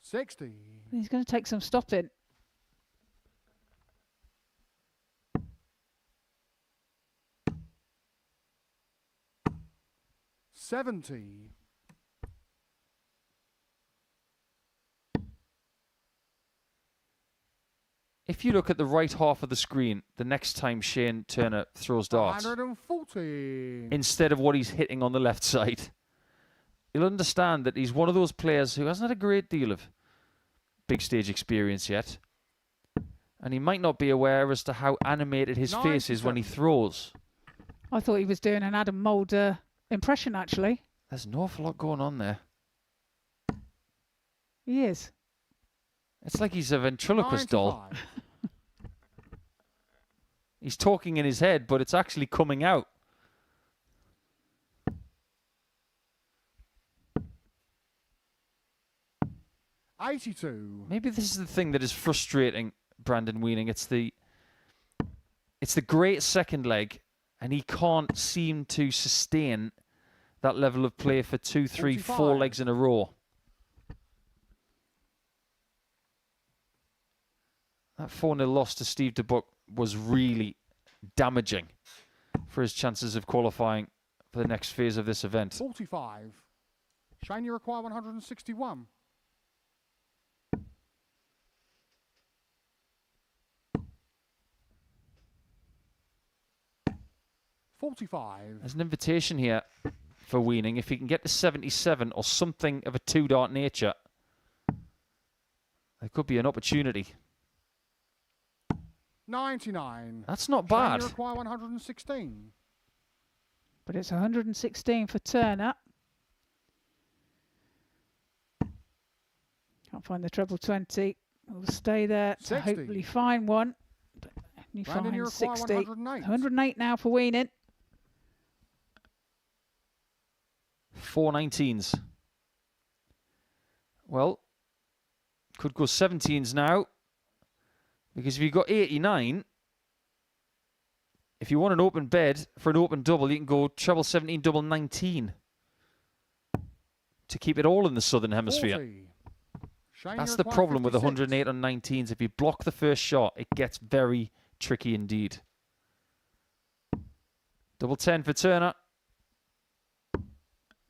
60. He's going to take some stopping. 70. If you look at the right half of the screen, the next time Shane Turner throws darts, 140. instead of what he's hitting on the left side, you'll understand that he's one of those players who hasn't had a great deal of big stage experience yet. And he might not be aware as to how animated his face is when he throws. I thought he was doing an Adam Mulder impression, actually. There's an awful lot going on there. He is. It's like he's a ventriloquist doll. He's talking in his head, but it's actually coming out. $82. Maybe this is the thing that is frustrating Brandon Weining. It's the great second leg, and he can't seem to sustain that level of play for 2, 3, 4 legs in a row. That 4-0 loss to Steve Debuck was really damaging for his chances of qualifying for the next phase of this event. 45. Shane, you require 161. $45. There's an invitation here for Weining. If he can get to 77 or something of a 2-dart nature, there could be an opportunity. 99. That's not bad. You require 116. But it's 116 for Turner. Can't find the treble 20. We'll stay there to 60. hopefully find one. But you Brandon, you find require 60. 108. 108 now for Weining. 4 19s. Well, could go 17s now. Because if you've got 89, if you want an open bed for an open double, you can go treble 17, double 19 to keep it all in the southern hemisphere. That's the problem with 108 on 19s. If you block the first shot, it gets very tricky indeed. Double 10 for Turner.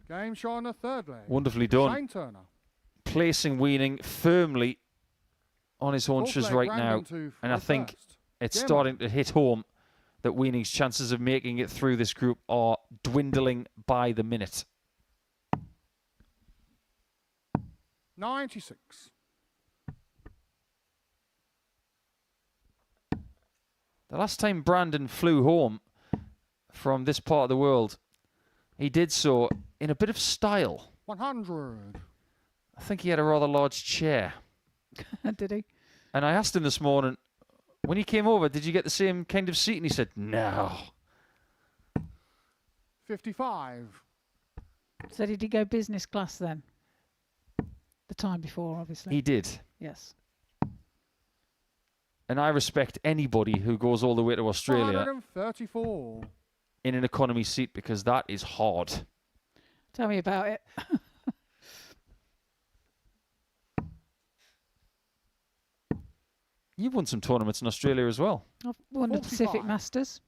Game shot on the third leg. Wonderfully done. Shane Turner. Placing Weining firmly on his haunches right now. And I think it's starting to hit home that Weining's chances of making it through this group are dwindling by the minute. 96. The last time Brandon flew home from this part of the world, he did so in a bit of style. 100. I think he had a rather large chair. Did he? And I asked him this morning, when he came over, did you get the same kind of seat? And he said, no. 55. So did he go business class then? The time before, obviously. He did. Yes. And I respect anybody who goes all the way to Australia 134. in an economy seat, because that is hard. Tell me about it. You've won some tournaments in Australia as well. I've won the Pacific Masters.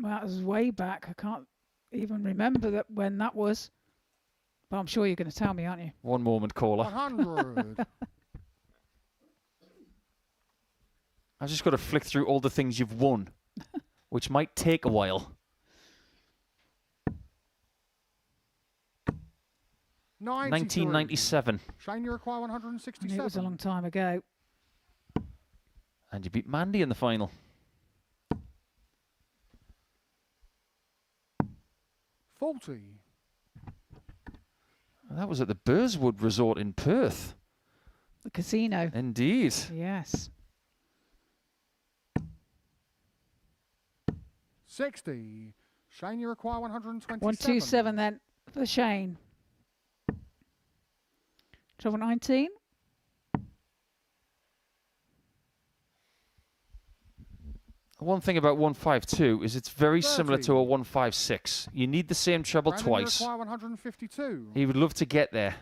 That was way back. I can't even remember when that was. But I'm sure you're going to tell me, aren't you? One moment, caller. 100. I've just got to flick through all the things you've won, which might take a while. 1997. Shane, you require 167. It was a long time ago. And you beat Mandy in the final. 40. That was at the Burswood Resort in Perth. The casino. Indeed. Yes. 60. Shane, you require 127. 127 then for Shane. Treble 19. One thing about 152 is it's very 30. similar to a 156. You need the same treble Brandon, twice. You require 152. He would love to get there.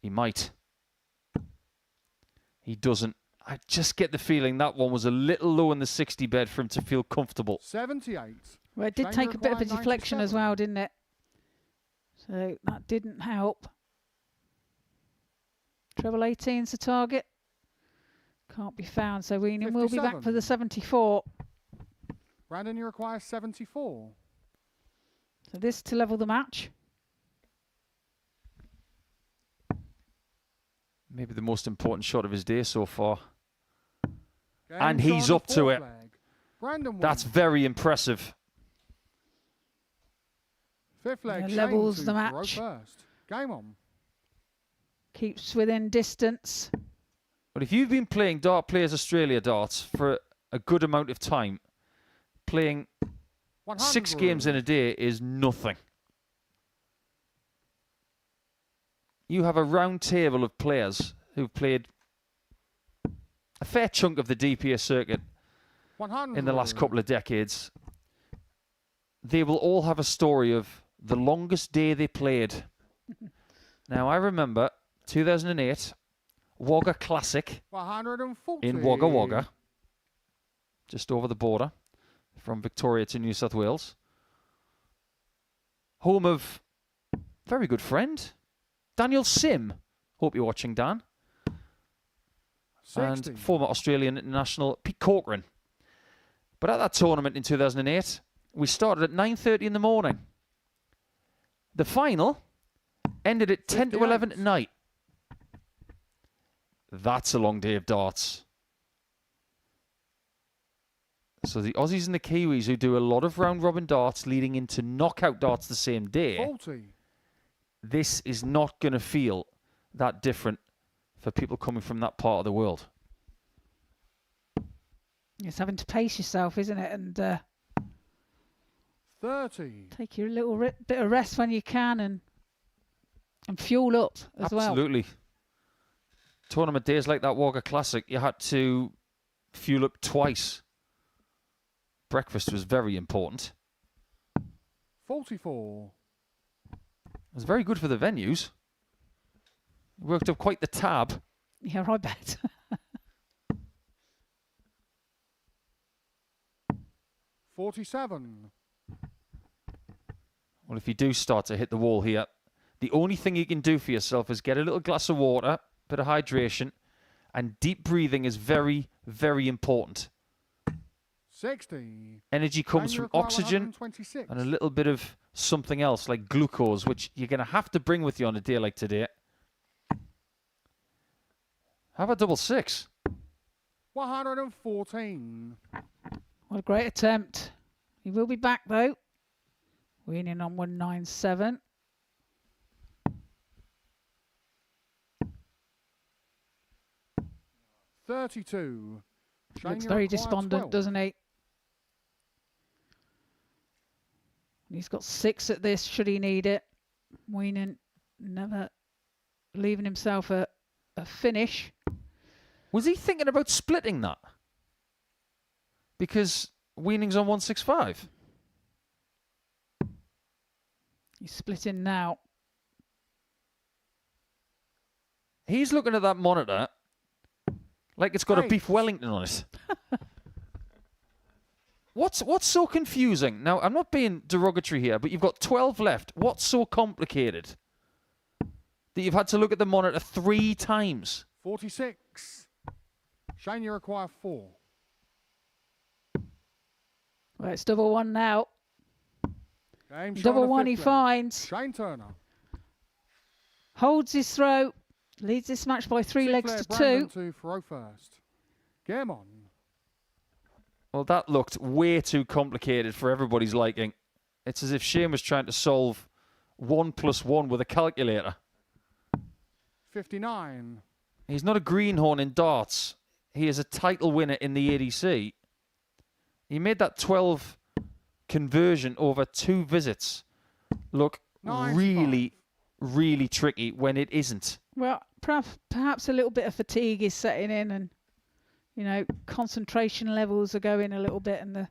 He might. He doesn't I just get the feeling that one was a little low in the 60 bed for him to feel comfortable. 78. Well, it did take a bit of a deflection as well, didn't it? So that didn't help. Treble 18's the target. Can't be found, so Weining will be back for the 74. Brandon, you require 74. So this to level the match. Maybe the most important shot of his day so far. Game And he's up to it. Brandon That's very impressive. Fifth leg, levels the throw match. first. Game on. Keeps within distance. But if you've been playing Dart Players Australia darts for a good amount of time, playing 6 games in a day is nothing. You have a round table of players who've played a fair chunk of the DPS circuit 100. in the last couple of decades. They will all have a story of the longest day they played. Now, I remember 2008, Wagga Classic 140. in Wagga Wagga, just over the border from Victoria to New South Wales. Home of very good friend, Daniel Sim. Hope you're watching, Dan. 60. And former Australian international Pete Corcoran. But at that tournament in 2008, we started at 9:30 in the morning. The final ended at 10 to 11 at night. That's a long day of darts. So the Aussies and the Kiwis, who do a lot of round-robin darts leading into knockout darts the same day, 40. this is not going to feel that different for people coming from that part of the world. It's having to pace yourself, isn't it? And 30. take your little bit of rest when you can and fuel up as well. Absolutely. Tournament days like that Wagga Classic, you had to fuel up twice. Breakfast was very important. 44. It was very good for the venues. Worked up quite the tab. Yeah, I bet. 47. Well, if you do start to hit the wall here, the only thing you can do for yourself is get a little glass of water, bit of hydration, and deep breathing is very, very important. 60. Energy comes from oxygen and a little bit of something else like glucose, which you're going to have to bring with you on a day like today. How about double 6? 114. What a great attempt. He will be back though. Weining on 197. $32. Looks very despondent, 12. doesn't he? He's got 6 at this, should he need it. Weining never leaving himself a finish. Was he thinking about splitting that? Because Weining's on 165. He's splitting now. He's looking at that monitor like it's got a beef Wellington on it. What's so confusing? Now, I'm not being derogatory here, but you've got 12 left. What's so complicated that you've had to look at the monitor 3 times? 46. Shane, you require 4. Well, it's double 1 now. Game Double 1 he fifth leg. finds. Shane Turner. Holds his throw. Leads this match by 3 legs to 2. Brandon to throw first. Game on. Well, that looked way too complicated for everybody's liking. It's as if Shane was trying to solve 1 + 1 with a calculator. 59. He's not a greenhorn in darts. He is a title winner in the ADC. He made that 12 conversion over 2 visits look 95. really, really tricky when it isn't. Well, perhaps a little bit of fatigue is setting in, and you know, concentration levels are going a little bit, and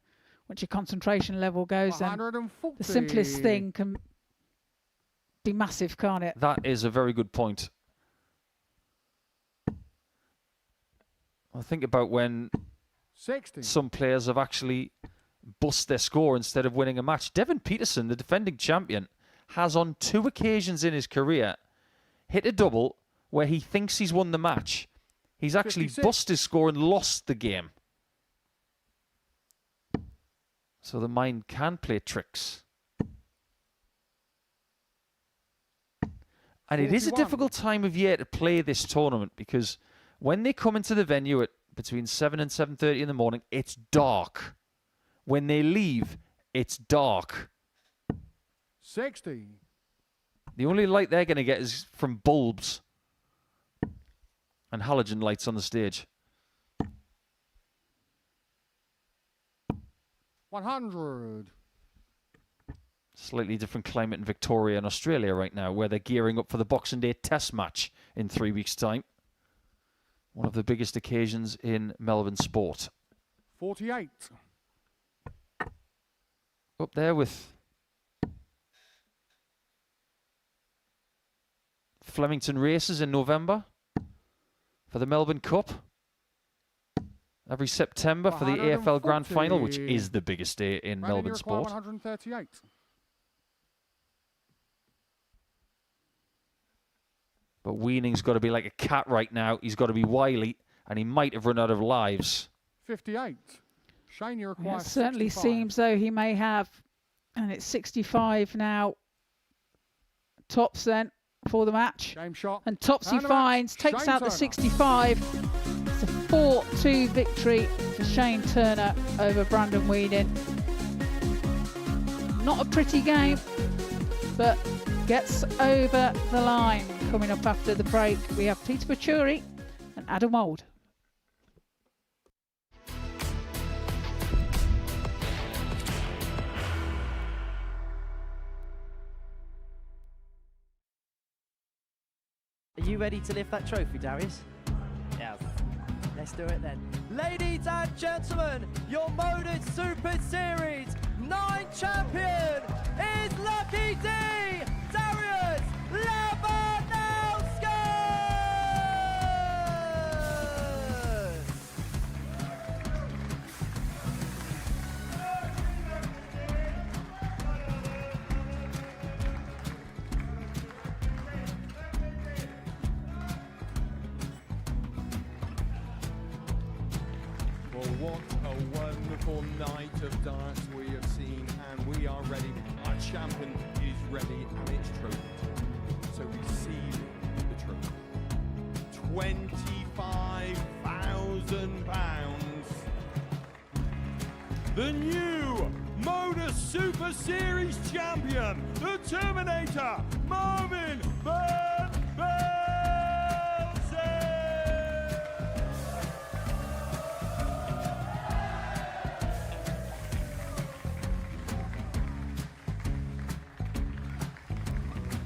once your concentration level goes, then the simplest thing can be massive, can't it? That is a very good point. I think about when 60. some players have actually bust their score instead of winning a match. Devin Peterson, the defending champion, has on 2 occasions in his career hit a double where he thinks he's won the match. He's actually 56. bust his score and lost the game. So the mind can play tricks. And it is a 41. difficult time of year to play this tournament because when they come into the venue at between 7 and 7:30 in the morning, it's dark. When they leave, it's dark. 60. The only light they're going to get is from bulbs and halogen lights on the stage. 100. Slightly different climate in Victoria and Australia right now, where they're gearing up for the Boxing Day Test match in 3 weeks' time. One of the biggest occasions in Melbourne sport. 48. Up there with Flemington races in November for the Melbourne Cup. Every September for the AFL Grand Final, which is the biggest day in Melbourne sport. 138. But Weining's got to be like a cat right now. He's got to be wily, and he might have run out of lives. 58. Shane, you require It certainly 65. seems though he may have, and it's 65 now. Tops then for the match. Game shot. And Topsy And the finds, match. takes Shane out the Turner. 65. It's a 4-2 victory for Shane Turner over Brandon Weining. Not a pretty game, but gets over the line. Coming up after the break, we have Peter Wuri and Adam Wold. Are you ready to lift that trophy, Darius? Yes. Let's do it then. Ladies and gentlemen, your Modus Super Series 9 champion is Lucky D, Darius Labanowski! Well, what a wonderful night of darts we have seen, and we are ready. Our champion is ready, and it's trophy. So receive the trophy. £25,000. The new Modus Super Series champion, the Terminator, Marvin Van Velzen.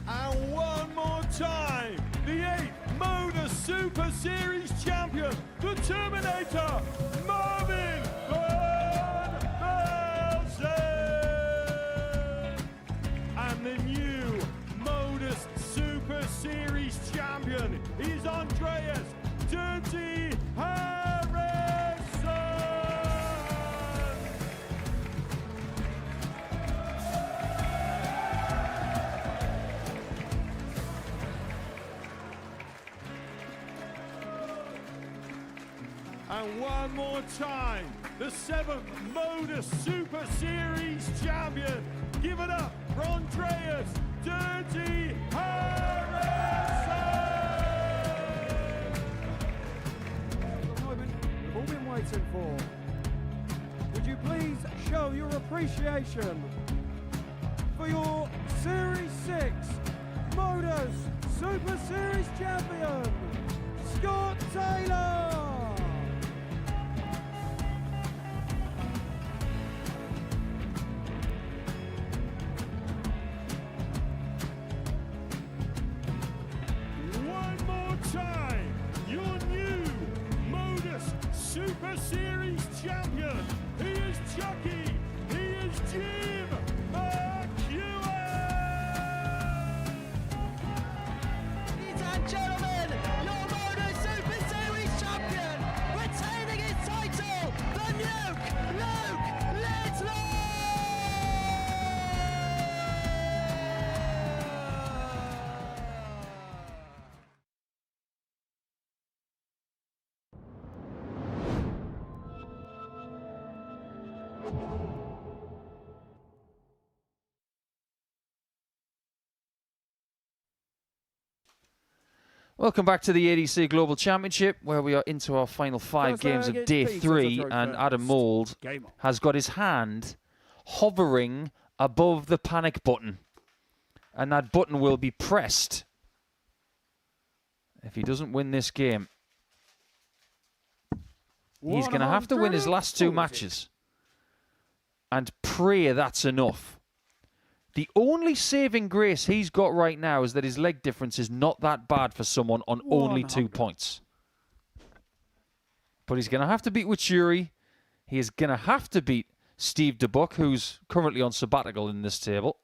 And one more time, the 8th Modus Super Series champion, the Terminator, Marvin Van Velzen. And the new Modus Super Series champion is Andreas Dirty Harrison. And one more time, the 7th Modus Super Series champion. Give it up for Andreas Dirty Harrison! The moment we've all been waiting for. Would you please show your appreciation for your Series 6 Modus Super Series champion, Scott Taylor! One more time, your new Modus Super Series champion. He is Chucky. He is Jim McEwen. Ladies and gentlemen, your Modus Super Series champion, Welcome back to the ADC Global Championship, where we are into our final 5 games of day 3, and Adam Mould has got his hand hovering above the panic button, and that button will be pressed if he doesn't win this game. He's going to have to win his last 2 matches and pray that's enough. The only saving grace he's got right now is that his leg difference is not that bad for someone on only 2 points. But he's going to have to beat Wachuri. He is going to have to beat Steve Debuck, who's currently on sabbatical in this table.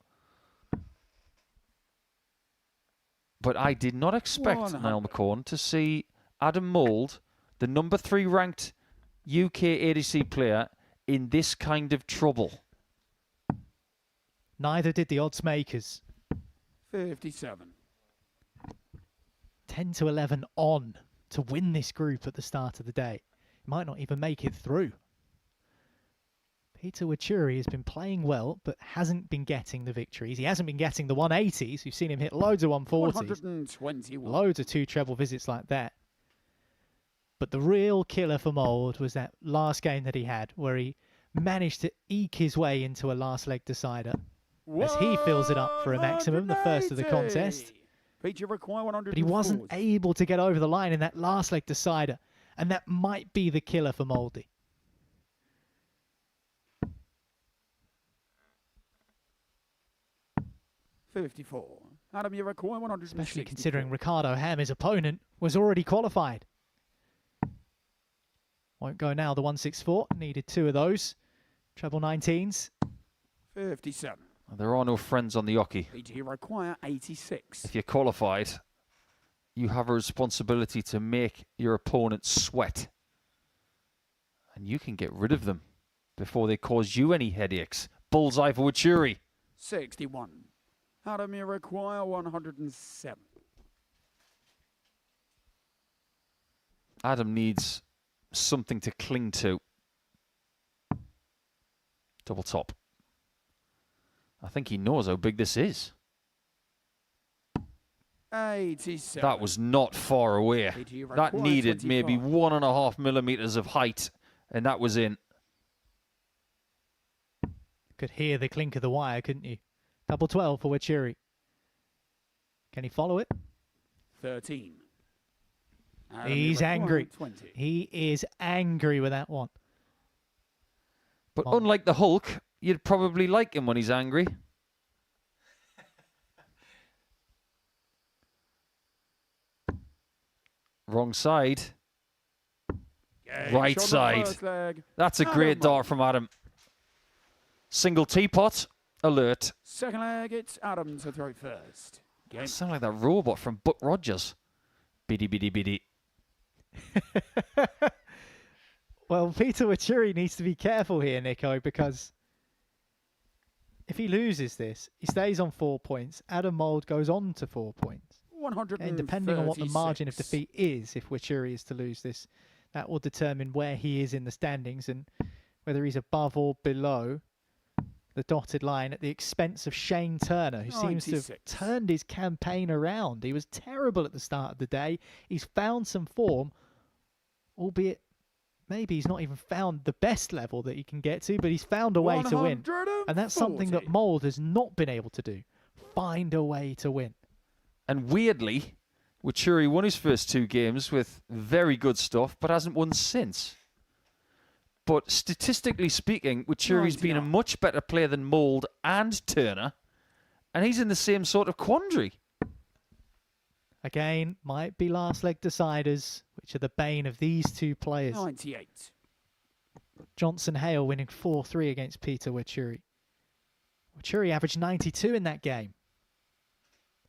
But I did not expect, Niall McCorn, to see Adam Mould, the number 3 ranked UK ADC player, in this kind of trouble. Neither did the odds makers. 57. 10 to 11 on to win this group at the start of the day. He might not even make it through. Peter Wuri has been playing well, but hasn't been getting the victories. He hasn't been getting the 180s. We've seen him hit loads of 140s. 121. Loads of 2 treble visits like that. But the real killer for Mould was that last game that he had, where he managed to eke his way into a last leg decider. As he fills it up for a maximum, the first of the contest. But he wasn't able to get over the line in that last leg decider. And that might be the killer for Mouldy. Adam, you require 164. Especially considering Ricardo Ham, his opponent, was already qualified. Won't go now, the 164. Needed 2 of those. Treble 19s. 57. There are no friends on the hockey. You require 86. If you're qualified, you have a responsibility to make your opponent sweat. And you can get rid of them before they cause you any headaches. Bullseye for Wachuri. 61. Adam, you require 107. Adam needs something to cling to. Double top. I think he knows how big this is. 87. That was not far away. That needed maybe 1.5 millimeters of height, and that was in. Could hear the clink of the wire, couldn't you? Double 12 for Wachuri. Can he follow it? 13. He's angry. 20. He is angry with that one. But unlike the Hulk, you'd probably like him when he's angry. Wrong side. Right side. That's a great dart from Adam. Single teapot. Alert. Second leg, it's Adam to throw first. That sounds like that robot from Buck Rogers. Biddy, biddy, biddy. Well, Peter Wachuri needs to be careful here, Nico, because if he loses this, he stays on 4 points. Adam Mould goes on to 4 points. 136. And depending on what the margin of defeat is, if Wachuri is to lose this, that will determine where he is in the standings and whether he's above or below the dotted line at the expense of Shane Turner, who seems to have turned his campaign around. He was terrible at the start of the day. He's found some form, albeit maybe he's not even found the best level that he can get to, but he's found a way to win. And that's something that Mould has not been able to do. Find a way to win. And weirdly, Wachuri won his first 2 games with very good stuff, but hasn't won since. But statistically speaking, Wachuri's been a much better player than Mould and Turner, and he's in the same sort of quandary. Again, might be last leg deciders, which are the bane of these 2 players. 98. Johnson-Hale winning 4-3 against Peter Wuri. Wuri averaged 92 in that game.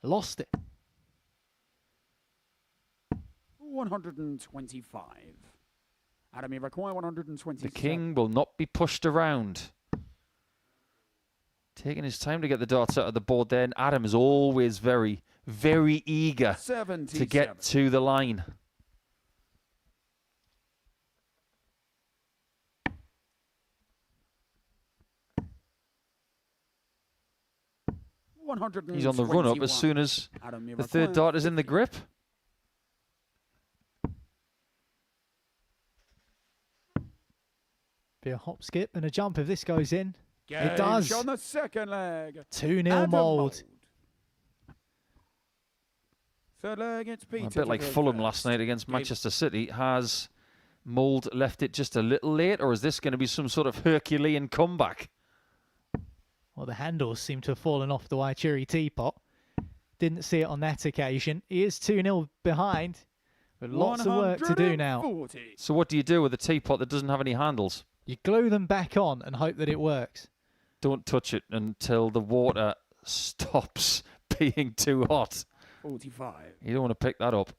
Lost it. 125. Adam, you require 120. The king will not be pushed around. Taking his time to get the darts out of the board there, and Adam is always very, very eager to get to the line. He's on the run-up as soon as the third dart is in the grip. Be a hop, skip, and a jump if this goes in. Game It does. on the second leg. 2-0 Adam Mould. Third leg, it's Peter. A bit like Fulham last night against Manchester City. Has Mould left it just a little late, or is this going to be some sort of Herculean comeback? Well, the handles seem to have fallen off the Waituri teapot. Didn't see it on that occasion. He is 2-0 behind, but lots of work to do now. So what do you do with a teapot that doesn't have any handles? You glue them back on and hope that it works. Don't touch it until the water stops being too hot. 45. You don't want to pick that up.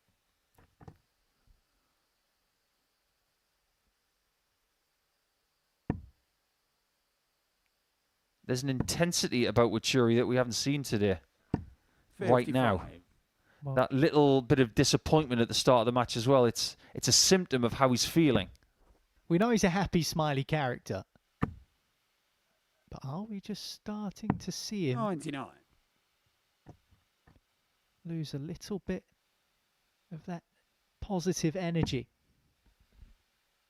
There's an intensity about Waituri that we haven't seen today. 55. Right now. Well, that little bit of disappointment at the start of the match as well. It's a symptom of how he's feeling. We know he's a happy, smiley character. But are we just starting to see him 99. lose a little bit of that positive energy?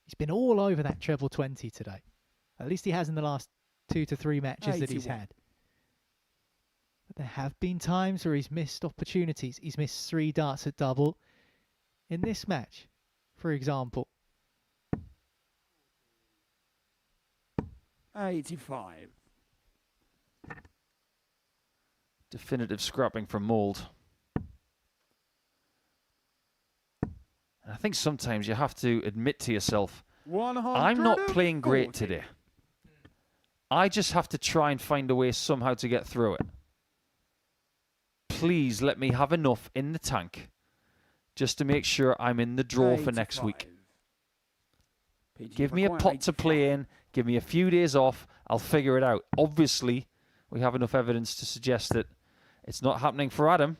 He's been all over that treble 20 today. At least he has in the last 2 to 3 matches 81. that he's had. But there have been times where he's missed opportunities. He's missed 3 darts at double in this match, for example. 85. Definitive scrapping from Mould. And I think sometimes you have to admit to yourself, I'm not playing great today. I just have to try and find a way somehow to get through it. Please let me have enough in the tank just to make sure I'm in the draw for next week. Give me a pot to play in. Give me a few days off. I'll figure it out. Obviously, we have enough evidence to suggest that it's not happening for Adam.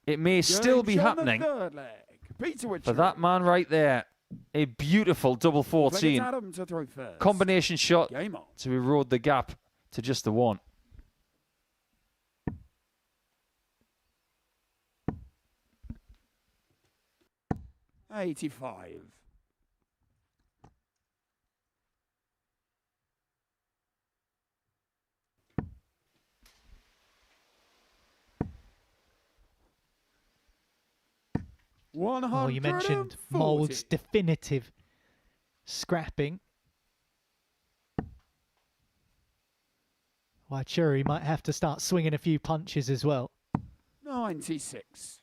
It may still be happening for that man right there. A beautiful double 14. Combination shot to erode the gap to just the 1. $85. Oh, you mentioned Mould's definitive scrapping. Waituri might have to start swinging a few punches as well. 96.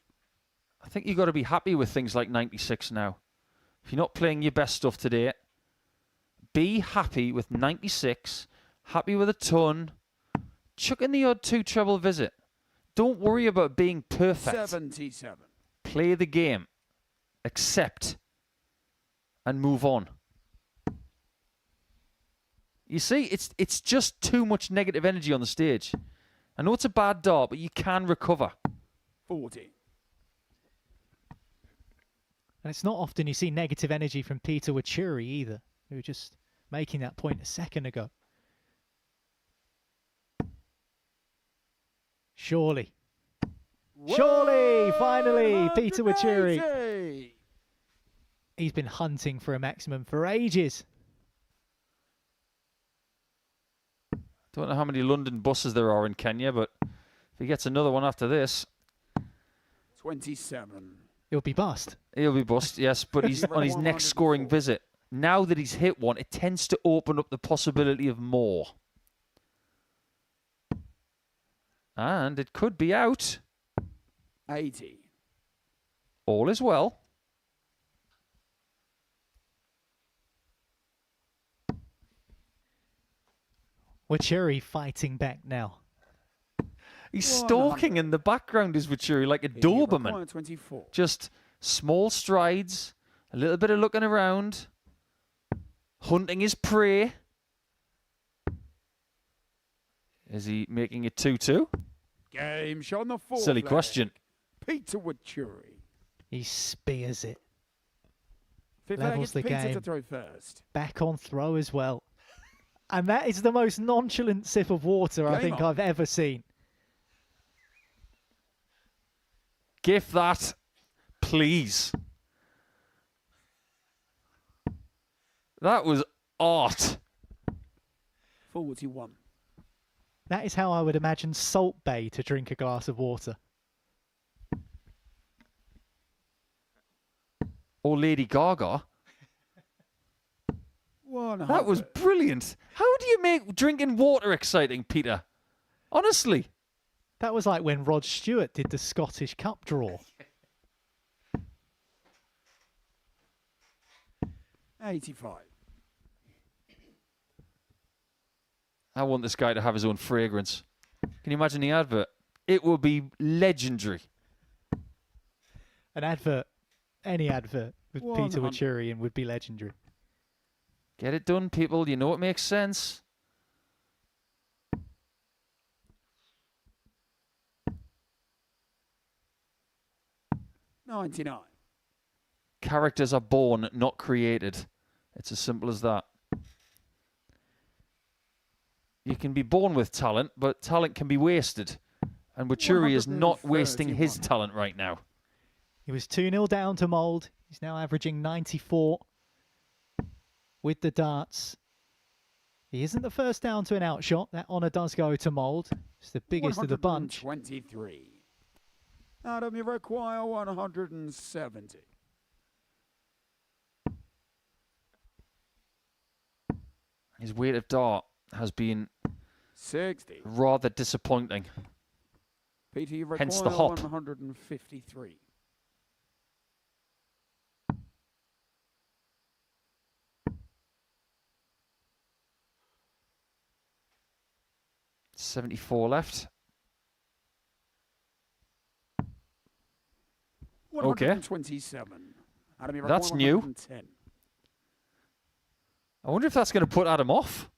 I think you've got to be happy with things like 96 now. If you're not playing your best stuff today, be happy with 96, happy with a ton, chuck in the odd 2 treble visit. Don't worry about being perfect. 77. Play the game, accept, and move on. You see, it's just too much negative energy on the stage. I know it's a bad dart, but you can recover. 40. And it's not often you see negative energy from Peter Waituri either, who was just making that point a second ago. Surely. Surely, finally, Peter Waituri. He's been hunting for a maximum for ages. Don't know how many London buses there are in Kenya, but if he gets another one after this... 27. He'll be bust. He'll be bust, yes, but he's on his next scoring visit. Now that he's hit one, it tends to open up the possibility of more. And it could be out. 80. All is well. Waituri fighting back now. He's stalking in the background, is Waituri, like a Doberman. 24. Just small strides, a little bit of looking around, hunting his prey. Is he making it 2-2? Game shot on the 4th. Silly question. Peter Wuri. He spears it. Fifth Levels the Peter game. to throw first. Back on throw as well. And that is the most nonchalant sip of water I think I've ever seen. Give that, please. That was art. 41. That is how I would imagine Salt Bay to drink a glass of water. Or Lady Gaga. 100. That was brilliant. How do you make drinking water exciting, Peter? Honestly. That was like when Rod Stewart did the Scottish Cup draw. 85. I want this guy to have his own fragrance. Can you imagine the advert? It would be legendary. An advert, any advert with Peter 100. Wuri would be legendary. Get it done, people. You know it makes sense. $99. Characters are born, not created. It's as simple as that. You can be born with talent, but talent can be wasted. And Wuri is not wasting his talent right now. He was 2-0 down to Mould. He's now averaging 94 with the darts. He isn't the first down to an outshot. That honour does go to Mould. It's the biggest of the bunch. 23. Adam, you require 170. His weight of dart has been 60. rather disappointing. Peter, you require Hence the hop. 153. $74 left. Okay. 127. Adam, you That's require new. 110. I wonder if that's going to put Adam off.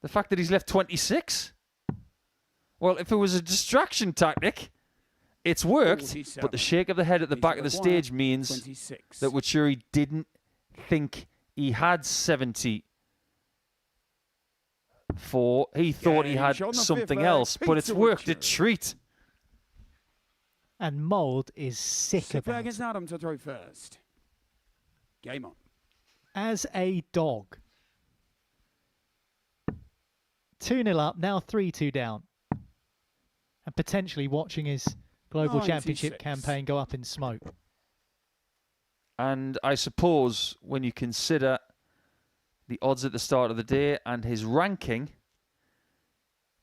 The fact that he's left 26. Well, if it was a distraction tactic, it's worked. 47. But the shake of the head at the back of the stage means 26. that Wuri didn't think he had 74. He thought he had Gauge on the something fifth, else, but it's Peter worked a Wuri. treat. And Mould is sick Sit about against Adam to throw first. Game on. as a dog. 2-0 up, now 3-2 down. And potentially watching his Global 96. Championship campaign go up in smoke. And I suppose when you consider the odds at the start of the day and his ranking,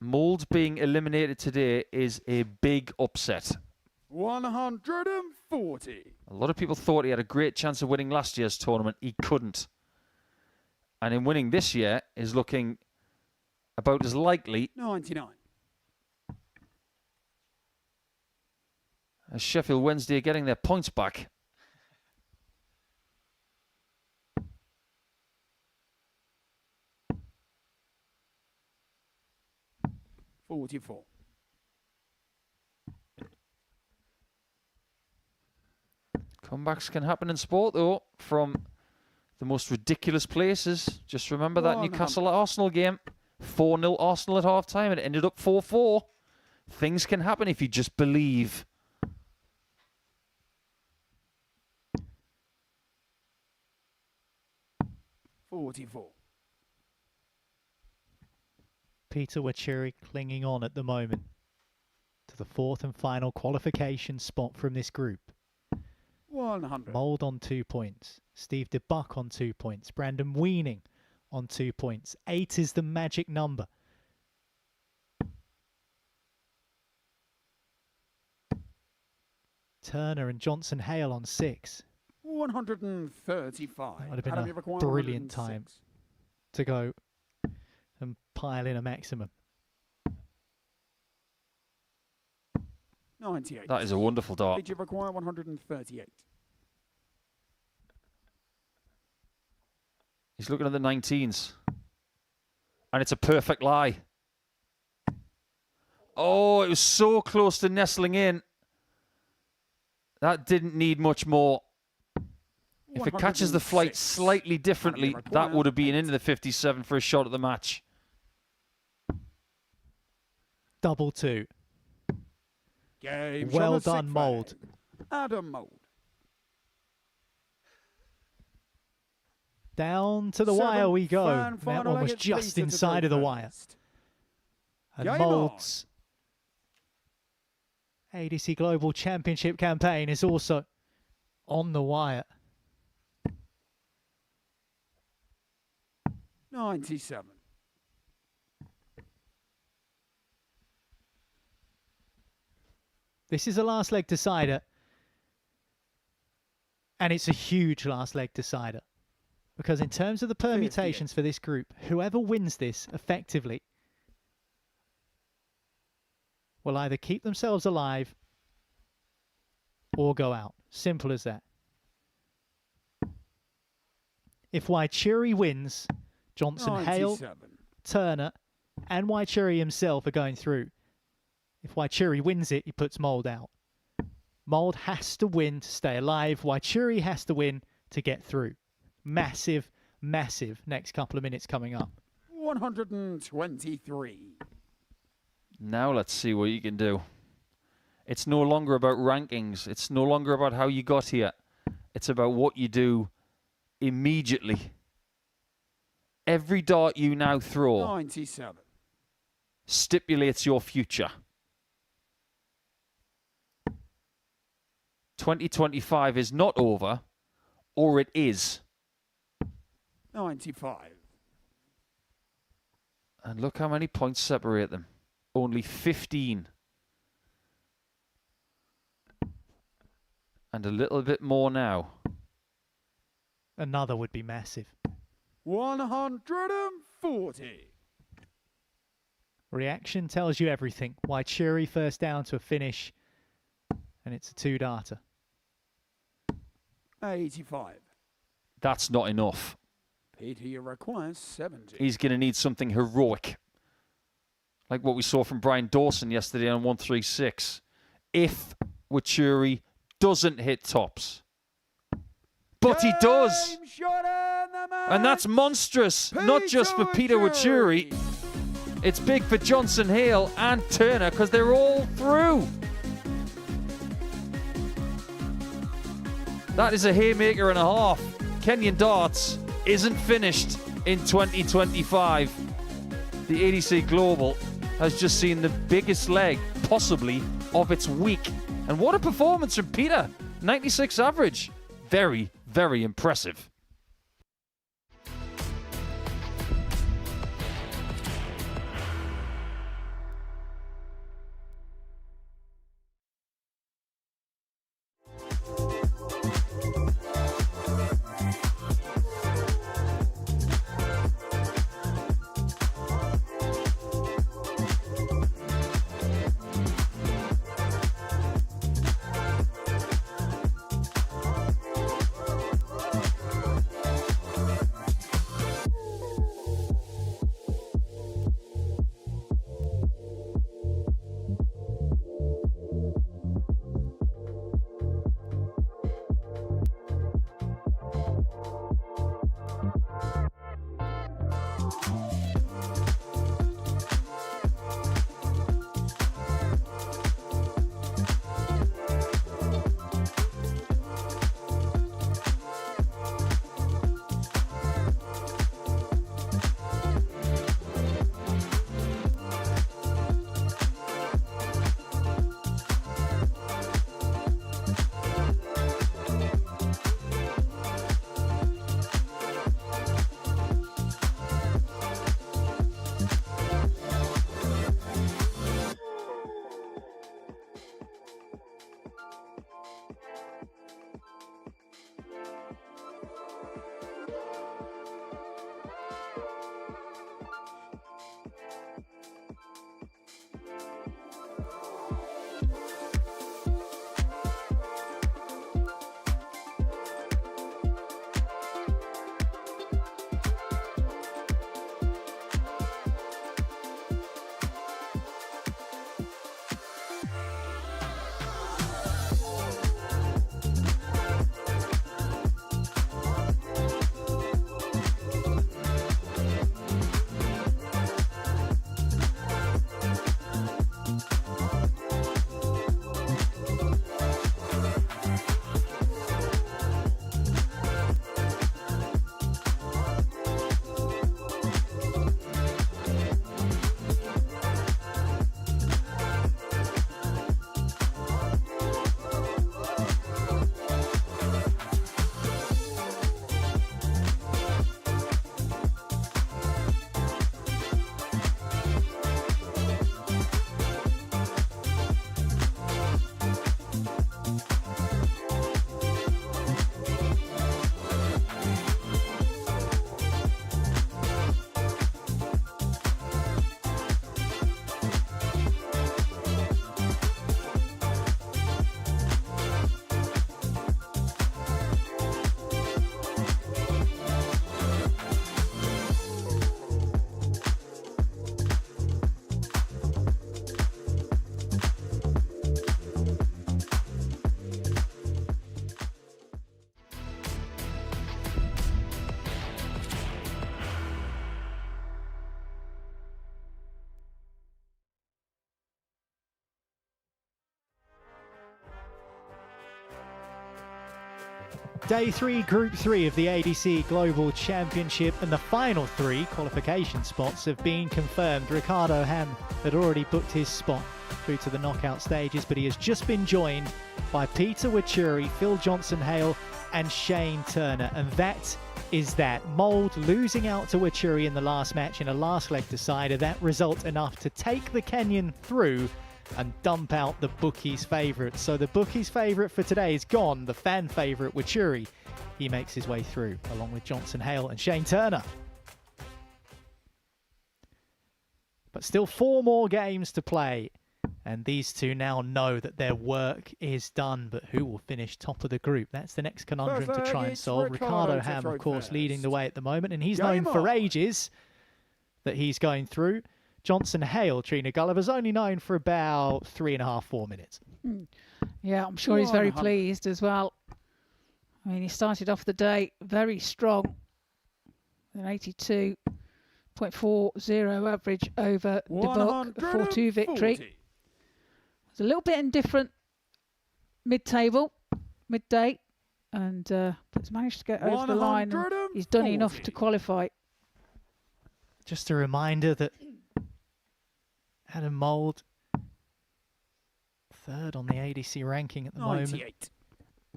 Mould being eliminated today is a big upset. 140. A lot of people thought he had a great chance of winning last year's tournament. He couldn't. And in winning this year is looking about as likely 99. as Sheffield Wednesday are getting their points back. $44. Comebacks can happen in sport, though, from the most ridiculous places. Just remember that 100. Newcastle Arsenal game. 4-0 Arsenal at half-time, and it ended up 4-4. Things can happen if you just believe. $44. Peter Wuri clinging on at the moment to the fourth and final qualification spot from this group. 100. Mould on 2 points. Steve Debuck on 2 points. Brandon Weining on 2 points. 8 is the magic number. Turner and Johnson-Hale on 6. 135. That would have been Adam, a you require brilliant 106. time to go and pile in a maximum. 98. That is a wonderful dart. Did you require 138? He's looking at the 19s. And it's a perfect lie. Oh, it was so close to nestling in. That didn't need much more. If it catches the flight 106. slightly differently, that would have been into the 57 for a shot at the match. Double 2. Game Well on the done, sick Mould. flag. Adam Mould. down to the wire we go. That one was just inside of the wire. And Mold's ADC Global Championship campaign is also on the wire. 97. This is a last leg decider. And it's a huge last leg decider. Because in terms of the permutations for this group, whoever wins this effectively will either keep themselves alive or go out. Simple as that. If Weichuri wins, Johnson-Hale, Turner, and Weichuri himself are going through. If Weichuri wins it, he puts Mold out. Mold has to win to stay alive. Weichuri has to win to get through. Massive, massive next couple of minutes coming up. 123. Now let's see what you can do. It's no longer about rankings. It's no longer about how you got here. It's about what you do immediately. Every dart you now throw 97. stipulates your future. 2025 is not over, or it is. 95. And look how many points separate them. Only 15. And a little bit more now. Another would be massive. 140. Reaction tells you everything. Weichuri first down to a finish. And it's a 2-darter. 85. That's not enough. Peter, you require 70. He's going to need something heroic. Like what we saw from Brian Dawson yesterday on 136. If Weichuri doesn't hit tops. But he does. And that's monstrous. Not just for Peter Weichuri. It's big for Johnson-Hale and Turner because they're all through. That is a haymaker and a half. Kenyan Darts isn't finished in 2025. The ADC Global has just seen the biggest leg, possibly, of its week. And what a performance from Peter. 96 average. Very, very impressive. Day 3, Group 3 of the ADC Global Championship, and the final 3 qualification spots have been confirmed. Ricardo Ham had already booked his spot through to the knockout stages, but he has just been joined by Peter Wuri, Phil Johnson-Hale and Shane Turner, and that is that. Mould losing out to Wuri in the last match in a last leg decider. That result enough to take the Kenyan through and dump out the bookies' favourite. So the bookies' favourite for today is gone. The fan favourite, Wuri, he makes his way through, along with Johnson-Hale and Shane Turner. But still 4 more games to play. And these two now know that their work is done. But who will finish top of the group? That's the next conundrum to try and solve. Ricardo Ham, of course, leading the way at the moment. And he's known for ages that he's going through. Johnson-Hale, Trina Gulliver's only known for about 3.5, 4 minutes. Yeah, I'm sure he's very pleased as well. I mean, he started off the day very strong. An 82.40 average over Debuck, a 4-2 victory. It's a little bit indifferent mid-table, midday, and but he's managed to get over the line. And he's done enough to qualify. Just a reminder that Adam Mould, 3rd on the ADC ranking at the moment.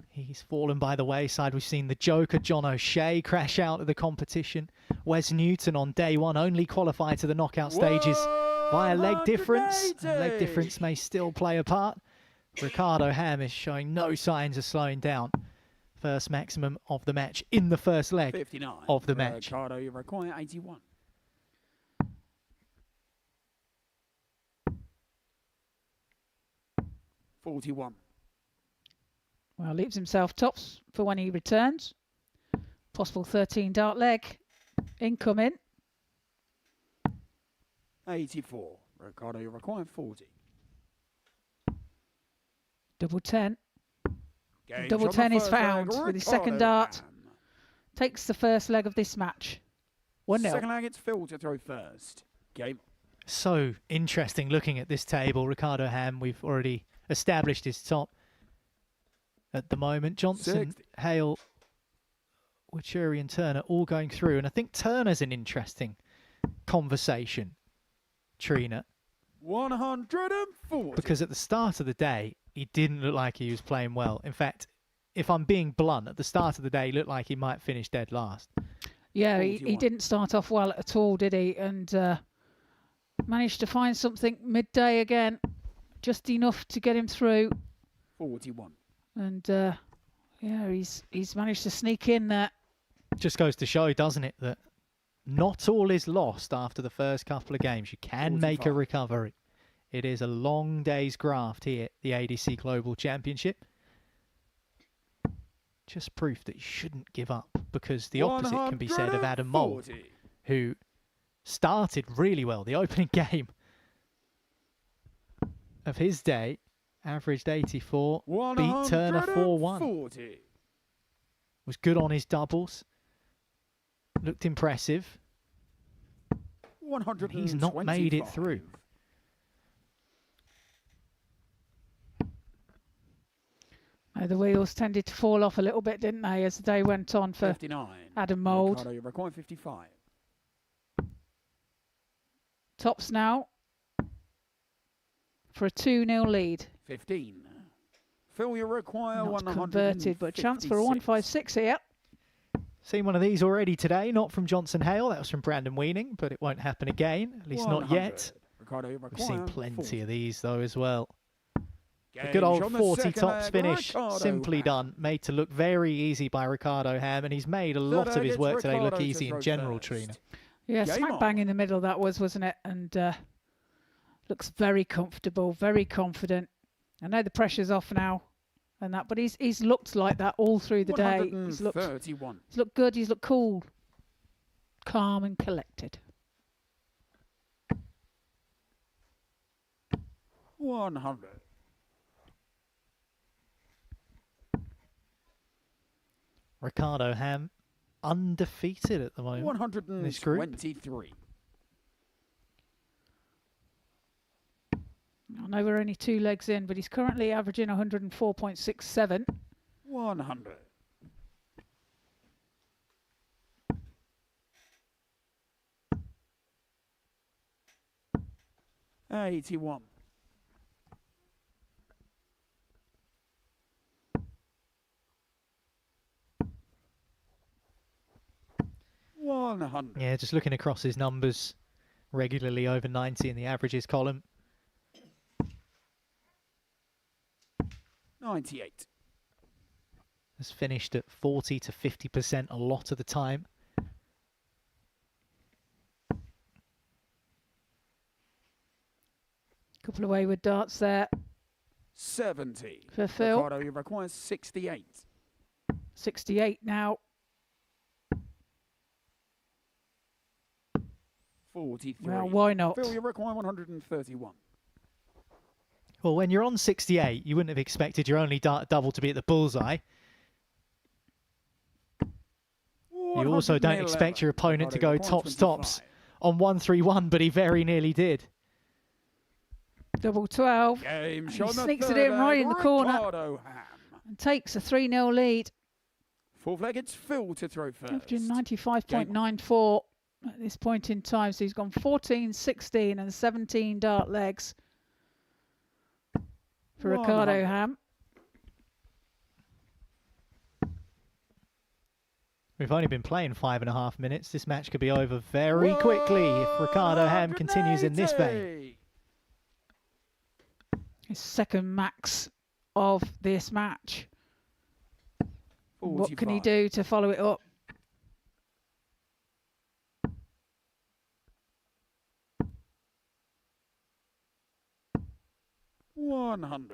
He's fallen by the wayside. We've seen the Joker, John O'Shea, crash out of the competition. Wes Newton on day 1 only qualified to the knockout stages via leg difference. And leg difference may still play a part. Ricardo Ham is showing no signs of slowing down. First maximum of the match in the first leg 59 of the match. Ricardo, you require 81. $41. Well, leaves himself tops for when he returns. Possible 13 dart leg incoming. 84. Ricardo, you require 40. Double 10. Gauge Double on the 10 is first found leg, with his Ricardo second dart. Ham. Takes the first leg of this match. 1-0. Second leg, it's Phil to throw first. Game. So interesting looking at this table. Ricardo Ham, we've already established his top at the moment. Johnson, Hale, Wuri and Turner all going through. And I think Turner's an interesting conversation, Trina. 140. Because at the start of the day, he didn't look like he was playing well. In fact, if I'm being blunt, at the start of the day, he looked like he might finish dead last. Yeah, he didn't start off well at all, did he? And managed to find something midday again. Just enough to get him through. 41. And yeah, he's managed to sneak in there. Just goes to show, doesn't it, that not all is lost after the first couple of games. You can make a recovery. It is a long day's graft here at the ADC Global Championship. Just proof that you shouldn't give up, because the opposite can be said of Adam Mould, who started really well. The opening game of his day, averaged 84, beat Turner 4-1. Was good on his doubles. Looked impressive. He's not made it through. The wheels tended to fall off a little bit, didn't they, as the day went on for 59. Adam Mould. Ricardo, you require 55. Tops now for a 2-0 lead. 15. Phil, you require Not 156. converted, but chance for a 156 here. Seen one of these already today, not from Johnson-Hale. That was from Brandon Weining, but it won't happen again, at least not yet. Ricardo, you We've seen require plenty 40. of these, though, as well. A Gauge good old on the 40 second tops leg, finish, Ricardo simply Ham. done, made to look very easy by Ricardo Ham, and he's made a lot of leg, his it's work today look Ricardo to easy in throw general, first. Trina. Yeah, Game smack on. bang in the middle that was, wasn't it? And looks very comfortable, very confident. I know the pressure's off now, and that, but he's looked like that all through the day. He's looked good. He's looked cool, calm, and collected. 100. Ricardo Ham, undefeated at the moment in this group. 123. I know we're only 2 legs in, but he's currently averaging 104.67. 100. 81. 100. Yeah, just looking across his numbers, regularly over 90 in the averages column. 98. Has finished at 40 to 50% a lot of the time. Couple of wayward darts there. 70. For Phil. Ricardo, you require 68. 68 now. 43. Well, why not? Phil, you require 131. Well, when you're on 68, you wouldn't have expected your only dart double to be at the bullseye. You also don't expect your opponent to go tops on 131, but he very nearly did. Double 12. Game He shot sneaks it in right in the corner Ricardo Ham. and takes a 3-0 lead. Fourth leg, it's Phil to throw first. 195.94 at this point in time. So he's gone 14, 16 and 17 dart legs for Ricardo Ham. We've only been playing 5.5 minutes. This match could be over very quickly if Ricardo Ham continues in this vein. His second max of this match. 45. What can he do to follow it up? $100.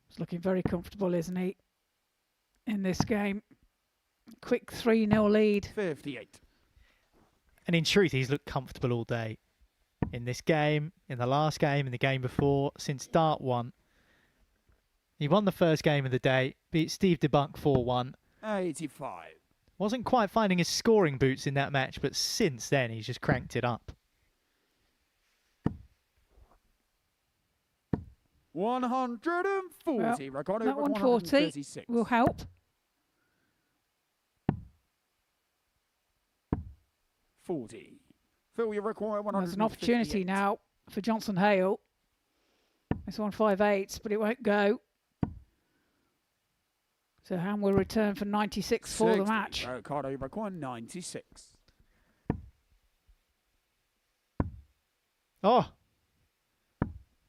He's looking very comfortable, isn't he, in this game? Quick 3-0 lead. 58. And in truth, he's looked comfortable all day. In this game, in the last game, in the game before, since Dart 1. He won the first game of the day, beat Steve Debuck 4-1. 85. Wasn't quite finding his scoring boots in that match, but since then he's just cranked it up. 140. Well, Ricardo, that 140 will help. 40. Phil, you require 158. There's an opportunity now for Johnson-Hale. It's 158, but it won't go. So Ham will return for 96 for the match. Ricardo, you require 96. Oh.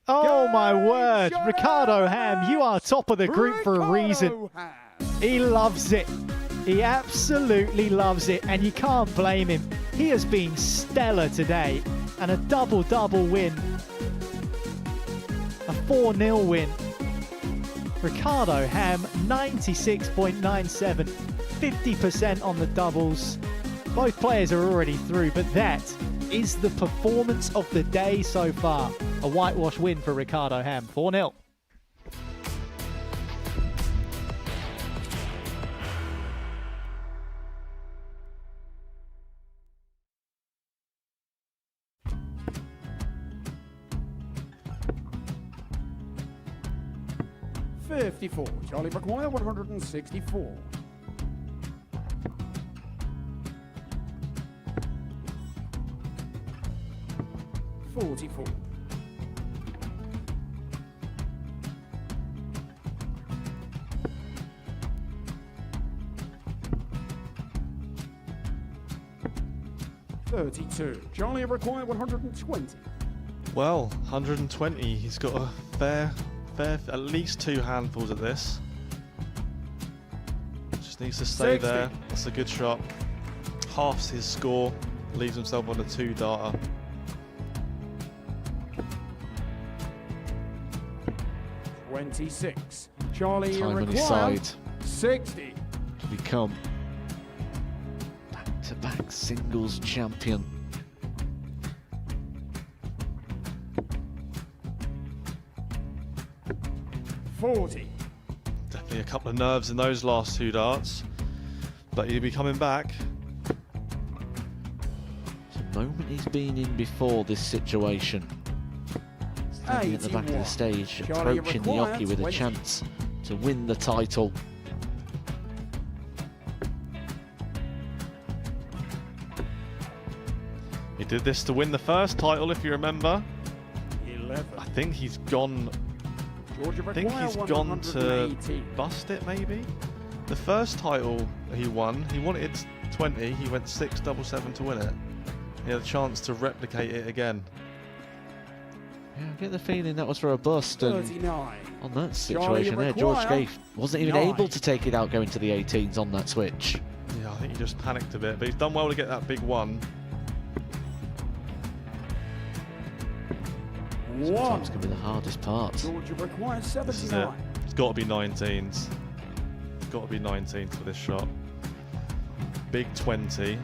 Oh my word. Ricardo Ham, you are top of the group for a reason. He loves it. He absolutely loves it, and you can't blame him. He has been stellar today, and a double-double win. A 4-0 win. Ricardo Ham, 96.97, 50% on the doubles. Both players are already through, but that is the performance of the day so far. A whitewash win for Ricardo Ham, 4-0. $54. Charlie require 164. $44. $32. Charlie require 120. Well, 120. He's got a fair, at least 2 handfuls of this. Just needs to stay 60. there. That's a good shot. Halves his score. Leaves himself on a 2-darter. $26. Charlie Time on his require side 60. to become back-to-back singles champion. $40. Definitely a couple of nerves in those last 2 darts. But he'll be coming back. It's a moment he's been in before this situation. Standing at the back of the stage, Charlie approaching the require Yoki with a 20. chance to win the title. He did this to win the first title, if you remember. 11. I think he's gone. I think he's gone to bust it, maybe. The first title he wanted 20. He went 6-7-7 to win it. He had a chance to replicate it again. Yeah, I get the feeling that was for a bust. And 39. on that situation there, George Scaife wasn't even able to take it out going to the 18s on that switch. Yeah, I think he just panicked a bit, but he's done well to get that big one. Sometimes can be the hardest part. Georgia requires This is it. 79. It's got to be 19s. It's got to be 19s for this shot. Big 20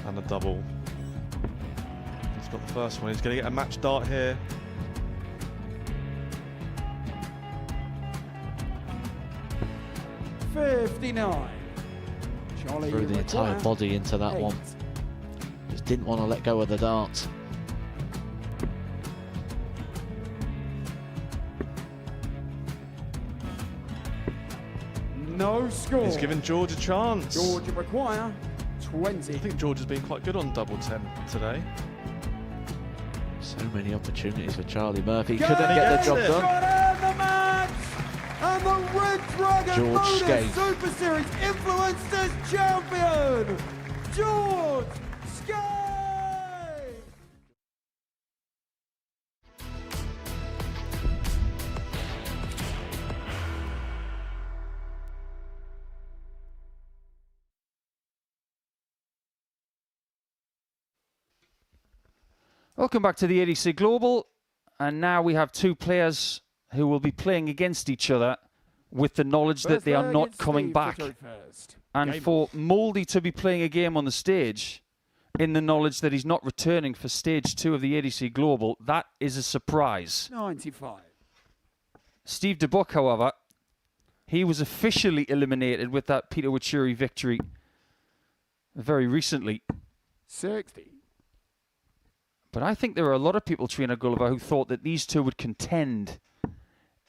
and a double. He's got the first one. He's going to get a match dart here. $59. Charlie Threw the entire requires body into that 8. one. Just didn't want to let go of the dart. No score. He's given George a chance. Georgia require 20. I think George has been quite good on double 10 today. So many opportunities for Charlie Murphy. Couldn't get the job done. And the match! And the Red Dragon George Modus Scaife. Super Series Influencers Champion, George Scaife! Welcome back to the ADC Global, and now we have two players who will be playing against each other with the knowledge that they are not coming back. And for Mouldy to be playing a game on the stage in the knowledge that he's not returning for stage 2 of the ADC Global, that is a surprise. 95. Steve Debuck, however, he was officially eliminated with that Peter Wuri victory very recently. 60. But I think there are a lot of people, Trina Gulliver, who thought that these two would contend.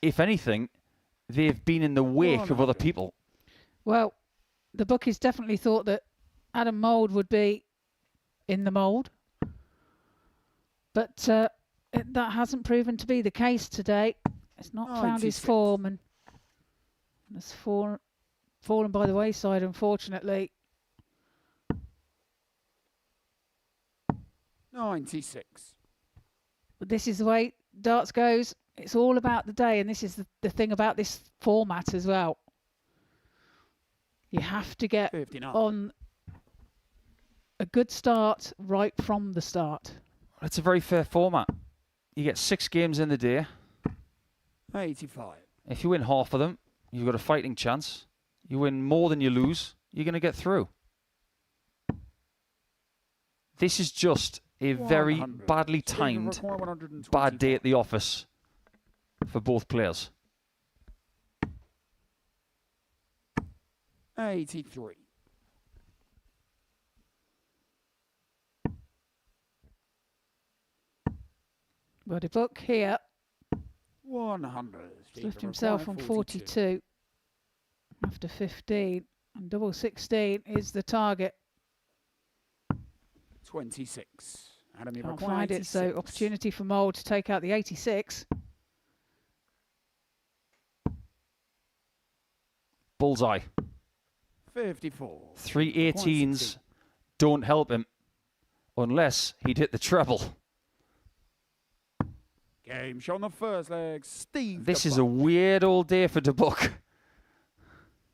If anything, they've been in the wake of other people. Well, the bookies definitely thought that Adam Mould would be in the mould. But that hasn't proven to be the case today. It's not found his 96. form and has fallen by the wayside, unfortunately. 96. But this is the way darts goes. It's all about the day, and this is the thing about this format as well. You have to get 59. on a good start right from the start. It's a very fair format. You get 6 games in the day. 85. If you win half of them, you've got a fighting chance. You win more than you lose, you're going to get through. This is just a very 100. badly Stephen timed, require 125. bad day at the office for both players. 83. Well, the book here 100. left himself on 42 after 15, and double 16 is the target. 26. Adam, you Can't require find it, so 86. opportunity for Mould to take out the 86. Bullseye. 54. 3 18s don't help him unless he'd hit the treble. Game shot on the first leg. Steve This is a Debuck. weird old day for Debuck.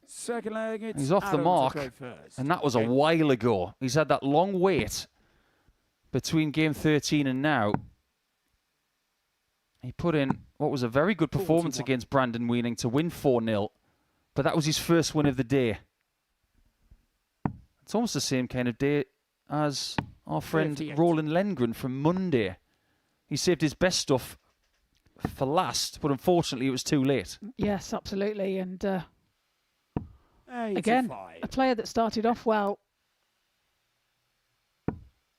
Second leg, it's He's off the Adam to mark, go first. and that was a while ago. He's had that long wait between game 13 and now. He put in what was a very good performance 41. against Brandon Weining to win 4-0, but that was his first win of the day. It's almost the same kind of day as our friend 58. Roland Lengren from Monday. He saved his best stuff for last, but unfortunately it was too late. Yes, absolutely. And 85. again, a player that started off well,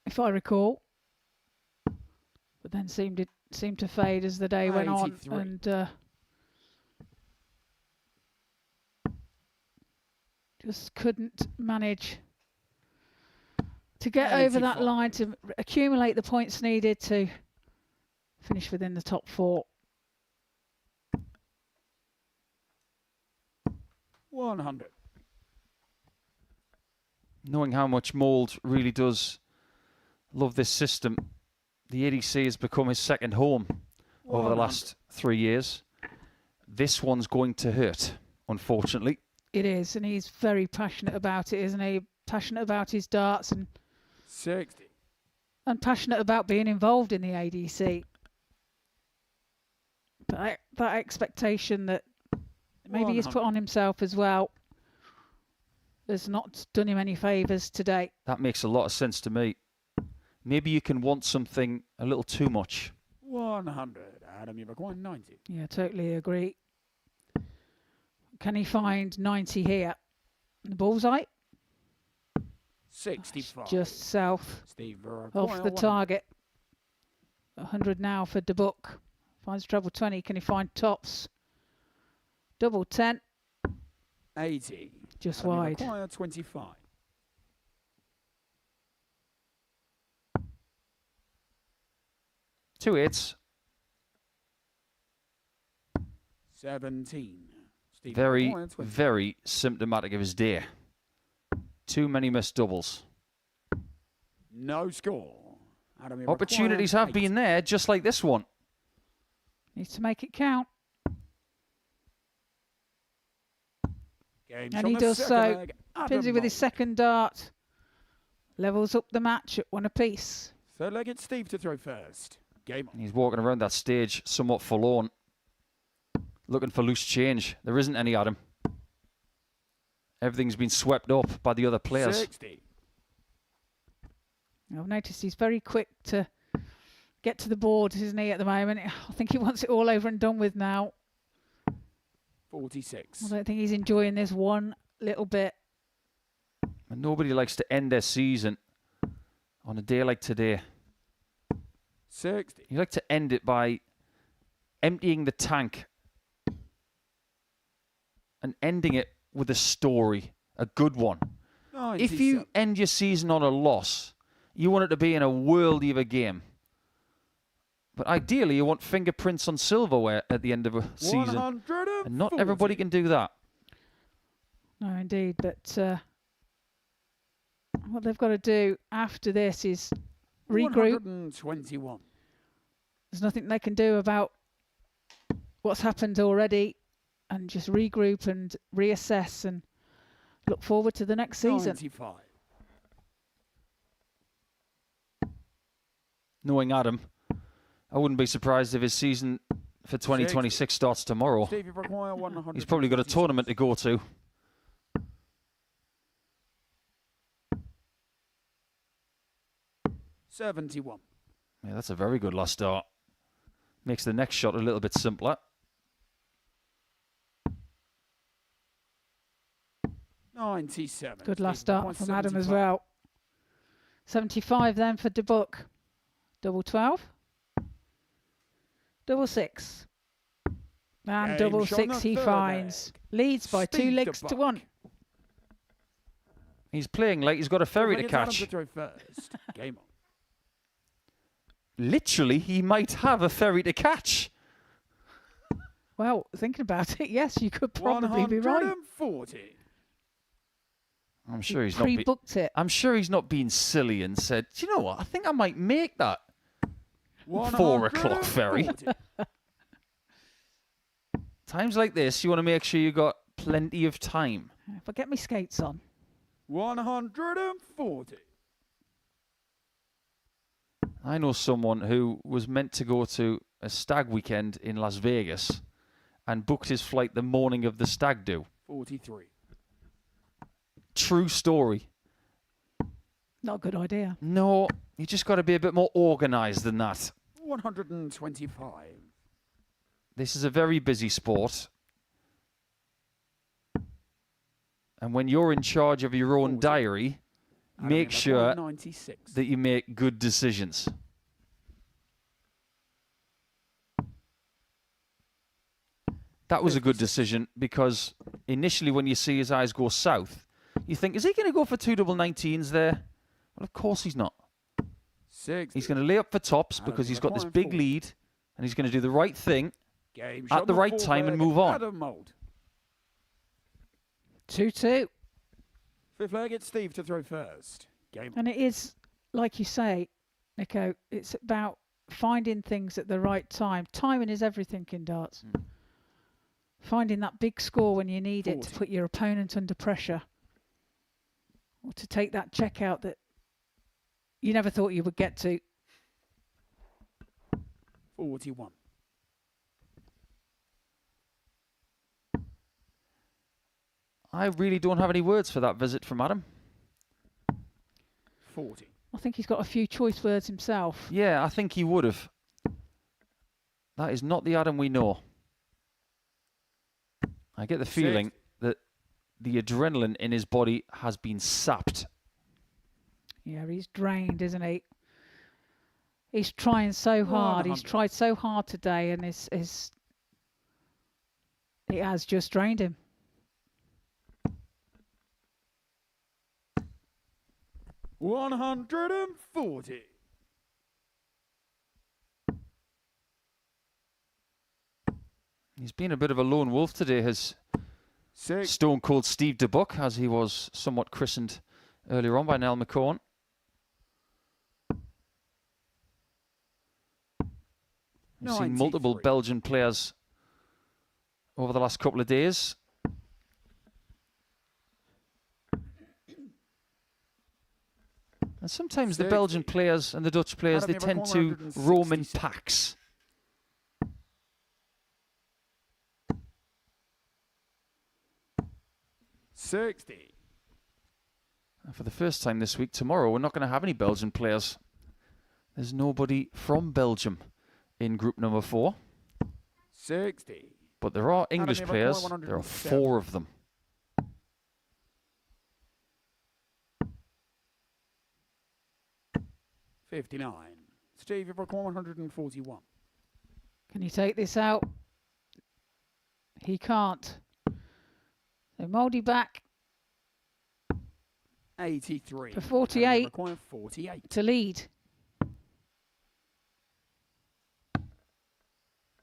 if I recall, but then seemed to fade as the day went on, 83. and just couldn't manage to get over that line, to accumulate the points needed to finish within the top 4. 100. Knowing how much Mould really does love this system, the ADC has become his second home over the last 3 years. This one's going to hurt, unfortunately. It is, and he's very passionate about it, isn't he? Passionate about his darts and 60. And passionate about being involved in the ADC. But that expectation that maybe he's put on himself as well has not done him any favours today. That makes a lot of sense to me. Maybe you can want something a little too much. 100. Adam, you require 90. Yeah, totally agree. Can he find 90 here? The bullseye? 65. Just south Steve of the target. 100 now for Debuck. Finds treble 20. Can he find tops? Double 10. 80. Just Adam, you wide. require 25. 2 hits. 17. Steve Very, require 20. very symptomatic of his day. Too many missed doubles. No score. Adam, you Opportunities require have been there, just like this one. Needs to make it count. Game And he does so. Pinsy with his second dart. Levels up the match at 1 apiece. Third leg, it's Steve to throw first. Game on. He's walking around that stage somewhat forlorn. Looking for loose change. There isn't any, Adam. Everything's been swept up by the other players. 60. I've noticed he's very quick to get to the board, isn't he, at the moment? I think he wants it all over and done with now. 46. I don't think he's enjoying this one little bit. And nobody likes to end their season on a day like today. 60. You like to end it by emptying the tank and ending it with a story, a good one. 97. If you end your season on a loss, you want it to be in a worldie of a game. But ideally, you want fingerprints on silverware at the end of a season. 140. And not everybody can do that. No, indeed. But what they've got to do after this is regroup. 121. There's nothing they can do about what's happened already, and just regroup and reassess and look forward to the next season. 95. Knowing Adam, I wouldn't be surprised if his season for 2026 starts tomorrow. Steve, you require 100. He's probably got a tournament to go to. $71. Yeah, that's a very good last start. Makes the next shot a little bit simpler. 97. Good last Steve, start requires from Adam as 75. well. 75 then for Debuck. Double 12. Double 6. And Game double shot 6 on he the third finds. Leads by 2 Steve legs to Debuck. 1. He's playing like he's got a ferry to It's Adam catch. to throw first. Game on. Literally, he might have a ferry to catch. Well, thinking about it, yes, you could probably be right. 140. I'm sure he's not. Pre-booked it. I'm sure he's not being silly and said, "Do you know what? I think I might make that 4 o'clock ferry." 140. Times like this, you want to make sure you got plenty of time. If I get my skates on. 140. I know someone who was meant to go to a stag weekend in Las Vegas and booked his flight the morning of the stag do. 43. True story. Not a good idea. No, you just got to be a bit more organised than that. 125. This is a very busy sport. And when you're in charge of your own diary, make sure 96. that you make good decisions. That was a good decision because initially when you see his eyes go south, you think, is he going to go for 2 double 19s there? Well, of course he's not. 60. He's going to lay up for tops because he's got this big lead, and he's going to do the right thing Game at the right time and move on. Adam Mould. 2-2. Fifth leg, it's Steve to throw first. Game. And it is, like you say, Nico, it's about finding things at the right time. Timing is everything in darts. Finding that big score when you need it to put your opponent under pressure. Or to take that check out that you never thought you would get to. 41. I really don't have any words for that visit from Adam. 40. I think he's got a few choice words himself. Yeah, I think he would have. That is not the Adam we know. I get the feeling that the adrenaline in his body has been sapped. Yeah, he's drained, isn't he? He's trying so hard. He's tried so hard today, and it has just drained him. $140. He's been a bit of a lone wolf today, has Stone Cold Steve Debuck, as he was somewhat christened earlier on by Nell McCorn. We've seen multiple Belgian players over the last couple of days. And sometimes the Belgian players and the Dutch players, they tend to roam in packs. $60. And for the first time this week, tomorrow, we're not going to have any Belgian players. There's nobody from Belgium in group number 4. 60. But there are English players. There are 4 of them. $59. Steve, you've got 141. Can you take this out? He can't. So Mouldy back. 83. For 48. 48. To lead.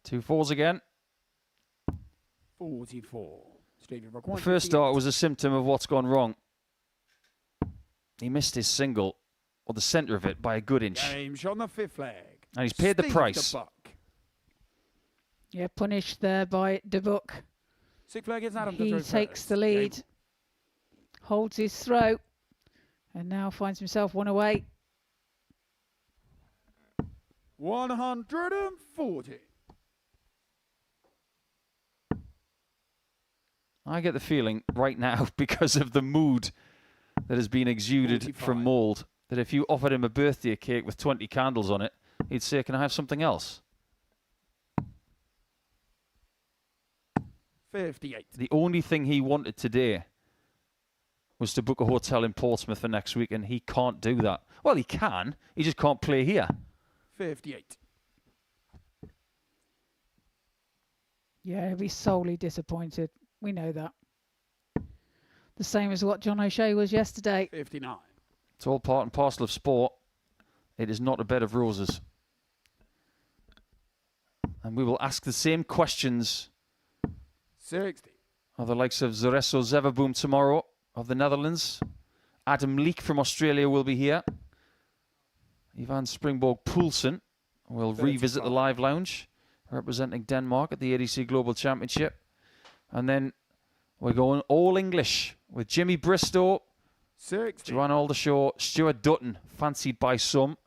2 4s again. 44. Steve, you've got The first dart was a symptom of what's gone wrong. He missed his single, or the centre of it, by a good inch. Game shot on the fifth leg. And he's paid the price. Debuck. Yeah, punished there by Debuck. Sixth leg is Adam. He takes the lead. Holds his throw. And now finds himself one away. 140. I get the feeling right now, because of the mood that has been exuded 45. from Mould, that if you offered him a birthday cake with 20 candles on it, he'd say, "Can I have something else?" 58. The only thing he wanted today was to book a hotel in Portsmouth for next week, and he can't do that. Well, he can. He just can't play here. 58. Yeah, he'll be solely disappointed. We know that. The same as what John O'Shea was yesterday. 59. It's all part and parcel of sport. It is not a bed of roses. And we will ask the same questions 60. of the likes of Zereso Zeverboom tomorrow of the Netherlands. Adam Leek from Australia will be here. Ivan Springborg Poulsen will revisit the live lounge, representing Denmark at the ADC Global Championship. And then we're going all English with Jimmy Bristow, 60. Joanne Aldershaw, Stuart Dutton, fancied by some,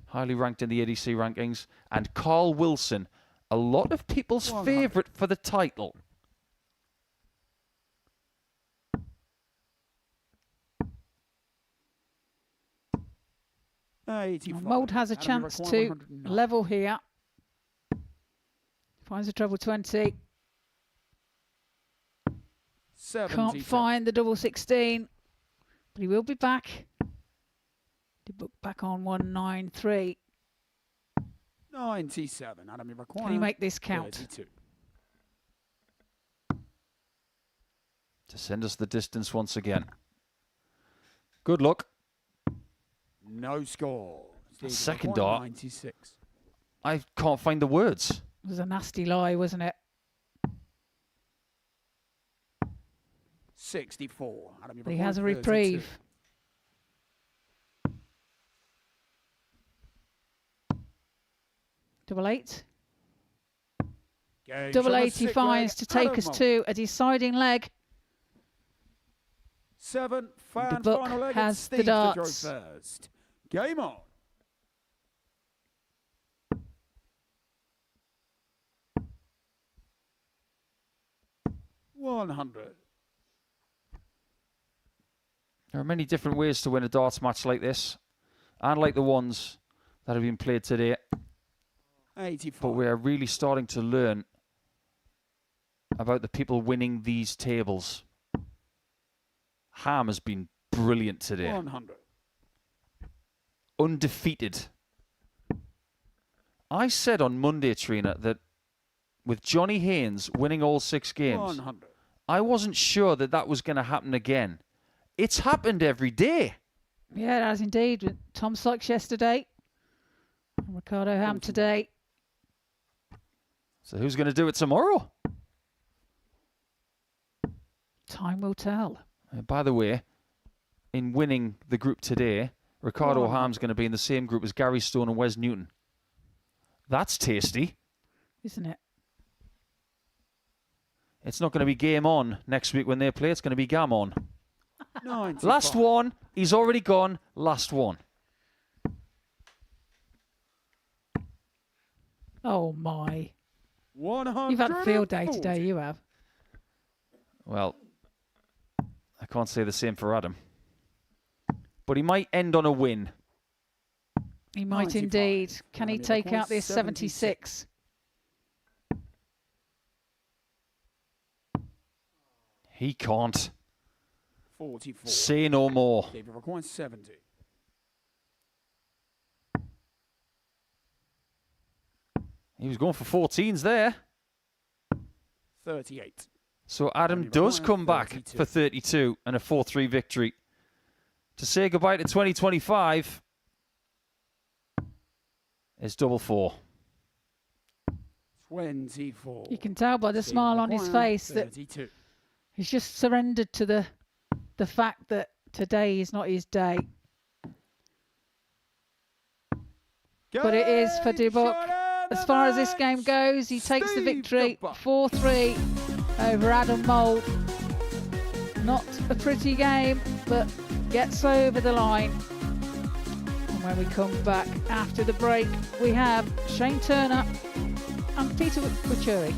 highly ranked in the ADC rankings, and Carl Wilson, a lot of people's favourite for the title. Mould has a chance to level here. Finds the treble 20. Can't find the double 16, but he will be back. Debuck back on 193. 97. Adam, you require. Can he make this count? 32. To send us the distance once again. Good luck. No score. Second dart. 96. I can't find the words. It was a nasty lie, wasn't it? 64. But he has a reprieve. Double 8. Double 8 he finds to take us to a deciding leg. 7. Fan Debuck final leg. has Steve the darts. To throw first. Game on. $100. There are many different ways to win a darts match like this, and like the ones that have been played today. 85. But we are really starting to learn about the people winning these tables. Ham has been brilliant today. 100. Undefeated. I said on Monday, Trina, that with Johnny Haynes winning all 6 games, 100. I wasn't sure that that was going to happen again. It's happened every day. Yeah, it has indeed. With Tom Sykes yesterday. And Ricardo Ham today. So who's going to do it tomorrow? Time will tell. By the way, in winning the group today, Ricardo Ham's going to be in the same group as Gary Stone and Wes Newton. That's tasty. Isn't it? It's not going to be game on next week when they play. It's going to be gam on. 95. Last one. He's already gone. Last one. Oh, my. 100. You've had a field day today, you have. Well, I can't say the same for Adam. But he might end on a win. He might 95. indeed. Can he take out this 76? He can't. 44. Say no more. David requires 70. He was going for 14s there. 38. So Adam does come back for 32 and a 4-3 victory. To say goodbye to 2025 is double 4. 24. You can tell by the smile on his face that 32. he's just surrendered to the fact that today is not his day. But it is for Debuck. As far as this game goes, he takes the victory 4-3 over Adam Mould. Not a pretty game, but gets over the line. And when we come back after the break, we have Shane Turner and Peter Wuri.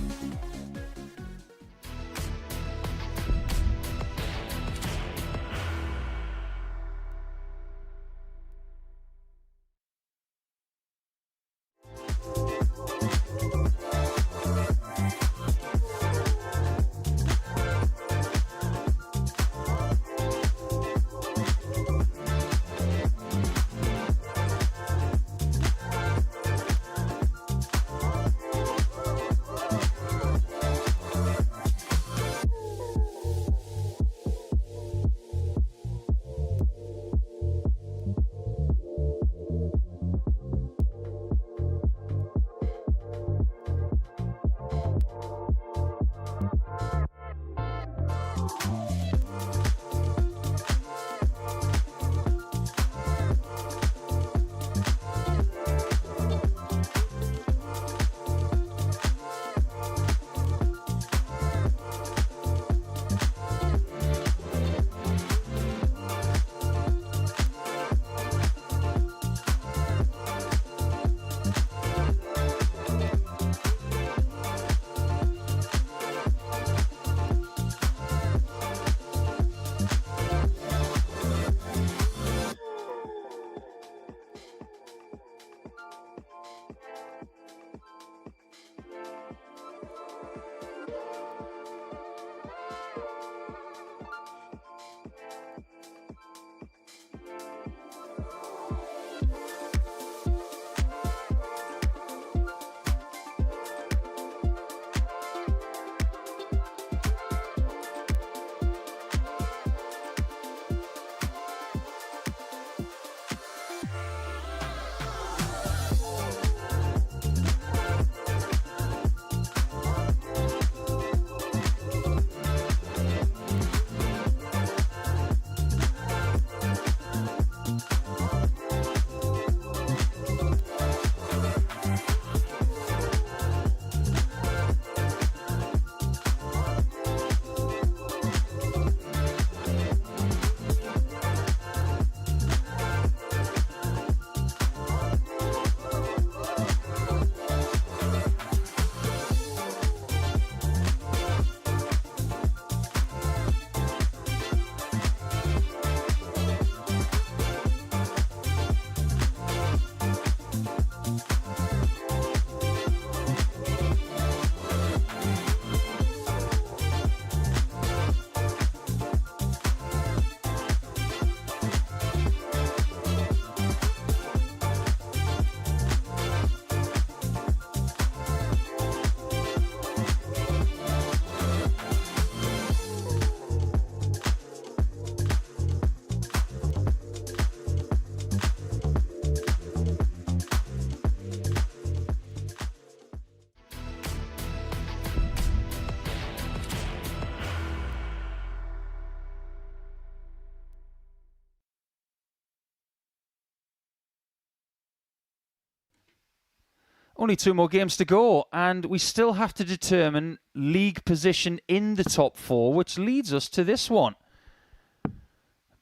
Only 2 more games to go, and we still have to determine league position in the top 4, which leads us to this one.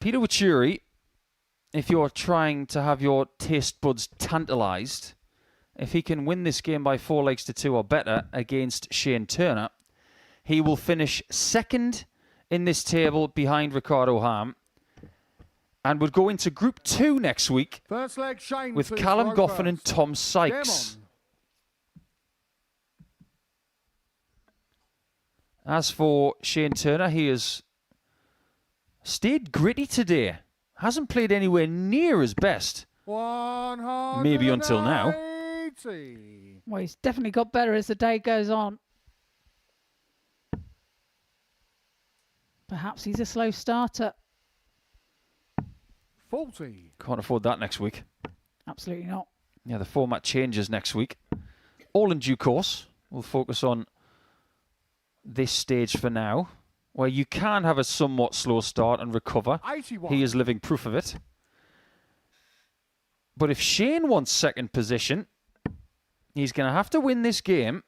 Peter Wuri, if you're trying to have your taste buds tantalised, if he can win this game by 4 legs to 2 or better against Shane Turner, he will finish second in this table behind Ricardo Ham and would go into Group 2 next week First leg, Shane with to Callum throw Goffin and first. Tom Sykes. As for Shane Turner, he has stayed gritty today. Hasn't played anywhere near his best. Maybe until now. Well, he's definitely got better as the day goes on. Perhaps he's a slow starter. 40. Can't afford that next week. Absolutely not. Yeah, the format changes next week. All in due course. We'll focus on this stage for now, where you can have a somewhat slow start and recover. 81. He is living proof of it. But if Shane wants second position, he's going to have to win this game.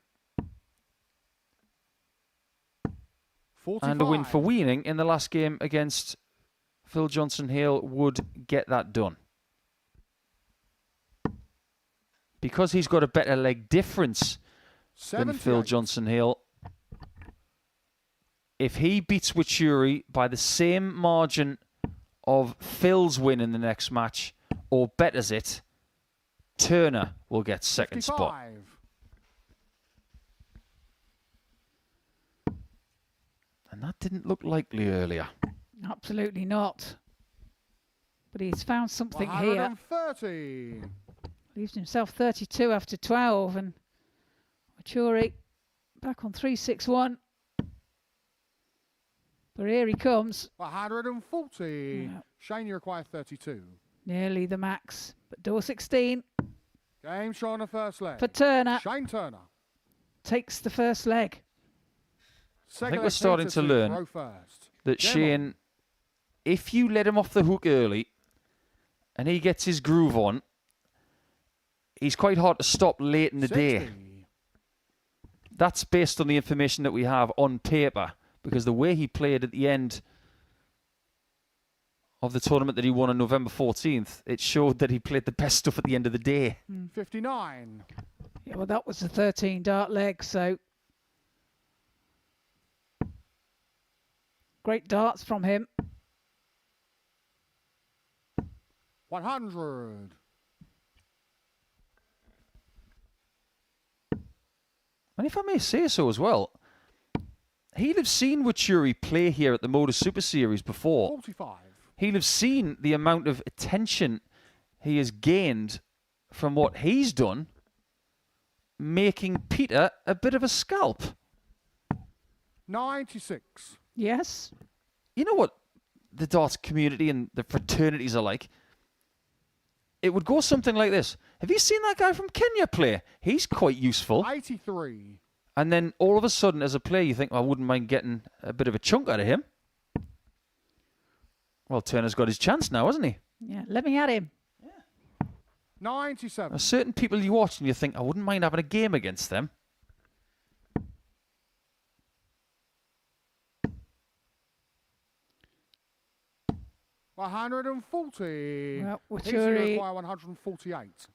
45. And a win for Weining in the last game against Phil Johnson-Hale would get that done. Because he's got a better leg difference than Phil Johnson-Hale, if he beats Wuri by the same margin of Phil's win in the next match, or betters it, Turner will get second 55. spot. And that didn't look likely earlier. Absolutely not. But he's found something here. 130. Leaves himself 32 after 12, and Wuri back on 361. But here he comes. 140. Yeah. Shane, you require 32. Nearly the max, but door 16 Game show on the first leg. for Turner. Shane Turner. Takes the first leg. I think we're starting to learn that Shane, if you let him off the hook early and he gets his groove on, he's quite hard to stop late in the day. That's based on the information that we have on paper, because the way he played at the end of the tournament that he won on November 14th, it showed that he played the best stuff at the end of the day. 59. Yeah, well, that was the 13 dart leg, so great darts from him. 100. And if I may say so as well, he'll have seen Wuri play here at the Modus Super Series before. 45. He'll have seen the amount of attention he has gained from what he's done, making Peter a bit of a scalp. 96. Yes. You know what the darts community and the fraternities are like? It would go something like this. Have you seen that guy from Kenya play? He's quite useful. 83. And then all of a sudden, as a player, you think, well, I wouldn't mind getting a bit of a chunk out of him. Well, Turner's got his chance now, hasn't he? Yeah, let me at him. 97. There's certain people you watch and you think, I wouldn't mind having a game against them. $140. Well, Wuri Wuri require 148.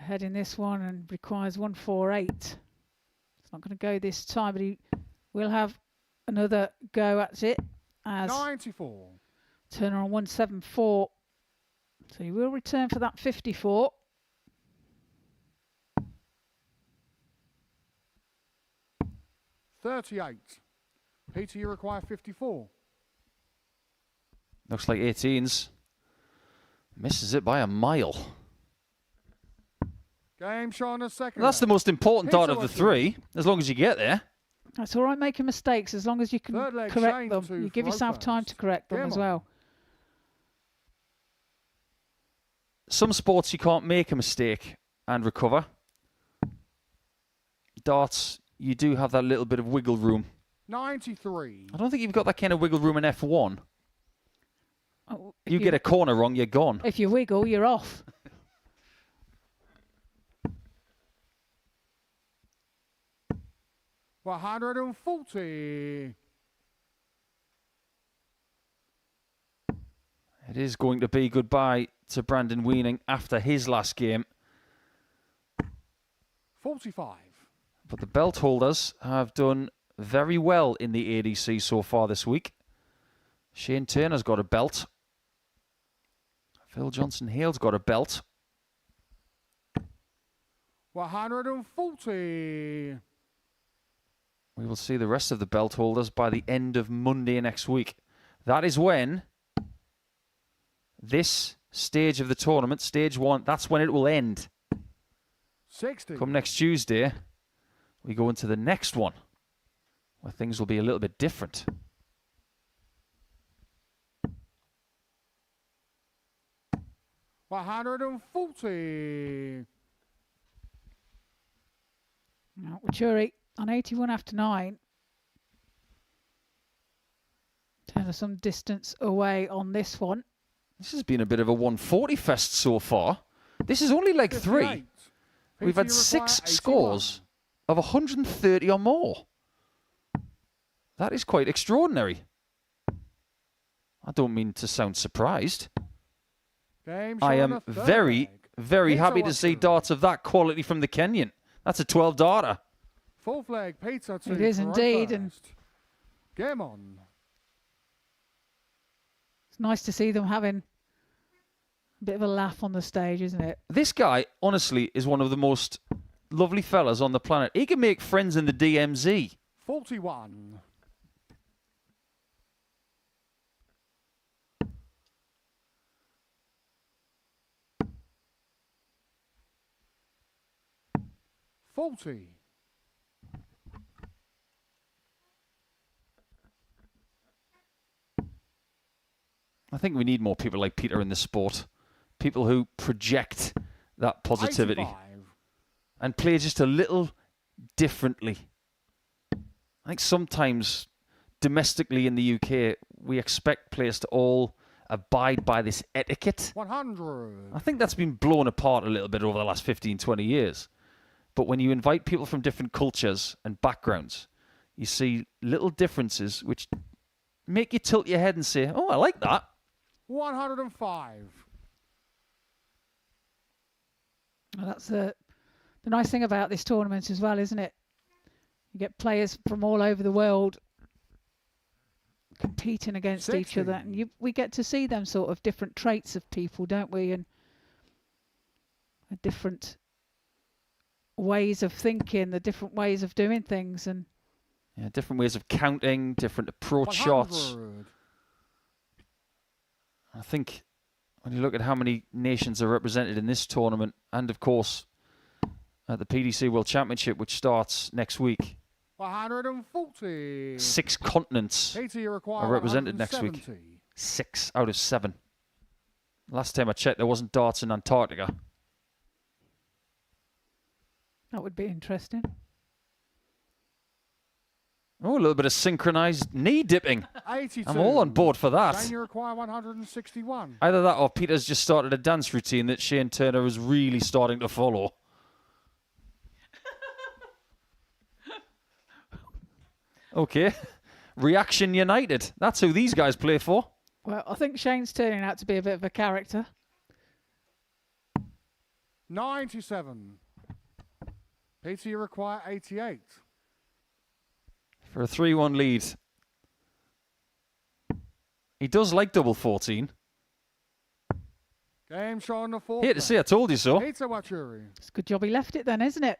ahead in this one and requires 148. It's not going to go this time, but he will have another go at it as 94. Turner on 174. So he will return for that 54. $38. Peter, you require 54. Looks like 18s. Misses it by a mile. Game show on the second. That's the most important dart of the three, as long as you get there. That's all right making mistakes as long as you can correct them. You give yourself time to correct them as well. Some sports you can't make a mistake and recover. Darts, you do have that little bit of wiggle room. 93. I don't think you've got that kind of wiggle room in F1. Oh, you get a corner wrong, you're gone. If you wiggle, you're off. 140. It is going to be goodbye to Brandon Weining after his last game. 45. But the belt holders have done very well in the ADC so far this week. Shane Turner's got a belt. Phil Johnson-Hale's got a belt. 140. We will see the rest of the belt holders by the end of Monday next week. That is when this stage of the tournament, stage 1, that's when it will end. 60. Come next Tuesday, we go into the next one, where things will be a little bit different. $140. Now, Wuri on 81 after 9. Turner some distance away on this one. This has been a bit of a 140 fest so far. This is only leg 3. We've had 6 scores of 130 or more. That is quite extraordinary. I don't mean to sound surprised. I am very, very happy to see darts of that quality from the Kenyan. That's a 12 darter. Full flag, Peter. It is indeed. And game on. It's nice to see them having a bit of a laugh on the stage, isn't it? This guy, honestly, is one of the most lovely fellas on the planet. He can make friends in the DMZ. 41. $40. I think we need more people like Peter in the sport. People who project that positivity 85. and play just a little differently. I think sometimes domestically in the UK, we expect players to all abide by this etiquette. 100. I think that's been blown apart a little bit over the last 15, 20 years. But when you invite people from different cultures and backgrounds, you see little differences which make you tilt your head and say, oh, I like that. 105. Well, that's the nice thing about this tournament as well, isn't it? You get players from all over the world competing against 60. each other, and we get to see them sort of different traits of people, don't we? And different ways of thinking, the different ways of doing things, and yeah, different ways of counting, different approach 100. shots. I think when you look at how many nations are represented in this tournament, and of course at the PDC World Championship, which starts next week, 140. 6 continents are represented next week. 6 out of 7. Last time I checked, there wasn't darts in Antarctica. that would be interesting. Oh, a little bit of synchronized knee dipping. 82. I'm all on board for that. Shane, you require 161. Either that or Peter's just started a dance routine that Shane Turner is really starting to follow. Okay. Reaction United. That's who these guys play for. Well, I think Shane's turning out to be a bit of a character. 97. Peter, you require 88. For a 3-1 lead. He does like double 14. Game show on the fourth. Here to see, I told you so. Peter Wuri. It's a good job he left it then, isn't it?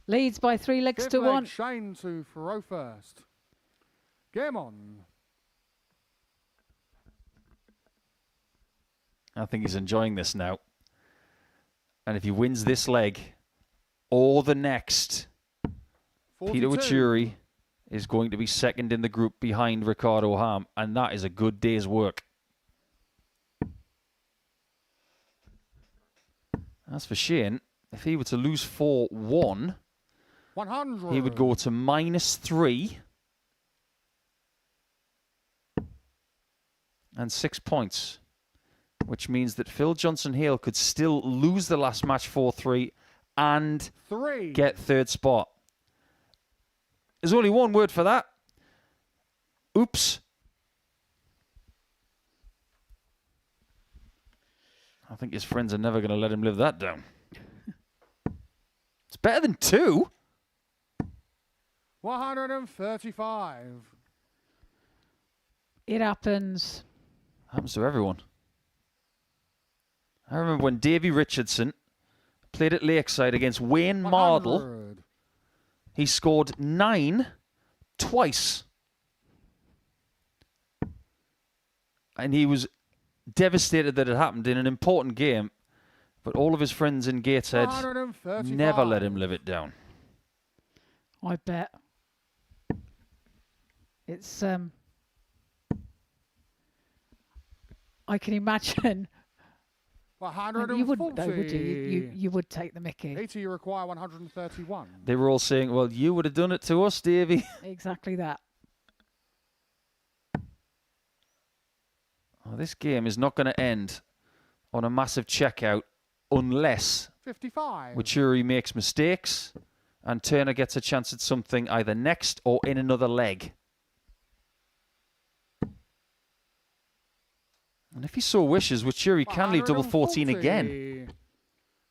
Leads by 3 legs to 1. Shane to throw first. Game on. I think he's enjoying this now. And if he wins this leg or the next, 42. Peter Wuri is going to be second in the group behind Ricardo Ham, and that is a good day's work. As for Shane, if he were to lose 4-1, 100. he would go to -3 and 6 points, which means that Phil Johnson-Hale could still lose the last match 4-3 and 3. get third spot. There's only one word for that. Oops. I think his friends are never going to let him live that down. It's better than 2. 135. It happens. Happens to everyone. I remember when Davy Richardson played at Lakeside against Wayne Mardle. He scored 9 twice. And he was devastated that it happened in an important game. But all of his friends in Gateshead never let him live it down. I bet. It's I can imagine. 140. You wouldn't though, would you? You would take the mickey. Peter, you require 131. They were all saying, well, you would have done it to us, Davey. Exactly that. Oh, this game is not going to end on a massive checkout unless 55. Wuri makes mistakes and Turner gets a chance at something either next or in another leg. And if he so wishes, Wuri can leave double 14 again.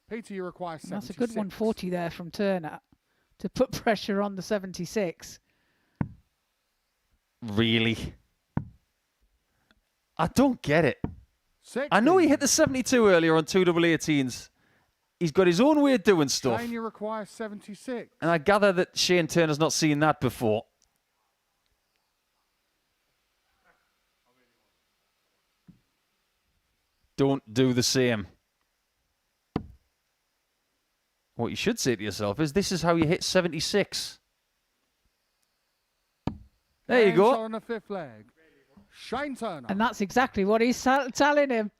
Peter, you require 76. That's a good 140 there from Turner to put pressure on the 76. Really? I don't get it. 60. I know he hit the 72 earlier on 2 double 18s. He's got his own way of doing stuff. Shane, you require 76. And I gather that Shane Turner's not seen that before. Don't do the same. What you should say to yourself is, this is how you hit 76. There you go. On the 5th leg. Shane Turner. And that's exactly what he's telling him.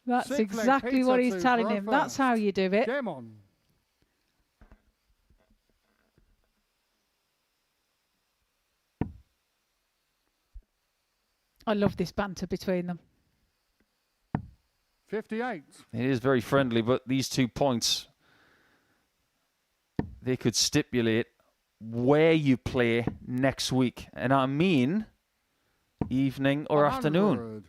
That's 6th leg, exactly what Peter he's telling him. That's how you do it. Game on. I love this banter between them. 58. It is very friendly, but these 2 points, they could stipulate where you play next week. And I mean evening or 100. afternoon.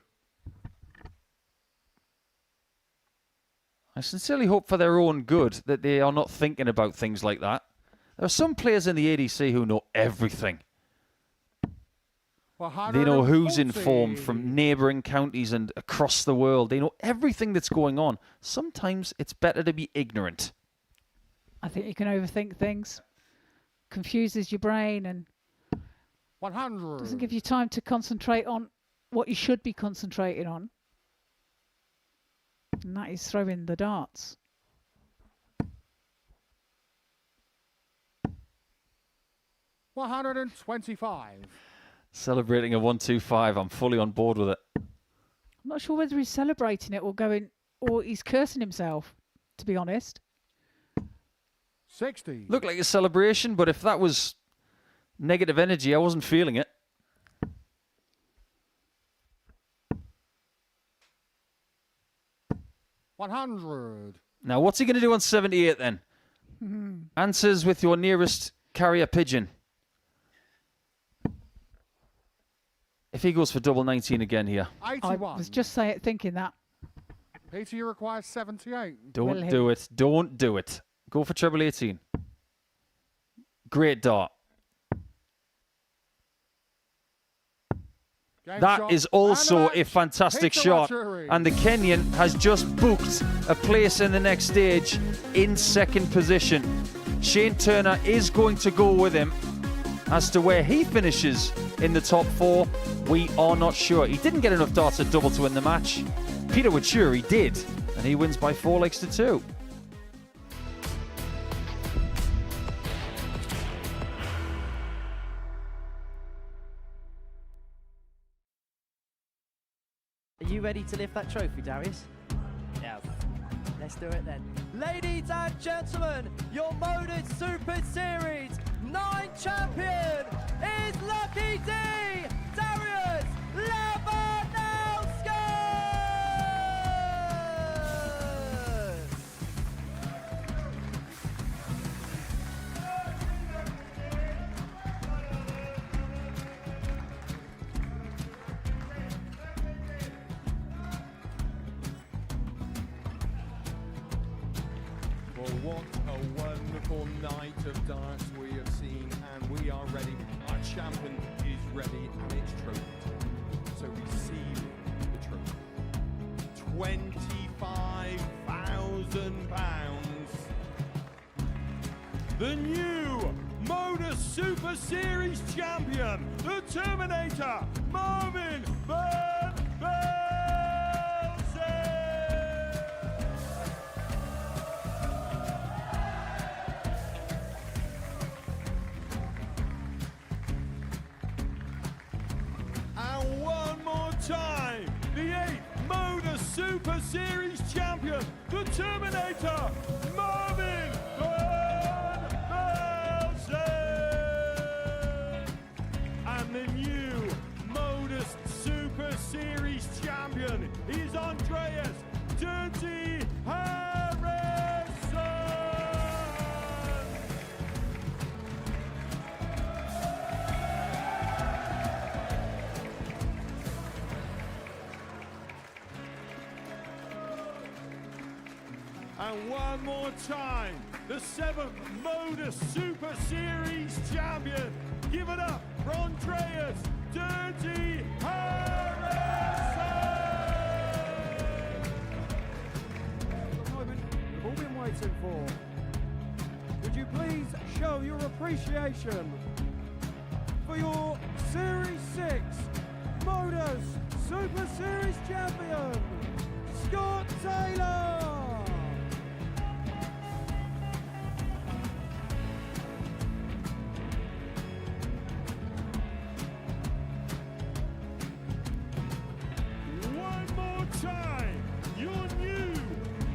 I sincerely hope for their own good that they are not thinking about things like that. There are some players in the ADC who know everything. They know who's in form from neighbouring counties and across the world. They know everything that's going on. Sometimes it's better to be ignorant. I think you can overthink things. Confuses your brain and 100. doesn't give you time to concentrate on what you should be concentrating on. And that is throwing the darts. $125. Celebrating a 1-2-5. I'm fully on board with it. I'm not sure whether he's celebrating it or he's cursing himself, to be honest. 60. Looked like a celebration, but if that was negative energy, I wasn't feeling it. $100. Now, what's he going to do on 78 then? Answers with your nearest carrier pigeon. If he goes for double 19 again here. 81. I was just thinking that. Peter, you require 78. Don't do it. Don't do it. Go for treble 18. Great dart. That is also a fantastic shot. And the Kenyan has just booked a place in the next stage in second position. Shane Turner is going to go with him. As to where he finishes in the top 4, we are not sure. He didn't get enough darts at double to win the match. Peter Wuri did, and he wins by 4 legs to 2. Are you ready to lift that trophy, Darius? Yes. Let's do it then. Ladies and gentlemen, your Modus Super Series 9 champion is Lucky D, Darius Lewandowski! Well, what a wonderful night of darts we have seen, and we are ready. Our champion is ready, and it's trophy time. So receive the trophy. £25,000. The new Modus Super Series champion, the Terminator, Marvin Van Velzen. And one more time, the 8th Modus Super Series champion, the Terminator, Marvin Van Velzen. And the new Modus Super Series champion is Andreas Dirty Harrison. And one more time, the 7th Modus Super Series champion. Give it up for Andreas Dirty Harrison. The moment we've all been waiting for. Would you please show your appreciation for your Series 6 Modus Super Series champion, Scott Taylor. One more time, your new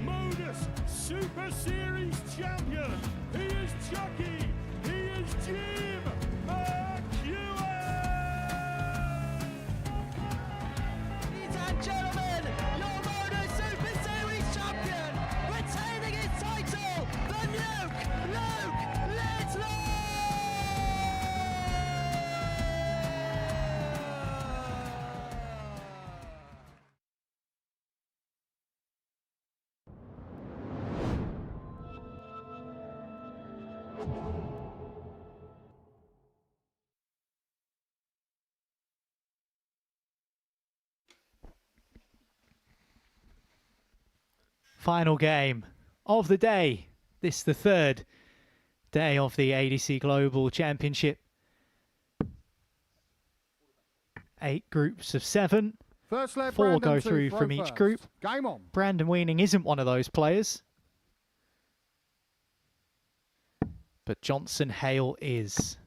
Modus Super Series champion. He is Chucky. He is Jim McEwen. Ladies and gentlemen, your Modus Super Series champion, retaining his title, the Nuke, Luke Littler! Final game of the day. This is the third day of the ADC Global Championship. 8 groups of 7. First leg, 4 Brandon, go to through throw from each first. group. Game on. Brandon Weining isn't one of those players, but Johnson-Hale is.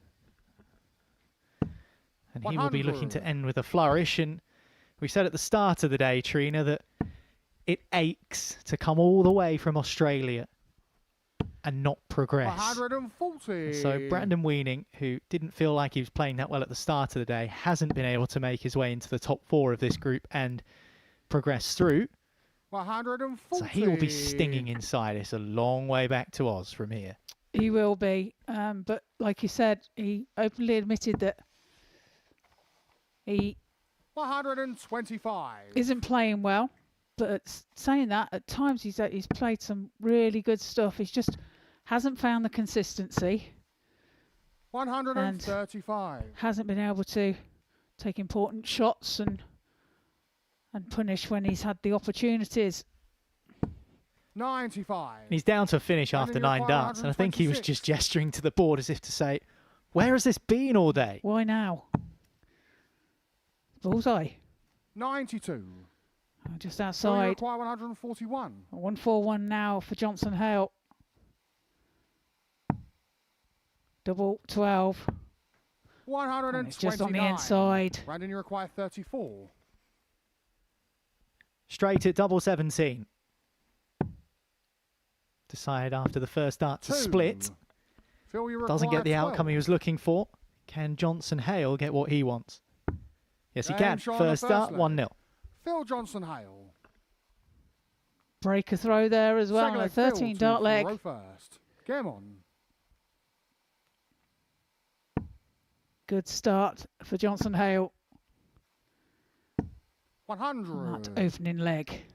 And he will be looking to end with a flourish. And we said at the start of the day, Trina, that it aches to come all the way from Australia and not progress. 140. So Brandon Weining, who didn't feel like he was playing that well at the start of the day, hasn't been able to make his way into the top 4 of this group and progress through. 140. So he will be stinging inside. It's a long way back to Oz from here. He will be. But like you said, he openly admitted that he 125. isn't playing well. But saying that, at times he's played some really good stuff. He's just hasn't found the consistency. 135. Hasn't been able to take important shots and punish when he's had the opportunities. 95. And he's down to a finish after 9 darts, and I think he was just gesturing to the board as if to say, where has this been all day? Why now? Bullseye. 92. Just So you outside. require 141. 141 now for Johnson-Hale. Double 12. 129. It's just on the inside. Brandon, you require 34. Straight at double 17. Decided after the first dart to 2. split. Phil, you Doesn't require get the 12. outcome he was looking for. Can Johnson-Hale get what he wants? Yes, he Game can. shot on the First start, leg. 1-0. Phil Johnson-Hale. Break a throw there as well Second on a leg, Phil 13 to dart leg. throw first. Game on. Good start for Johnson-Hale. 100. That opening leg.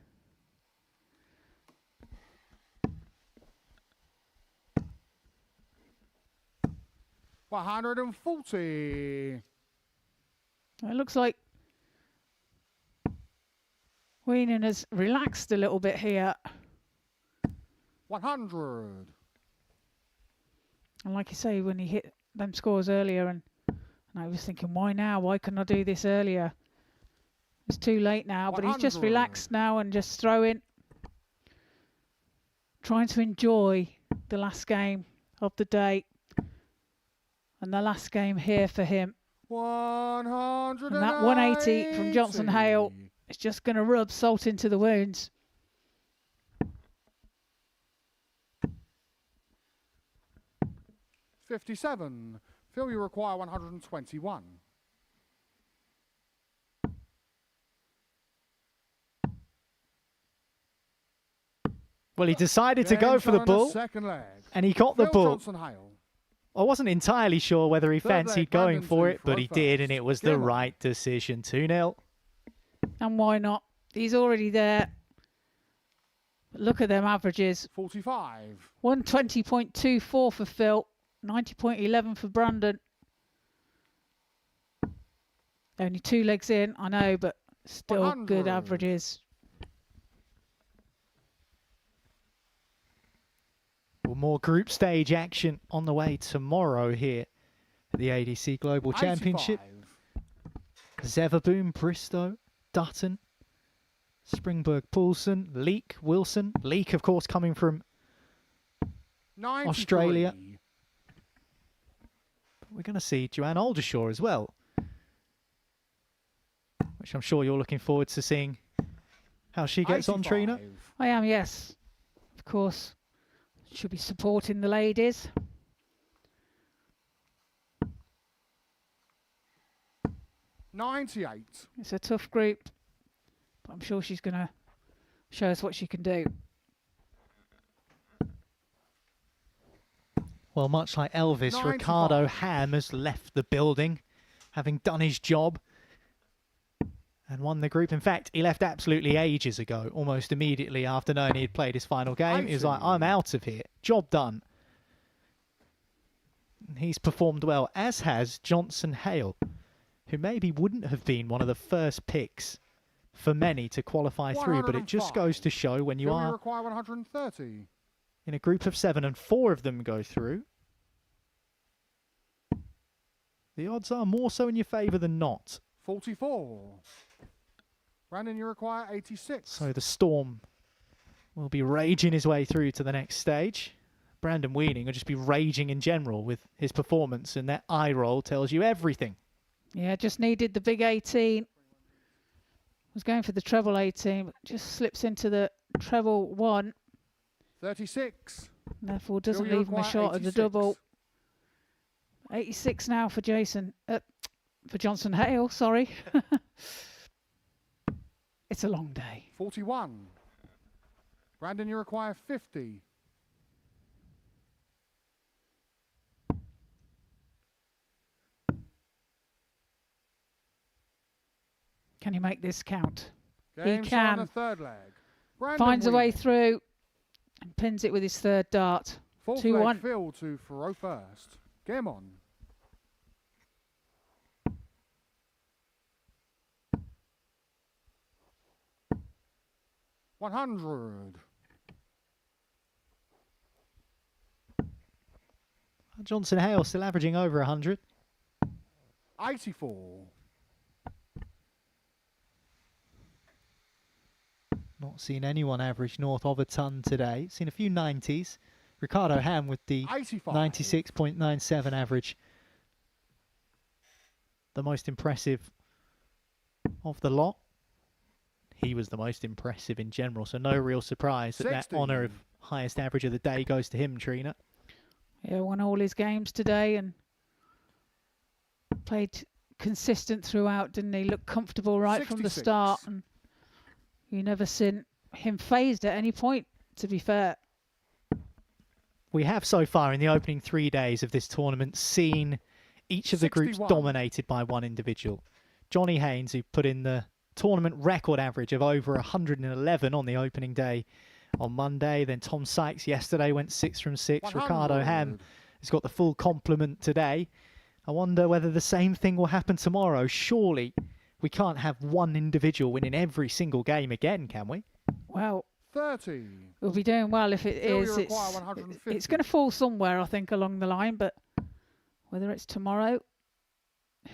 140. It looks like Weining has relaxed a little bit here. 100. And like you say, when he hit them scores earlier, and I was thinking, why now? Why couldn't I do this earlier? It's too late now, but he's just 100. relaxed now and just throwing, trying to enjoy the last game of the day and the last game here for him. 100. And that 180 from Johnson-Hale is just going to rub salt into the wounds. $57. Phil, you require 121. Well, he decided to go for the bull, Second leg. and he got the Phil bull. Johnson-Hale. I wasn't entirely sure whether he Third fancied leg, going Brandon for two it, but for he a did, first. and it was Game the on. right decision. 2-0. And why not? He's already there. Look at them averages. 45. 120.24 for Phil. 90.11 for Brandon. Only 2 legs in, I know, but still 100. good averages. Well, more group stage action on the way tomorrow here at the ADC Global Championship. 85. Zeverboom, Bristow, Dutton, Springberg, Poulsen, Leek, Wilson. Leek, of course, coming from 93. Australia. We're going to see Joanne Aldershaw as well, which I'm sure you're looking forward to seeing how she gets on, Trina. 85. I am, yes. Of course. Should be supporting the ladies. $98. It's a tough group, but I'm sure she's going to show us what she can do. Well, much like Elvis, 95. Ricardo Ham has left the building, having done his job and won the group. In fact, he left absolutely ages ago, almost immediately after knowing he had played his final game. He was like, I'm out of here. Job done. He's performed well, as has Johnson-Hale, who maybe wouldn't have been one of the first picks for many to qualify through, but it just 105. goes to show when you Phil, you are require 130. in a group of 7 and 4 of them go through, the odds are more so in your favour than not. 44. Brandon, you require 86. So the Storm will be raging his way through to the next stage. Brandon Weining will just be raging in general with his performance, and that eye roll tells you everything. Yeah, just needed the big 18. Was going for the treble 18, but just slips into the treble 1. 36. And therefore doesn't Phil, you leave him a require shot at the 86. double. 86 now for for Johnson-Hale, sorry. It's a long day. 41. Brandon, you require 50. Can he make this count? Game He start on can. the third leg. Brandon Finds a way Weining. through and pins it with his third dart. Fourth 2-1. leg, Phil to Faro first. Game on. $100. Johnson-Hale still averaging over 100. 84. Not seen anyone average north of a ton today. Seen a few 90s. Ricardo Ham with the 85. 96.97 average. The most impressive of the lot. He was the most impressive in general, so no real surprise that 60. that honour of highest average of the day goes to him, Trina. Yeah, won all his games today and played consistent throughout, didn't he? Looked comfortable right from the 66. start, and you never seen him phased at any point, to be fair. We have so far in the opening 3 days of this tournament seen each of the groups 61. dominated by one individual. Johnny Haynes, who put in the tournament record average of over 111 on the opening day on Monday. Then Tom Sykes yesterday went 6 from 6. 100. Ricardo Ham He's got the full complement today. I wonder whether the same thing will happen tomorrow. Surely we can't have one individual winning every single game again, can we? Well, 30. we'll be doing well if it Still is. you require 150. It's going to fall somewhere, I think, along the line, but whether it's tomorrow,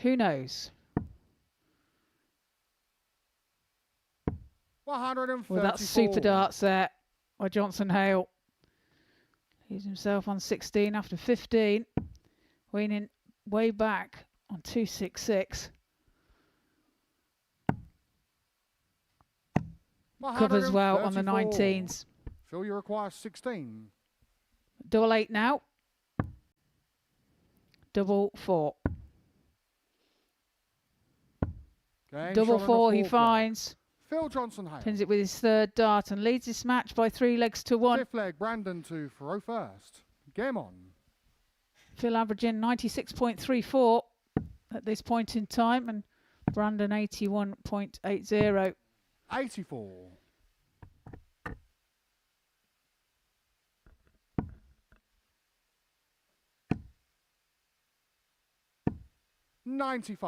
who knows? 134. Well, that's super darts there by Johnson-Hale. He's himself on 16 after 15. Weining way back on 266. Covers well on the 19s. Phil, you require 16. Double 8 now. Double 4. Game Double shot on the 4 he fourth leg. finds. Phil Johnson-Hale. Pins it with his third dart and leads this match by 3 legs to 1. Fifth leg, Brandon to throw first. Game on. Phil averaging 96.34 at this point in time, and Brandon 81.80. 84. $95.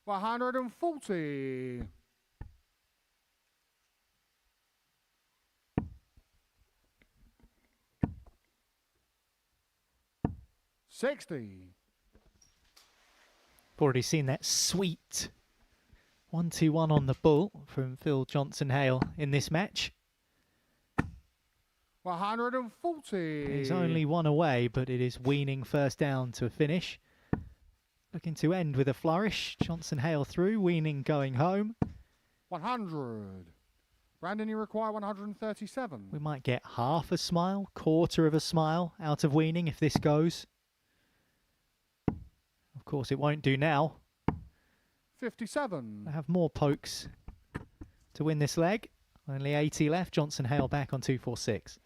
$140. $60. Already seen that sweet 1-2-1 on the bull from Phil Johnson-Hale in this match. 140. He's only one away, but it is Weining first down to a finish. Looking to end with a flourish. Johnson-Hale through, Weining going home. 100. Brandon, you require 137. We might get half a smile, quarter of a smile out of Weining if this goes. Of course, it won't do now. 57. I have more pokes to win this leg. Only 80 left. Johnson-Hale back on 246.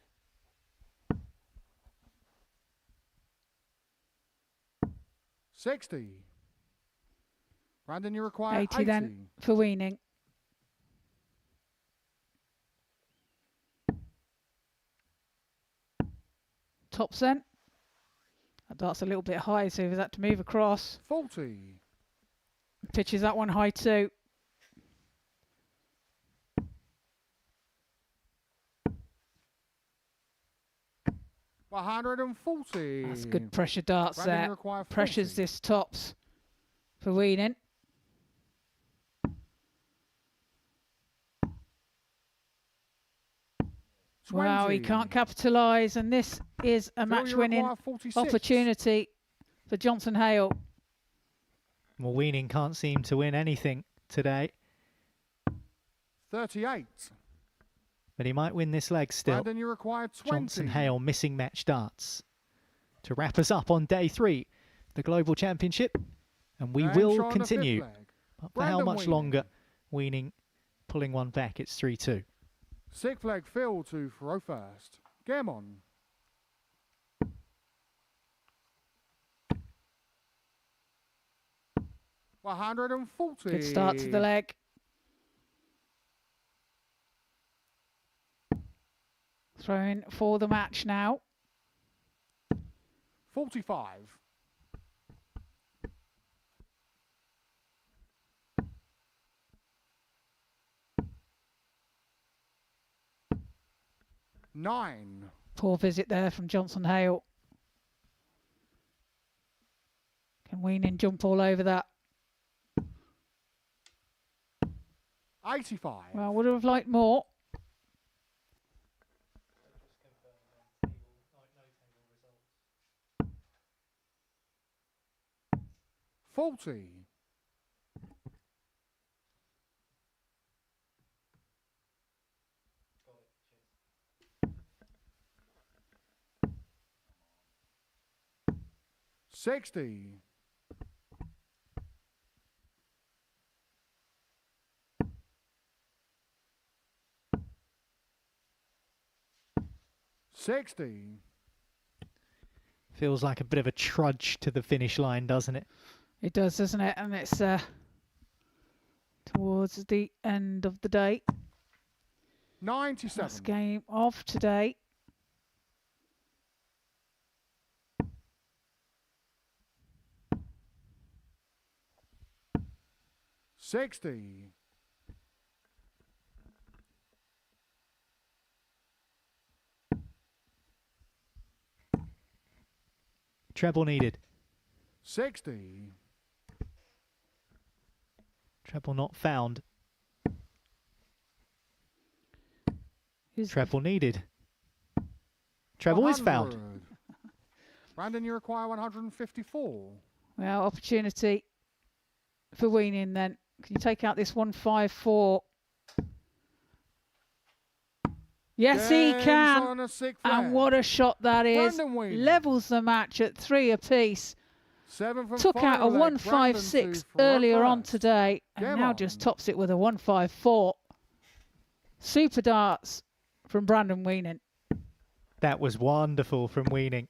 $60. Brandon, you require 80 then for Weining. Top cent. That dart's a little bit high, so he's had to move across. 40. Pitches that one high too. $140. That's good pressure darts Brandon, you there. require 40. Pressures this tops for Weining. Wow, he can't capitalise, and this is a match-winning opportunity for Johnson-Hale. Well, Weining can't seem to win anything today. 38. But he might win this leg still. Brandon, you require 20. Johnson-Hale missing match darts. To wrap us up on day 3, the Global Championship. And we will continue. But for how much longer? Weining pulling one back. It's 3-2. Sixth leg, Phil to throw first. Game on. $140. Good start to the leg. Throwing for the match now. 45. $9. Poor visit there from Johnson-Hale. Can Weining jump all over that? 85. Well, would have liked more. $40. $60. $60. Feels like a bit of a trudge to the finish line, doesn't it? It does, doesn't it? And it's towards the end of the day. 97. Last game of today. $60. Treble needed. 60. Treble not found. Treble needed. Treble is found. 100. Brandon, you require 154. Well, opportunity for Weining then. Can you take out this 154? Yes, he can. And what a shot that is. Levels the match at 3 apiece. Took out a 156 earlier on today and now just tops it with a 154. Super darts from Brandon Weining. That was wonderful from Weining.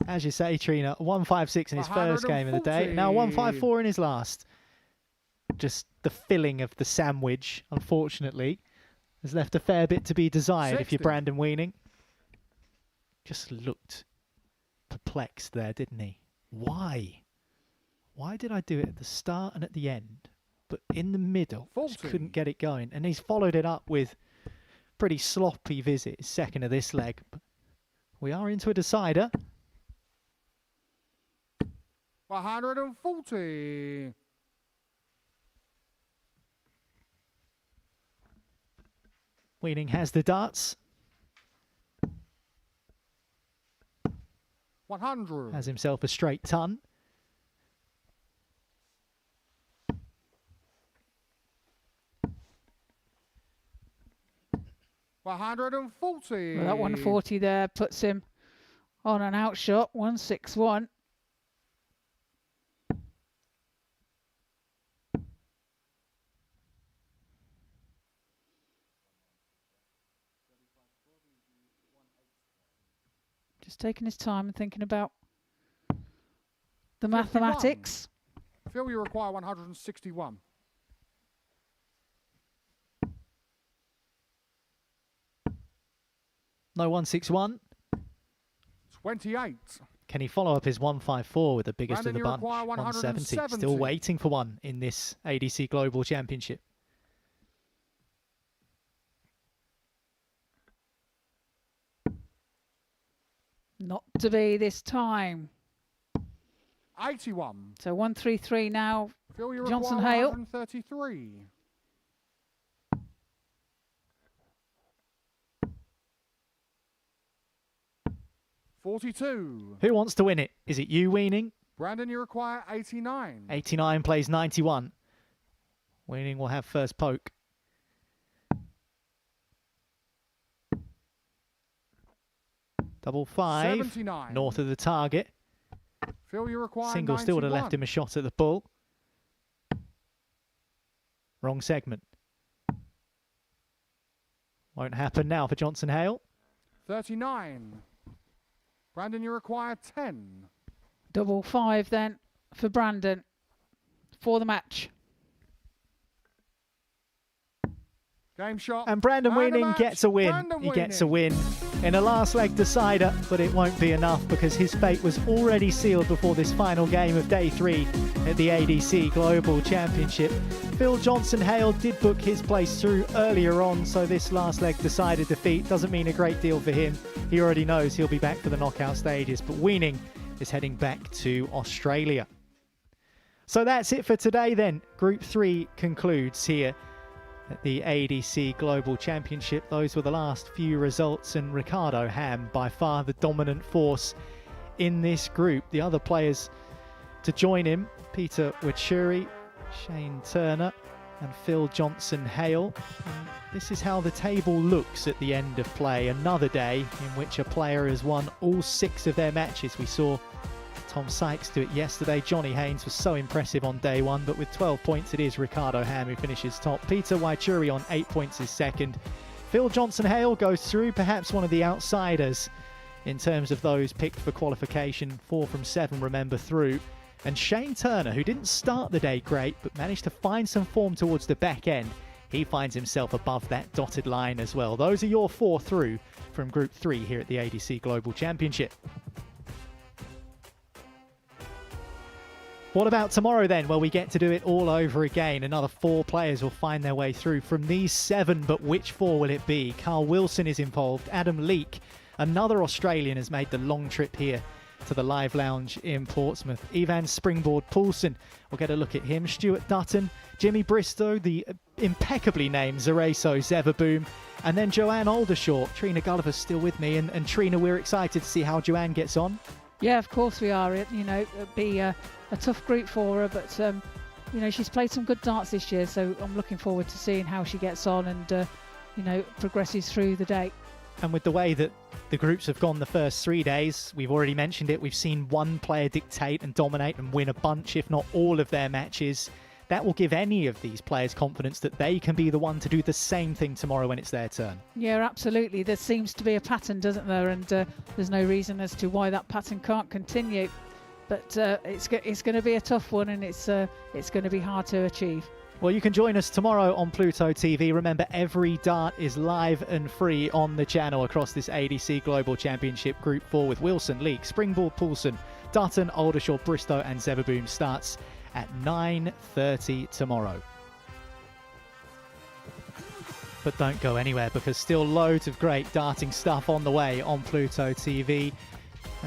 As you say, Trina, 156 in his first game of the day. Now 154 in his last. Just the filling of the sandwich, unfortunately, has left a fair bit to be desired 60. if you're Brandon Weining. Just looked perplexed there, didn't he? Why? Why did I do it at the start and at the end? But in the middle, just couldn't get it going. And he's followed it up with pretty sloppy visit, his second of this leg. But we are into a decider. 140. Weining has the darts. 100. Has himself a straight ton. Well, 140. Well, that 140 there puts him on an outshot, 161. Just taking his time and thinking about the mathematics. I feel you require 161. No 161. 28. Can he follow up his 154 with the biggest Brandon, of the you bunch? require 170. Still waiting for one in this ADC Global Championship. Not to be this time. 81. So 133 now. Feel you Johnson-Hale. 133. $42. Who wants to win it? Is it you, Weining? Brandon, you require 89. 89 plays 91. Weining will have first poke. Double 5. 79. North of the target. Feel you require Single still would have 91. left him a shot at the bull. Wrong segment. Won't happen now for Johnson-Hale. 39. Brandon, you require 10. Double 5 then for Brandon for the match. Game shot. And Brandon Weining gets a win. He gets a win in a last leg decider, but it won't be enough because his fate was already sealed before this final game of day 3 at the ADC Global Championship. Phil Johnson-Hale did book his place through earlier on, so this last leg decider defeat doesn't mean a great deal for him. He already knows he'll be back for the knockout stages, but Weining is heading back to Australia. So that's it for today then. Group 3 concludes here at the ADC Global Championship. Those were the last few results, and Ricardo Ham by far the dominant force in this group. The other players to join him, Peter Wuri, Shane Turner and Phil Johnson-Hale. And this is how the table looks at the end of play. Another day in which a player has won all 6 of their matches. We saw Tom Sykes do it yesterday. Johnny Haynes was so impressive on day 1, but with 12 points it is Ricardo Ham who finishes top. Peter Wuri on 8 points is second. Phil Johnson-Hale goes through, perhaps one of the outsiders in terms of those picked for qualification. 4 from 7, remember, through. And Shane Turner, who didn't start the day great, but managed to find some form towards the back end, he finds himself above that dotted line as well. Those are your 4 through from Group 3 here at the ADC Global Championship. What about tomorrow then? Well, we get to do it all over again. Another 4 players will find their way through from these 7, but which 4 will it be? Carl Wilson is involved. Adam Leake, another Australian, has made the long trip here to the Live Lounge in Portsmouth. Ivan Springboard Poulsen, we'll get a look at him. Stuart Dutton, Jimmy Bristow, the impeccably named Zereso Zeverboom, and then Joanne Aldershot. Trina Gulliver's still with me, and Trina, we're excited to see how Joanne gets on. Yeah, of course we are. You know, it'll be a tough group for her, but you know, she's played some good darts this year, so I'm looking forward to seeing how she gets on and you know, progresses through the day. And with the way that the groups have gone the first 3 days, we've already mentioned it, we've seen one player dictate and dominate and win a bunch, if not all of their matches. That will give any of these players confidence that they can be the one to do the same thing tomorrow when it's their turn. Yeah, absolutely. There seems to be a pattern, doesn't there? And there's no reason as to why that pattern can't continue. But it's going to be a tough one, and it's going to be hard to achieve. Well, you can join us tomorrow on Pluto TV. Remember, every dart is live and free on the channel across this ADC Global Championship Group 4 with Wilson, Leake, Springboard, Poulsen, Dutton, Aldershot, Bristow and Zeverboom starts at 9:30 tomorrow. But don't go anywhere, because still loads of great darting stuff on the way on Pluto TV.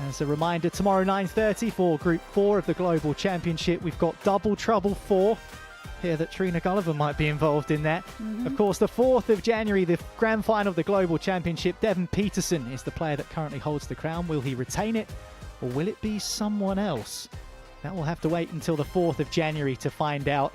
As a reminder, tomorrow 9:30 for Group 4 of the Global Championship, we've got Double Trouble 4. Hear that Trina Gulliver might be involved in that. Of course, the 4th of January, the grand final of the Global Championship, Devon Peterson is the player that currently holds the crown. Will he retain it, or will it be someone else? That will have to wait until the 4th of January to find out.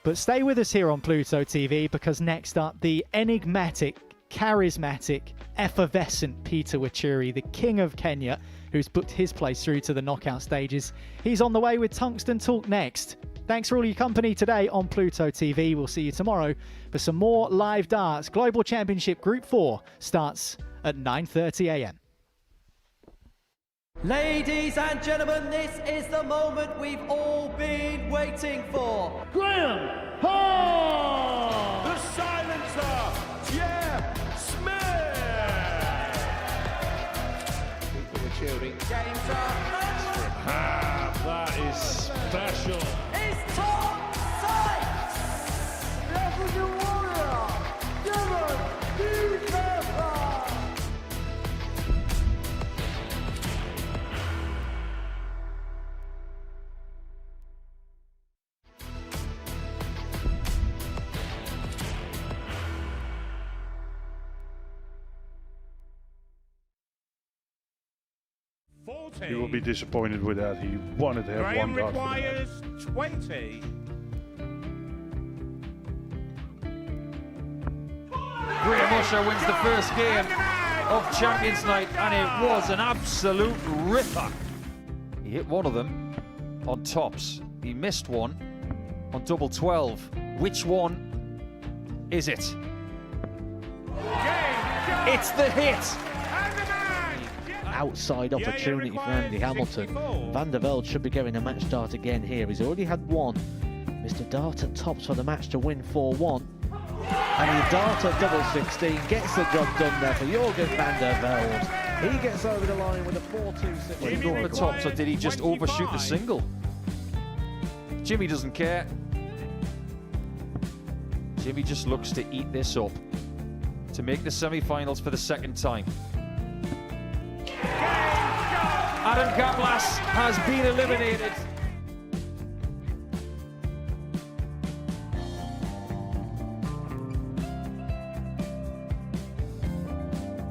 But stay with us here on Pluto TV, because next up, the enigmatic, charismatic, effervescent Peter Wuri, the king of Kenya, who's booked his place through to the knockout stages. He's on the way with Tungsten Talk next. Thanks for all your company today on Pluto TV. We'll see you tomorrow for some more live darts. Global Championship Group 4 starts at 9:30 a.m. Ladies and gentlemen, this is the moment we've all been waiting for. Graham Hall! The silencer, Jeff Smith! Games up. That is special. It's top sight. African warrior, Debuck. 14. He will be disappointed with that. He wanted to have Graham one dart. requires 20. Graham Usher wins the first game of Champions Night, and it was an absolute ripper. He hit one of them on tops. He missed one on double 12. Which one is it? It's the hit! Outside opportunity for Andy Hamilton. Van der Velde should be getting a match start again here. He's already had one. Mr. Dart at tops for the match to win 4-1. And he Dart at double 16, gets the job done there for Jurgen van der Velde. He gets over the line with a 4-2-6. Did he go for tops, or did he just overshoot the single? Jimmy doesn't care. Jimmy just looks to eat this up to make the semi-finals for the second time. Adam Gablas has been eliminated.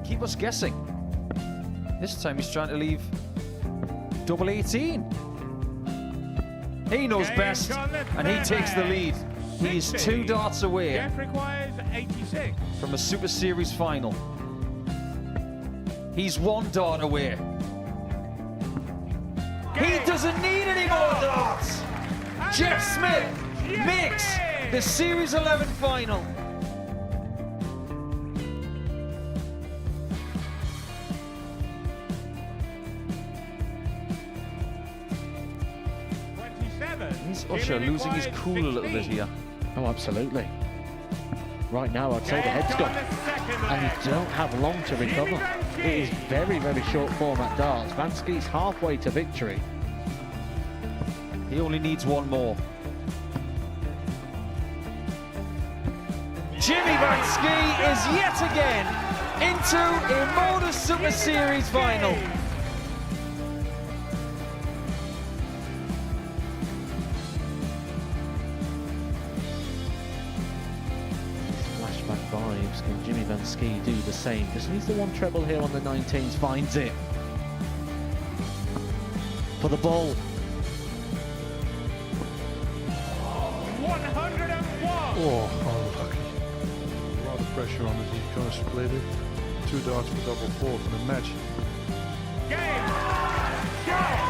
Keep us guessing. This time he's trying to leave double 18. He knows best, and he takes the lead. He's 2 darts away Jeff requires 86. from a Super Series final. He's 1 dart away. He doesn't need any more darts. Jeff Smith makes the Series 11 final. Is Usher losing his cool a little bit here? Oh, absolutely. Right now, I'd say the head's gone, and you don't have long to recover. It is very, very short form at darts. Vansky's halfway to victory. He only needs one more. Jimmy Vansky is yet again into a Modus Super Series final. Flashback vibes. Can Jimmy Vansky do the same? Just needs the one treble here on the 19s. Finds it. For the ball. 101. Oh, unlucky. A lot of pressure on it. He kind of split it. 2 darts for double fourth in the match. Game. Go.